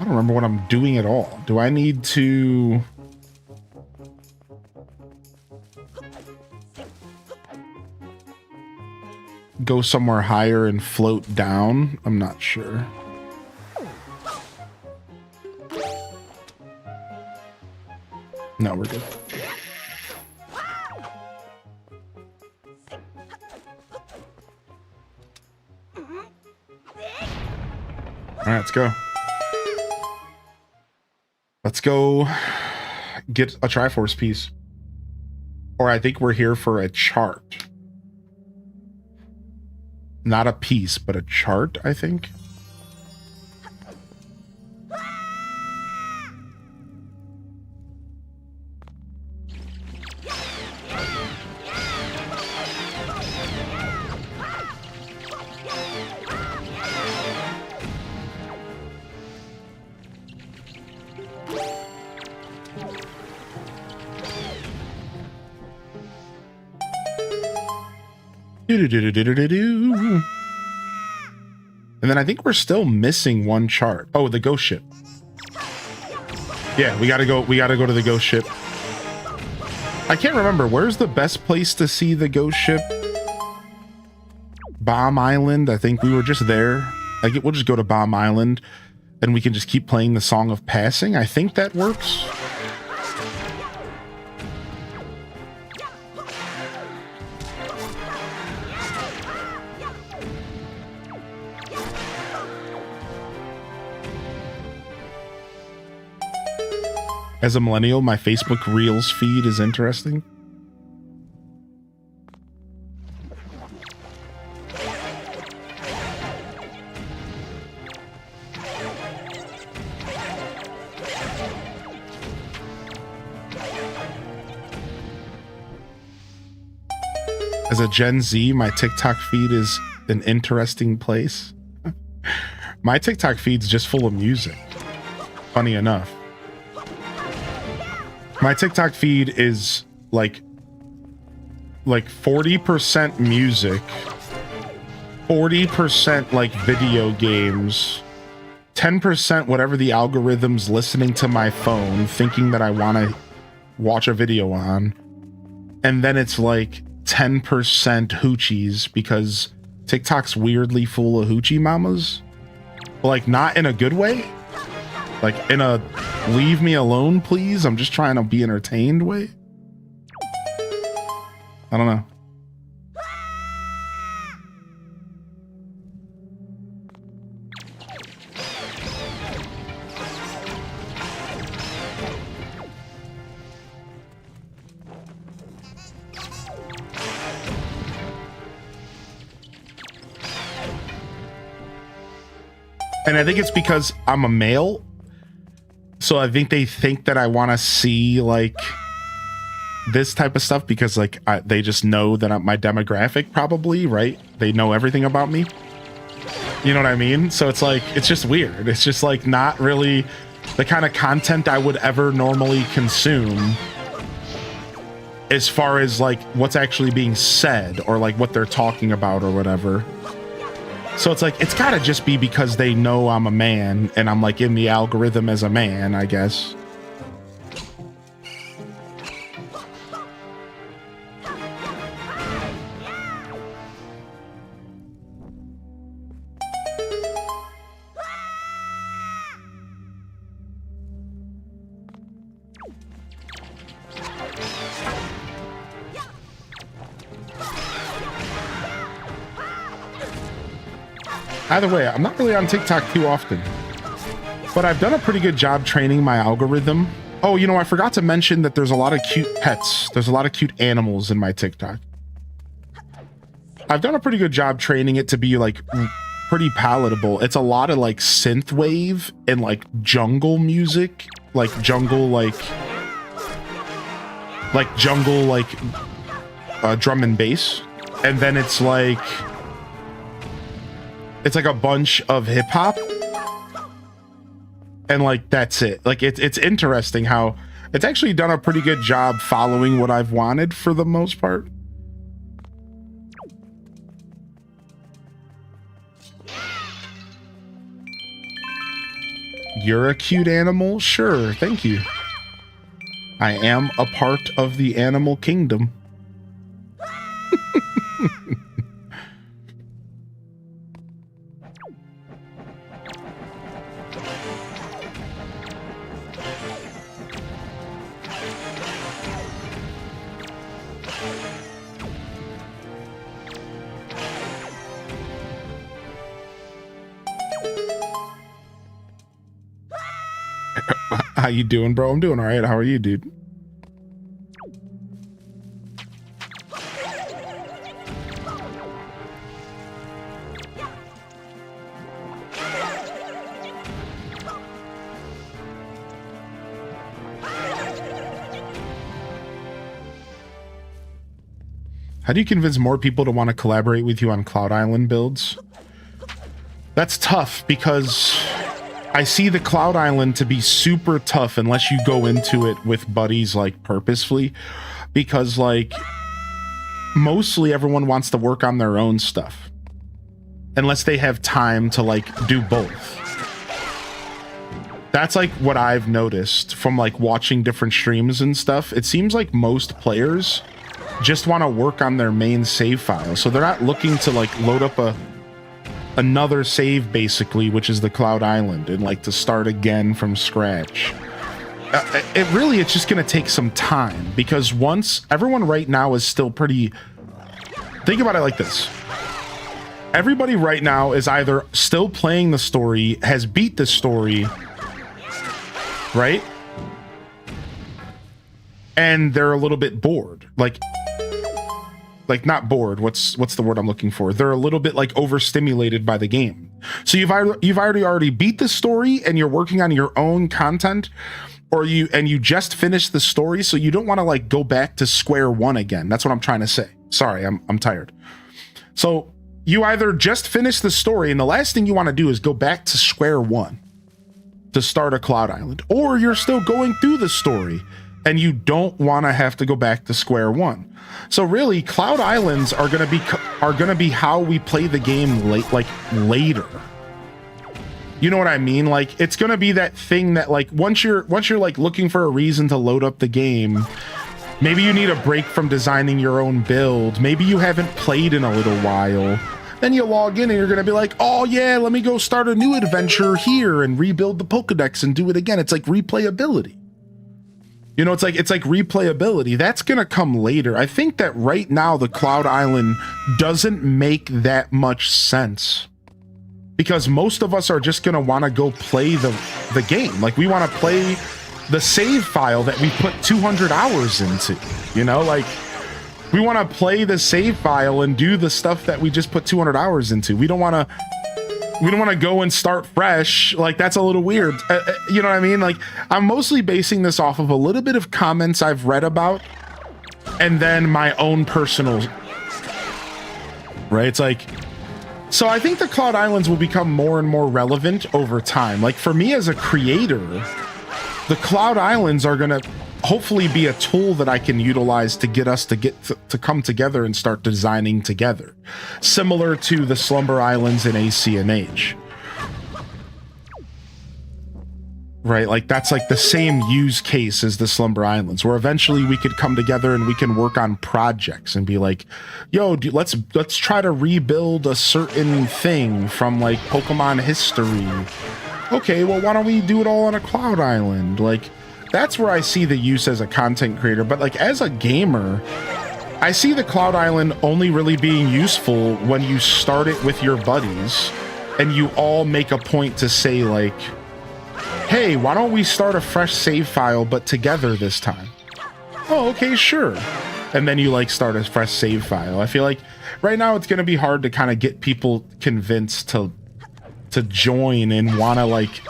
remember what I'm doing at all. Do I need to... go somewhere higher and float down? I'm not sure. No, we're good. All right, let's go. Let's go get a Triforce piece. Or I think we're here for a chart. Not a piece, but a chart, I think. And then I think we're still missing one chart. Oh, the ghost ship. Yeah, we gotta go to the ghost ship. I can't remember, where's the best place to see the ghost ship? Bomb Island. I think we were just there. We'll just go to Bomb Island and we can just keep playing the Song of Passing. I think that works. As a millennial, my Facebook Reels feed is interesting. As a Gen Z, my TikTok feed is an interesting place. My TikTok feed's just full of music. Funny enough. My TikTok feed is like 40% music, 40% like video games, 10% whatever the algorithm's listening to my phone, thinking that I want to watch a video on, and then it's like 10% hoochies because TikTok's weirdly full of hoochie mamas. Like, not in a good way. Like, in a leave me alone, please. I'm just trying to be entertained way. I don't know. And I think it's because I'm a male. So I think they think that I want to see like this type of stuff because like they just know that I'm my demographic probably, right? They know everything about me. You know what I mean? So it's like, it's just weird. It's just like not really the kind of content I would ever normally consume as far as like what's actually being said or like what they're talking about or whatever. So it's like, it's gotta just be because they know I'm a man and I'm like in the algorithm as a man, I guess. Either way, I'm not really on TikTok too often, but I've done a pretty good job training my algorithm. Oh, you know, I forgot to mention that there's a lot of cute pets. There's a lot of cute animals in my TikTok. I've done a pretty good job training it to be like pretty palatable. It's a lot of like synthwave and like jungle music, like jungle, drum and bass. And then it's like a bunch of hip hop, and like that's it. Like it's interesting how it's actually done a pretty good job following what I've wanted for the most part. You're a cute animal? Sure, thank you. I am a part of the animal kingdom. How you doing, bro? I'm doing all right. How are you, dude? How do you convince more people to want to collaborate with you on Cloud Island builds? That's tough because I see the Cloud Island to be super tough unless you go into it with buddies like purposefully, because like mostly everyone wants to work on their own stuff unless they have time to like do both. That's like what I've noticed from like watching different streams and stuff. It seems like most players just want to work on their main save file, so they're not looking to like load up another save basically, which is the Cloud Island, and like to start again from scratch. It's just gonna take some time, because once everyone right now is still pretty, think about it like this, everybody right now is either still playing the story, has beat the story, right? and they're a little bit bored. Like not bored. What's the word I'm looking for? They're a little bit like overstimulated by the game. So you've already beat the story and you're working on your own content, or you just finished the story, so you don't want to like go back to square one again. That's what I'm trying to say. Sorry, I'm tired. So you either just finish the story and the last thing you want to do is go back to square one to start a Cloud Island, or you're still going through the story and you don't want to have to go back to square one. So really, Cloud Islands are gonna be how we play the game later. You know what I mean? Like, it's gonna be that thing that like once you're like looking for a reason to load up the game, maybe you need a break from designing your own build. Maybe you haven't played in a little while. Then you log in and you're gonna be like, oh yeah, let me go start a new adventure here and rebuild the Pokedex and do it again. It's like replayability. You know, it's like replayability. That's gonna come later. I think that right now the Cloud Island doesn't make that much sense, because most of us are just gonna want to go play the game. Like, we want to play the save file that we put 200 hours into. You know, like, we want to play the save file and do the stuff that we just put 200 hours into. We don't want to go and start fresh. Like, that's a little weird. You know what I mean? Like, I'm mostly basing this off of a little bit of comments I've read about, and then my own personal, right? It's like, so I think the Cloud Islands will become more and more relevant over time. Like, for me as a creator, the Cloud Islands are going to hopefully be a tool that I can utilize to get us to come together and start designing together, similar to the Slumber Islands in ACNH. Right, like that's like the same use case as the Slumber Islands, where eventually we could come together and we can work on projects and be like, yo, let's try to rebuild a certain thing from like Pokemon history. Okay, well, why don't we do it all on a Cloud Island? Like, that's where I see the use as a content creator. But like, as a gamer, I see the Cloud Island only really being useful when you start it with your buddies and you all make a point to say like, hey, why don't we start a fresh save file but together this time? Oh, okay, sure. And then you like start a fresh save file. I feel like right now it's going to be hard to kind of get people convinced to join and want to like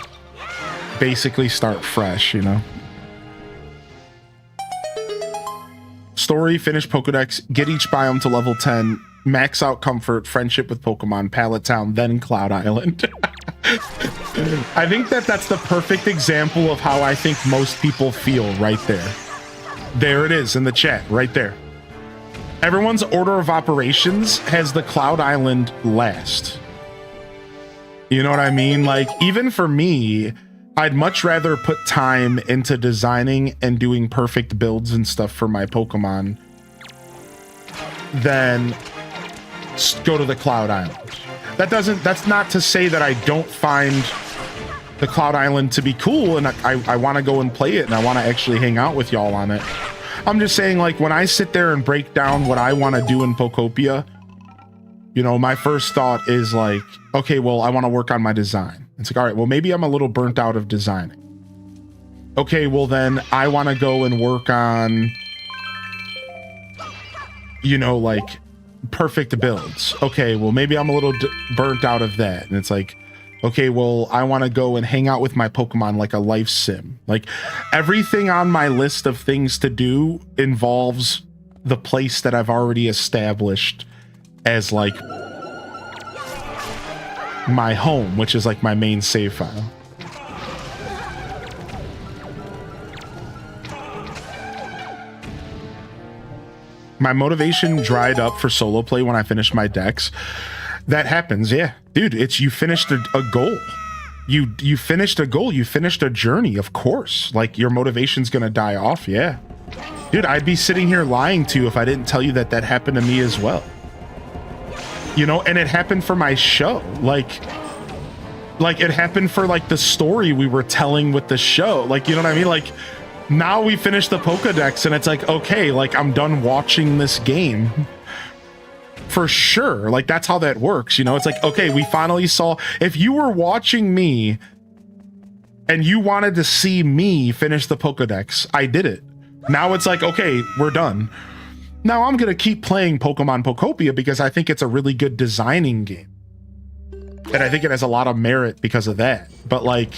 basically start fresh, you know? Story, finish Pokedex, get each biome to level 10, max out comfort, friendship with Pokemon, Pallet Town, then Cloud Island. I think that's the perfect example of how I think most people feel right there. There it is in the chat, right there. Everyone's order of operations has the Cloud Island last. You know what I mean? Like, even for me, I'd much rather put time into designing and doing perfect builds and stuff for my Pokemon than go to the Cloud Island. That's not to say that I don't find the Cloud Island to be cool and I want to go and play it and I want to actually hang out with y'all on it. I'm just saying, like, when I sit there and break down what I want to do in Pokopia, you know, my first thought is like, okay, well, I want to work on my design. It's like, all right, well, maybe I'm a little burnt out of designing. Okay, well, then I want to go and work on, you know, like perfect builds. Okay, well, maybe I'm a little burnt out of that. And it's like, okay, well, I want to go and hang out with my Pokemon like a life sim. Like, everything on my list of things to do involves the place that I've already established as like my home, which is like my main save file. My motivation dried up for solo play when I finished my decks. That happens, yeah. Dude, it's you finished a goal. You finished a goal, you finished a journey, of course. Like, your motivation's gonna die off, yeah. Dude, I'd be sitting here lying to you if I didn't tell you that that happened to me as well. You know, and it happened for my show. Like it happened for like the story we were telling with the show. Like, you know what I mean? Like, now we finished the Pokedex and it's like, okay, like, I'm done watching this game. For sure. Like, that's how that works. You know, it's like, okay, we finally saw, if you were watching me and you wanted to see me finish the Pokedex, I did it. Now it's like, okay, we're done. Now I'm going to keep playing Pokemon Pokopia because I think it's a really good designing game. And I think it has a lot of merit because of that. But like,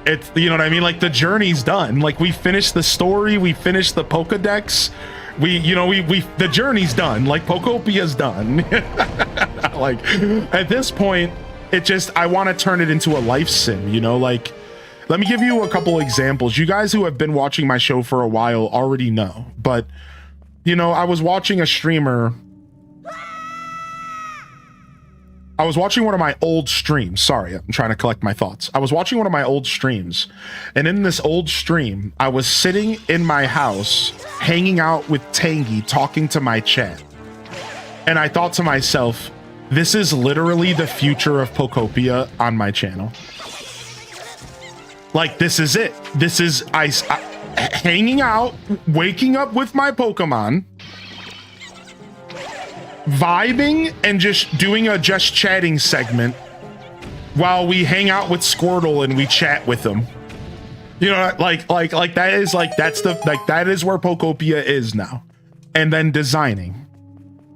it's, you know what I mean? Like the journey's done. Like we finished the story, we finished the Pokedex. The journey's done. Like Pokopia's done. Like at this point, I want to turn it into a life sim, you know, like, let me give you a couple examples. You guys who have been watching my show for a while already know, but you know, I was watching a streamer. I was watching one of my old streams. Sorry, I'm trying to collect my thoughts. I was watching one of my old streams, and in this old stream, I was sitting in my house, hanging out with Tangy, talking to my chat. And I thought to myself, this is literally the future of Pokopia on my channel. Like, this is it. This is I hanging out, waking up with my Pokemon, vibing, and just doing a just chatting segment while we hang out with Squirtle and we chat with them. You know, like that is like, that is where Pokopia is now. And then designing.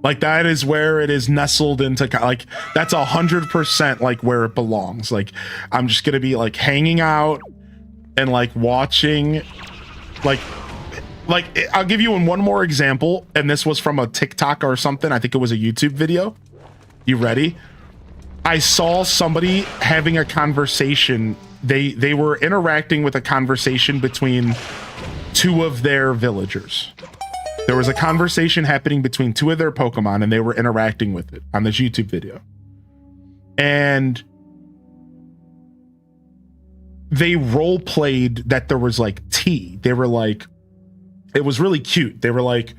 Like that is where it is nestled into, like, that's 100% like where it belongs. Like, I'm just gonna be like hanging out and like watching, like I'll give you one more example, and this was from a TikTok or something. I think it was a YouTube video. You ready? I saw somebody having a conversation. They were interacting with a conversation between two of their villagers. There was a conversation happening between two of their Pokemon, and they were interacting with it on this YouTube video. And they role played that there was like tea. They were like, it was really cute. They were like,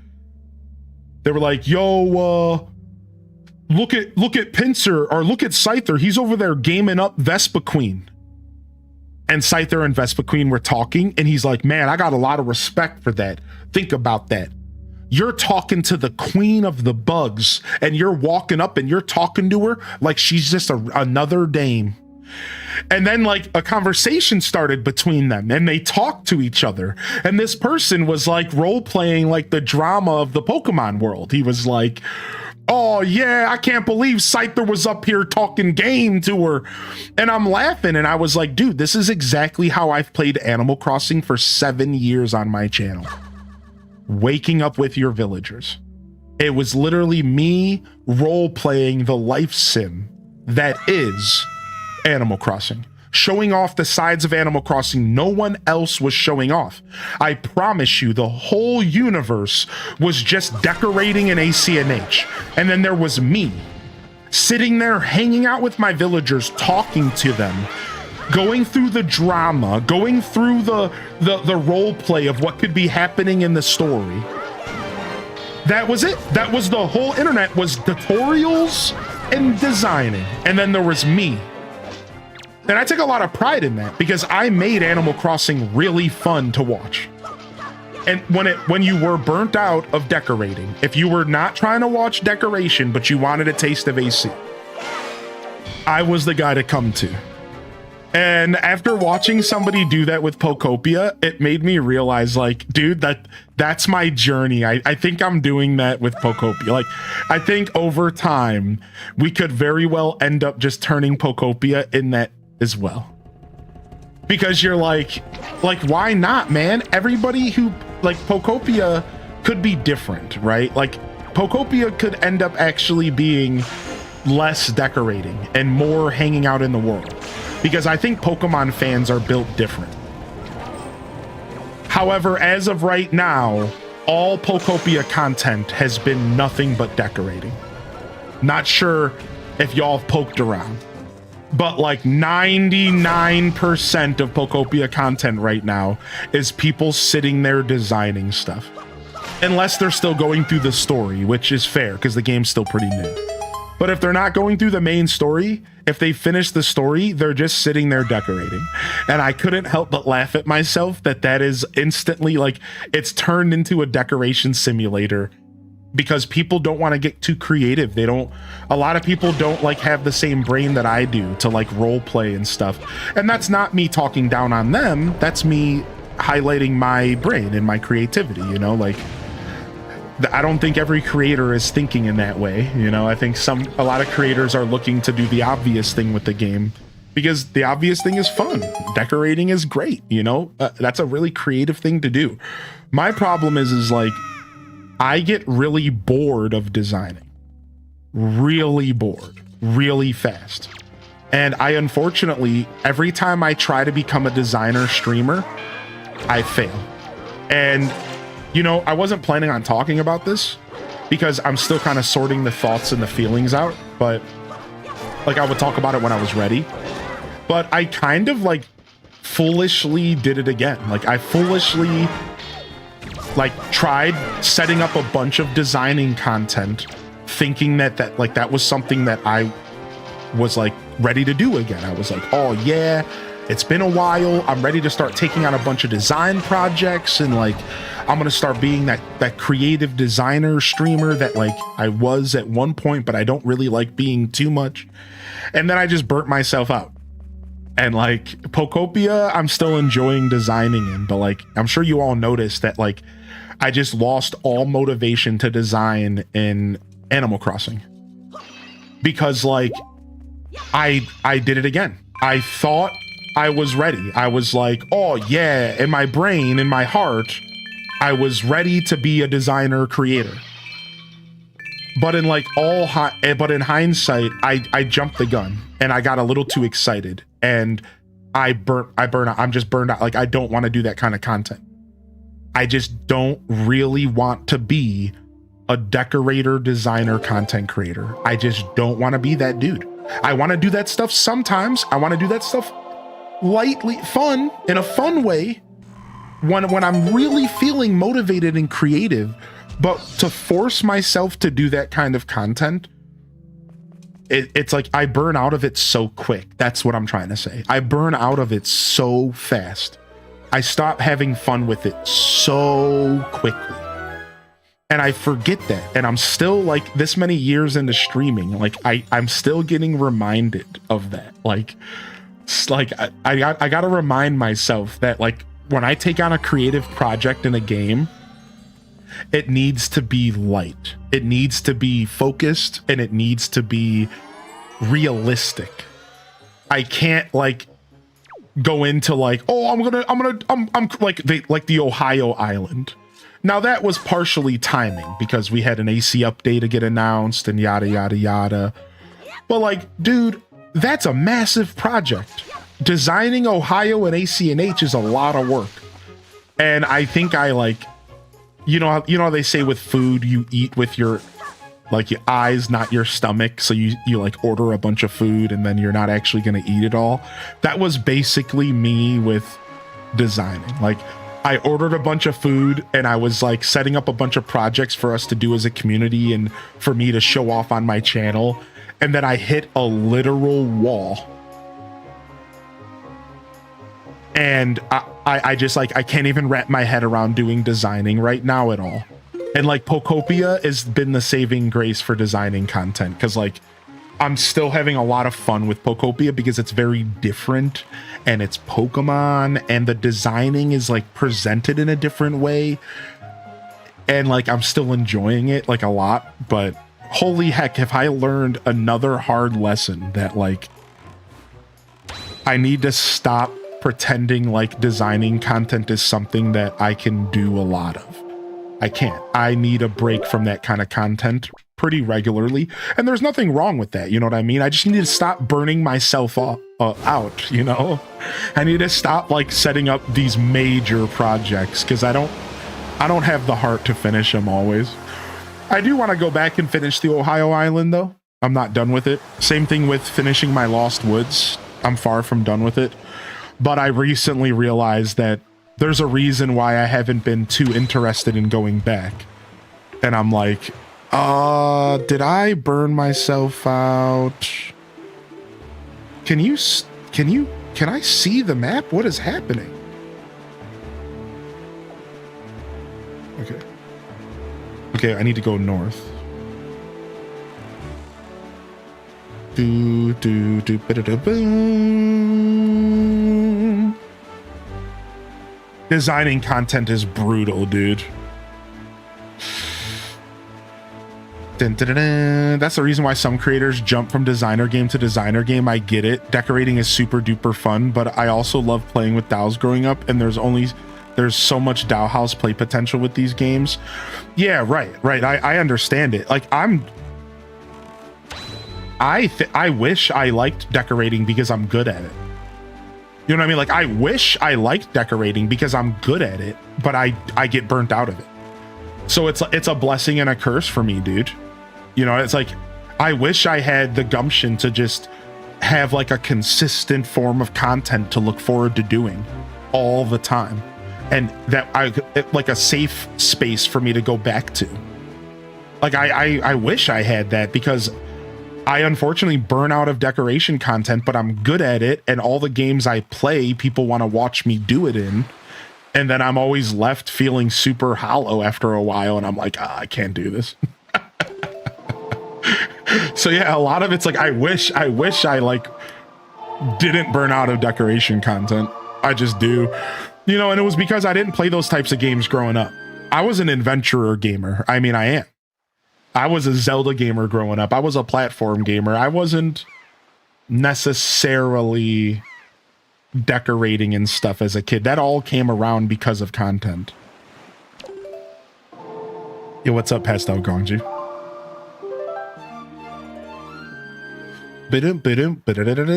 yo, look at Pinsir, or look at Scyther. He's over there gaming up Vespiquen. And Scyther and Vespiquen were talking, and he's like, man, I got a lot of respect for that. Think about that. You're talking to the queen of the bugs, and you're walking up and you're talking to her like she's just another dame. And then like a conversation started between them, and they talked to each other. And this person was like role playing like the drama of the Pokemon world. He was like, oh yeah, I can't believe Scyther was up here talking game to her. And I'm laughing, and I was like, dude, this is exactly how I've played Animal Crossing for 7 years on my channel. Waking up with your villagers. It was literally me role playing the life sim that is Animal Crossing, showing off the sides of Animal Crossing no one else was showing off. I promise you, the whole universe was just decorating an ACNH, and then there was me sitting there hanging out with my villagers, talking to them, going through the drama, going through the role play of what could be happening in the story. That was it. That was the whole internet, was tutorials and designing. And then there was me. And I take a lot of pride in that because I made Animal Crossing really fun to watch. And when you were burnt out of decorating, if you were not trying to watch decoration, but you wanted a taste of AC, I was the guy to come to. And after watching somebody do that with Pokopia, it made me realize, like, dude, that's my journey. I think I'm doing that with Pokopia. Like, I think over time, we could very well end up just turning Pokopia in that as well. Because you're like, why not, man? Everybody who, like, Pokopia could be different, right? Like, Pokopia could end up actually being less decorating and more hanging out in the world. Because I think Pokemon fans are built different. However, as of right now, all Pokopia content has been nothing but decorating. Not sure if y'all have poked around, but like 99% of Pokopia content right now is people sitting there designing stuff. Unless they're still going through the story, which is fair because the game's still pretty new. But if they're not going through the main story, if they finish the story, they're just sitting there decorating. And I couldn't help but laugh at myself that is instantly, like, it's turned into a decoration simulator because people don't want to get too creative. A lot of people don't like have the same brain that I do to like role play and stuff. And that's not me talking down on them. That's me highlighting my brain and my creativity, you know, like I don't think every creator is thinking in that way. You know, I think a lot of creators are looking to do the obvious thing with the game because the obvious thing is fun. Decorating is great. You know, that's a really creative thing to do. My problem is like, I get really bored of designing, really bored, really fast. And I, unfortunately, every time I try to become a designer streamer, I fail. And you know, I wasn't planning on talking about this because I'm still kind of sorting the thoughts and the feelings out, but like I would talk about it when I was ready. But I kind of like foolishly did it again. Like I foolishly like tried setting up a bunch of designing content thinking that that was something that I was like ready to do again. I was like, oh yeah, it's been a while. I'm ready to start taking on a bunch of design projects and like I'm gonna start being that creative designer streamer that like I was at one point, but I don't really like being too much. And then I just burnt myself out. And like Pokopia, I'm still enjoying designing in, but like I'm sure you all noticed that like I just lost all motivation to design in Animal Crossing because like I did it again. I thought I was ready. I was like, oh yeah, in my brain, in my heart, I was ready to be a designer creator. But in like but in hindsight, I jumped the gun and I got a little too excited and I burn out. I'm just burned out. Like I don't want to do that kind of content. I just don't really want to be a decorator, designer, content creator. I just don't want to be that dude. I want to do that stuff sometimes. I want to do that stuff lightly, fun, in a fun way when I'm really feeling motivated and creative. But to force myself to do that kind of content, it's like I burn out of it so quick. That's what I'm trying to say. I burn out of it so fast. I stop having fun with it so quickly. And I forget that. And I'm still like this many years into streaming, like I'm still getting reminded of that. Like I gotta remind myself that like when I take on a creative project in a game, it needs to be light. It needs to be focused and it needs to be realistic. I can't like go into like, oh, I'm like the Ohio Island. Now that was partially timing because we had an AC update to get announced and yada, yada, yada. But like, dude, that's a massive project. Designing Ohio and ACNH is a lot of work. And I think I like, you know how they say with food, you eat with your eyes, not your stomach. So you like order a bunch of food and then you're not actually going to eat it all. That was basically me with designing. Like I ordered a bunch of food and I was like setting up a bunch of projects for us to do as a community and for me to show off on my channel. And then I hit a literal wall. And I just like, I can't even wrap my head around doing designing right now at all. And like Pokopia has been the saving grace for designing content because like I'm still having a lot of fun with Pokopia because it's very different and it's Pokemon and the designing is like presented in a different way. And like I'm still enjoying it like a lot, but holy heck, have I learned another hard lesson that like I need to stop pretending like designing content is something that I can do a lot of. I can't. I need a break from that kind of content pretty regularly. And there's nothing wrong with that. You know what I mean? I just need to stop burning myself out, you know? I need to stop like setting up these major projects because I don't have the heart to finish them always. I do want to go back and finish the Ohio Island though. I'm not done with it. Same thing with finishing my Lost Woods. I'm far from done with it. But I recently realized that there's a reason why I haven't been too interested in going back. And I'm like, did I burn myself out? Can I see the map? What is happening? Okay, I need to go north. Boom. Designing content is brutal, dude. Dun, dun, dun, dun. That's the reason why some creators jump from designer game to designer game. I get it. Decorating is super duper fun, but I also love playing with DAOs growing up, and there's so much DAO house play potential with these games. Yeah, right. I understand it. Like I wish I liked decorating because I'm good at it. You know what I mean? Like I wish I liked decorating because I'm good at it, but I get burnt out of it. So it's a blessing and a curse for me, dude. You know, it's like I wish I had the gumption to just have like a consistent form of content to look forward to doing all the time, and that like a safe space for me to go back to. Like I wish I had that, because I unfortunately burn out of decoration content, but I'm good at it, and all the games I play, people want to watch me do it in, and then I'm always left feeling super hollow after a while, and I'm like, I can't do this. So yeah, a lot of it's like I wish I like didn't burn out of decoration content. I just do, you know, and it was because I didn't play those types of games growing up. I was an adventurer gamer. I mean, I am. I was a Zelda gamer growing up. I was a platform gamer. I wasn't necessarily decorating and stuff as a kid. That all came around because of content. Yo, what's up, Pastel Gongju? Ba-dum, ba-dum, ba-da-da-da-da.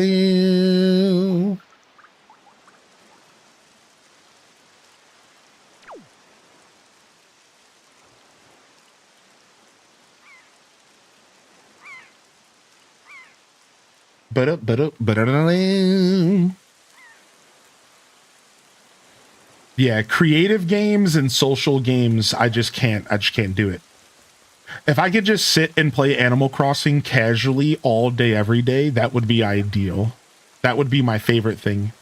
Ba-da, ba-da, ba-da-da-da. Yeah, creative games and social games, I just can't do it. If I could just sit and play Animal Crossing casually all day, every day, that would be ideal. That would be my favorite thing.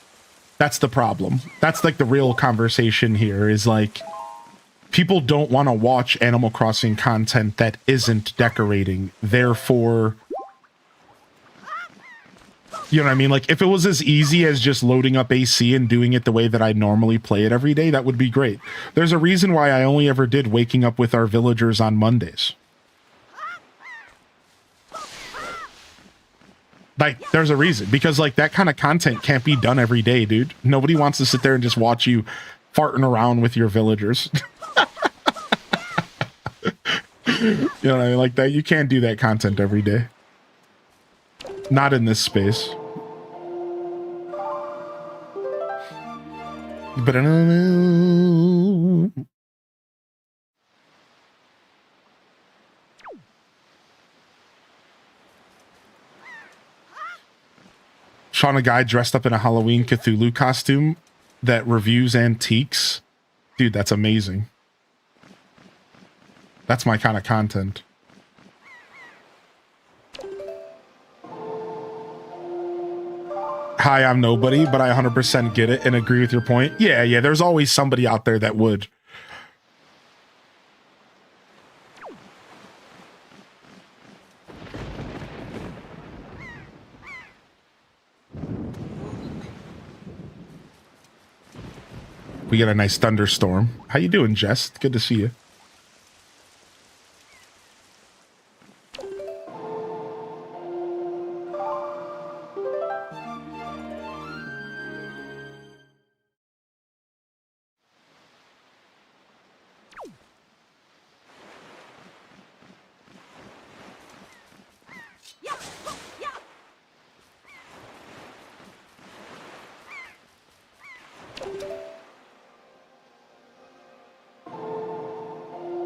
That's the problem. That's like the real conversation here, is like people don't want to watch Animal Crossing content that isn't decorating. Therefore, you know what I mean? Like if it was as easy as just loading up AC and doing it the way that I normally play it every day, that would be great. There's a reason why I only ever did waking up with our villagers on Mondays. Like, there's a reason, because like that kind of content can't be done every day, dude. Nobody wants to sit there and just watch you farting around with your villagers. You know what I mean? Like that, you can't do that content every day. Not in this space. But Sean, a guy dressed up in a Halloween Cthulhu costume that reviews antiques. Dude, that's amazing. That's my kind of content. Hi, I'm nobody, but I 100% get it and agree with your point. Yeah, there's always somebody out there that would. We get a nice thunderstorm. How you doing, Jess? Good to see you.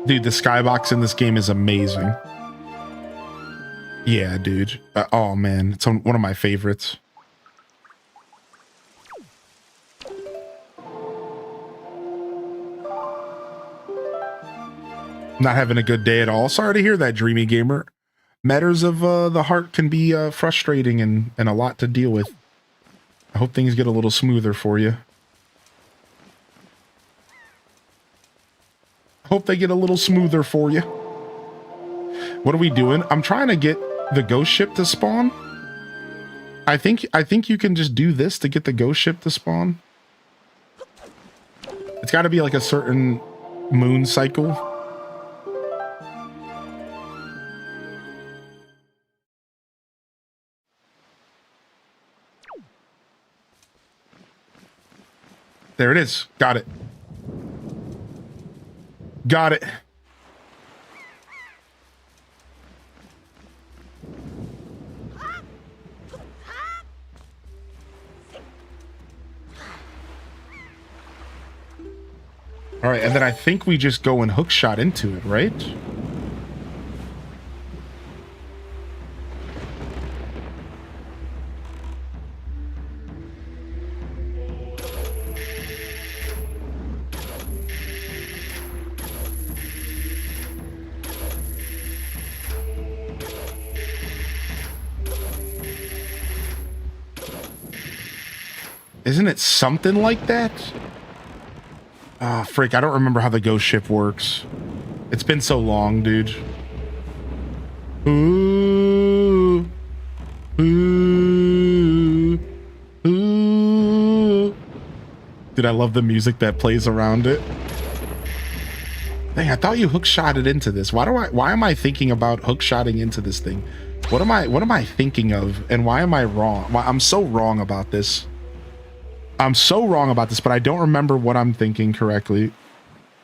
Dude, the skybox in this game is amazing. Yeah, dude. Oh, man. It's one of my favorites. Not having a good day at all. Sorry to hear that, Dreamy Gamer. Matters of the heart can be frustrating and a lot to deal with. I hope things get a little smoother for you. Hope they get a little smoother for you. What are we doing? I'm trying to get the ghost ship to spawn. I think you can just do this to get the ghost ship to spawn. It's got to be like a certain moon cycle. There it is. Got it. Got it. All right, and then I think we just go and hook shot into it, right? Isn't it something like that? Ah, frick, I don't remember how the ghost ship works. It's been so long, dude. Ooh. Ooh. Ooh. Dude, I love the music that plays around it. Dang, I thought you hook-shotted into this. Why am I thinking about hook-shotting into this thing? What am I thinking of, and why am I wrong? Why, I'm so wrong about this. I'm so wrong about this, but I don't remember what I'm thinking correctly.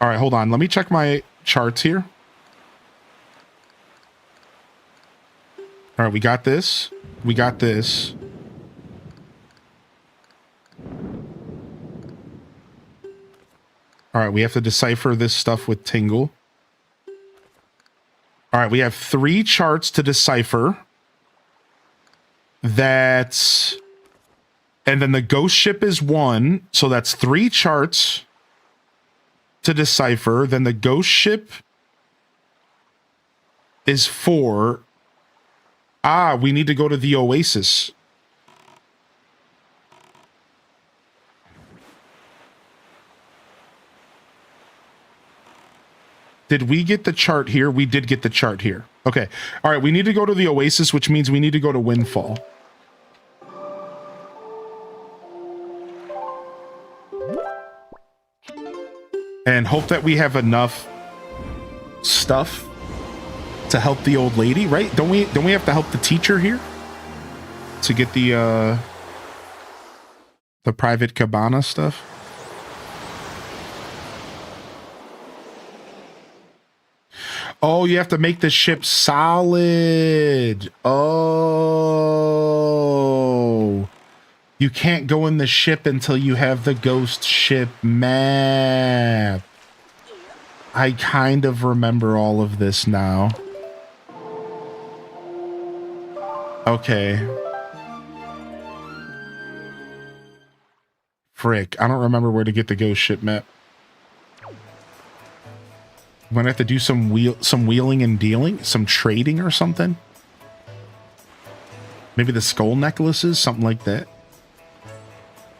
All right, hold on. Let me check my charts here. All right, we got this. We got this. All right, we have to decipher this stuff with Tingle. All right, we have 3 charts to decipher. That's... And then the ghost ship is 1, so that's 3 charts to decipher. Then the ghost ship is 4. Ah, we need to go to the Oasis. Did we get the chart here? We did get the chart here. Okay. All right, we need to go to the Oasis, which means we need to go to Windfall. And hope that we have enough stuff to help the old lady, right? Don't we have to help the teacher here to get the private cabana stuff? Oh, you have to make the ship solid. Oh. You can't go in the ship until you have the ghost ship map. I kind of remember all of this now. Okay. Frick, I don't remember where to get the ghost ship map. I'm gonna have to do some wheeling and dealing, some trading or something. Maybe the skull necklaces, something like that.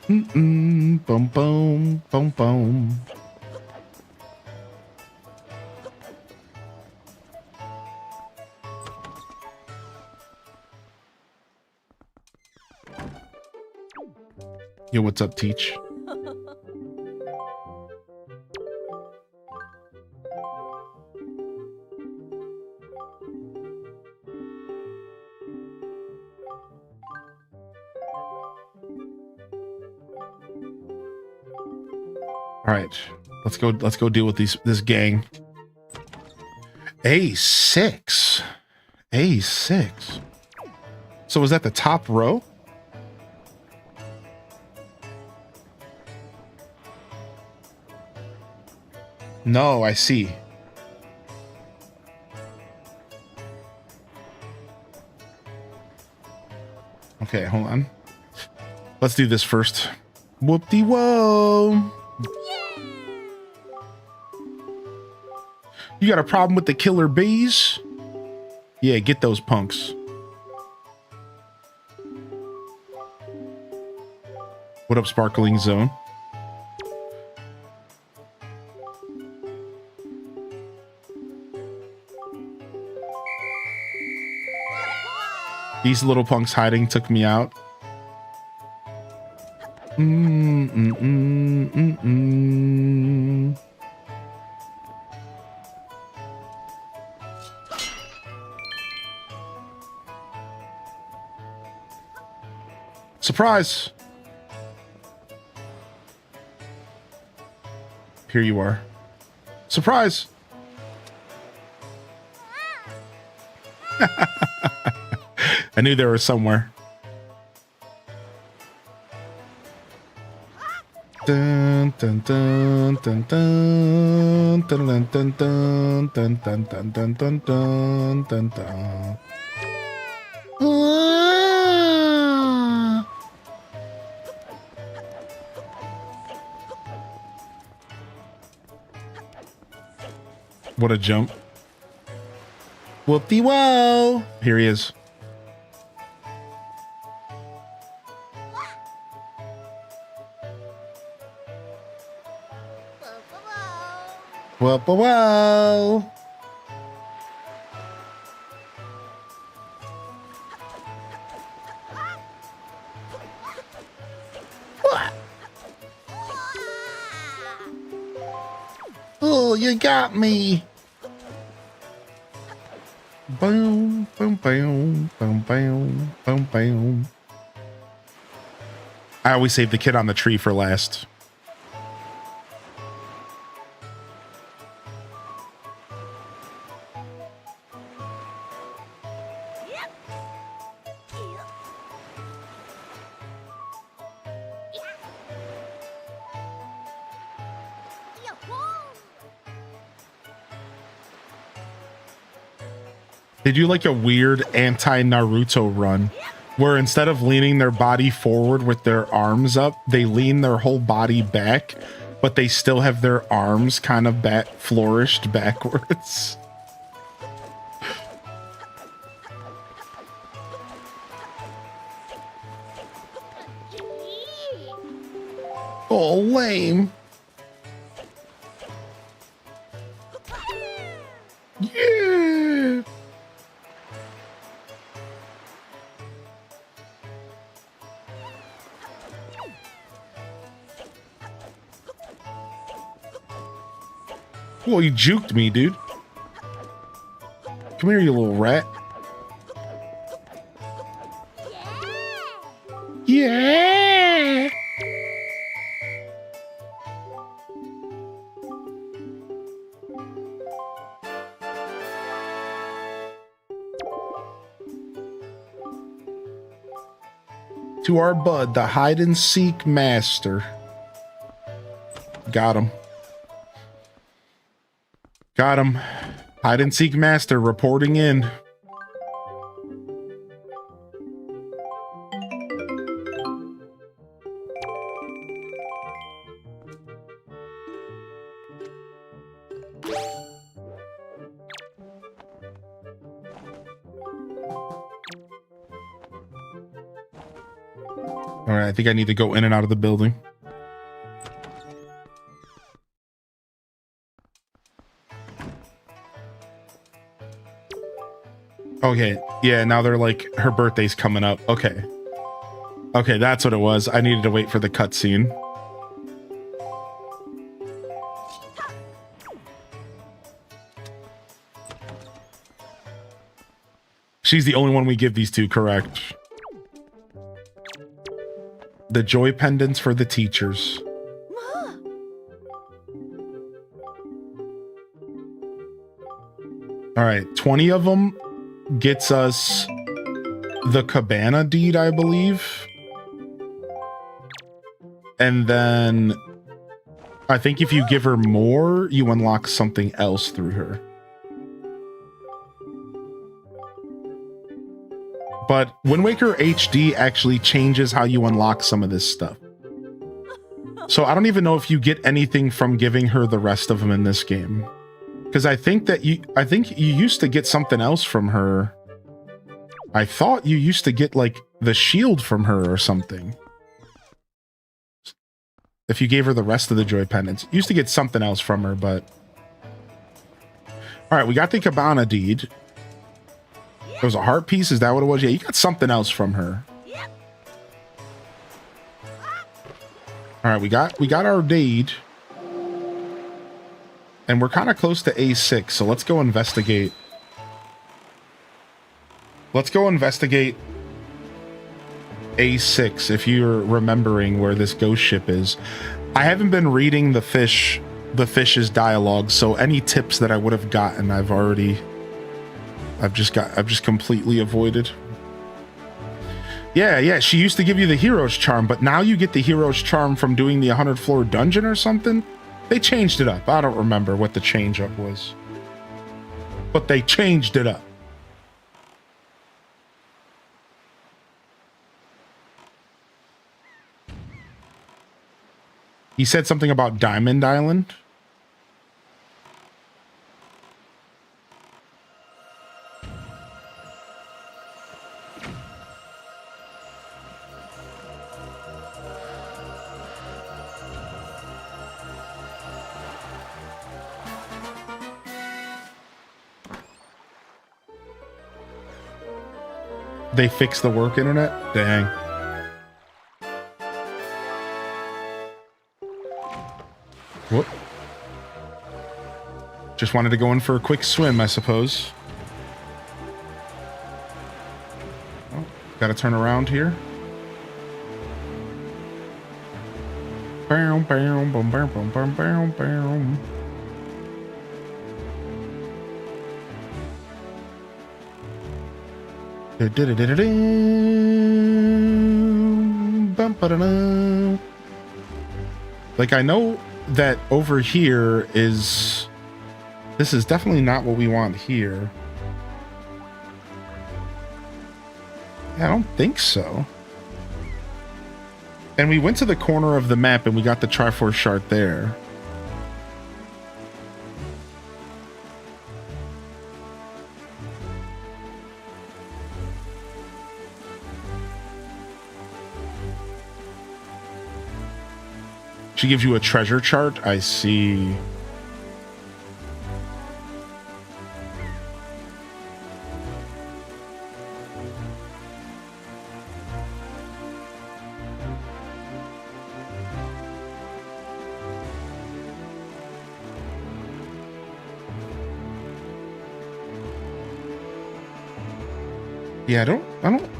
Boom, boom, boom, boom. Yo, what's up, Teach? All right, let's go deal with this gang. A6. A6. So was that the top row? No, I see. Okay, hold on. Let's do this first. Whoop-de-whoa. You got a problem with the killer bees? Yeah, get those punks. What up, Sparkling Zone? These little punks hiding took me out. Mm, mm, mm, mm, mm. Surprise! Here you are. Surprise! I knew there was somewhere. Dun, dun, dun, dun, dun, dun, dun, dun, dun, dun, dun, dun, dun, dun, dun, dun. Ah. What a jump. Whoop-de-whoa. Here he is. Whoop-a-whoa. Oh, you got me. Boom, boom, boom, boom, boom, boom, boom. I always save the kid on the tree for last. They do like a weird anti-Naruto run where instead of leaning their body forward with their arms up, they lean their whole body back, but they still have their arms kind of flourished backwards. Oh, lame. Yeah. Well, you juked me, dude. Come here, you little rat. Yeah. To our bud, the hide and seek master. Got him. Got him. Hide and seek master reporting in. All right, I think I need to go in and out of the building. Okay, yeah, now they're like, her birthday's coming up. Okay. Okay, that's what it was. I needed to wait for the cutscene. She's the only one we give these to, correct? The joy pendants for the teachers. All right, 20 of them gets us the cabana deed, I believe. And then I think if you give her more, you unlock something else through her. But Wind Waker HD actually changes how you unlock some of this stuff. So I don't even know if you get anything from giving her the rest of them in this game. Because I think you used to get something else from her. I thought you used to get like the shield from her or something. If you gave her the rest of the joy pendants. You used to get something else from her, but... Alright, we got the cabana deed. It was a heart piece, is that what it was? Yeah, you got something else from her. All right, we got our deed. And we're kind of close to A6, so let's go investigate. Let's go investigate A6 if you're remembering where this ghost ship is. I haven't been reading the fish's dialogue, so any tips that I would have gotten, I've just completely avoided. Yeah, she used to give you the hero's charm, but now you get the hero's charm from doing the 100 floor dungeon or something. They changed it up. I don't remember what the change up was, but they changed it up. He said something about Diamond Island. They fixed the work internet? Dang. Whoop. Just wanted to go in for a quick swim, I suppose. Oh, gotta turn around here. Bow, bow, boom, bow, boom, bow, bow, bow. Like, I know that over here is... This is definitely not what we want here. Yeah, I don't think so. And we went to the corner of the map and we got the Triforce shard there. She gives you a treasure chart? I see. Yeah, I don't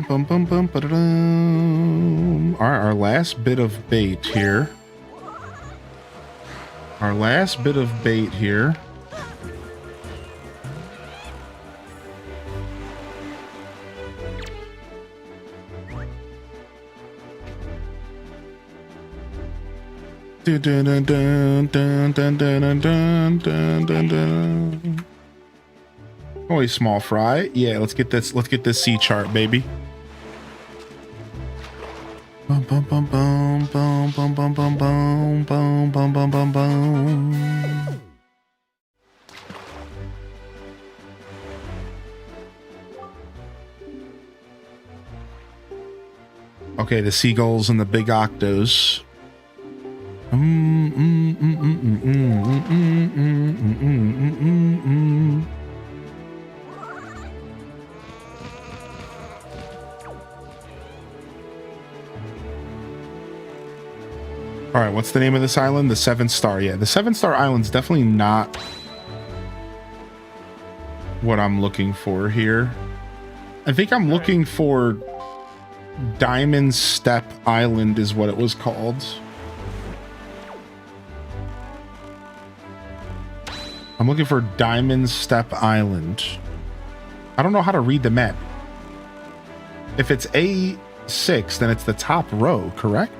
Bum, bum, bum, ba-da-dum. All right, our last bit of bait here. Our last bit of bait here. Dun, dun, dun, dun, dun, dun, dun, dun, dun, dun, dun. Always small fry. Yeah, let's get this sea chart, baby. Bum bum bum bum bum bum bum bum bum bum bum bum bum bum. Okay, the seagulls and the big octos. All right, what's the name of this island? The 7-star. Yeah, the 7-star island's definitely not what I'm looking for here. I think I'm looking for Diamond Step Island is what it was called. I'm looking for Diamond Step Island. I don't know how to read the map. If it's A6, then it's the top row, correct?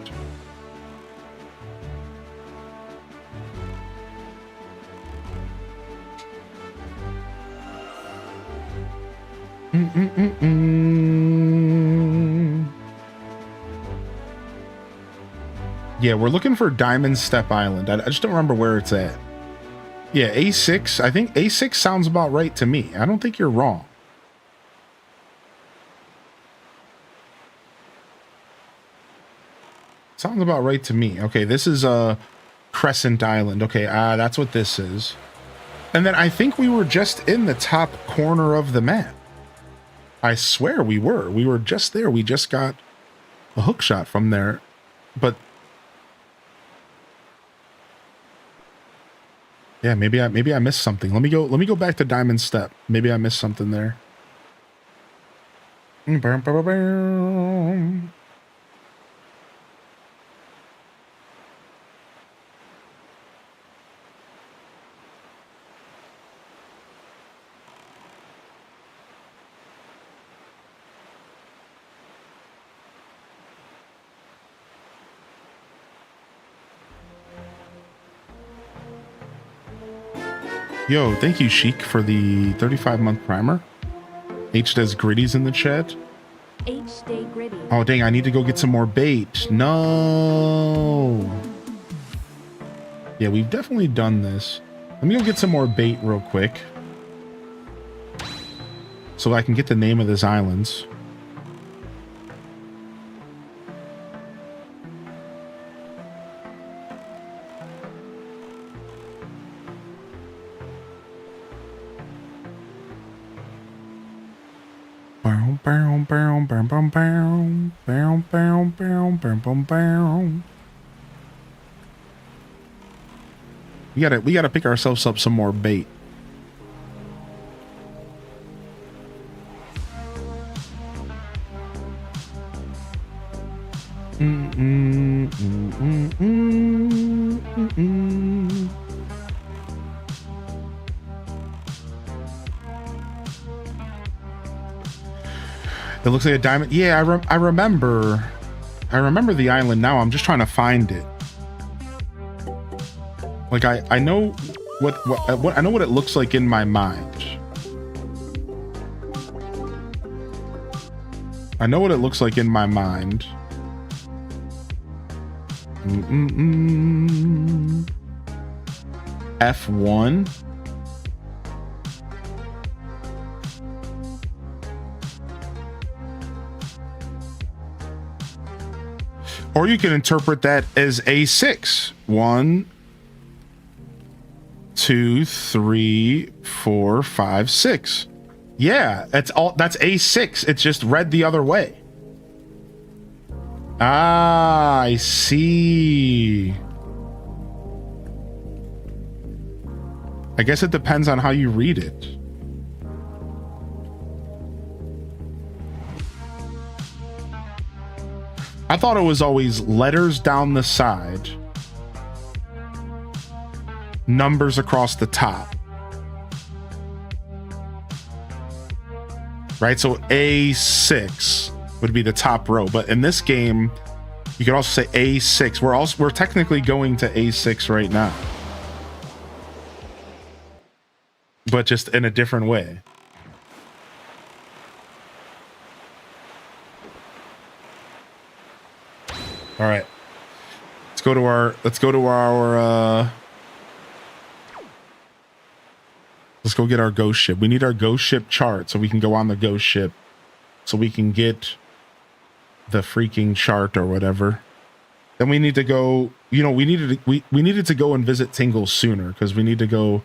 Yeah, we're looking for Diamond Step Island. I just don't remember where it's at. Yeah, A6. I think A6 sounds about right to me. I don't think you're wrong. Sounds about right to me. Okay, this is Crescent Island. Okay, that's what this is. And then I think we were just in the top corner of the map. I swear we were. We were just there. We just got a hook shot from there. But yeah, maybe I missed something. Let me go back to Diamond Step. Maybe I missed something there. Yo, thank you, Sheik, for the 35-month primer. H does Gritty's in the chat. H Day Gritty. Oh, dang, I need to go get some more bait. No. Yeah, we've definitely done this. Let me go get some more bait real quick, so I can get the name of these islands. We gotta pick ourselves up some more bait. It looks like a diamond. Yeah, I remember the island now. I'm just trying to find it. Like I know what I know what it looks like in my mind. I know what it looks like in my mind. F1. Or you can interpret that as A6. 1, 2, 3, 4, 5, 6. Yeah, that's A6. It's just read the other way. Ah, I see. I guess it depends on how you read it. I thought it was always letters down the side, numbers across the top. Right? So A6 would be the top row, but in this game, you could also say A6. We're technically going to A6 right now, but just in a different way. All right, let's go to our let's go get our ghost ship. We need our ghost ship chart so we can go on the ghost ship, so we can get the freaking chart or whatever. Then we need to go, we needed to go and visit Tingle sooner, because we need to go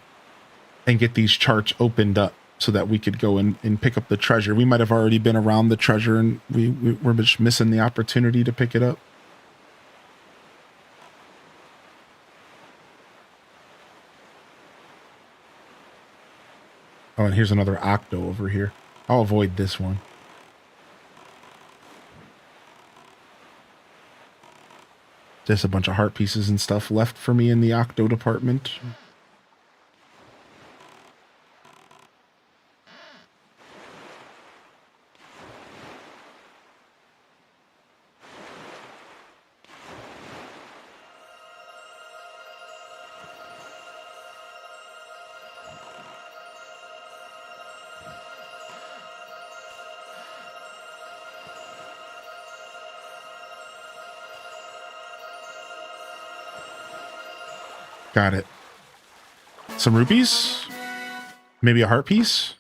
and get these charts opened up so that we could go and pick up the treasure. We might have already been around the treasure and we're just missing the opportunity to pick it up. Oh, and here's another octo over here. I'll avoid this one. Just a bunch of heart pieces and stuff left for me in the octo department. Got it. Some rupees? Maybe a heart piece?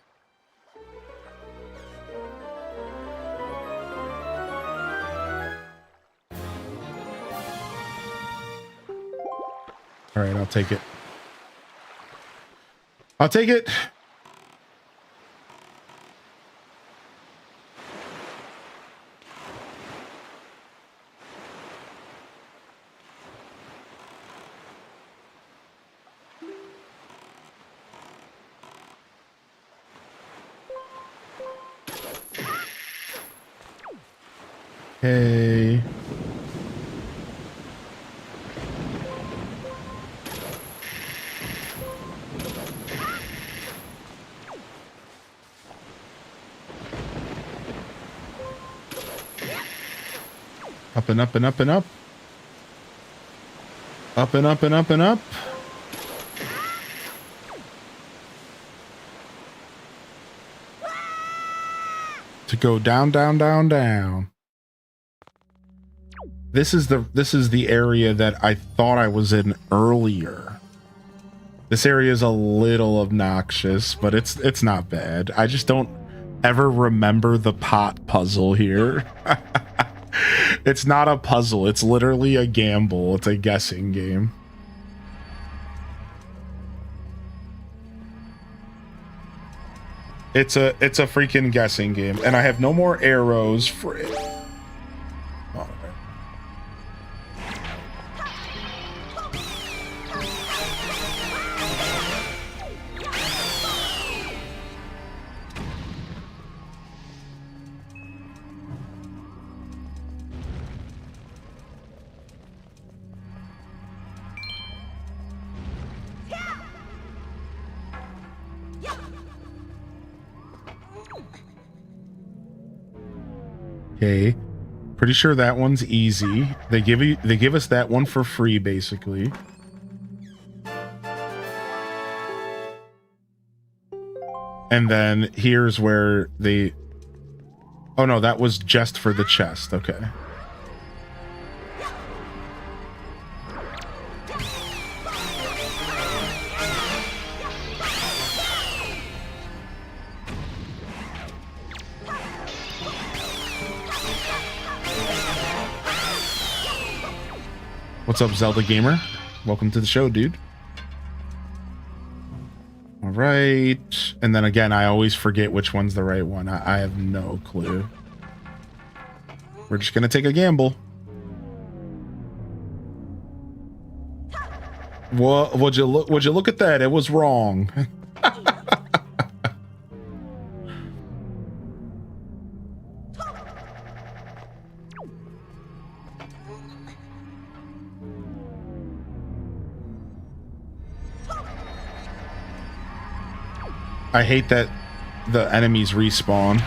All right, I'll take it. I'll take it. Hey. Up and up and up and up. Up and up and up and up. To go down, down, down, down. This is the area that I thought I was in earlier. This area is a little obnoxious, but it's not bad. I just don't ever remember the pot puzzle here. It's not a puzzle. It's literally a gamble. It's a guessing game. It's a freaking guessing game, and I have no more arrows for it. All right. Okay, pretty sure that one's easy. They give us that one for free, basically. And then here's where they... Oh no, that was just for the chest. Okay. What's up, Zelda Gamer? Welcome to the show, dude. All right. And then again, I always forget which one's the right one. I have no clue. We're just going to take a gamble. What would you look at that? It was wrong. I hate that the enemies respawn.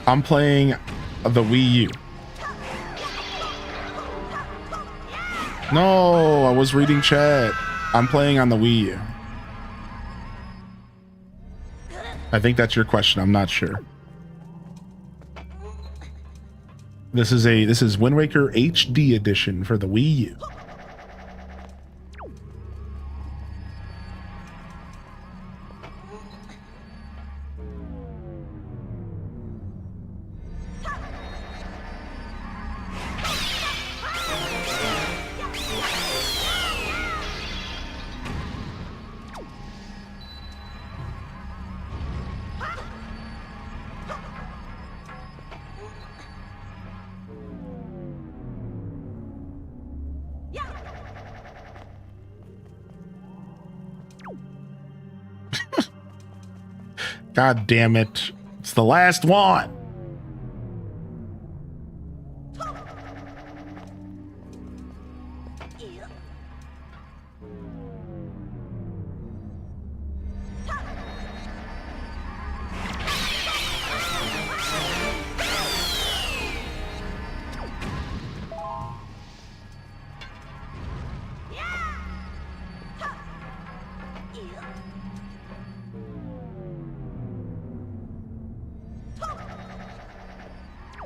I'm playing the Wii U. No, I was reading chat. I'm playing on the Wii U. I think that's your question. I'm not sure. This is Wind Waker HD edition for the Wii U. God damn it. It's the last one.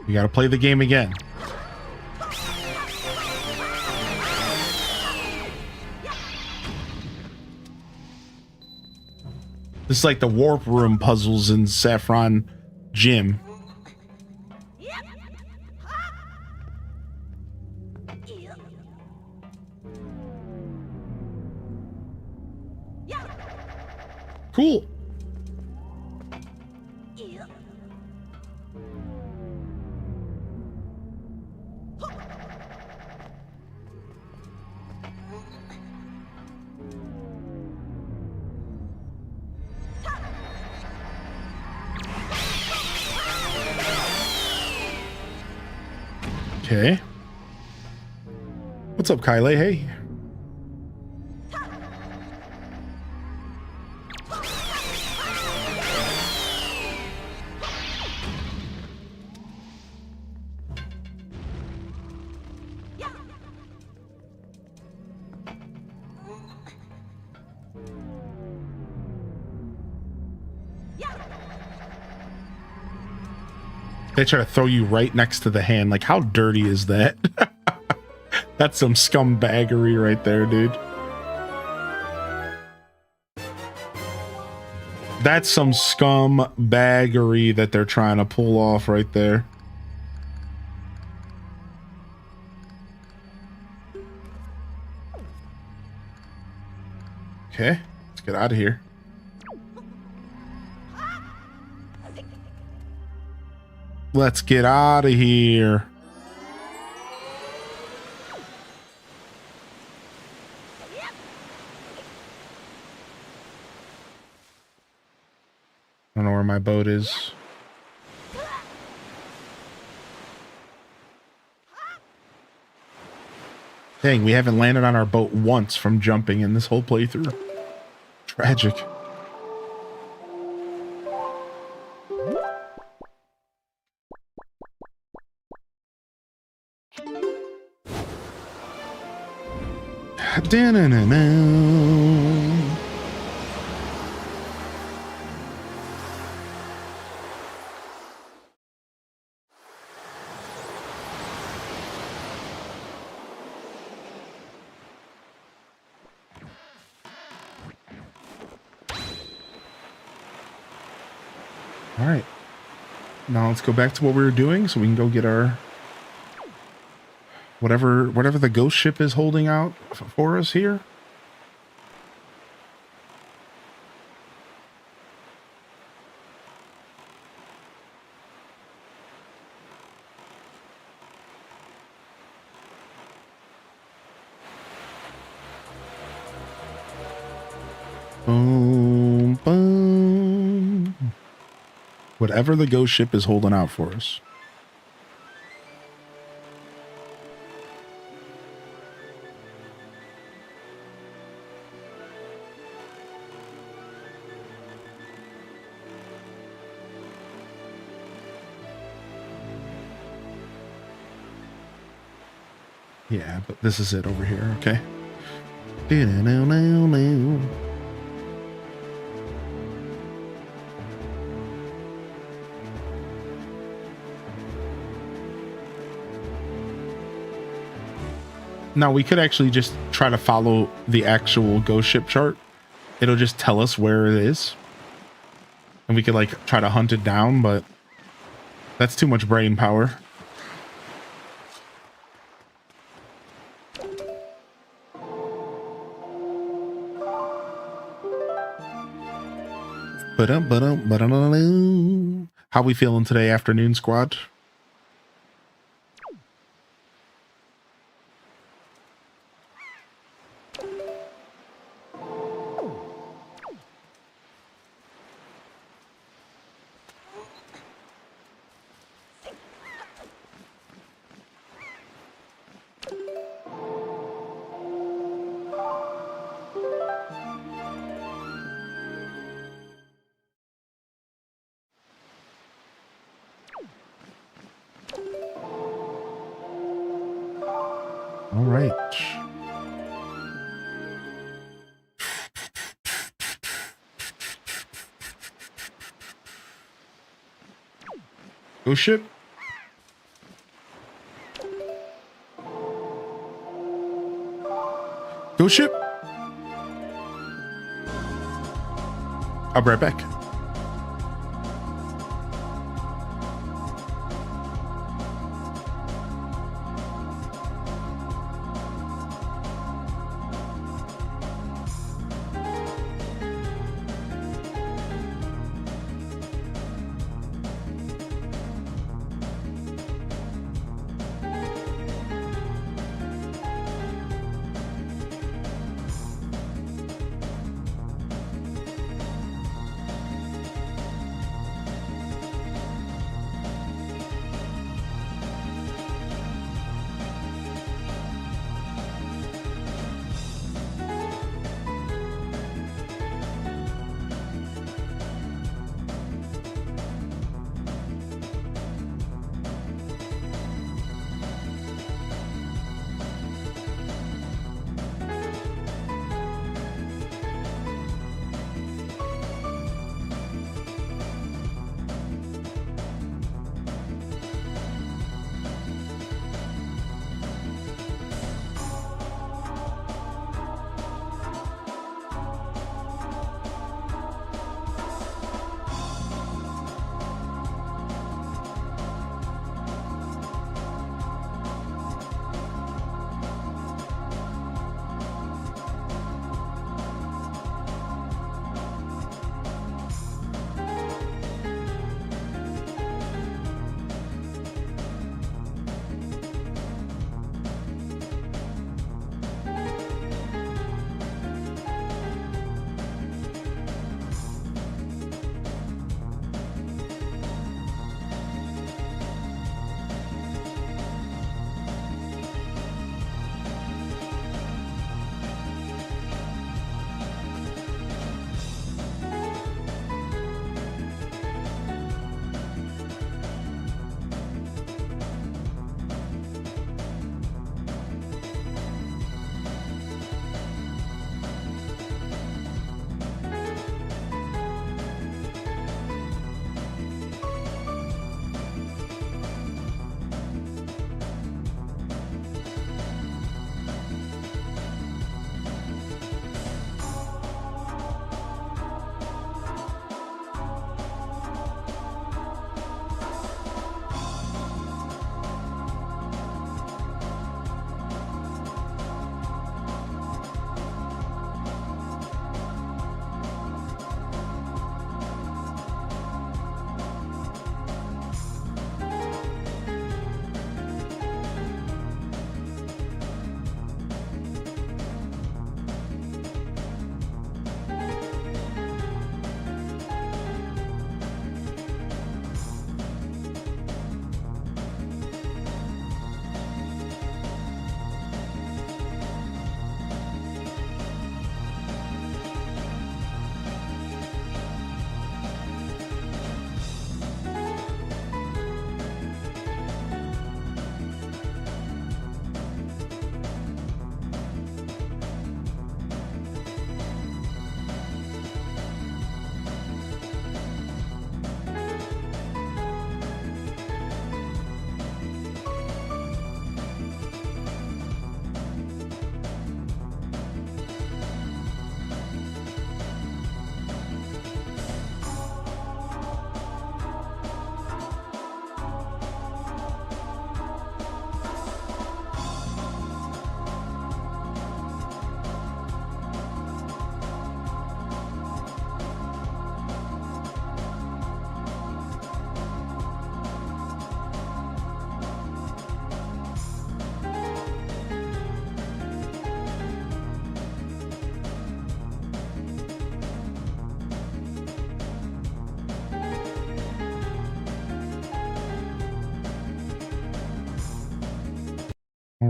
You gotta play the game again. This is like the warp room puzzles in Saffron Gym. Cool. Okay. What's up, Kyle? Hey. They try to throw you right next to the hand. Like, how dirty is that? That's some scumbaggery right there, dude. That's some scumbaggery that they're trying to pull off right there. Okay, let's get out of here. Let's get out of here. I don't know where my boat is. Dang, we haven't landed on our boat once from jumping in this whole playthrough. Tragic. All right. Now let's go back to what we were doing so we can go get our whatever the ghost ship is holding out for us here. Boom, boom. Whatever the ghost ship is holding out for us. Yeah, but this is it over here, okay? Now, we could actually just try to follow the actual ghost ship chart. It'll just tell us where it is. And we could, like, try to hunt it down, but that's too much brain power. How we feeling today, afternoon squad? All right. Ghost ship. Ghost ship. I'll be right back.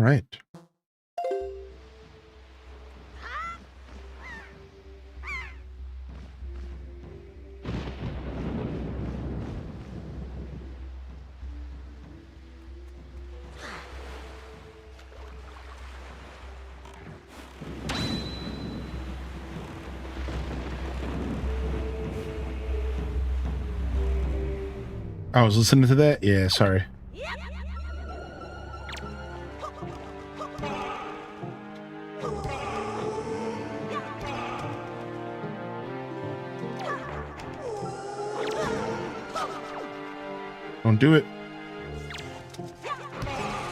right. I was listening to that? Yeah, sorry. Don't do it.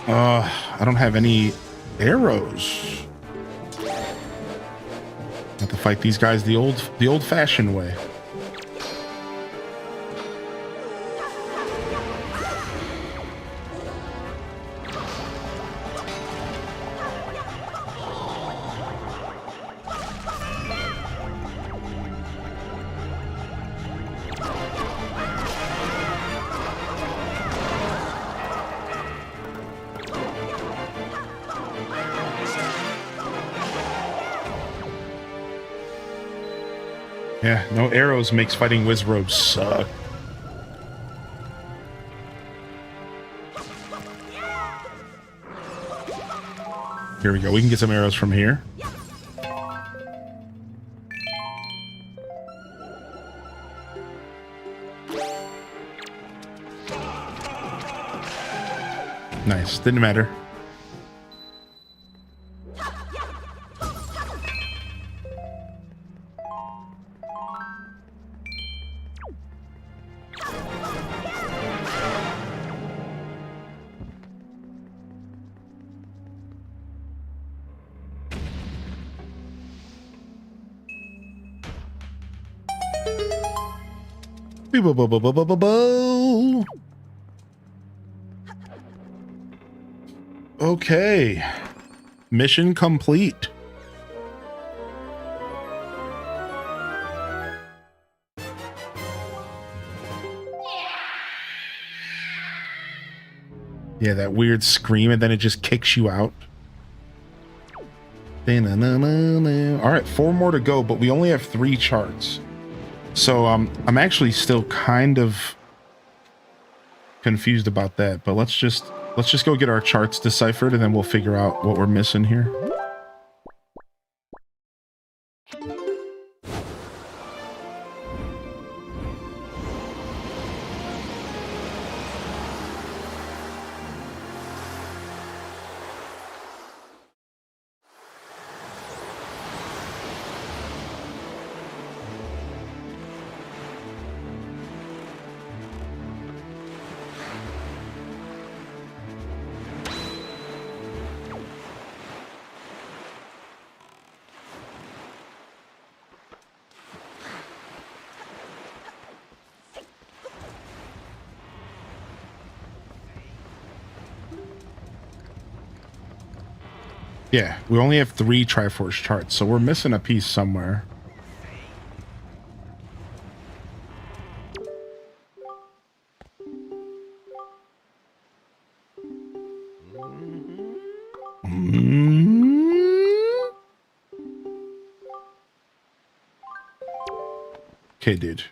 I don't have any arrows. Have to fight these guys the old-fashioned way. Yeah, no arrows makes fighting Wizrobes suck. Here we go. We can get some arrows from here. Nice. Didn't matter. Okay. Mission complete. Yeah, that weird scream and then it just kicks you out. All right, 4 more to go, but we only have 3 charts. So I'm actually still kind of confused about that, but let's just go get our charts deciphered and then we'll figure out what we're missing here. Yeah, we only have 3 Triforce charts, so we're missing a piece somewhere. Okay, dude.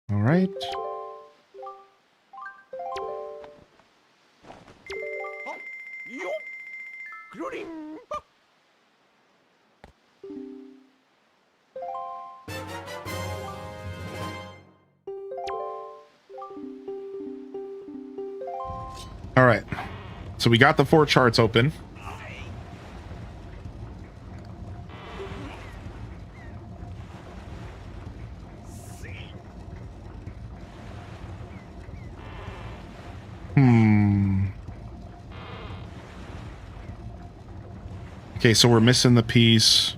All right. All right. So we got the 4 charts open. Okay, so we're missing the piece.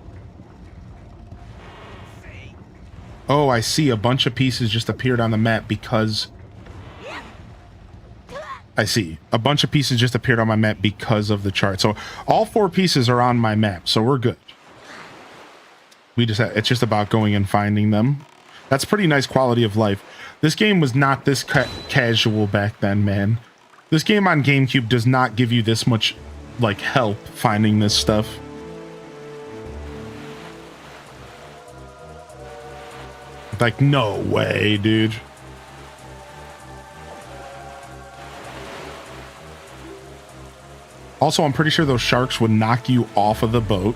Oh, I see. A bunch of pieces just appeared on the map because... I see. A bunch of pieces just appeared on my map because of the chart. So all 4 pieces are on my map, so we're good. It's just about going and finding them. That's pretty nice quality of life. This game was not this casual back then, man. This game on GameCube does not give you this much, like, help finding this stuff. Like, no way, dude. Also, I'm pretty sure those sharks would knock you off of the boat.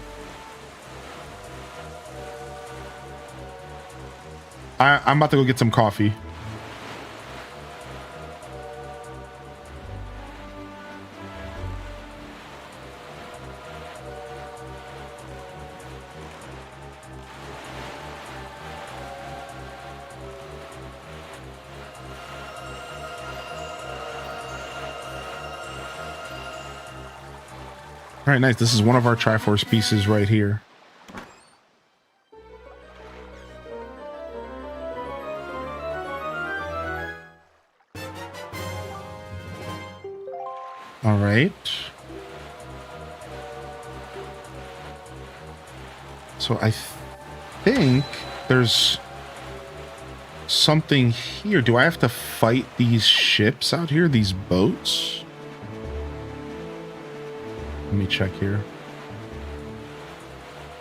I'm about to go get some coffee. All right, nice. This is one of our Triforce pieces right here. All right. So I think there's something here. Do I have to fight these ships out here, these boats? Let me check here.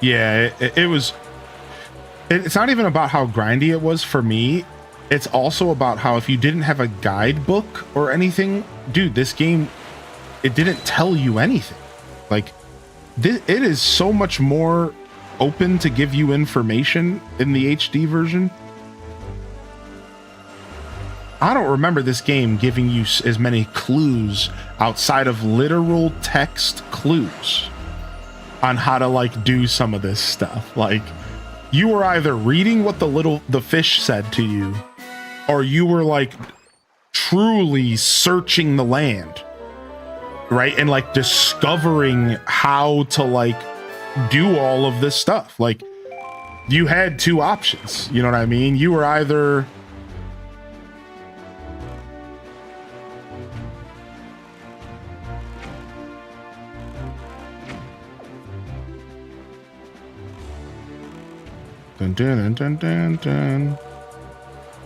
Yeah, it was... It's not even about how grindy it was for me. It's also about how if you didn't have a guidebook or anything, dude, this game, it didn't tell you anything. Like, it is so much more open to give you information in the HD version. I don't remember this game giving you as many clues outside of literal text clues on how to, like, do some of this stuff. Like, you were either reading what the fish said to you, or you were, like, truly searching the land, right? And, like, discovering how to, like, do all of this stuff. Like, you had 2 options, you know what I mean? You were either... Dun, dun, dun, dun, dun.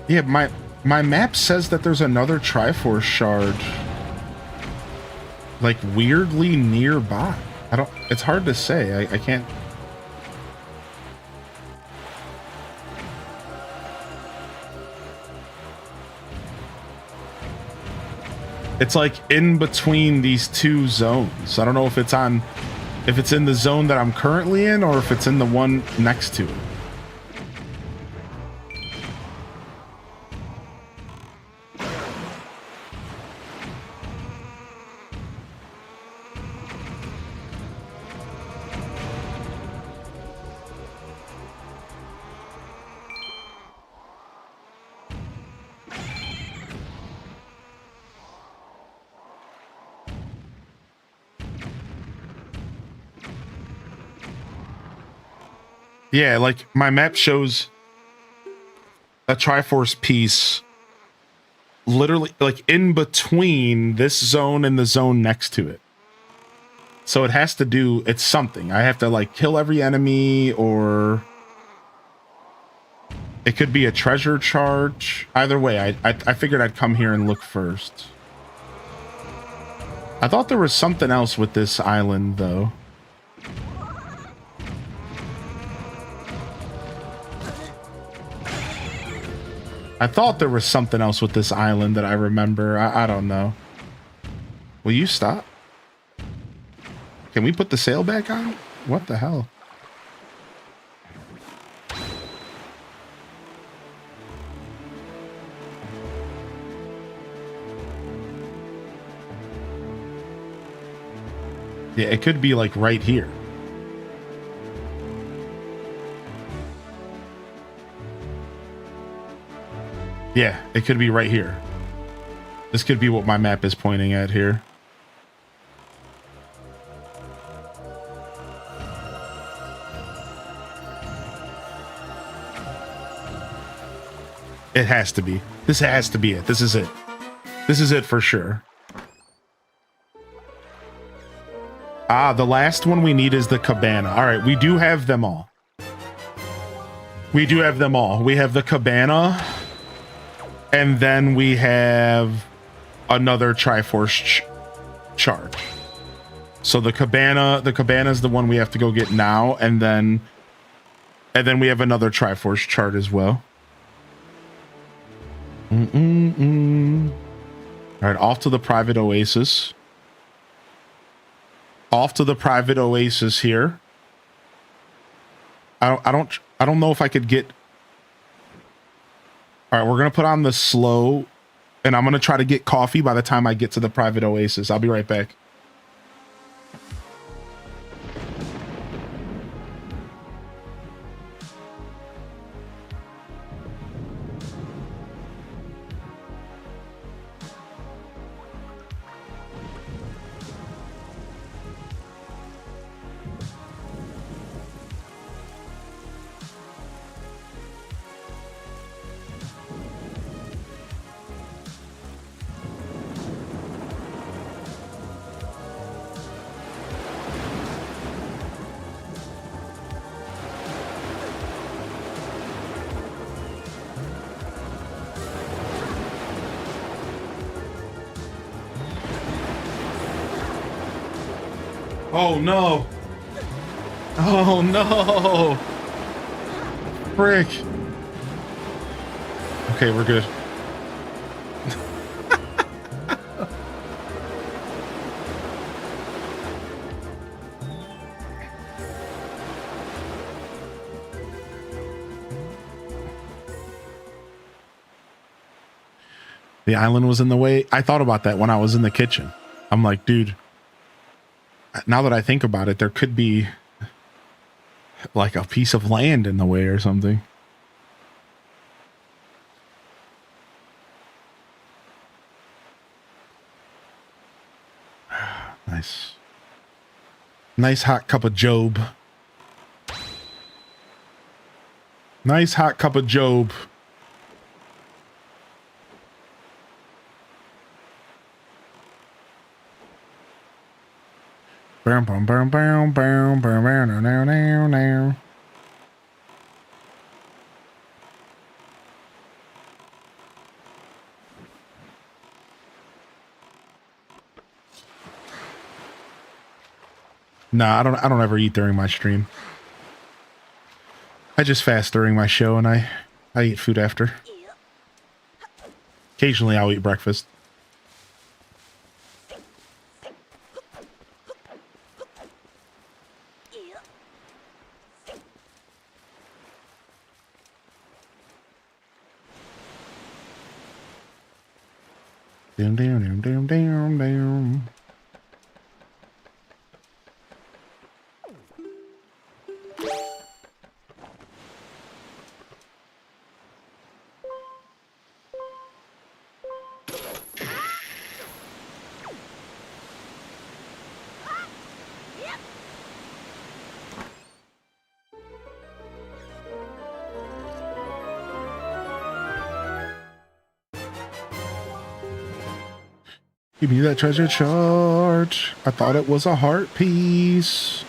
Yeah, my map says that there's another Triforce shard, like, weirdly nearby. It's hard to say. I can't. It's like in between these 2 zones. I don't know if it's in the zone that I'm currently in or if it's in the one next to it. Yeah, like, my map shows a Triforce piece literally, like, in between this zone and the zone next to it. So it has to do, it's something. I have to, like, kill every enemy, or it could be a treasure charge. Either way, I figured I'd come here and look first. I thought there was something else with this island, though. I thought there was something else with this island that I remember. I don't know. Will you stop? Can we put the sail back on? What the hell? Yeah, it could be, like, right here. Yeah, it could be right here. This could be what my map is pointing at here. It has to be. This has to be it. This is it. This is it for sure. Ah, the last one we need is the cabana. All right, we do have them all. We do have them all. We have the cabana, and then we have another Triforce charge. So the cabana is the one we have to go get now, and then we have another Triforce chart as well. All right, off to the private oasis. Off to the private oasis here. I don't know if I could get. All right, we're gonna put on the slow, and I'm gonna try to get coffee by the time I get to the private oasis. I'll be right back. Oh no! Oh no! Frick! Okay, we're good. The island was in the way. I thought about that when I was in the kitchen. I'm like, dude, now that I think about it, there could be like a piece of land in the way or something. Nice. Nice hot cup of Job. Nice hot cup of Job. Bam, bam, bam, bam, bam, bam, bam, now, now, now. Nah, I don't ever eat during my stream. I just fast during my show and I eat food after. Occasionally I'll eat breakfast. Down, down, down, down, down, down. Give me that treasure chart. I thought it was a heart piece.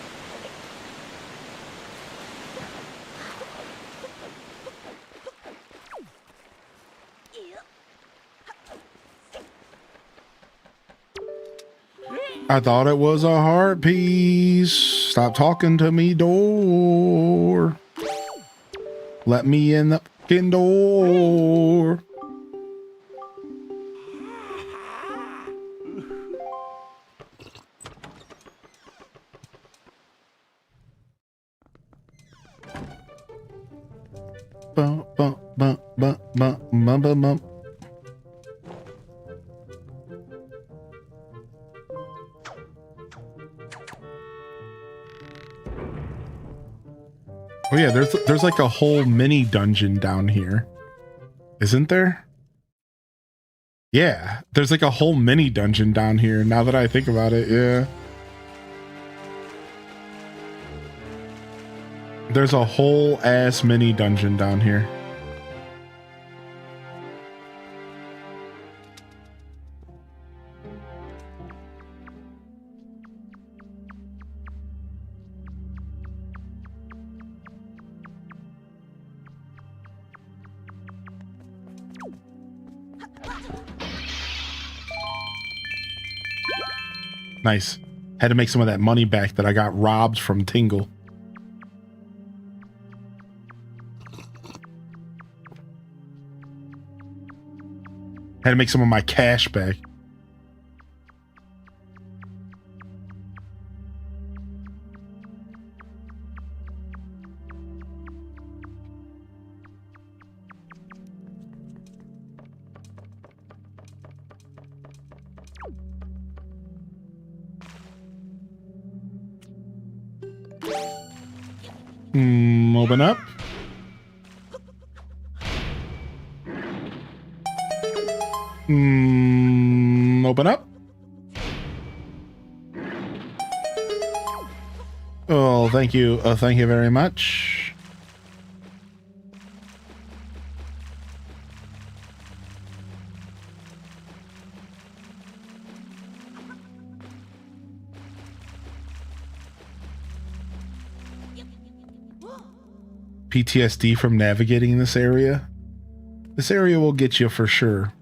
I thought it was a heart piece. Stop talking to me, door. Let me in the fucking door. Bum, bum, bum, bum, bum, bum, bum, bum. Oh yeah, there's like a whole mini dungeon down here. Isn't there? Yeah, there's like a whole mini dungeon down here now that I think about it, yeah. There's a whole ass mini dungeon down here. Nice. Had to make some of that money back that I got robbed from Tingle. Had to make some of my cash back. Open up. Open up. Oh, thank you. Thank you very much. PTSD from navigating this area. This area will get you for sure.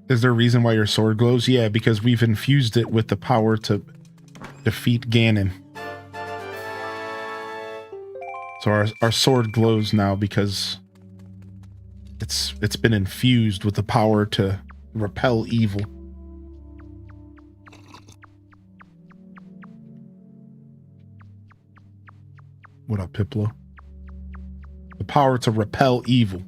Is there a reason why your sword glows? Yeah, because we've infused it with the power to defeat Ganon. So our sword glows now because it's been infused with the power to repel evil. What up, Piplo? The power to repel evil.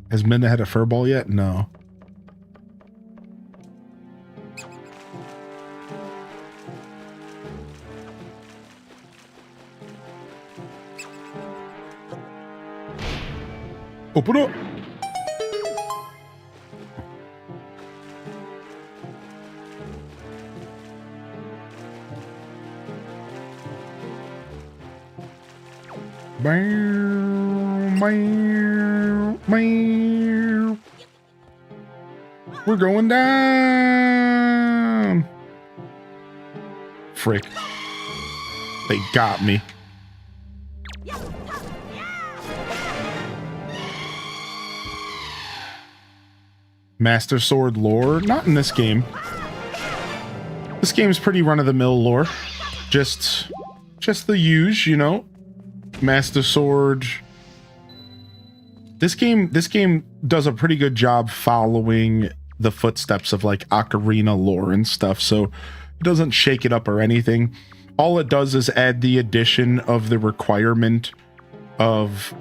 Has Minna had a furball yet? No. Open up. Bam, bam, bam. We're going down. Frick. They got me. Master Sword lore? Not in this game. This game's pretty run-of-the-mill lore. Just the usual, you know. Master Sword. This game does a pretty good job following the footsteps of like Ocarina lore and stuff, so it doesn't shake it up or anything. All it does is add the addition of the requirement of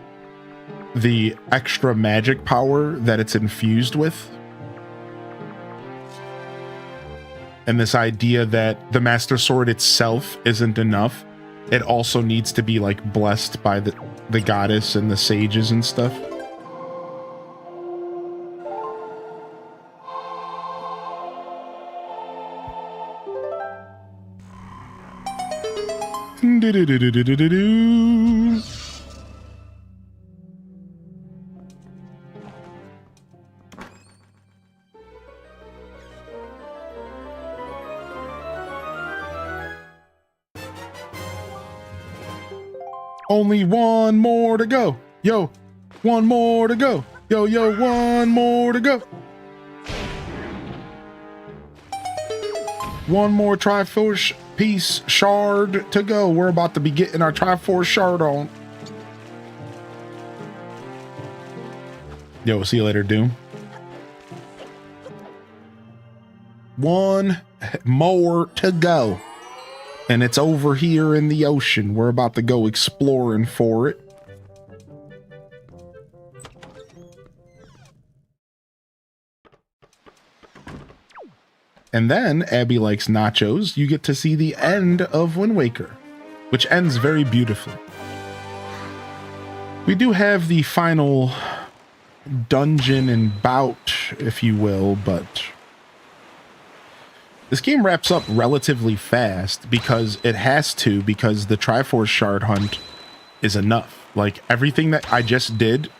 the extra magic power that it's infused with. And this idea that the Master Sword itself isn't enough. It also needs to be like blessed by the goddess and the sages and stuff. Only one more to go. Yo, one more to go. Yo, one more to go. One more Triforce piece shard to go. We're about to be getting our Triforce shard on. Yo, see you later, Doom. One more to go. And it's over here in the ocean. We're about to go exploring for it. And then, Abby likes nachos, you get to see the end of Wind Waker, which ends very beautifully. We do have the final dungeon and bout, if you will, but this game wraps up relatively fast because it has to, because the Triforce Shard hunt is enough. Like, everything that I just did,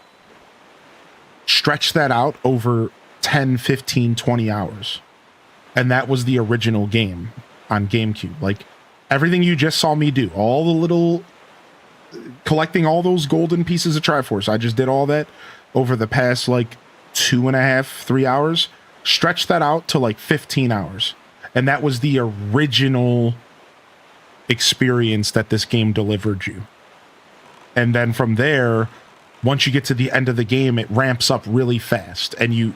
stretch that out over 10, 15, 20 hours. And that was the original game on GameCube. Like, everything you just saw me do, all the little, collecting all those golden pieces of Triforce, I just did all that over the past, like, 2.5, 3 hours. Stretch that out to, like, 15 hours. And that was the original experience that this game delivered you. And then from there, once you get to the end of the game, it ramps up really fast. And you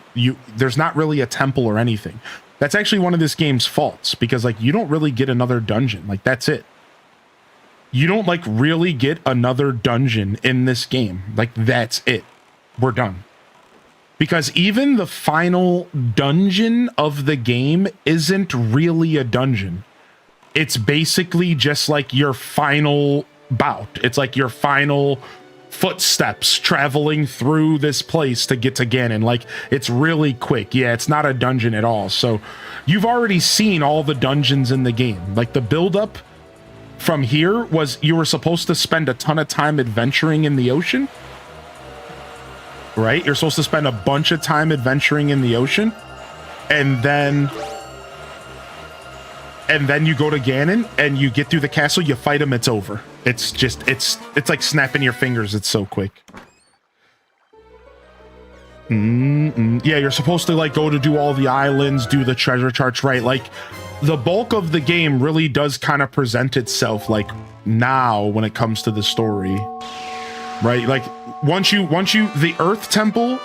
there's not really a temple or anything. That's actually one of this game's faults, because, like, you don't really get another dungeon. Like, that's it. You don't, like, really get another dungeon in this game. Like, that's it. We're done. Because even the final dungeon of the game isn't really a dungeon. It's basically just like your final bout. It's like your final footsteps traveling through this place to get to Ganon. Like, it's really quick. Yeah, it's not a dungeon at all. So you've already seen all the dungeons in the game. Like, the buildup from here was you were supposed to spend a ton of time adventuring in the ocean. Right? You're supposed to spend a bunch of time adventuring in the ocean, and then you go to Ganon and you get through the castle, you fight him, it's over. It's just, it's like snapping your fingers. It's so quick. Yeah, you're supposed to, like, go to do all the islands, do the treasure charts, right? Like, the bulk of the game really does kind of present itself, like, now when it comes to the story, right? Like, once you the Earth Temple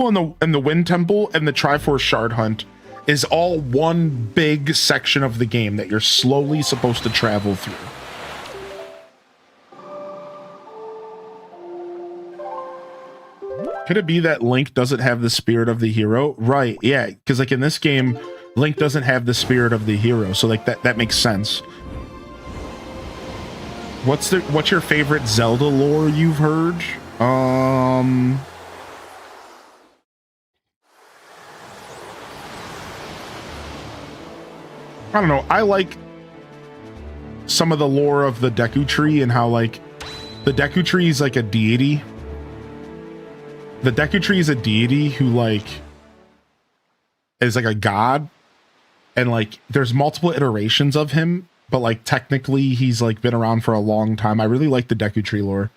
and the Wind Temple and the Triforce Shard hunt is all one big section of the game that you're slowly supposed to travel through. Could it be that Link doesn't have the spirit of the hero? Right, yeah, because, like, in this game, Link doesn't have the spirit of the hero, so, like, that makes sense. What's your favorite Zelda lore you've heard? I don't know. I like some of the lore of the Deku Tree and how, like, the Deku Tree is like a deity. The Deku Tree is a deity who, like, is like a god, and, like, there's multiple iterations of him. But, like, technically, he's, like, been around for a long time. I really like the Deku Tree lore.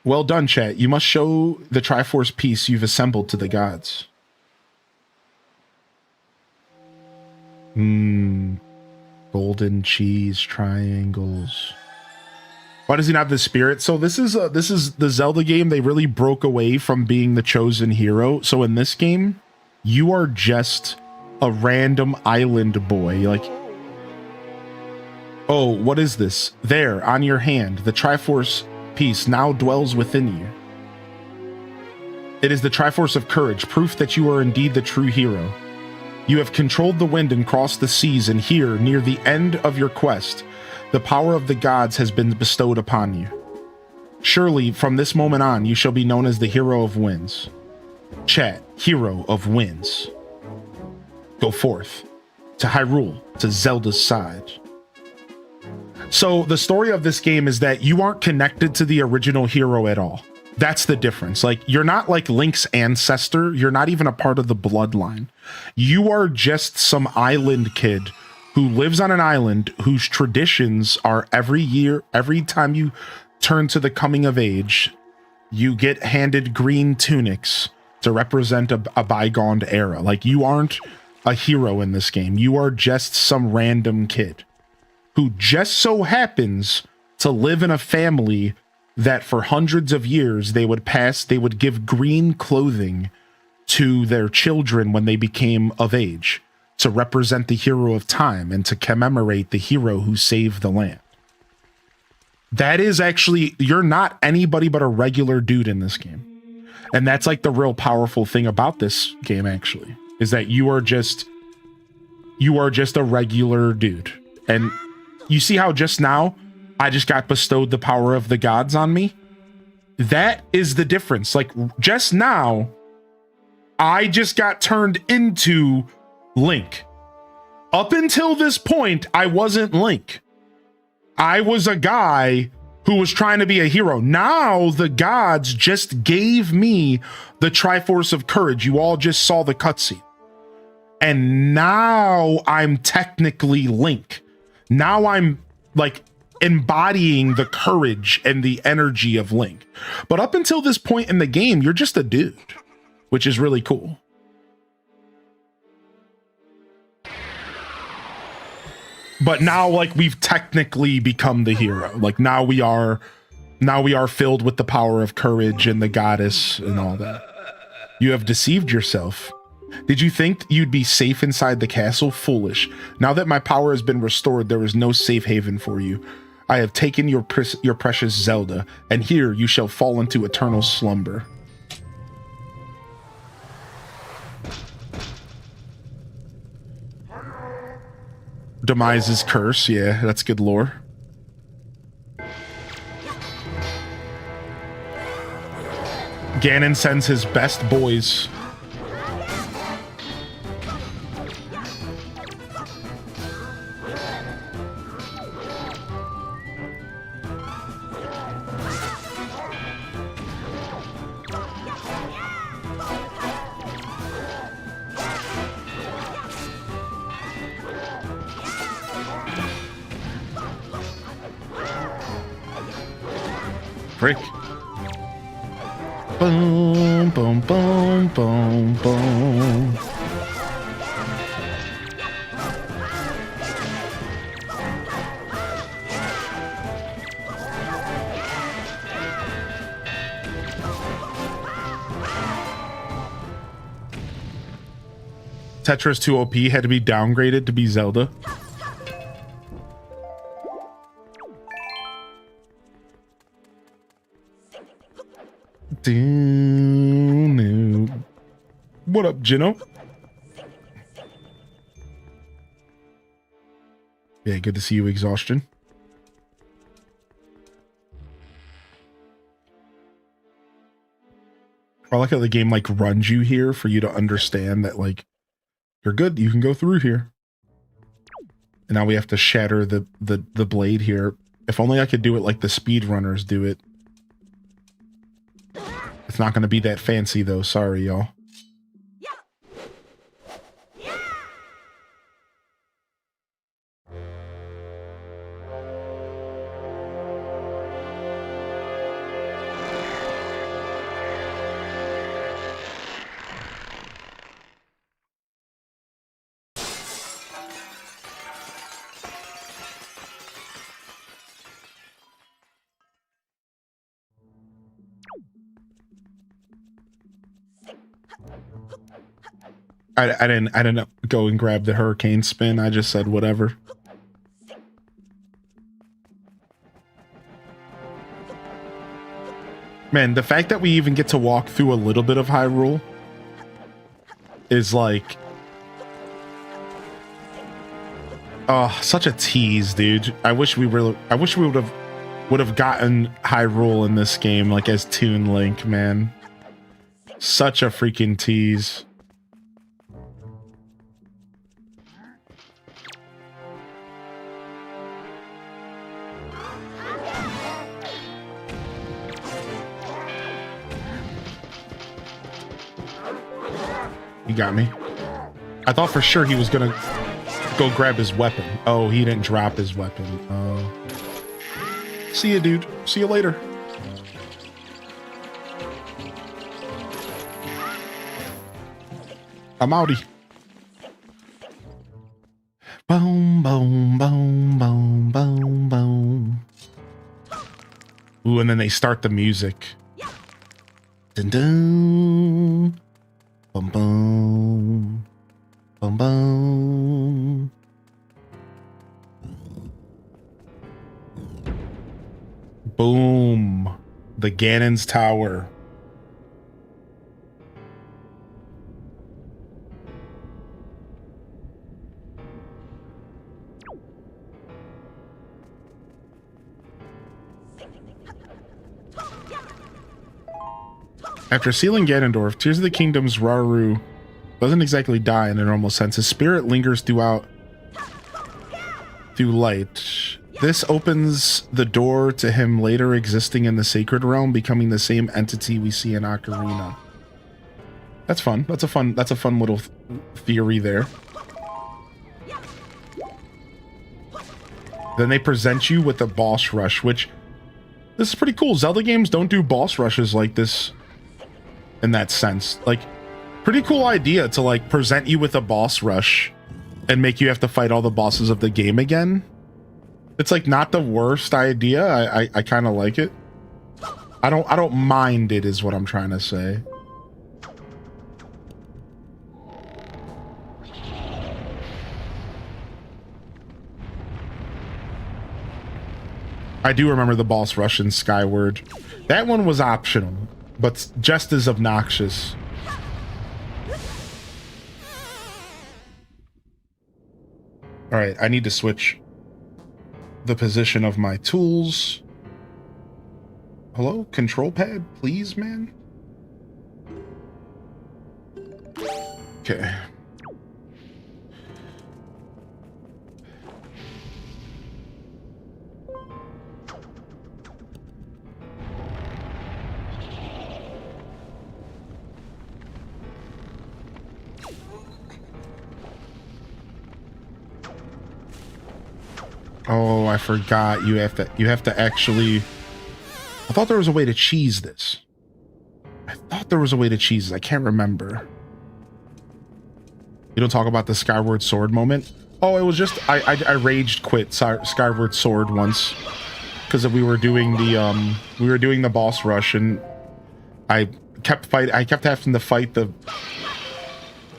Well done, chat. You must show the Triforce piece you've assembled to the gods. Golden cheese triangles. Why does he not have the spirit? So this is the Zelda game. They really broke away from being the chosen hero. So in this game, you are just a random island boy. Like, oh, what is this? There, on your hand, the Triforce piece now dwells within you. It is the Triforce of Courage, proof that you are indeed the true hero. You have controlled the wind and crossed the seas, and here, near the end of your quest, the power of the gods has been bestowed upon you. Surely, from this moment on, you shall be known as the Hero of Winds. Chat, Hero of Winds. Go forth, to Hyrule, to Zelda's side. So the story of this game is that you aren't connected to the original hero at all. That's the difference. Like, you're not like Link's ancestor. You're not even a part of the bloodline. You are just some island kid who lives on an island whose traditions are every year, every time you turn to the coming of age, you get handed green tunics to represent a bygone era. Like, you aren't a hero in this game. You are just some random kid who just so happens to live in a family that for hundreds of years they would give green clothing to their children when they became of age to represent the hero of time and to commemorate the hero who saved the land. That is actually, you're not anybody but a regular dude in this game. And that's like the real powerful thing about this game, actually, is that you are just a regular dude. And you see how just now I just got bestowed the power of the gods on me. That is the difference. Like just now, I just got turned into Link. Up until this point, I wasn't Link. I was a guy who was trying to be a hero. Now the gods just gave me the Triforce of Courage. You all just saw the cutscene. And now I'm technically Link. Now I'm like embodying the courage and the energy of Link. But up until this point in the game, you're just a dude, which is really cool. But now, like, we've technically become the hero. Like now we are filled with the power of courage and the goddess and all that. You have deceived yourself. Did you think you'd be safe inside the castle? Foolish. Now that my power has been restored, there is no safe haven for you. I have taken your precious Zelda, and here you shall fall into eternal slumber. Demise's curse. Yeah, that's good lore. Ganon sends his best boys. Frick. Boom, boom, boom, boom, boom. Tetris 2 OP had to be downgraded to be Zelda. What up, Gino? Yeah, good to see you, Exhaustion. I like how the game like runs you here for you to understand that like you're good, you can go through here. And now we have to shatter the blade here. If only I could do it like the speedrunners do it. It's not going to be that fancy though. Sorry, y'all. I didn't go and grab the hurricane spin. I just said whatever. Man, the fact that we even get to walk through a little bit of Hyrule is like, oh, such a tease, dude. I wish we would have gotten Hyrule in this game, like as Toon Link, man. Such a freaking tease. He got me. I thought for sure he was gonna go grab his weapon. Oh, he didn't drop his weapon. Oh. See ya, dude. See you later. I'm outie. Boom, boom, boom, boom, boom, boom. Ooh, and then they start the music. Dun dun. Boom, boom. Boom, boom. Boom. The Ganon's Tower. After sealing Ganondorf, Tears of the Kingdom's Rauru doesn't exactly die in a normal sense. His spirit lingers through light. This opens the door to him later existing in the Sacred Realm, becoming the same entity we see in Ocarina. That's fun. That's a fun little theory there. Then they present you with the boss rush, which this is pretty cool. Zelda games don't do boss rushes like this in that sense. Like, pretty cool idea to like present you with a boss rush and make you have to fight all the bosses of the game again. It's like not the worst idea. I kind of like it. I don't mind it is what I'm trying to say. I do remember the boss rush in Skyward. That one was optional, but just as obnoxious. All right, I need to switch the position of my tools. Hello? Control pad, please, man? Okay. Oh, I forgot. You have to actually... I thought there was a way to cheese this. I can't remember. You don't talk about the Skyward Sword moment? Oh, it was just... I raged quit Skyward Sword once. Because we were doing the boss rush and I kept having to fight the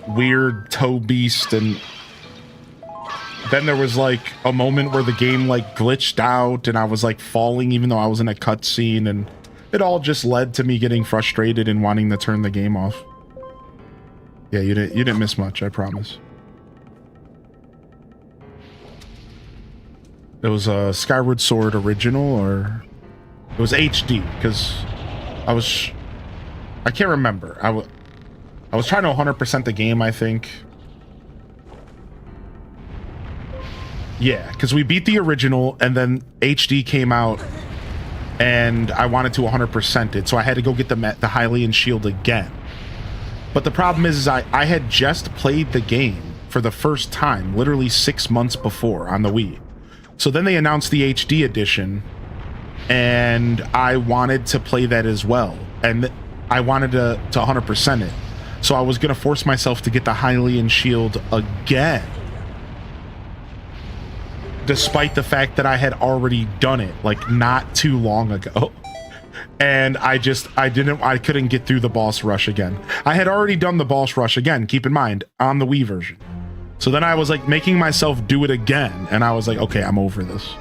weird toe beast, and then there was like a moment where the game like glitched out and I was like falling even though I was in a cutscene, and it all just led to me getting frustrated and wanting to turn the game off. Yeah, you didn't miss much, I promise. It was a Skyward Sword original, or it was HD, because I can't remember. I was trying to 100% the game, I think. Yeah, because we beat the original, and then HD came out, and I wanted to 100% it, so I had to go get the Hylian Shield again. But the problem is I had just played the game for the first time, literally 6 months before, on the Wii. So then they announced the HD edition, and I wanted to play that as well, and I wanted to 100% it. So I was going to force myself to get the Hylian Shield again, despite the fact that I had already done it like not too long ago. And I couldn't get through the boss rush again. I had already done the boss rush again, keep in mind, on the Wii version. So then I was like making myself do it again, and I was like, okay, I'm over this.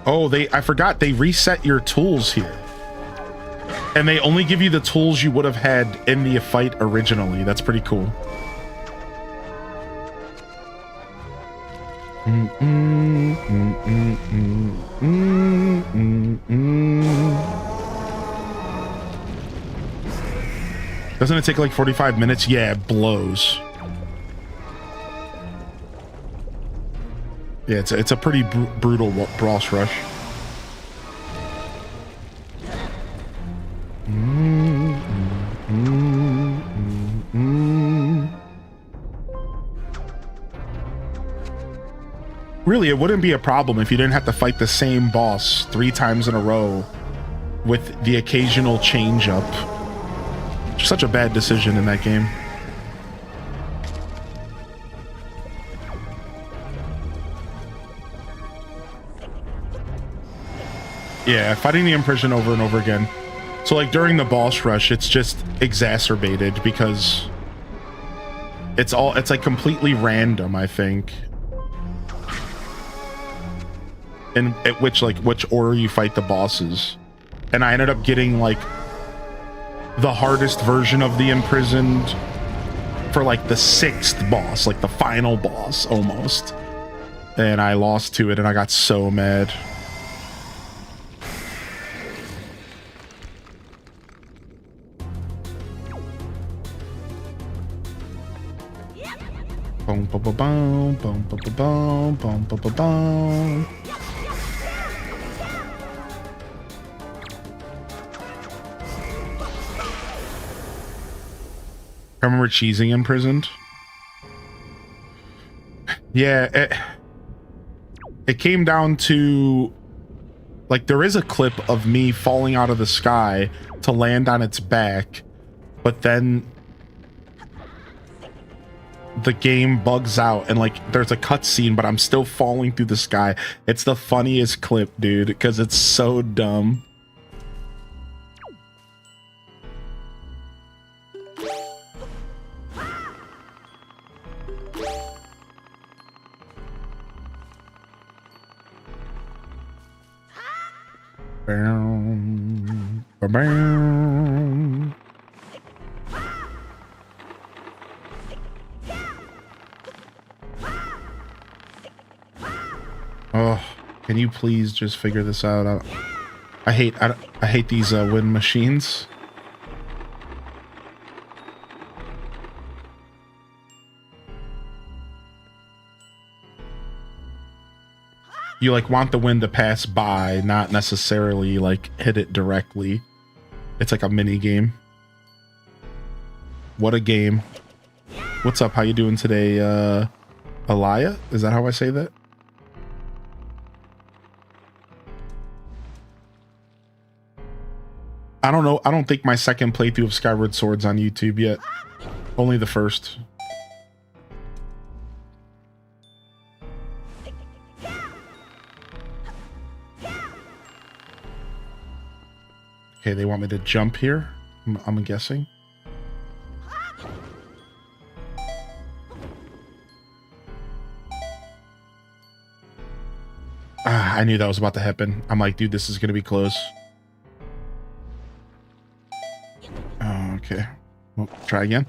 Oh, I forgot they reset your tools here. And they only give you the tools you would have had in the fight originally. That's pretty cool. Doesn't it take like 45 minutes? Yeah, it blows. Yeah, it's a pretty brutal boss rush. Really, it wouldn't be a problem if you didn't have to fight the same boss 3 times in a row with the occasional change up. Such a bad decision in that game. Yeah, fighting the Imprison over and over again. So like during the boss rush, it's just exacerbated because it's like completely random, I think. In which order you fight the bosses. And I ended up getting like the hardest version of the Imprisoned for like the 6th boss, like the final boss almost. and I lost to it and I got so mad. Boom, boom, boom, boom, boom, boom, boom, boom, boom, boom, boom. I remember cheesing imprisoned. Yeah, it came down to, like, there is a clip of me falling out of the sky to land on its back, but then the game bugs out and, like, there's a cutscene, but I'm still falling through the sky. It's the funniest clip, dude, because it's so dumb. Bam, ba-bam. Oh, can you please just figure this out? I hate these wind machines. You like want the wind to pass by, not necessarily like hit it directly. It's like a mini game. What a game. What's up? How you doing today, Alaya? Is that how I say that? I don't know. I don't think my second playthrough of Skyward Sword's on YouTube yet. Only the first. Okay, they want me to jump here, I'm guessing. I knew that was about to happen. I'm like, dude, this is gonna be close. Oh, okay. Well, try again.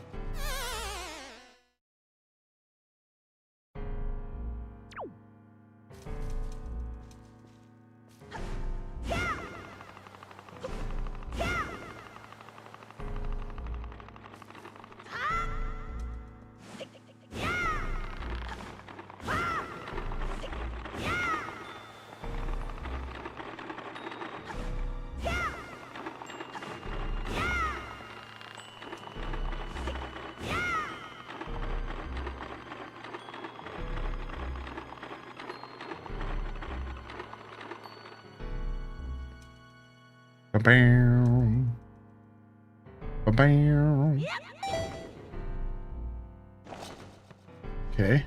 Ba-bam. Ba-bam. Okay.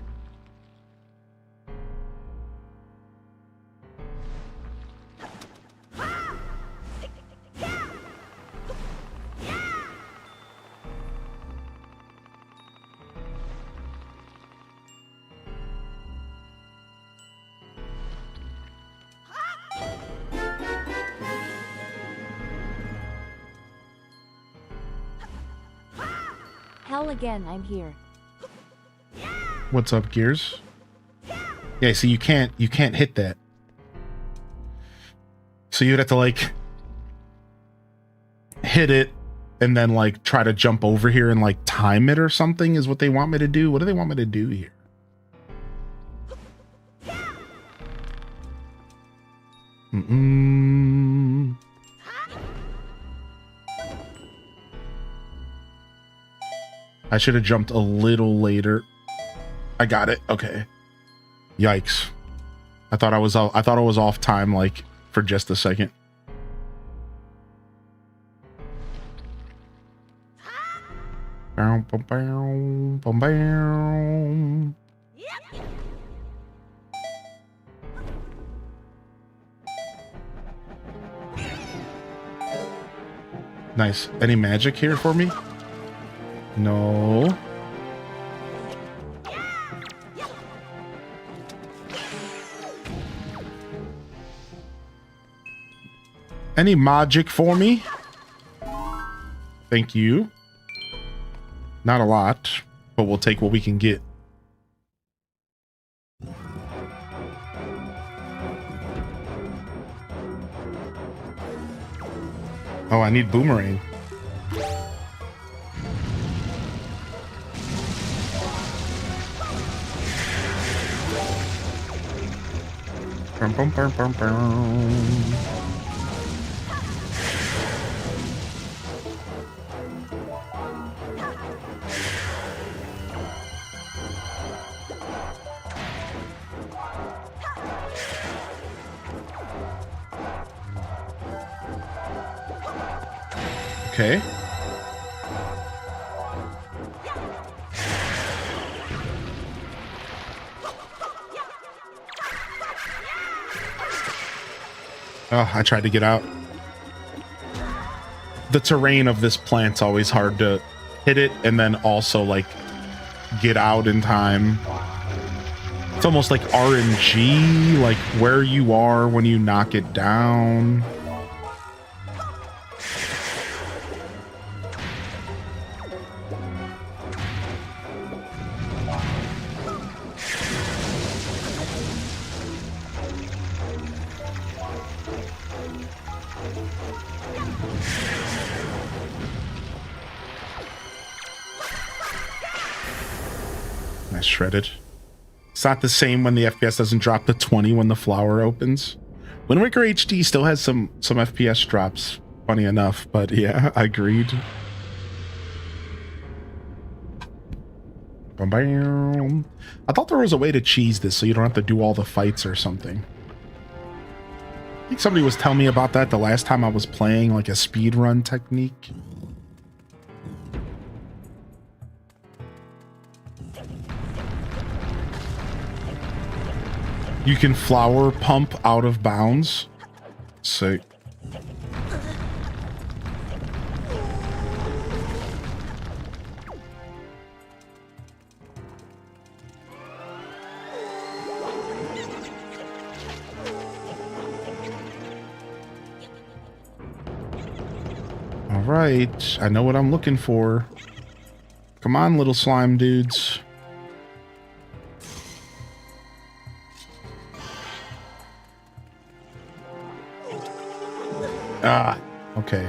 Hell again, I'm here. What's up, Gears? Yeah, so you can't hit that. So you'd have to like hit it and then like try to jump over here and like time it or something is what they want me to do. What do they want me to do here? I should have jumped a little later. I got it. Okay. Yikes. I thought I was off time like for just a second. Bow, bow, bow, bow, bow. Nice. Any magic here for me? No. Any magic for me? Thank you. Not a lot, but we'll take what we can get. Oh, I need boomerang. Bum, bum, bum, bum, bum. Okay. Oh, I tried to get out. The terrain of this plant's always hard to hit it and then also like get out in time. It's almost like RNG, like where you are when you knock it down. Nice shredded. It's not the same when the FPS doesn't drop to 20 when the flower opens. Wind Waker HD still has some FPS drops, funny enough, but yeah, agreed. Bam. I thought there was a way to cheese this so you don't have to do all the fights or something. I think somebody was telling me about that the last time I was playing, like a speed run technique. You can flower pump out of bounds. Sick. All right, I know what I'm looking for. Come on, little slime dudes. Ah, okay.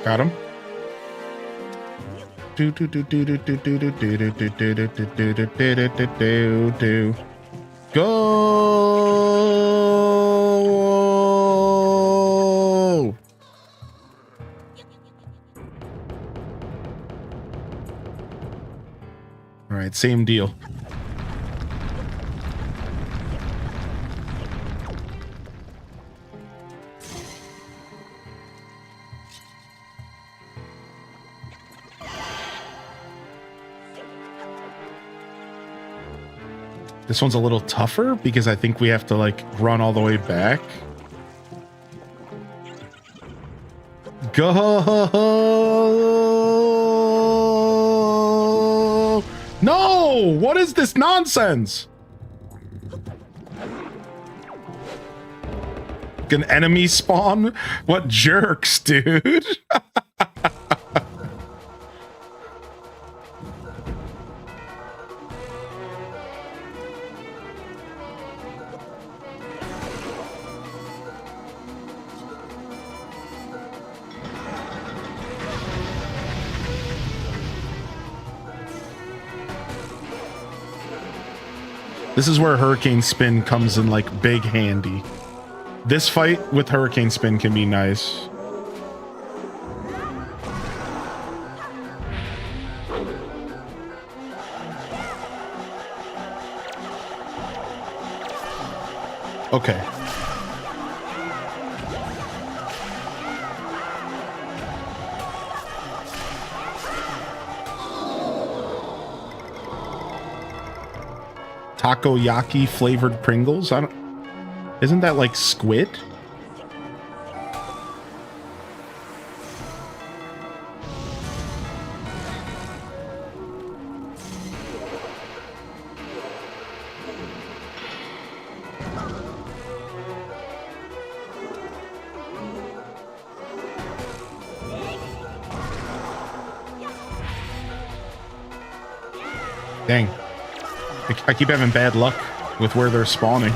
Got him. Go! All right, same deal. This one's a little tougher because I think we have to like run all the way back. Go! No! What is this nonsense? An enemy spawn? What jerks, dude? This is where Hurricane Spin comes in like big handy. This fight with Hurricane Spin can be nice. Okay. Takoyaki flavored Pringles? I don't... Isn't that like squid? Dang. I keep having bad luck with where they're spawning.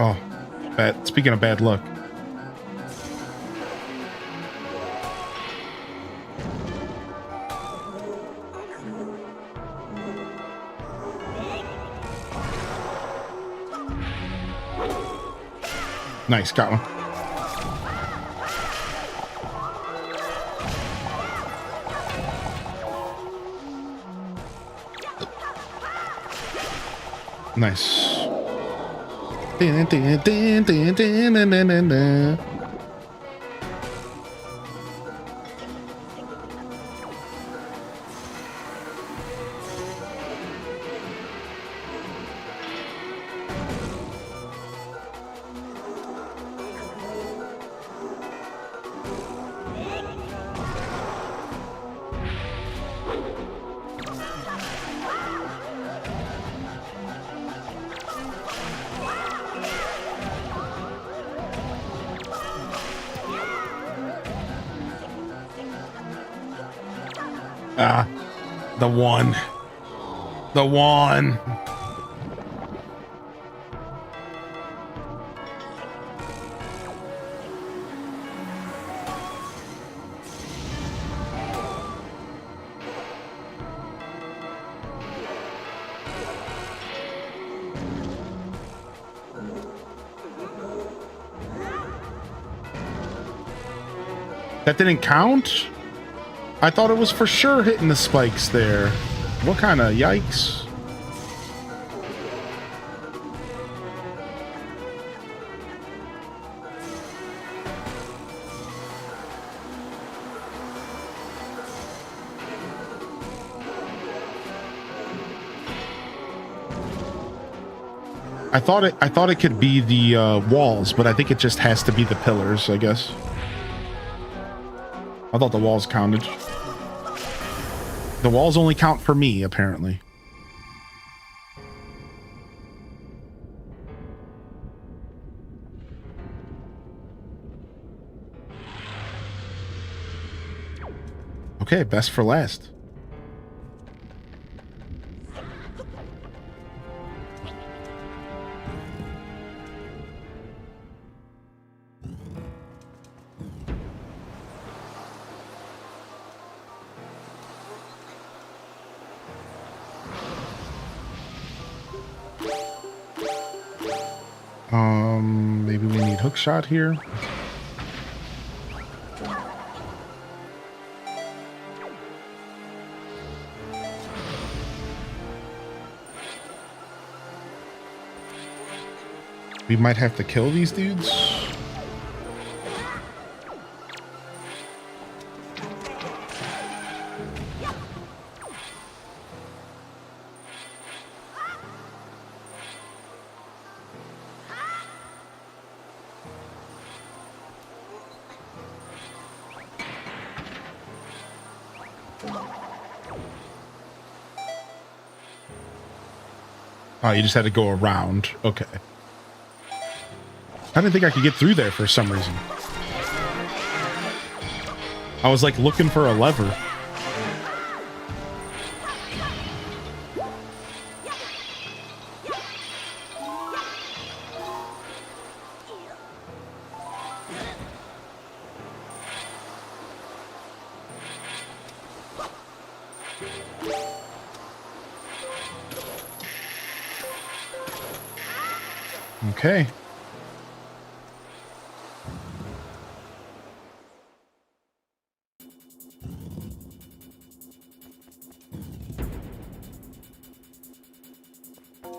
Oh, bad. Speaking of bad luck. Nice, got one. Nice. Dun, dun, dun, dun, dun, dun, dun, dun, dun. Ah, the one. The one. That didn't count? I thought it was for sure hitting the spikes there. What kind of yikes? I thought it could be the walls, but I think it just has to be the pillars, I guess. I thought the walls counted. The walls only count for me, apparently. Okay, best for last. Maybe we need hook shot here. We might have to kill these dudes. Oh, you just had to go around. Okay. I didn't think I could get through there for some reason. I was like looking for a lever. Okay.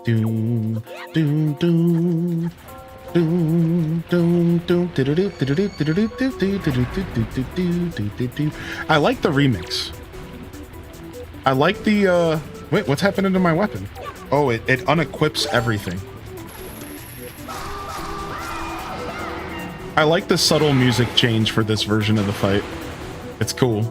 Doom, doom, doom, doom, doom, doom. I like the remix. I like the wait, what's happening to my weapon? Oh, it unequips everything. I like the subtle music change for this version of the fight. It's cool.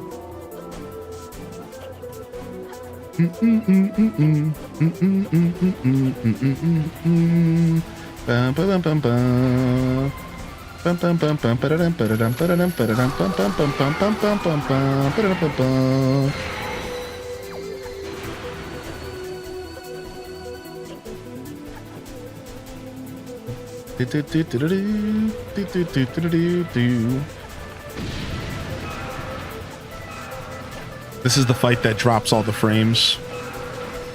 This is the fight that drops all the frames,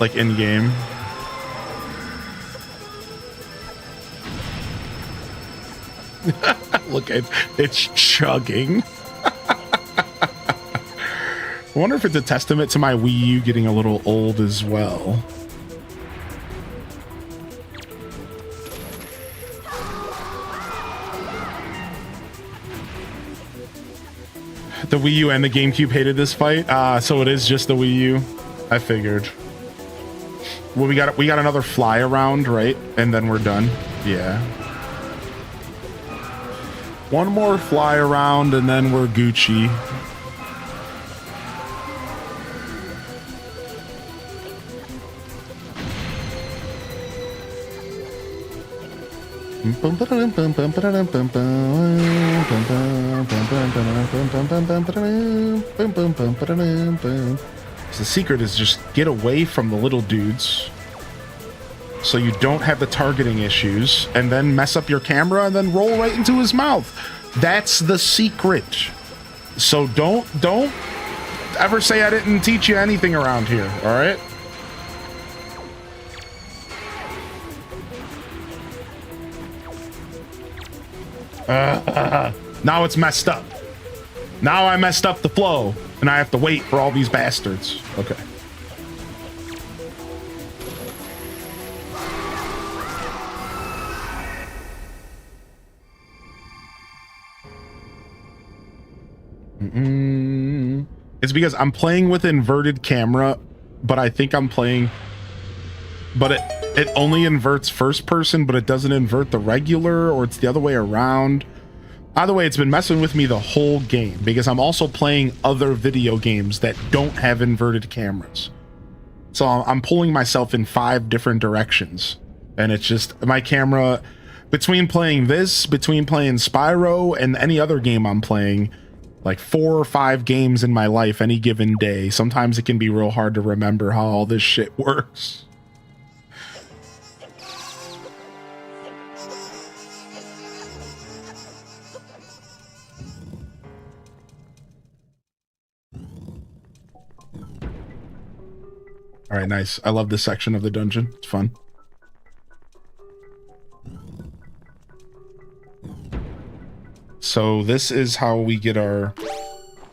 like in game. Look, it's chugging. I wonder if it's a testament to my Wii U getting a little old as well. The Wii U and the GameCube hated this fight, so it is just the Wii U. I figured. Well, we got another fly around, right? And then we're done. Yeah. One more fly around, and then we're Gucci. So the secret is just get away from the little dudes so you don't have the targeting issues, and then mess up your camera and then roll right into his mouth. That's the secret. So don't ever say I didn't teach you anything around here, all right? Now it's messed up. Now I messed up the flow, and I have to wait for all these bastards. Okay. It's because I'm playing with inverted camera, but I think I'm playing... But it only inverts first person, but it doesn't invert the regular, or it's the other way around. Either way, it's been messing with me the whole game, because I'm also playing other video games that don't have inverted cameras. So I'm pulling myself in 5 different directions. And it's just, my camera, between playing this, between playing Spyro, and any other game I'm playing, like 4 or 5 games in my life any given day, sometimes it can be real hard to remember how all this shit works. All right, nice. I love this section of the dungeon. It's fun. So this is how we get our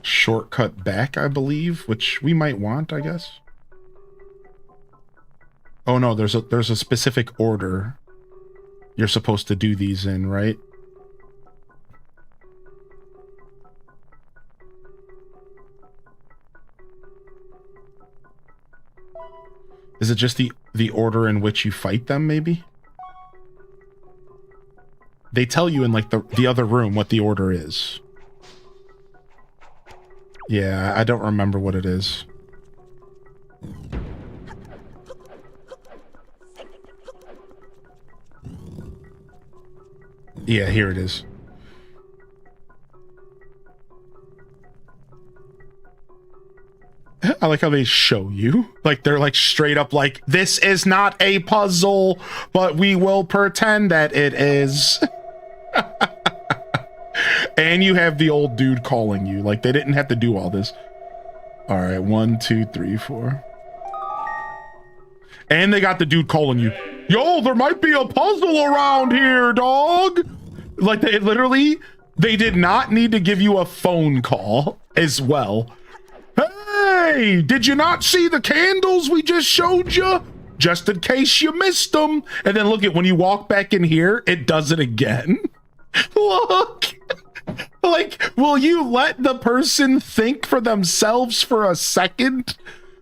shortcut back, I believe, which we might want, I guess. Oh no, there's a specific order you're supposed to do these in, right? Is it just the order in which you fight them, maybe? They tell you in like the other room what the order is. Yeah, I don't remember what it is. Yeah, here it is. I like how they show you. Like, they're like straight up like, this is not a puzzle, but we will pretend that it is. And you have the old dude calling you. Like, they didn't have to do all this. All right, 1, 2, 3, 4. And they got the dude calling you. Yo, there might be a puzzle around here, dog. Like, they literally, they did not need to give you a phone call as well. Hey, did you not see the candles we just showed you? Just in case you missed them. And then look at, when you walk back in here, it does it again. Look. Like, will you let the person think for themselves for a second?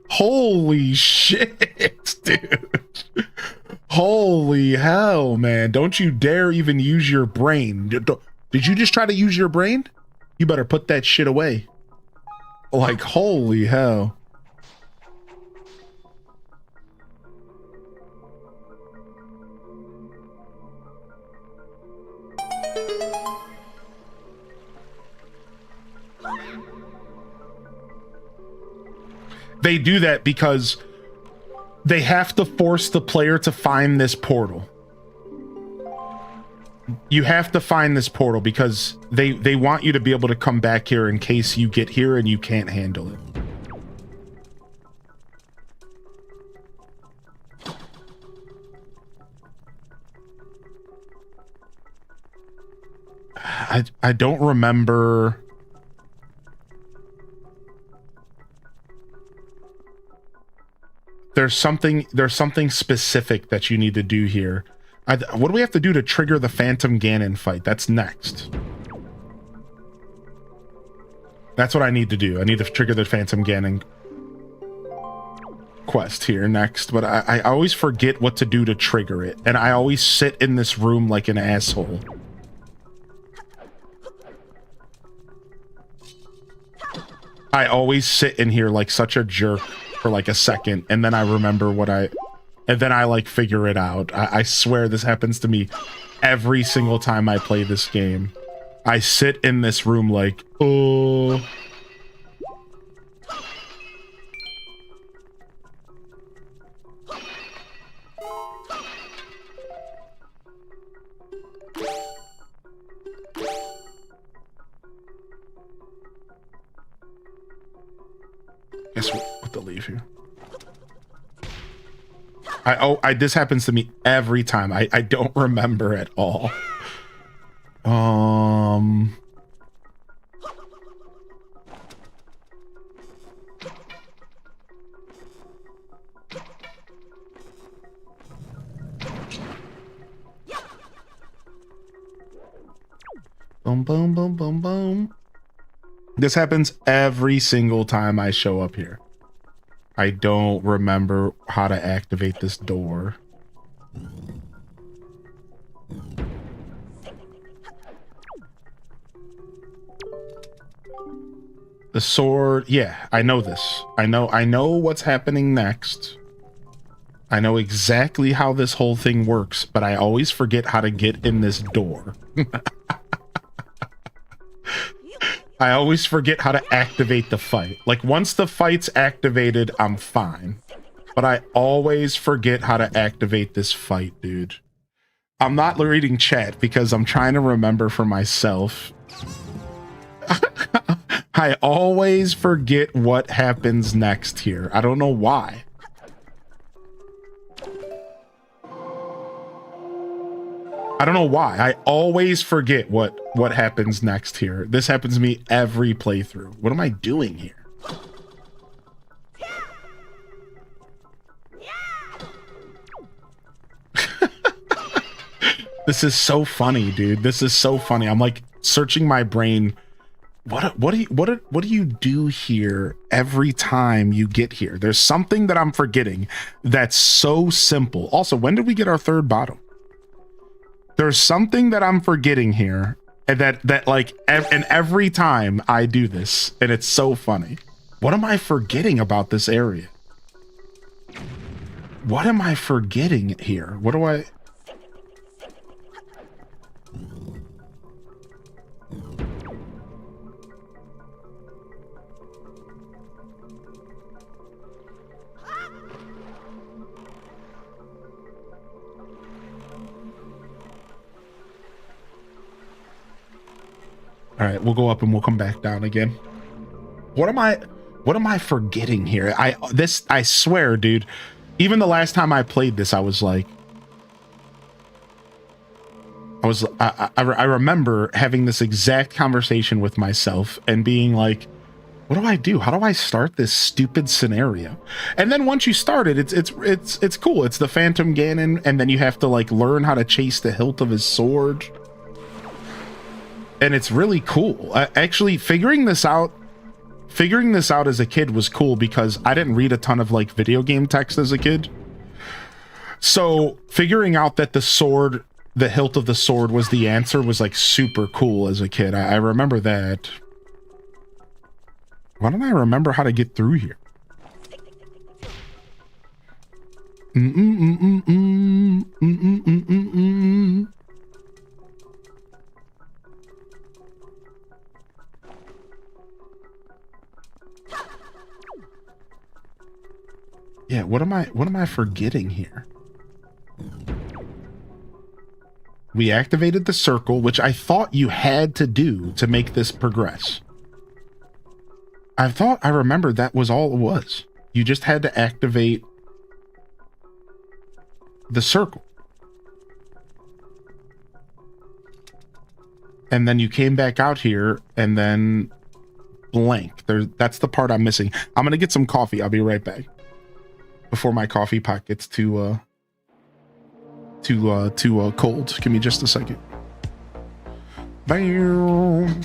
Holy shit, dude. Holy hell, man. Don't you dare even use your brain. Did you just try to use your brain? You better put that shit away. Like, holy hell. They do that because they have to force the player to find this portal. You have to find this portal because they want you to be able to come back here in case you get here and you can't handle it. I don't remember. There's something specific that you need to do here. What do we have to do to trigger the Phantom Ganon fight? That's next. That's what I need to do. I need to trigger the Phantom Ganon quest here next, but I always forget what to do to trigger it, and I always sit in this room like an asshole. I always sit in here like such a jerk for like a second, and then I remember and then I like figure it out. I swear this happens to me every single time I play this game. I sit in this room like, oh. Guess what to leave here. This happens to me every time. I don't remember at all. Boom, boom, boom, boom, boom. This happens every single time I show up here. I don't remember how to activate this door. The sword, yeah, I know this. I know what's happening next. I know exactly how this whole thing works, but I always forget how to get in this door. I always forget how to activate the fight. Like, once the fight's activated, I'm fine. But I always forget how to activate this fight, dude. I'm not reading chat because I'm trying to remember for myself. I always forget what happens next here. I don't know why. I don't know why. I always forget what happens next here. This happens to me every playthrough. What am I doing here? This is so funny, dude. This is so funny. I'm like searching my brain. What do you do here every time you get here? There's something that I'm forgetting that's so simple. Also, when did we get our third bottle? There's something that I'm forgetting here, and that like, and every time I do this, and it's so funny. What am I forgetting about this area? What am I forgetting here? What do I... All right, we'll go up and we'll come back down again. What am I forgetting here? I swear, dude, even the last time I played this, I was like, I remember having this exact conversation with myself and being like, what do I do? How do I start this stupid scenario? And then once you start it, it's cool. It's the Phantom Ganon, and then you have to like learn how to chase the hilt of his sword. And it's really cool. Actually, figuring this out as a kid was cool because I didn't read a ton of like video game text as a kid. So figuring out that the hilt of the sword was the answer was like super cool as a kid. I remember that. Why don't I remember how to get through here? Yeah, what am I forgetting here? We activated the circle, which I thought you had to do to make this progress. I thought I remembered that was all it was. You just had to activate the circle. And then you came back out here and then blank. That's the part I'm missing. I'm going to get some coffee. I'll be right back. Before my coffee pot gets too cold. Give me just a second. Bam.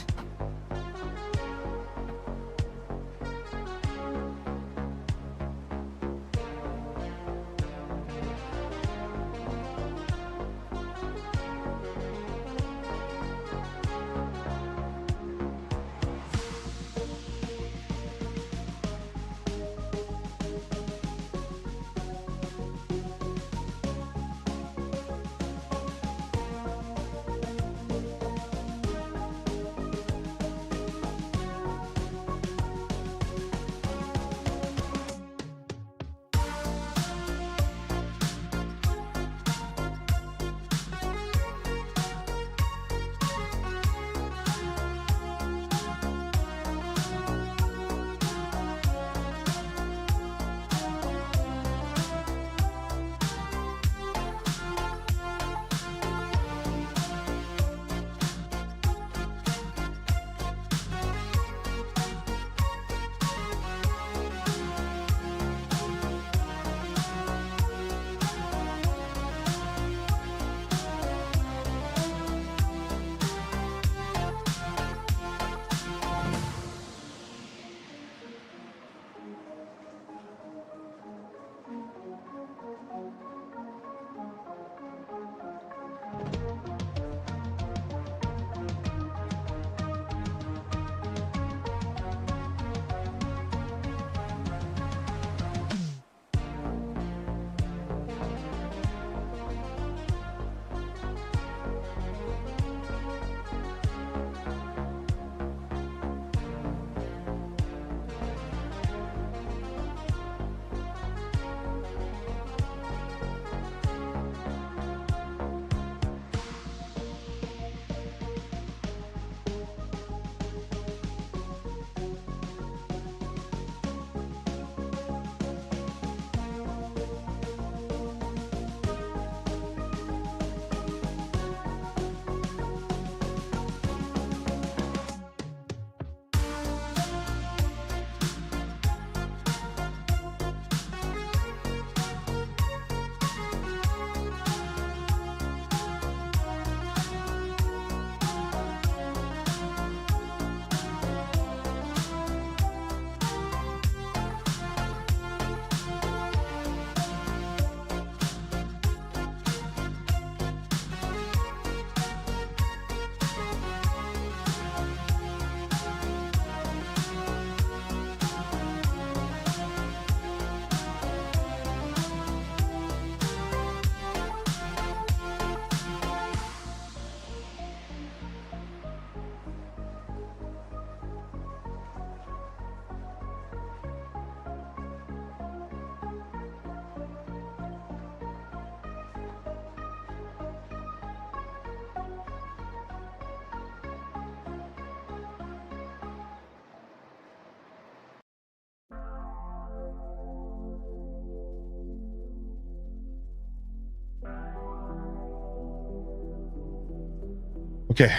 Okay,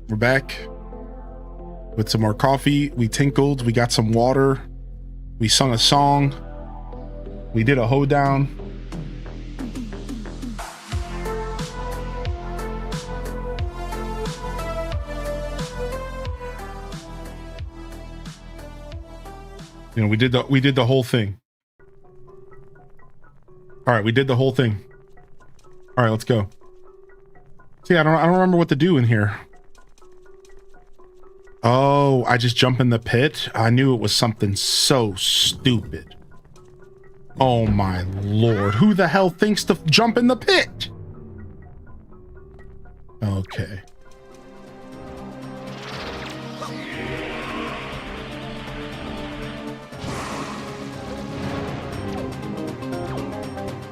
we're back with some more coffee. We tinkled, we got some water, we sung a song, we did a hoedown. You know, we did the whole thing. All right, we did the whole thing. All right, let's go. See, I don't remember what to do in here. Oh, I just jump in the pit? I knew it was something so stupid. Oh my lord. Who the hell thinks to jump in the pit? Okay.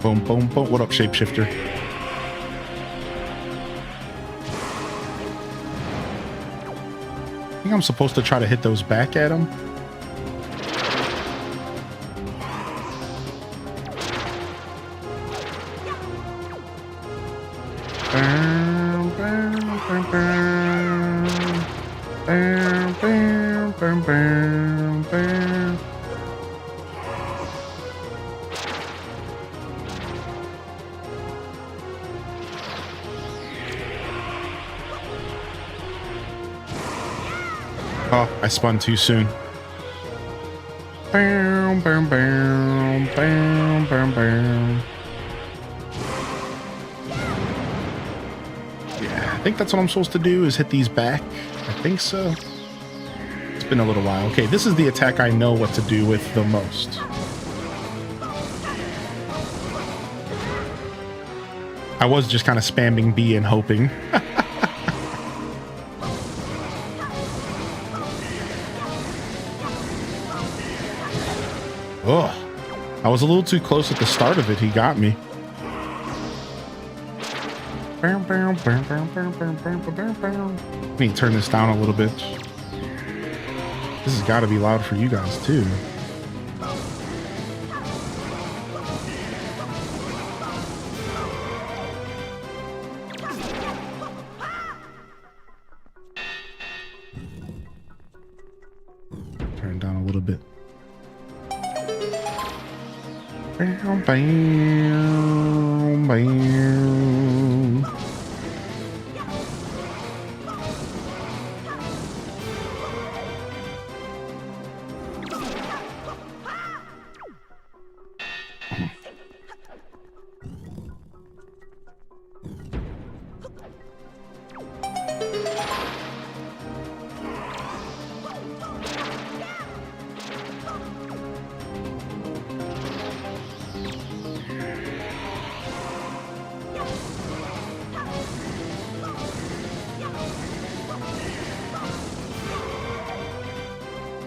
Boom, boom, boom. What up, shapeshifter? I think I'm supposed to try to hit those back at him. Oh, I spun too soon. Bam, bam, bam, bam, bam, bam. Yeah, I think that's what I'm supposed to do, is hit these back. I think so. It's been a little while. Okay, this is the attack I know what to do with the most. I was just kind of spamming B and hoping. Oh, I was a little too close at the start of it. He got me. Let me turn this down a little bit. This has got to be loud for you guys too. Turn it down a little bit. Bam, bam, bam.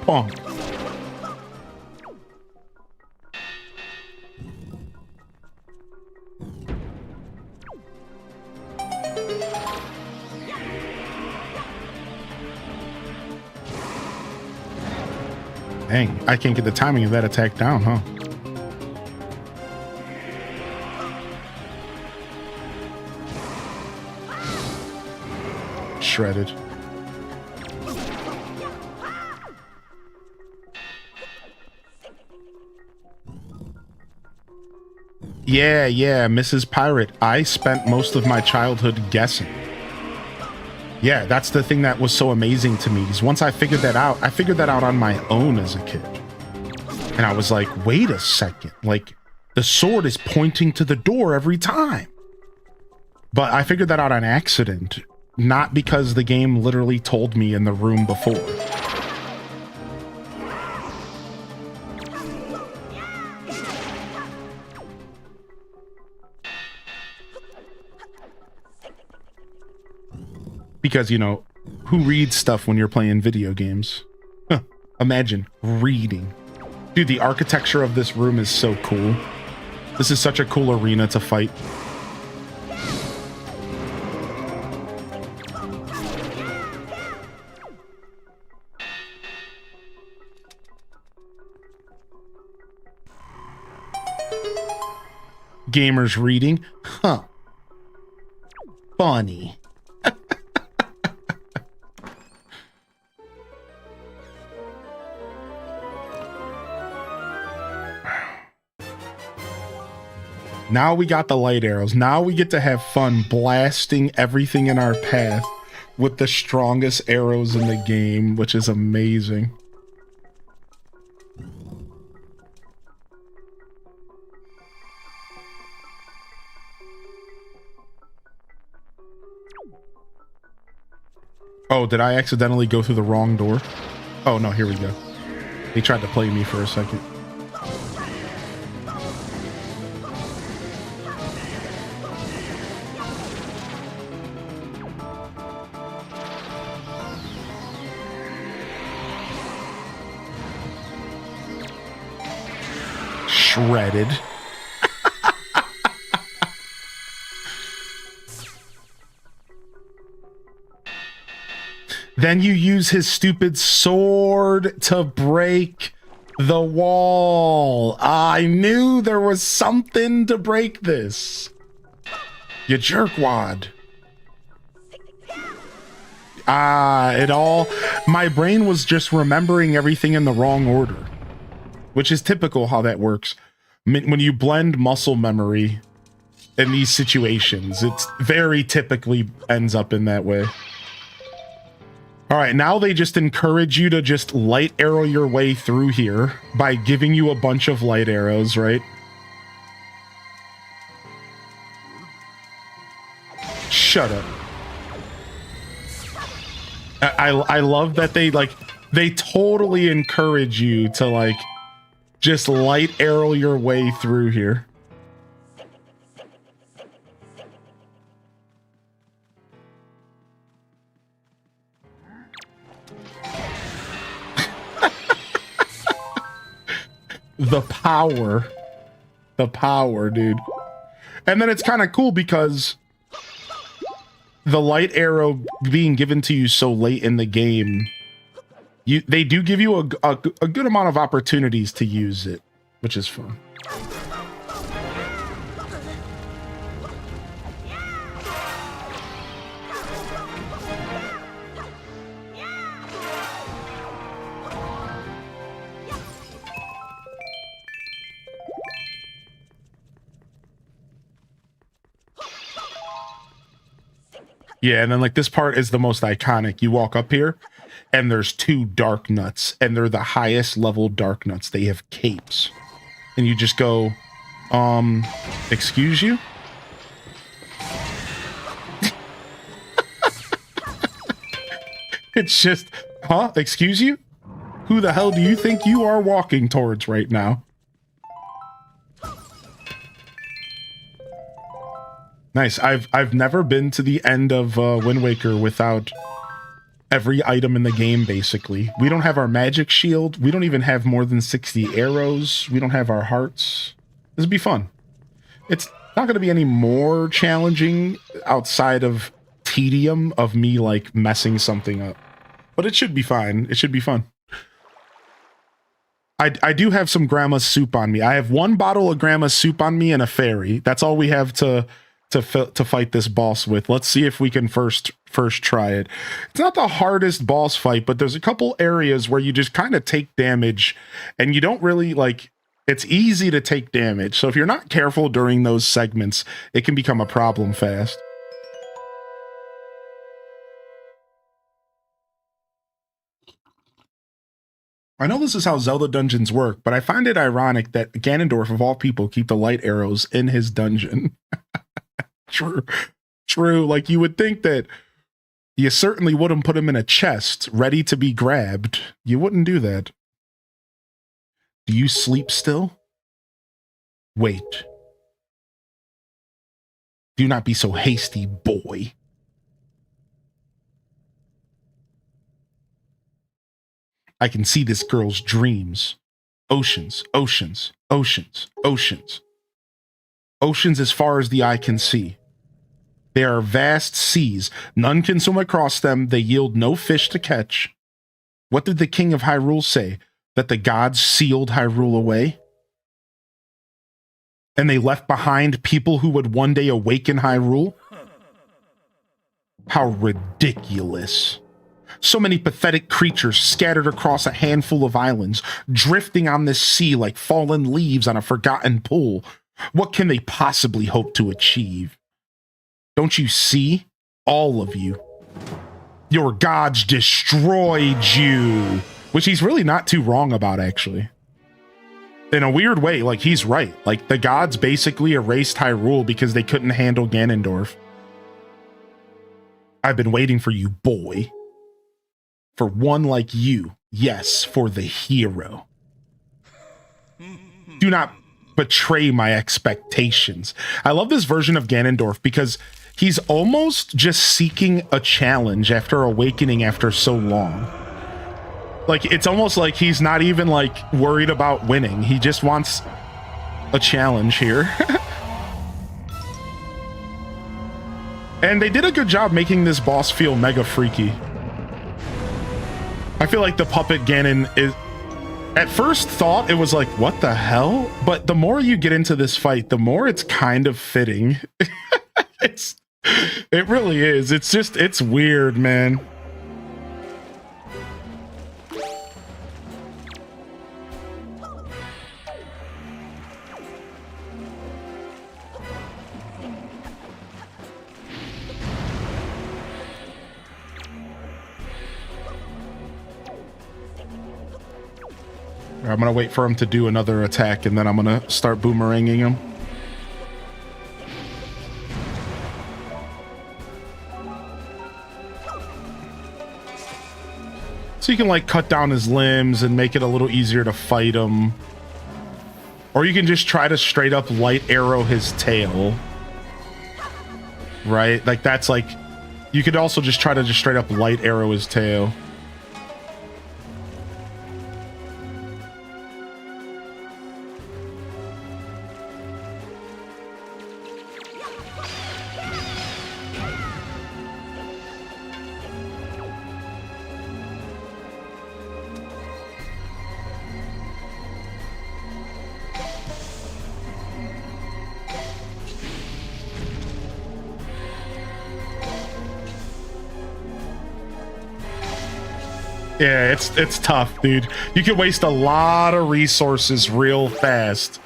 Bonk. Dang, I can't get the timing of that attack down, huh? Shredded. Yeah, Mrs. Pirate. I spent most of my childhood guessing. Yeah, that's the thing that was so amazing to me, is once I figured that out on my own as a kid. And I was like, wait a second, like the sword is pointing to the door every time. But I figured that out on accident, not because the game literally told me in the room before. Because, you know, who reads stuff when you're playing video games? Huh. Imagine reading. Dude, the architecture of this room is so cool. This is such a cool arena to fight. Gamers reading? Huh. Funny. Now we got the light arrows. Now we get to have fun blasting everything in our path with the strongest arrows in the game, which is amazing. Oh, did I accidentally go through the wrong door? Oh, no, here we go. They tried to play me for a second. Shredded. Then you use his stupid sword to break the wall. I knew there was something to break this. You jerkwad. My brain was just remembering everything in the wrong order, which is typical how that works. When you blend muscle memory in these situations, it's very typically ends up in that way. All right, now they just encourage you to just light arrow your way through here by giving you a bunch of light arrows, right? Shut up. I love that they totally encourage you to like just light arrow your way through here. The power, dude. And then it's kind of cool because the light arrow being given to you so late in the game, they do give you a good amount of opportunities to use it, which is fun. Yeah, and then like this part is the most iconic. You walk up here and there's two dark nuts, and they're the highest level dark nuts. They have capes. And you just go, excuse you? It's just, huh? Excuse you? Who the hell do you think you are walking towards right now? Nice. I've never been to the end of Wind Waker without every item in the game, basically. We don't have our magic shield. We don't even have more than 60 arrows. We don't have our hearts. This would be fun. It's not going to be any more challenging outside of tedium of me, like, messing something up. But it should be fine. It should be fun. I do have some grandma's soup on me. I have one bottle of grandma's soup on me and a fairy. That's all we have to fight this boss with. Let's see if we can first try it. It's not the hardest boss fight, but there's a couple areas where you just kind of take damage and you don't really like, it's easy to take damage. So if you're not careful during those segments, it can become a problem fast. I know this is how Zelda dungeons work, but I find it ironic that Ganondorf, of all people, keep the light arrows in his dungeon. True. Like, you would think that you certainly wouldn't put him in a chest ready to be grabbed. You wouldn't do that. Do you sleep still? Wait. Do not be so hasty, boy. I can see this girl's dreams. Oceans, oceans, oceans, oceans. Oceans as far as the eye can see. They are vast seas. None can swim across them. They yield no fish to catch. What did the king of Hyrule say? That the gods sealed Hyrule away? And they left behind people who would one day awaken Hyrule? How ridiculous. So many pathetic creatures scattered across a handful of islands, drifting on this sea like fallen leaves on a forgotten pool. What can they possibly hope to achieve? Don't you see? All of you. Your gods destroyed you. Which he's really not too wrong about, actually. In a weird way, like, he's right. Like, the gods basically erased Hyrule because they couldn't handle Ganondorf. I've been waiting for you, boy. For one like you. Yes, for the hero. Do not betray my expectations. I love this version of Ganondorf because he's almost just seeking a challenge after awakening after so long. Like, it's almost like he's not even, like, worried about winning. He just wants a challenge here. And they did a good job making this boss feel mega freaky. I feel like the puppet Ganon is... At first thought, it was like, what the hell? But the more you get into this fight, the more it's kind of fitting. It really is. It's just, it's weird, man. I'm gonna wait for him to do another attack, and then I'm gonna start boomeranging him. So you can, like, cut down his limbs and make it a little easier to fight him. Or you can just try to straight up light arrow his tail. Right? Like, that's like... You could also just try to just straight up light arrow his tail. Yeah, it's tough, dude. You can waste a lot of resources real fast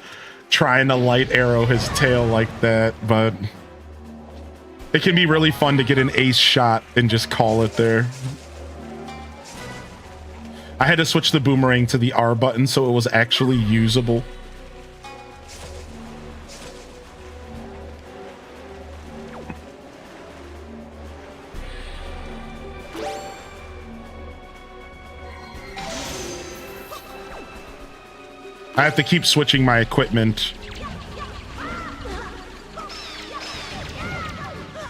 trying to light arrow his tail like that, but it can be really fun to get an ace shot and just call it there. I had to switch the boomerang to the R button so it was actually usable. I have to keep switching my equipment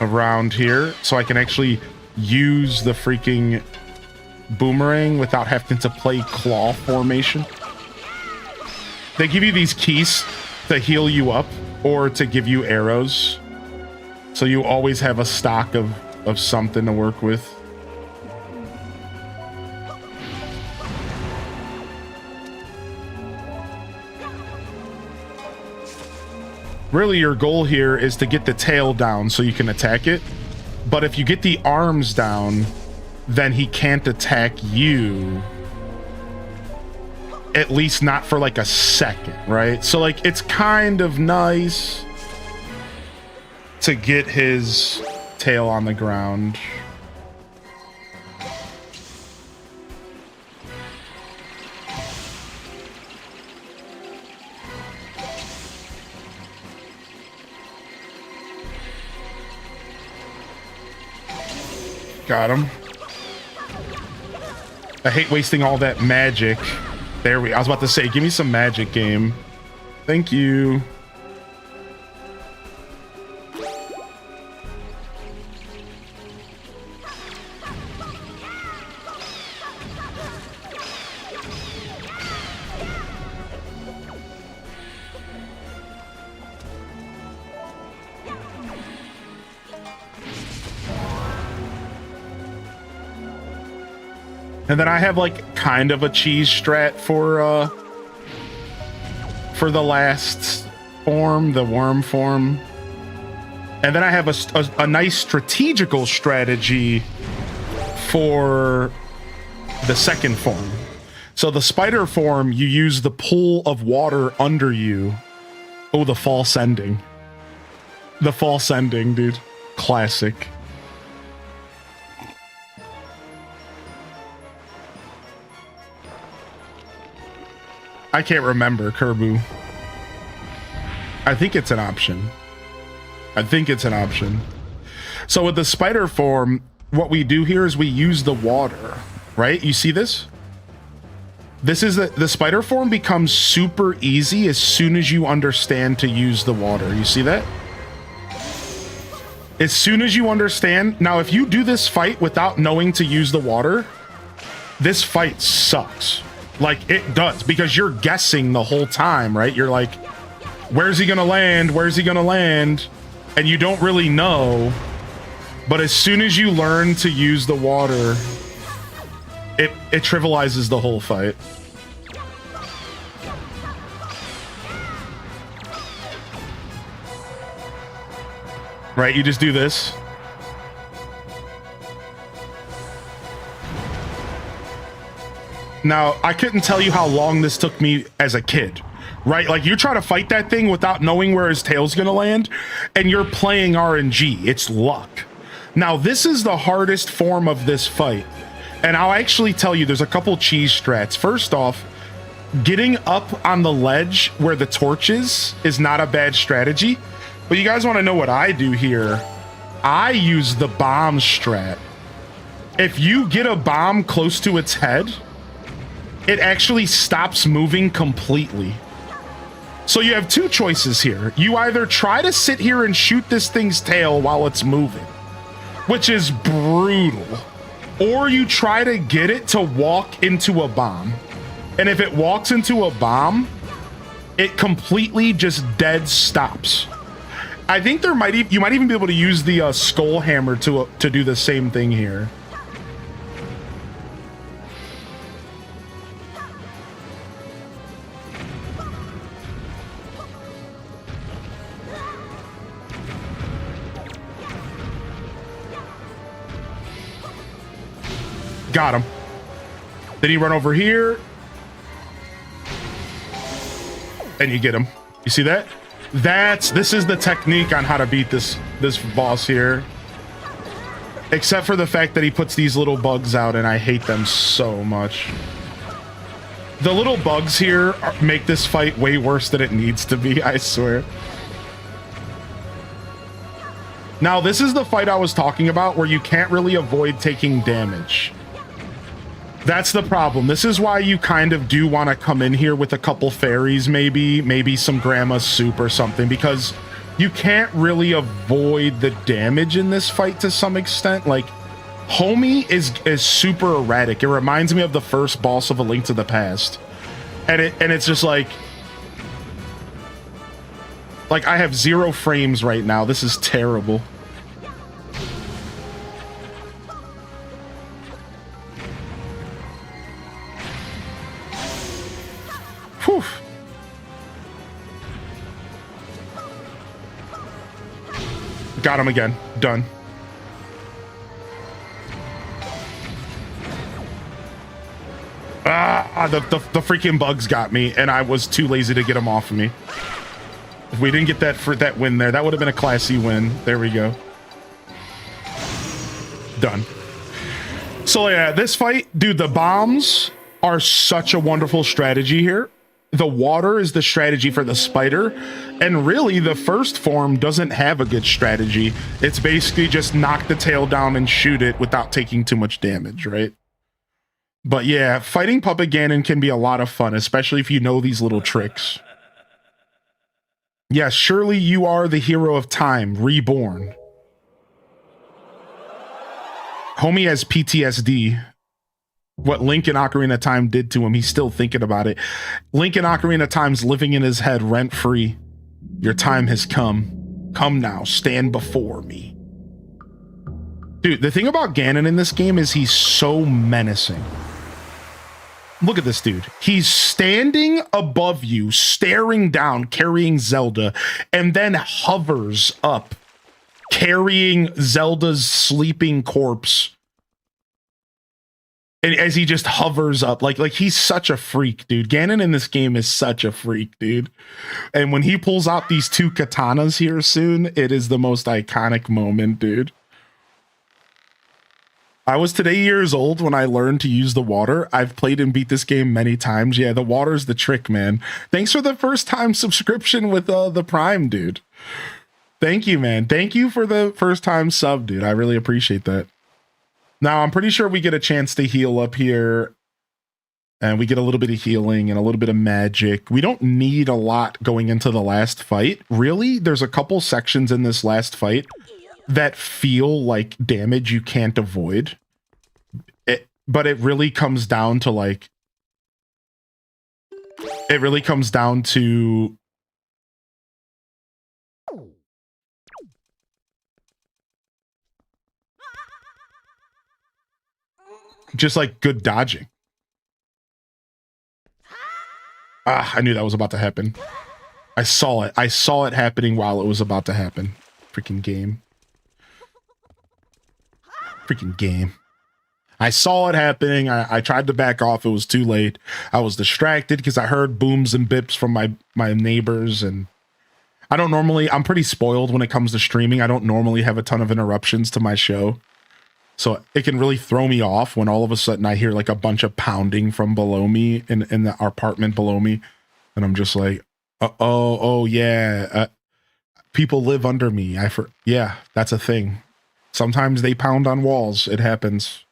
around here so I can actually use the freaking boomerang without having to play claw formation. They give you these keys to heal you up or to give you arrows, so you always have a stock of something to work with. Really, your goal here is to get the tail down so you can attack it. But if you get the arms down, then he can't attack you. At least not for like a second, right? So like, it's kind of nice to get his tail on the ground. Got him. I hate wasting all that magic. There I was about to say, give me some magic, game. Thank you. And then I have like kind of a cheese strat for the last form, the worm form. And then I have a nice strategical strategy for the second form. So the spider form, you use the pool of water under you. Oh, the false ending. The false ending, dude. Classic. I can't remember, Kerbu. I think it's an option. So with the spider form, what we do here is we use the water. right? You see this? This is the spider form becomes super easy as soon as you understand to use the water. You see that? As soon as you understand. Now, if you do this fight without knowing to use the water, this fight sucks. Like, it does, because you're guessing the whole time, right? You're like, where's he gonna land? Where's he gonna land? And you don't really know. But as soon as you learn to use the water, it trivializes the whole fight. Right, you just do this. Now, I couldn't tell you how long this took me as a kid, right? Like, you try to fight that thing without knowing where his tail's gonna land, and you're playing RNG. It's luck. Now, this is the hardest form of this fight. And I'll actually tell you, there's a couple cheese strats. First off, getting up on the ledge where the torch is not a bad strategy. But you guys want to know what I do here? I use the bomb strat. If you get a bomb close to its head, it actually stops moving completely. So you have two choices here. You either try to sit here and shoot this thing's tail while it's moving, which is brutal, or you try to get it to walk into a bomb. And if it walks into a bomb, it completely just dead stops. I think you might even be able to use the skull hammer to do the same thing here. Got him. Then you run over here, and you get him. You see that? This is the technique on how to beat this boss here. Except for the fact that he puts these little bugs out, and I hate them so much. The little bugs here make this fight way worse than it needs to be, I swear. Now, this is the fight I was talking about where you can't really avoid taking damage. That's the problem. This is why you kind of do want to come in here with a couple fairies, maybe some grandma's soup or something, because you can't really avoid the damage in this fight to some extent. Like, Homie is super erratic. It reminds me of the first boss of A Link to the Past. And it's just like I have 0 frames right now. This is terrible. Whew. Got him again. Done. The freaking bugs got me, and I was too lazy to get them off of me. If we didn't get that win there, that would have been a classy win. There we go. Done. So yeah, this fight, dude, the bombs are such a wonderful strategy here. The water is the strategy for the spider, and really the first form doesn't have a good strategy. It's basically just knock the tail down and shoot it without taking too much damage, right? But yeah, fighting Puppet Ganon can be a lot of fun, especially if you know these little tricks. Yes, surely you are the hero of time, reborn. Homie has PTSD. What Link in Ocarina of Time did to him, he's still thinking about it. Link in Ocarina of Time's living in his head rent-free. Your time has come. Come now, stand before me. Dude, the thing about Ganon in this game is he's so menacing. Look at this dude. He's standing above you, staring down, carrying Zelda, and then hovers up, carrying Zelda's sleeping corpse. And as he just hovers up, like he's such a freak, dude. Ganon in this game is such a freak, dude. And when he pulls out these 2 katanas here soon, it is the most iconic moment, dude. I was today years old when I learned to use the water. I've played and beat this game many times. Yeah, the water's the trick, man. Thanks for the first time subscription with the Prime, dude. Thank you, man. Thank you for the first time sub, dude. I really appreciate that. Now, I'm pretty sure we get a chance to heal up here. And we get a little bit of healing and a little bit of magic. We don't need a lot going into the last fight. Really, there's a couple sections in this last fight that feel like damage you can't avoid. But it really comes down to like... It really comes down to... just like good dodging. Ah, I knew that was about to happen. I saw it. I saw it happening while it was about to happen. Freaking game. Freaking game. I saw it happening. I tried to back off. It was too late. I was distracted because I heard booms and bips from my neighbors. And I don't normally... I'm pretty spoiled when it comes to streaming. I don't normally have a ton of interruptions to my show. So it can really throw me off when all of a sudden I hear like a bunch of pounding from below me in the apartment below me. And I'm just like, oh yeah. People live under me. Yeah, that's a thing. Sometimes they pound on walls. It happens.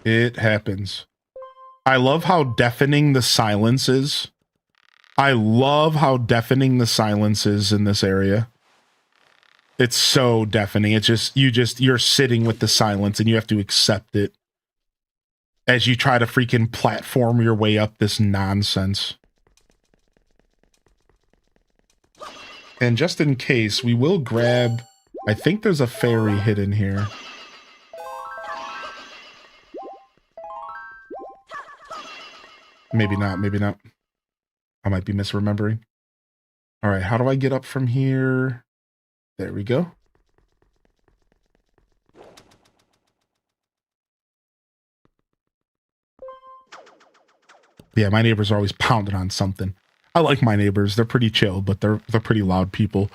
It happens. I love how deafening the silence is. I love how deafening the silence is in this area. It's so deafening. It's just, you're sitting with the silence and you have to accept it as you try to freaking platform your way up this nonsense. And just in case, we will grab, I think there's a fairy hidden here. Maybe not, maybe not. I might be misremembering. All right, how do I get up from here? There we go. Yeah, my neighbors are always pounding on something. I like my neighbors. They're pretty chill, but they're pretty loud people.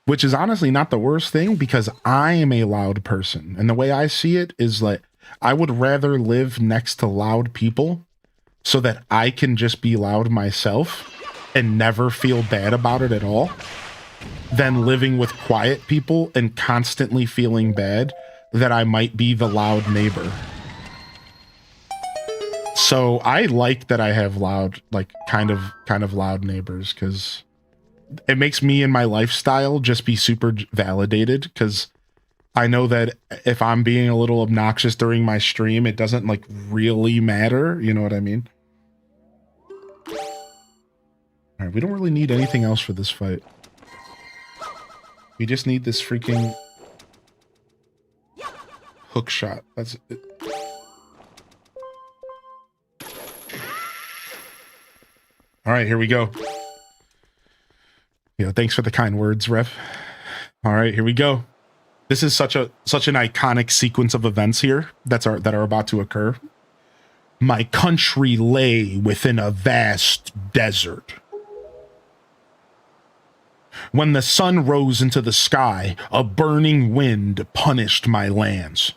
Which is honestly not the worst thing because I am a loud person. And the way I see it is like, I would rather live next to loud people so that I can just be loud myself and never feel bad about it at all, than living with quiet people and constantly feeling bad that I might be the loud neighbor. So I like that I have loud, like kind of loud neighbors, because it makes me and my lifestyle just be super validated, because I know that if I'm being a little obnoxious during my stream, it doesn't like really matter. You know what I mean? All right, we don't really need anything else for this fight. We just need this freaking hook shot. That's it. All right, here we go. Yeah, thanks for the kind words, Ref. All right, here we go. This is such an iconic sequence of events here that are about to occur. My country lay within a vast desert. When the sun rose into the sky, a burning wind punished my lands,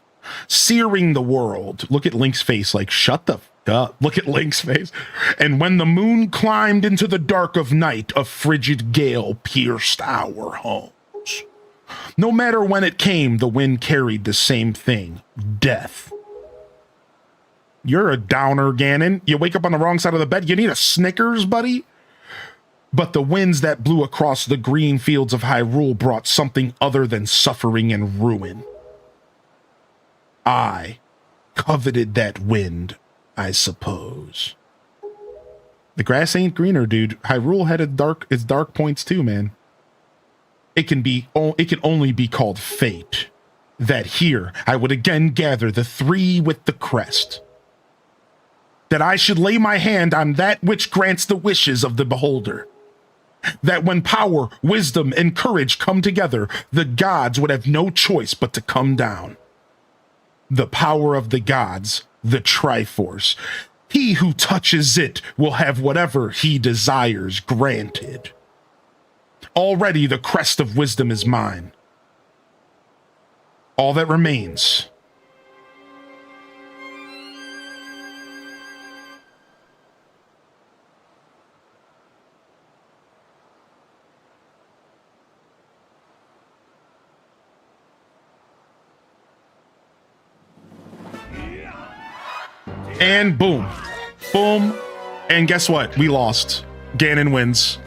searing the world. Look at Link's face, like, shut the f up. Look at Link's face. And when the moon climbed into the dark of night, a frigid gale pierced our homes. No matter when it came, the wind carried the same thing, death. You're a downer, Ganon. You wake up on the wrong side of the bed. You need a Snickers, buddy? But the winds that blew across the green fields of Hyrule brought something other than suffering and ruin. I coveted that wind, I suppose. The grass ain't greener, dude. Hyrule had its dark points too, man. It can only be called fate. That here I would again gather the three with the crest. That I should lay my hand on that which grants the wishes of the beholder. That when power, wisdom, and courage come together, the gods would have no choice but to come down. The power of the gods, the Triforce. He who touches it will have whatever he desires granted. Already the crest of wisdom is mine. All that remains And boom. Boom. And guess what? We lost. Ganon wins.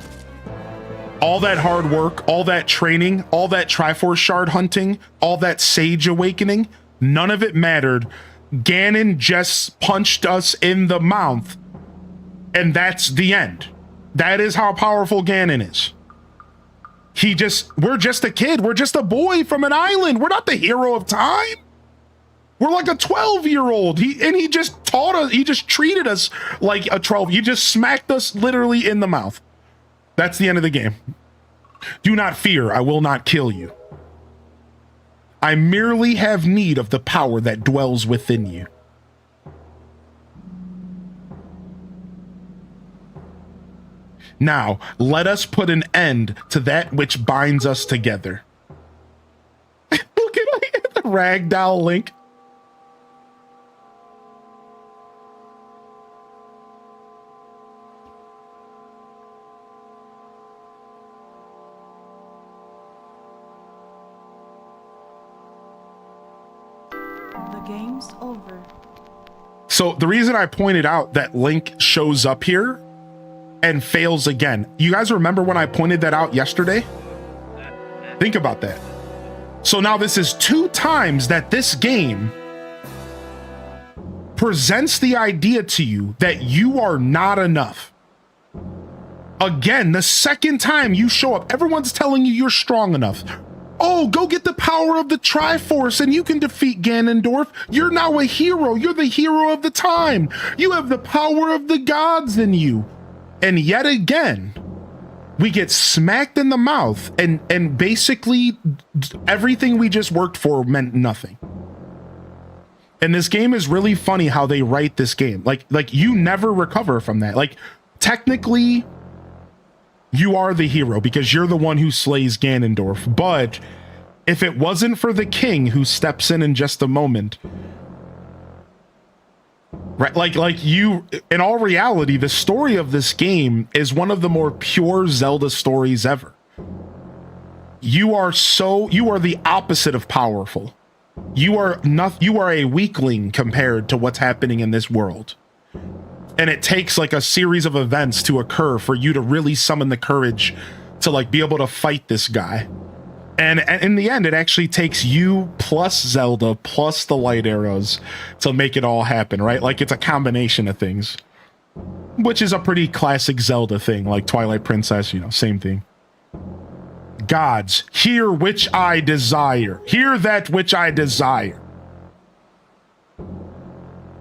All that hard work, all that training, all that Triforce Shard hunting, all that Sage Awakening, none of it mattered. Ganon just punched us in the mouth, and that's the end. That is how powerful Ganon is. We're just a kid. We're just a boy from an island. We're not the hero of time. We're like a 12-year-old. He just taught us, he just treated us like a 12. He just smacked us literally in the mouth. That's the end of the game. Do not fear, I will not kill you. I merely have need of the power that dwells within you. Now, let us put an end to that which binds us together. Look at the ragdoll Link. The game's over. So the reason I pointed out that Link shows up here and fails again, you guys remember when I pointed that out yesterday? Think about that. So now this is 2 times that this game presents the idea to you that you are not enough. Again, the second time you show up, everyone's telling you you're strong enough. Oh, go get the power of the Triforce and you can defeat Ganondorf. You're now a hero. You're the hero of the time. You have the power of the gods in you. And yet again, we get smacked in the mouth and basically everything we just worked for meant nothing. And this game is really funny how they write this game. Like you never recover from that. Like technically you are the hero because you're the one who slays Ganondorf. But if it wasn't for the king who steps in just a moment, right? Like you, in all reality, the story of this game is one of the more pure Zelda stories ever. You are the opposite of powerful. You are a weakling compared to what's happening in this world. And it takes like a series of events to occur for you to really summon the courage to like be able to fight this guy. And in the end, it actually takes you plus Zelda plus the light arrows to make it all happen, right? Like it's a combination of things, which is a pretty classic Zelda thing, like Twilight Princess, you know, same thing. Gods, hear which I desire. Hear that which I desire.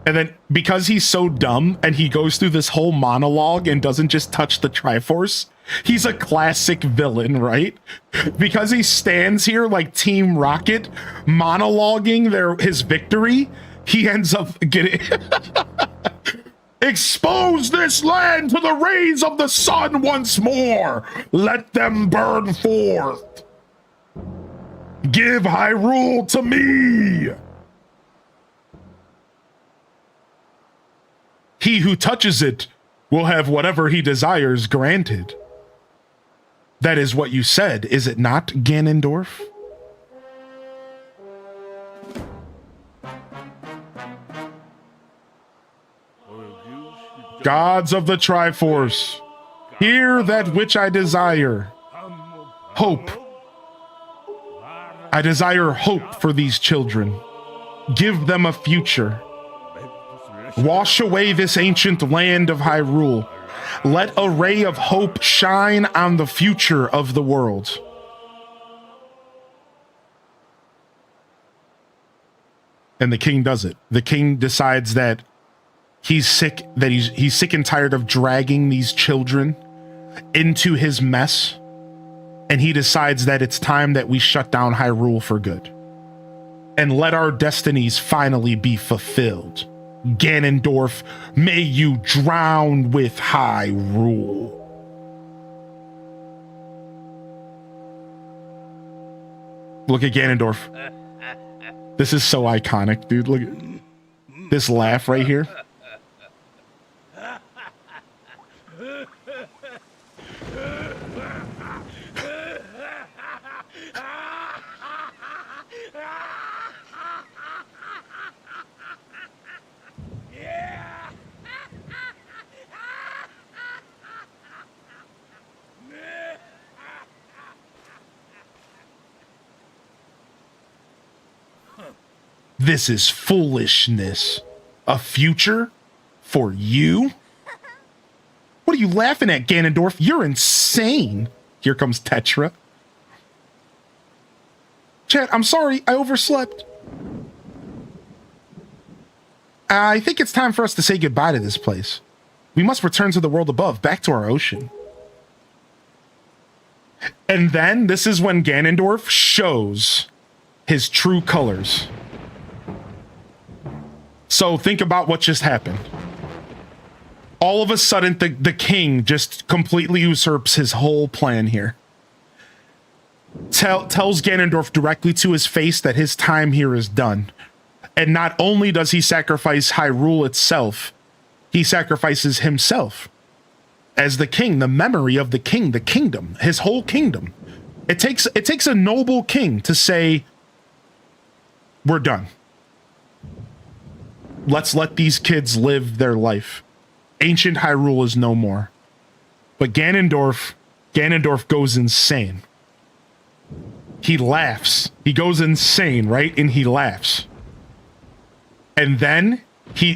And then because he's so dumb and he goes through this whole monologue and doesn't just touch the Triforce, he's a classic villain, right? Because he stands here like Team Rocket monologuing his victory, he ends up getting expose this land to the rays of the sun once more. Let them burn forth. Give Hyrule to me. He who touches it will have whatever he desires granted. That is what you said, is it not, Ganondorf? Gods of the Triforce, hear that which I desire. Hope. I desire hope for these children. Give them a future. Wash away this ancient land of Hyrule. Let a ray of hope shine on the future of the world. And the king does it. The king decides that he's sick and tired of dragging these children into his mess. And he decides that it's time that we shut down Hyrule for good. And let our destinies finally be fulfilled. Ganondorf, may you drown with Hyrule. Look at Ganondorf. This is so iconic, dude. Look at this laugh right here. Yeah! This is foolishness. A future for you? What are you laughing at, Ganondorf? You're insane. Here comes Tetra. Chat, I'm sorry, I overslept. I think it's time for us to say goodbye to this place. We must return to the world above, back to our ocean. And then this is when Ganondorf shows his true colors. So think about what just happened. All of a sudden, the king just completely usurps his whole plan here. Tells Ganondorf directly to his face that his time here is done. And not only does he sacrifice Hyrule itself, he sacrifices himself as the king, the memory of the king, the kingdom, his whole kingdom. It takes a noble king to say, we're done. Let's let these kids live their life. Ancient Hyrule is no more. But Ganondorf goes insane. He laughs. He goes insane, right? And he laughs. And then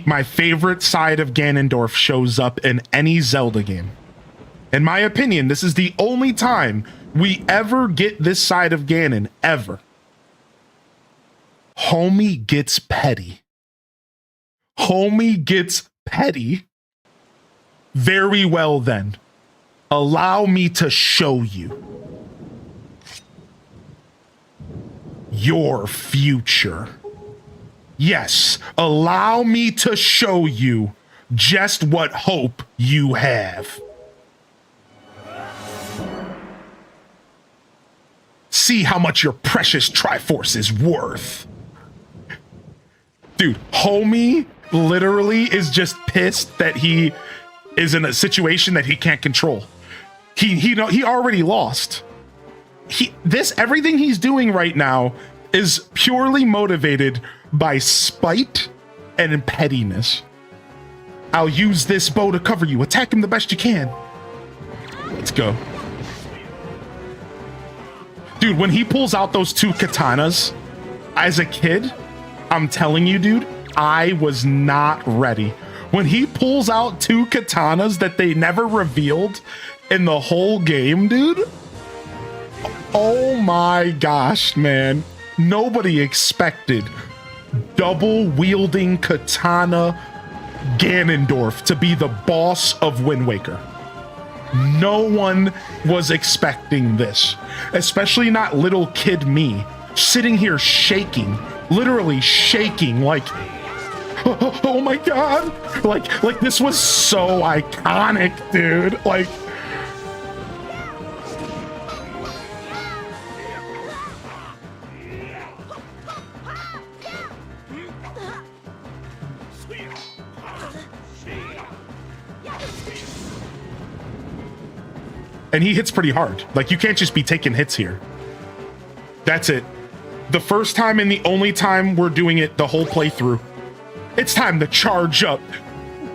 my favorite side of Ganondorf shows up in any Zelda game. In my opinion, this is the only time we ever get this side of Ganon, ever. Homie gets petty. Homie gets petty. Very well then. Allow me to show you your future. Yes, allow me to show you just what hope you have. See how much your precious Triforce is worth. Dude, homie literally is just pissed that he is in a situation that he can't control. He already lost. Everything he's doing right now is purely motivated by spite and pettiness. I'll use this bow to cover you. Attack him the best you can. Let's go. Dude, when he pulls out those two katanas, as a kid, I'm telling you, dude, I was not ready. When he pulls out two katanas that they never revealed in the whole game, dude. Oh my gosh, man. Nobody expected double wielding katana Ganondorf to be the boss of Wind Waker. No one was expecting this, especially not little kid me, sitting here shaking, literally shaking, like, oh my god, like this was so iconic, dude. Like, and he hits pretty hard. Like, you can't just be taking hits here. That's it. The first time and the only time we're doing it the whole playthrough. It's time to charge up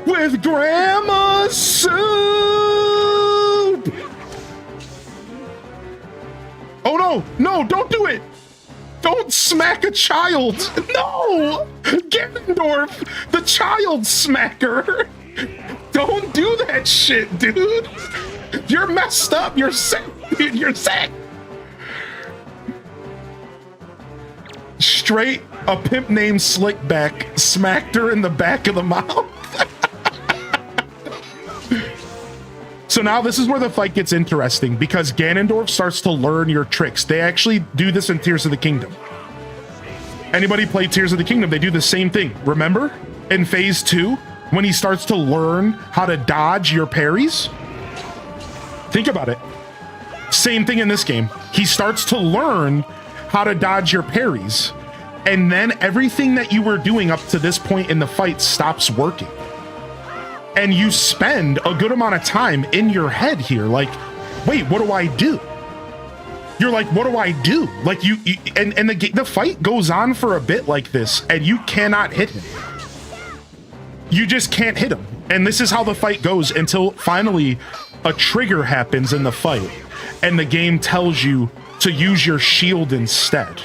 with Grandma Soup! Oh no, no, don't do it! Don't smack a child! No! Ganondorf, the child smacker! Don't do that shit, dude! You're messed up. You're sick, dude. You're sick. Straight, a pimp named Slickback smacked her in the back of the mouth. So now this is where the fight gets interesting, because Ganondorf starts to learn your tricks. They actually do this in Tears of the Kingdom. Anybody play Tears of the Kingdom, they do the same thing. Remember? In Phase 2, when he starts to learn how to dodge your parries? Think about it. Same thing in this game. He starts to learn how to dodge your parries. And then everything that you were doing up to this point in the fight stops working. And you spend a good amount of time in your head here, like, wait, what do I do? You're like, what do I do? Like, and the fight goes on for a bit like this, and you cannot hit him. You just can't hit him. And this is how the fight goes until finally a trigger happens in the fight, and the game tells you to use your shield instead.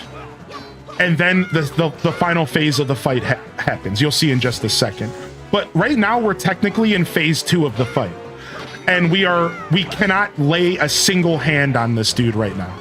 And then the final phase of the fight happens. You'll see in just a second. But right now we're technically in phase 2 of the fight. And we cannot lay a single hand on this dude right now.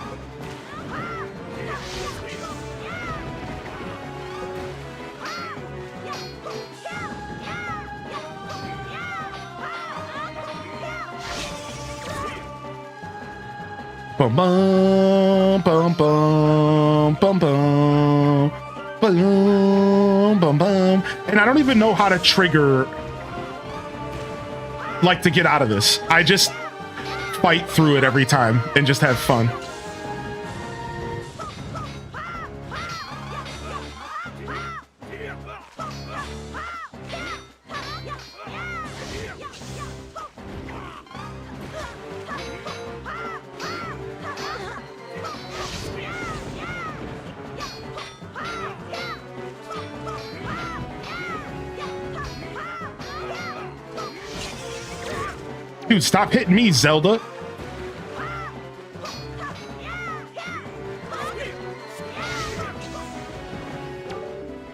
Bum bum bum bum bum bum bum bum bum. And I don't even know how to trigger, like, to get out of this. I just fight through it every time and just have fun. Dude, stop hitting me, Zelda.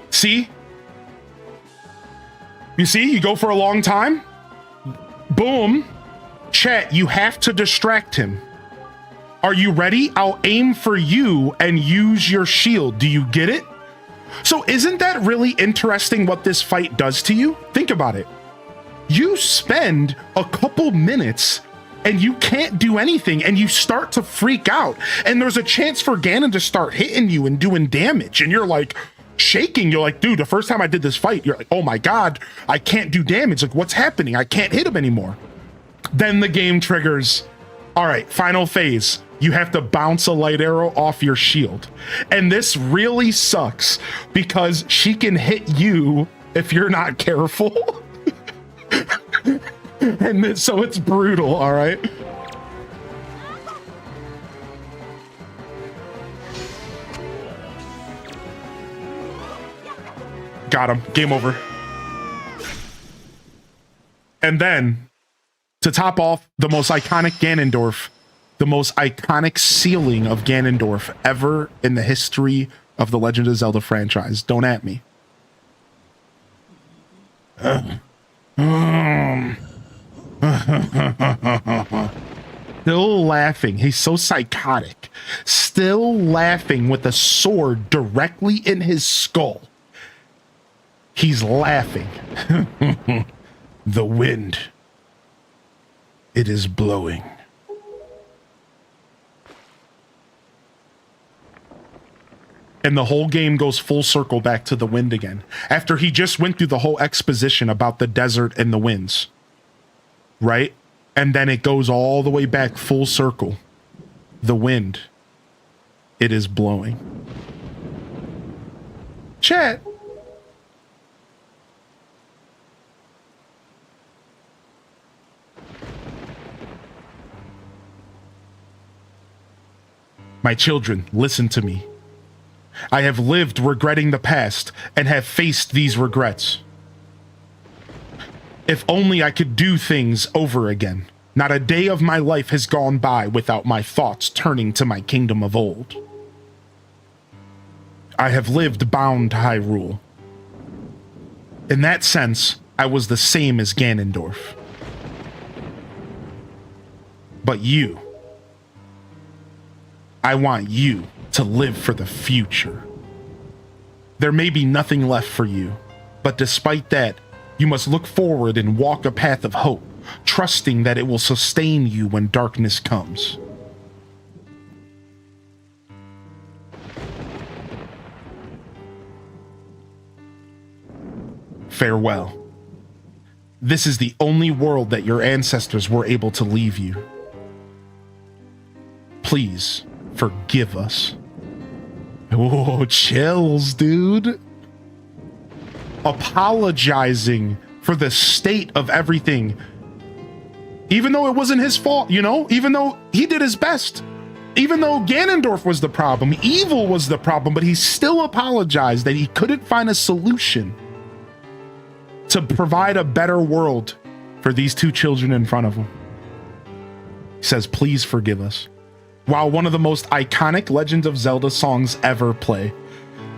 See? You see? You go for a long time. Boom. Chat, you have to distract him. Are you ready? I'll aim for you and use your shield. Do you get it? So isn't that really interesting what this fight does to you? Think about it. You spend a couple minutes and you can't do anything and you start to freak out. And there's a chance for Ganon to start hitting you and doing damage. And you're like shaking. You're like, dude, the first time I did this fight, you're like, oh my God, I can't do damage. Like, what's happening? I can't hit him anymore. Then the game triggers. All right, final phase. You have to bounce a light arrow off your shield. And this really sucks because she can hit you if you're not careful. And so it's brutal, all right? Got him. Game over. And then, to top off the most iconic Ganondorf, the most iconic ceiling of Ganondorf ever in the history of the Legend of Zelda franchise. Don't at me. Still laughing. He's so psychotic. Still laughing with a sword directly in his skull. He's laughing. The wind. It is blowing. And the whole game goes full circle back to the wind again. After he just went through the whole exposition about the desert and the winds. Right? And then it goes all the way back full circle. The wind. It is blowing. Chat. My children, listen to me. I have lived regretting the past and have faced these regrets. If only I could do things over again. Not a day of my life has gone by without my thoughts turning to my kingdom of old. I have lived bound to Hyrule. In that sense, I was the same as Ganondorf. But you, I want you to live for the future. There may be nothing left for you, but despite that, you must look forward and walk a path of hope, trusting that it will sustain you when darkness comes. Farewell. This is the only world that your ancestors were able to leave you. Please forgive us. Oh, chills, dude. Apologizing for the state of everything. Even though it wasn't his fault, you know? Even though he did his best. Even though Ganondorf was the problem, evil was the problem, but he still apologized that he couldn't find a solution to provide a better world for these two children in front of him. He says, please forgive us. While one of the most iconic Legend of Zelda songs ever play.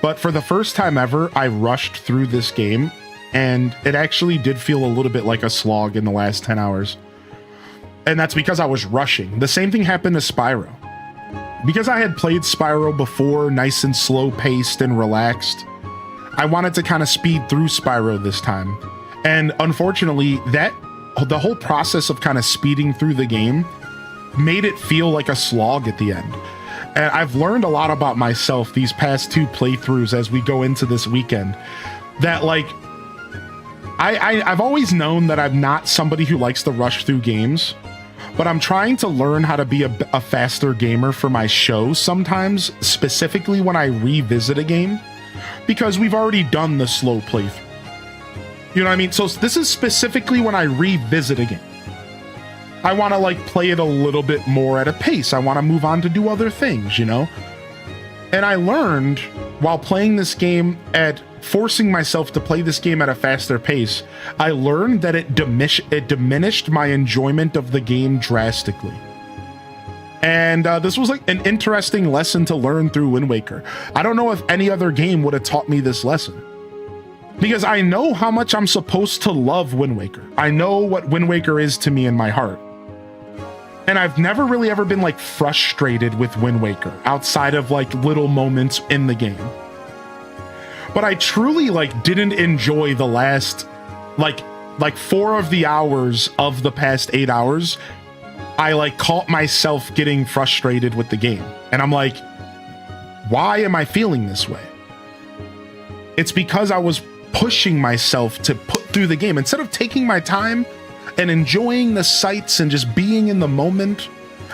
But for the first time ever, I rushed through this game, and it actually did feel a little bit like a slog in the last 10 hours. And that's because I was rushing. The same thing happened to Spyro. Because I had played Spyro before, nice and slow paced and relaxed, I wanted to kind of speed through Spyro this time. And unfortunately, the whole process of kind of speeding through the game made it feel like a slog at the end. And I've learned a lot about myself these past 2 playthroughs as we go into this weekend, that like, I've always known that I'm not somebody who likes to rush through games, but I'm trying to learn how to be a faster gamer for my show sometimes, specifically when I revisit a game, because we've already done the slow playthrough. You know what I mean? So this is specifically when I revisit a game. I want to like play it a little bit more at a pace. I want to move on to do other things, you know? And I learned while playing this game forcing myself to play this game at a faster pace, I learned that it diminished my enjoyment of the game drastically. And this was like an interesting lesson to learn through Wind Waker. I don't know if any other game would have taught me this lesson, because I know how much I'm supposed to love Wind Waker. I know what Wind Waker is to me in my heart. And I've never really ever been like frustrated with Wind Waker outside of like little moments in the game. But I truly like didn't enjoy the last like 4 of the hours of the past 8 hours. I like caught myself getting frustrated with the game. And I'm like, why am I feeling this way? It's because I was pushing myself to put through the game instead of taking my time and enjoying the sights and just being in the moment.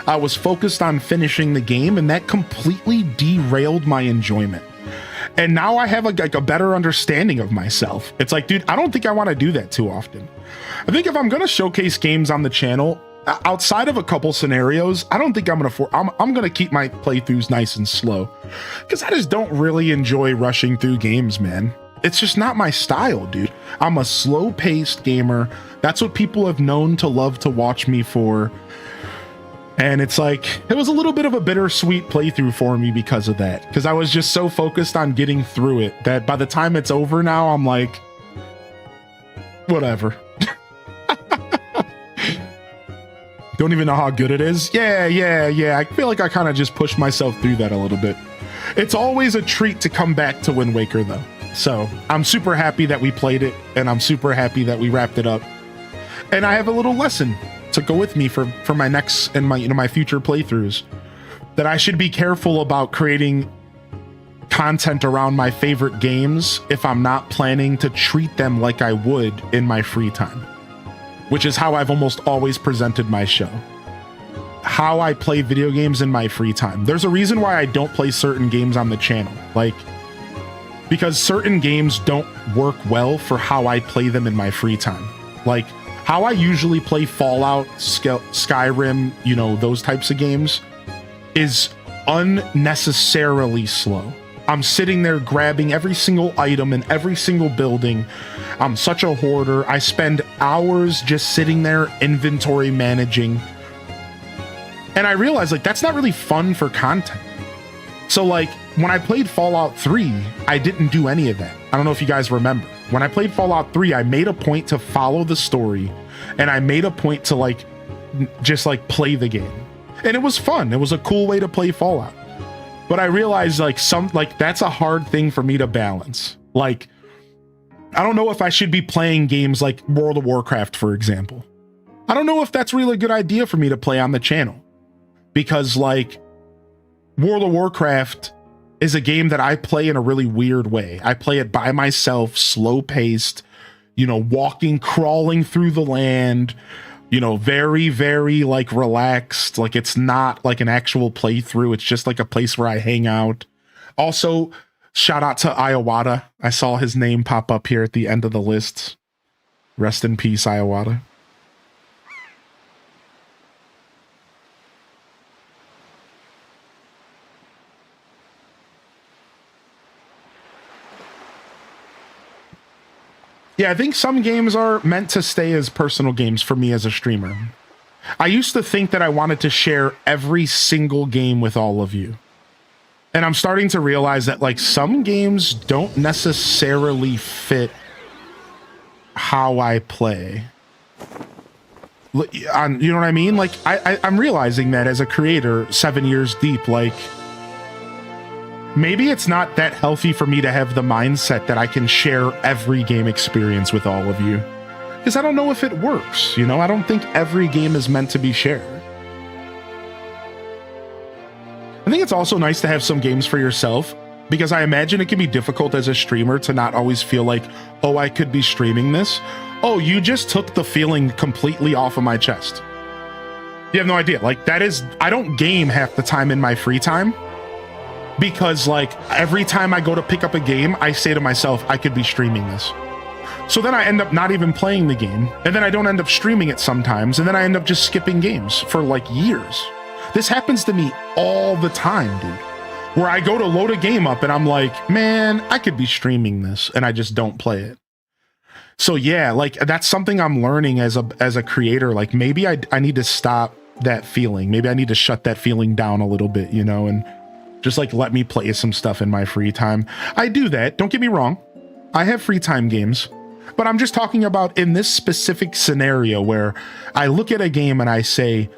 I was focused on finishing the game, and that completely derailed my enjoyment. And now I have like a better understanding of myself. It's like, dude, I don't think I want to do that too often. I think if I'm going to showcase games on the channel, outside of a couple scenarios, I don't think I'm going to keep my playthroughs nice and slow, because I just don't really enjoy rushing through games, man. It's just not my style, dude. I'm a slow-paced gamer. That's what people have known to love to watch me for. And it's like, it was a little bit of a bittersweet playthrough for me because of that. Because I was just so focused on getting through it that by the time it's over now, I'm like, whatever. Don't even know how good it is. Yeah. I feel like I kind of just pushed myself through that a little bit. It's always a treat to come back to Wind Waker, though. So I'm super happy that we played it, and I'm super happy that we wrapped it up. And I have a little lesson to go with me for my next and my future playthroughs, that I should be careful about creating content around my favorite games if I'm not planning to treat them like I would in my free time, which is how I've almost always presented my show. How I play video games in my free time. There's a reason why I don't play certain games on the channel, like, because certain games don't work well for how I play them in my free time. Like, how I usually play Fallout, Skyrim, you know, those types of games, is unnecessarily slow. I'm sitting there grabbing every single item in every single building. I'm such a hoarder. I spend hours just sitting there inventory managing. And I realized, like, that's not really fun for content. So, like, when I played Fallout 3, I didn't do any of that. I don't know if you guys remember. When I played Fallout 3, I made a point to follow the story, and I made a point to, like, just, like, play the game. And it was fun. It was a cool way to play Fallout. But I realized, like, that's a hard thing for me to balance. Like, I don't know if I should be playing games like World of Warcraft, for example. I don't know if that's really a good idea for me to play on the channel. Because, like, World of Warcraft is a game that I play in a really weird way. I play it by myself, slow-paced, you know, crawling through the land, you know, very, very, like, relaxed. Like, it's not like an actual playthrough. It's just like a place where I hang out. Also, shout out to Iowata. I saw his name pop up here at the end of the list. Rest in peace, Iowata. Yeah, I think some games are meant to stay as personal games for me as a streamer. I used to think that I wanted to share every single game with all of you. And I'm starting to realize that like some games don't necessarily fit how I play. You know what I mean? Like I'm realizing that as a creator 7 years deep, like maybe it's not that healthy for me to have the mindset that I can share every game experience with all of you. Because I don't know if it works, you know? I don't think every game is meant to be shared. I think it's also nice to have some games for yourself, because I imagine it can be difficult as a streamer to not always feel like, oh, I could be streaming this. Oh, you just took the feeling completely off of my chest. You have no idea. Like that is, I don't game half the time in my free time, because like every time I go to pick up a game, I say to myself, I could be streaming this. So then I end up not even playing the game, and then I don't end up streaming it sometimes, and then I end up just skipping games for like years. This happens to me all the time, dude. Where I go to load a game up and I'm like, man, I could be streaming this, and I just don't play it. So yeah, like that's something I'm learning as a creator. Like maybe I need to stop that feeling. Maybe I need to shut that feeling down a little bit, you know, and just like let me play some stuff in my free time. I do that. Don't get me wrong. I have free time games, but I'm just talking about in this specific scenario where I look at a game and I say,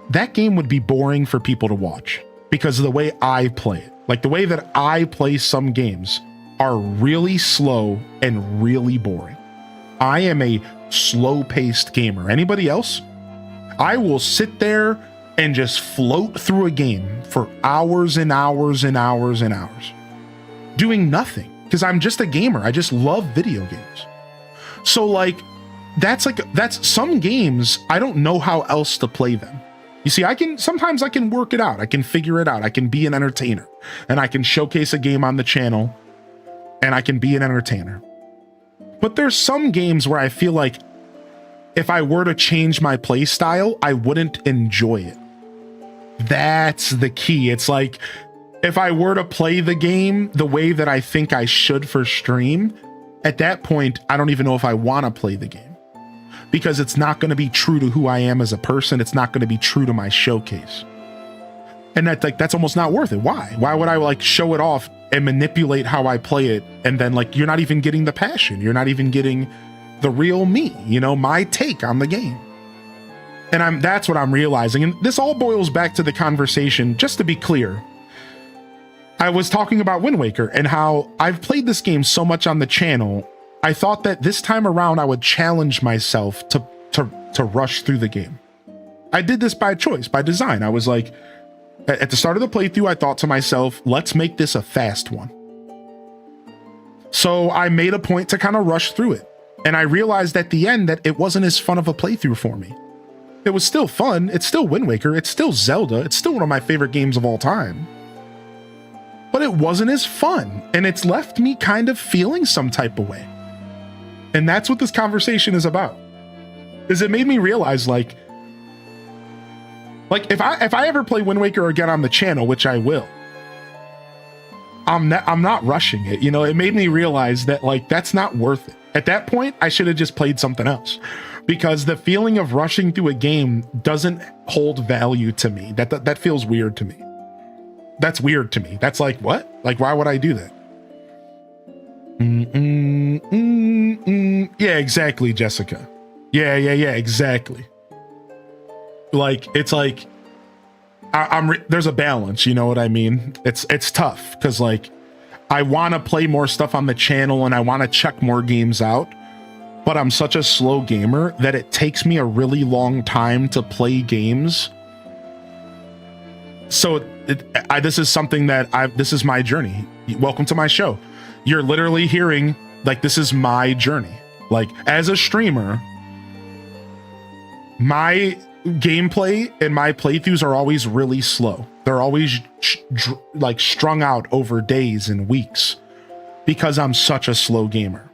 that game would be boring for people to watch because of the way I play it. Like the way that I play some games are really slow and really boring. I am a slow-paced gamer. Anybody else? I will sit there and just float through a game for hours and hours and hours and hours, doing nothing, because I'm just a gamer. I just love video games. So like, that's some games, I don't know how else to play them. You see, sometimes I can work it out. I can figure it out. I can be an entertainer, and I can showcase a game on the channel, and I can be an entertainer. But there's some games where I feel like if I were to change my play style, I wouldn't enjoy it. That's the key. It's like, if I were to play the game the way that I think I should for stream, at that point, I don't even know if I want to play the game, because it's not going to be true to who I am as a person. It's not going to be true to my showcase. And that's almost not worth it. Why? Why would I like show it off and manipulate how I play it? And then like, you're not even getting the passion. You're not even getting the real me, you know, my take on the game. And that's what I'm realizing. And this all boils back to the conversation. Just to be clear, I was talking about Wind Waker and how I've played this game so much on the channel. I thought that this time around I would challenge myself to rush through the game. I did this by choice, by design. I was like, at the start of the playthrough, I thought to myself, let's make this a fast one. So I made a point to kind of rush through it. And I realized at the end that it wasn't as fun of a playthrough for me. It was still fun. It's still Wind Waker. It's still Zelda. It's still one of my favorite games of all time. But it wasn't as fun. And it's left me kind of feeling some type of way. And that's what this conversation is about. Is it made me realize like if I ever play Wind Waker again on the channel, which I will, I'm not rushing it. You know, it made me realize that like that's not worth it. At that point, I should have just played something else, because the feeling of rushing through a game doesn't hold value to me. That feels weird to me. That's weird to me. That's like, what? Like, why would I do that? Yeah, exactly, Jessica. Yeah, exactly. Like, it's like, there's a balance, you know what I mean? It's tough, because like, I want to play more stuff on the channel and I want to check more games out, but I'm such a slow gamer that it takes me a really long time to play games. So this is something that this is my journey. Welcome to my show. You're literally hearing, like, this is my journey. Like, as a streamer, my gameplay and my playthroughs are always really slow. They're always like strung out over days and weeks, because I'm such a slow gamer.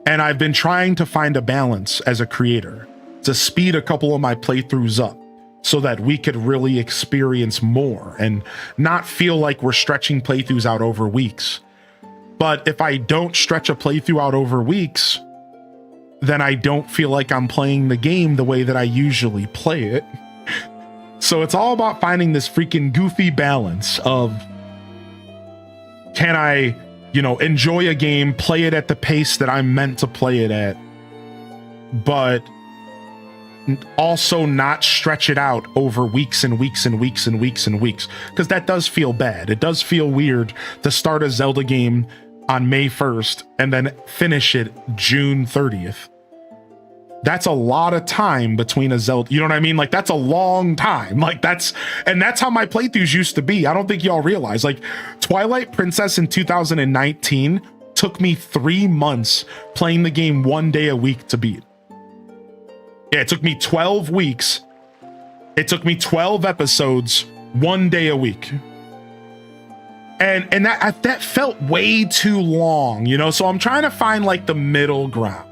And I've been trying to find a balance as a creator to speed a couple of my playthroughs up so that we could really experience more and not feel like we're stretching playthroughs out over weeks. But if I don't stretch a playthrough out over weeks, then I don't feel like I'm playing the game the way that I usually play it. So it's all about finding this freaking goofy balance of can I, you know, enjoy a game, play it at the pace that I'm meant to play it at, but also not stretch it out over weeks and weeks and weeks and weeks and weeks, because that does feel bad. It does feel weird to start a Zelda game on May 1st and then finish it June 30th. That's a lot of time between a Zelda, you know what I mean? Like, that's a long time. Like, that's how my playthroughs used to be. I don't think y'all realize, like, Twilight Princess in 2019 took me 3 months playing the game 1 day a week to beat. Yeah, it took me 12 weeks. It took me 12 episodes, 1 day a week. And that felt way too long, you know? So I'm trying to find like the middle ground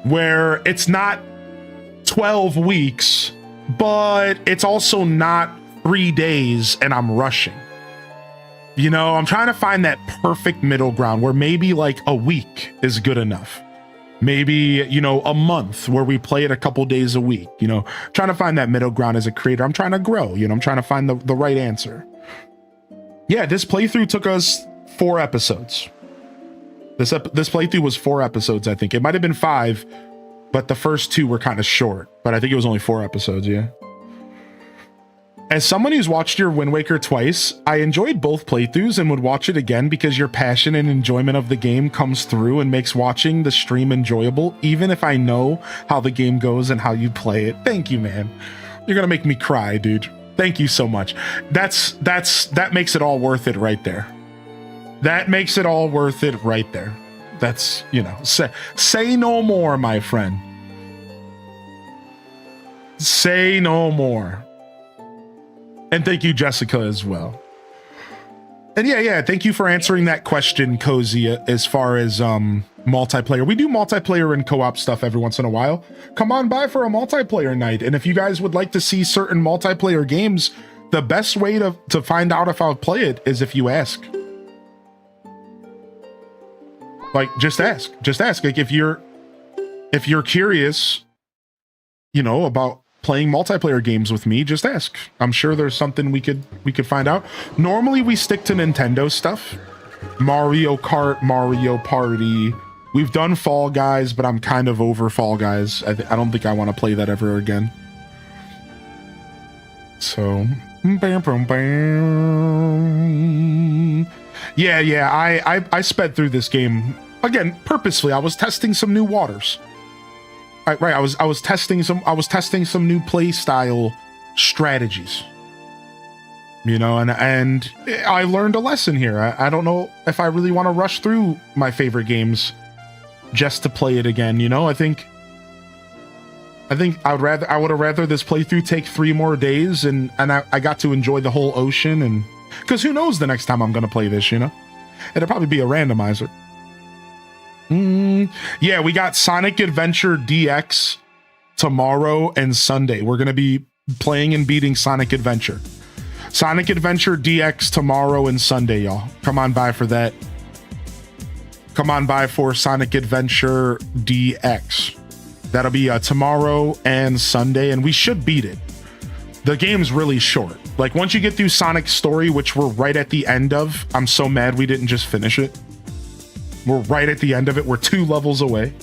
where it's not 12 weeks, but it's also not 3 days and I'm rushing. You know, I'm trying to find that perfect middle ground where maybe like a week is good enough. Maybe, you know, a month where we play it a couple days a week, you know, trying to find that middle ground as a creator. I'm trying to grow, you know, I'm trying to find the right answer. Yeah, this playthrough took us 4 episodes. This playthrough was 4 episodes, I think. It might have been 5, but the first 2 were kind of short, but I think it was only 4 episodes, yeah. As someone who's watched your Wind Waker twice, I enjoyed both playthroughs and would watch it again because your passion and enjoyment of the game comes through and makes watching the stream enjoyable, even if I know how the game goes and how you play it. Thank you, man. You're gonna make me cry, dude. Thank you so much. That makes it all worth it right there. That makes it all worth it right there. That's, you know, say no more, my friend. Say no more. And thank you, Jessica, as well. And yeah, thank you for answering that question, Cozy, as far as multiplayer. We do multiplayer and co-op stuff every once in a while. Come on by for a multiplayer night. And if you guys would like to see certain multiplayer games, the best way to find out if I'll play it is if you ask. Like, just ask. Just ask. Like, if you're curious, you know, about playing multiplayer games with me, just ask. I'm sure there's something we could find out. Normally we stick to Nintendo stuff. Mario Kart, Mario Party. We've done Fall Guys, but I'm kind of over Fall Guys. I don't think I want to play that ever again. So, yeah, I sped through this game again purposely. I was testing some new waters. Right. I was testing some new play style strategies. You know, and I learned a lesson here. I don't know if I really want to rush through my favorite games just to play it again. You know, I think I would have rather this playthrough take 3 more days and I got to enjoy the whole ocean, and because who knows the next time I'm gonna play this, you know? It'll probably be a randomizer. Yeah, we got Sonic Adventure DX tomorrow and Sunday. We're gonna be playing and beating Sonic Adventure. Sonic Adventure DX tomorrow and Sunday, y'all. Come on by for that. Come on by for Sonic Adventure DX. That'll be tomorrow and Sunday, and we should beat it. The game's really short. Like, once you get through Sonic's story, which we're right at the end of, I'm so mad we didn't just finish it. We're right at the end of it. We're 2 levels away.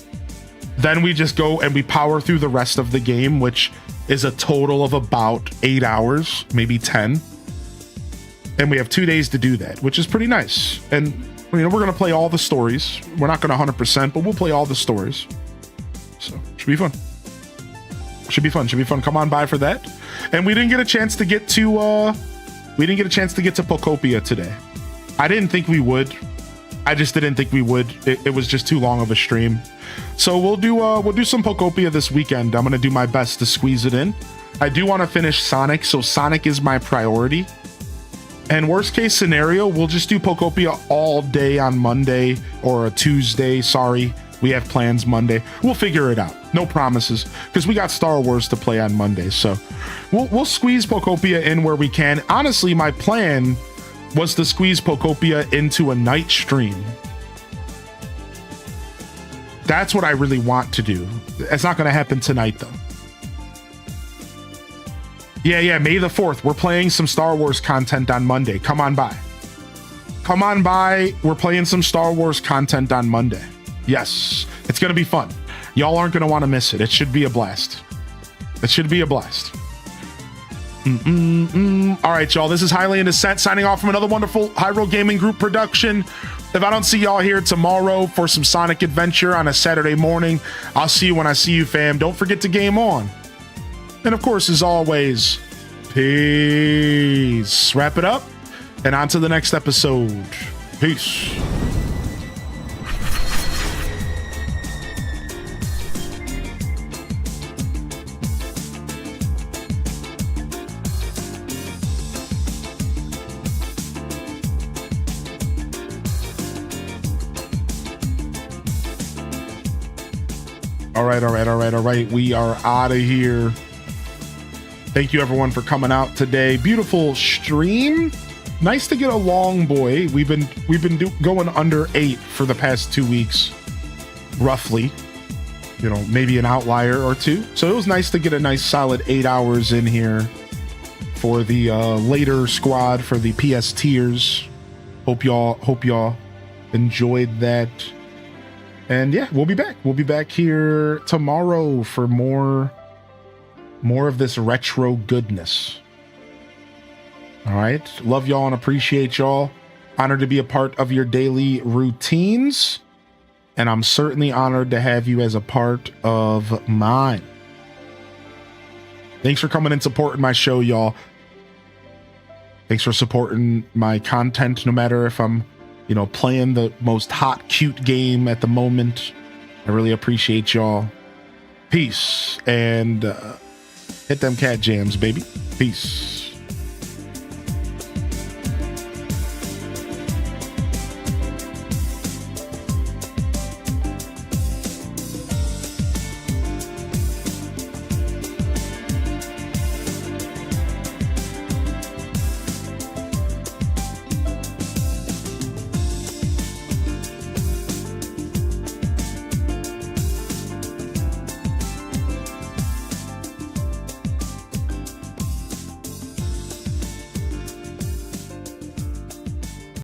Then we just go and we power through the rest of the game, which is a total of about 8 hours, maybe 10. And we have 2 days to do that, which is pretty nice. And, you know, we're going to play all the stories. We're not going to 100%, but we'll play all the stories. So, should be fun. Should be fun. Come on by for that. And we didn't get a chance to get to Pokopia today. I didn't think we would. I just didn't think we would. It was just too long of a stream. So we'll do some Pokopia this weekend. I'm gonna do my best to squeeze it in. I do want to finish Sonic, so Sonic is my priority. And worst case scenario, we'll just do Pokopia all day on Monday or a Tuesday. Sorry, we have plans Monday. We'll figure it out. No promises, because we got Star Wars to play on Monday. So we'll squeeze Pokopia in where we can. Honestly, my plan was to squeeze Pokopia into a night stream. That's what I really want to do. It's not going to happen tonight, though. Yeah, May the 4th. We're playing some Star Wars content on Monday. Come on by. come on by. We're playing some Star Wars content on Monday. Yes, it's going to be fun. Y'all aren't going to want to miss it. It should be a blast. It should be a blast. All right, y'all. This is Highly in Descent signing off from another wonderful Hyrule Gaming Group production. If I don't see y'all here tomorrow for some Sonic Adventure on a Saturday morning, I'll see you when I see you, fam. Don't forget to game on. And of course, as always, peace. Wrap it up and on to the next episode. Peace. All right. We are out of here. Thank you everyone for coming out today. Beautiful stream. Nice to get a long boy. We've been going under 8 for the past 2 weeks, roughly. You know, maybe an outlier or two. So it was nice to get a nice solid 8 hours in here for the later squad for the PS tiers. Hope y'all enjoyed that. And yeah, we'll be back. We'll be back here tomorrow for more of this retro goodness. All right. Love y'all and appreciate y'all. Honored to be a part of your daily routines. And I'm certainly honored to have you as a part of mine. Thanks for coming and supporting my show, y'all. Thanks for supporting my content, no matter if I'm playing the most hot, cute game at the moment. I really appreciate y'all. Peace. And hit them cat jams, baby. Peace.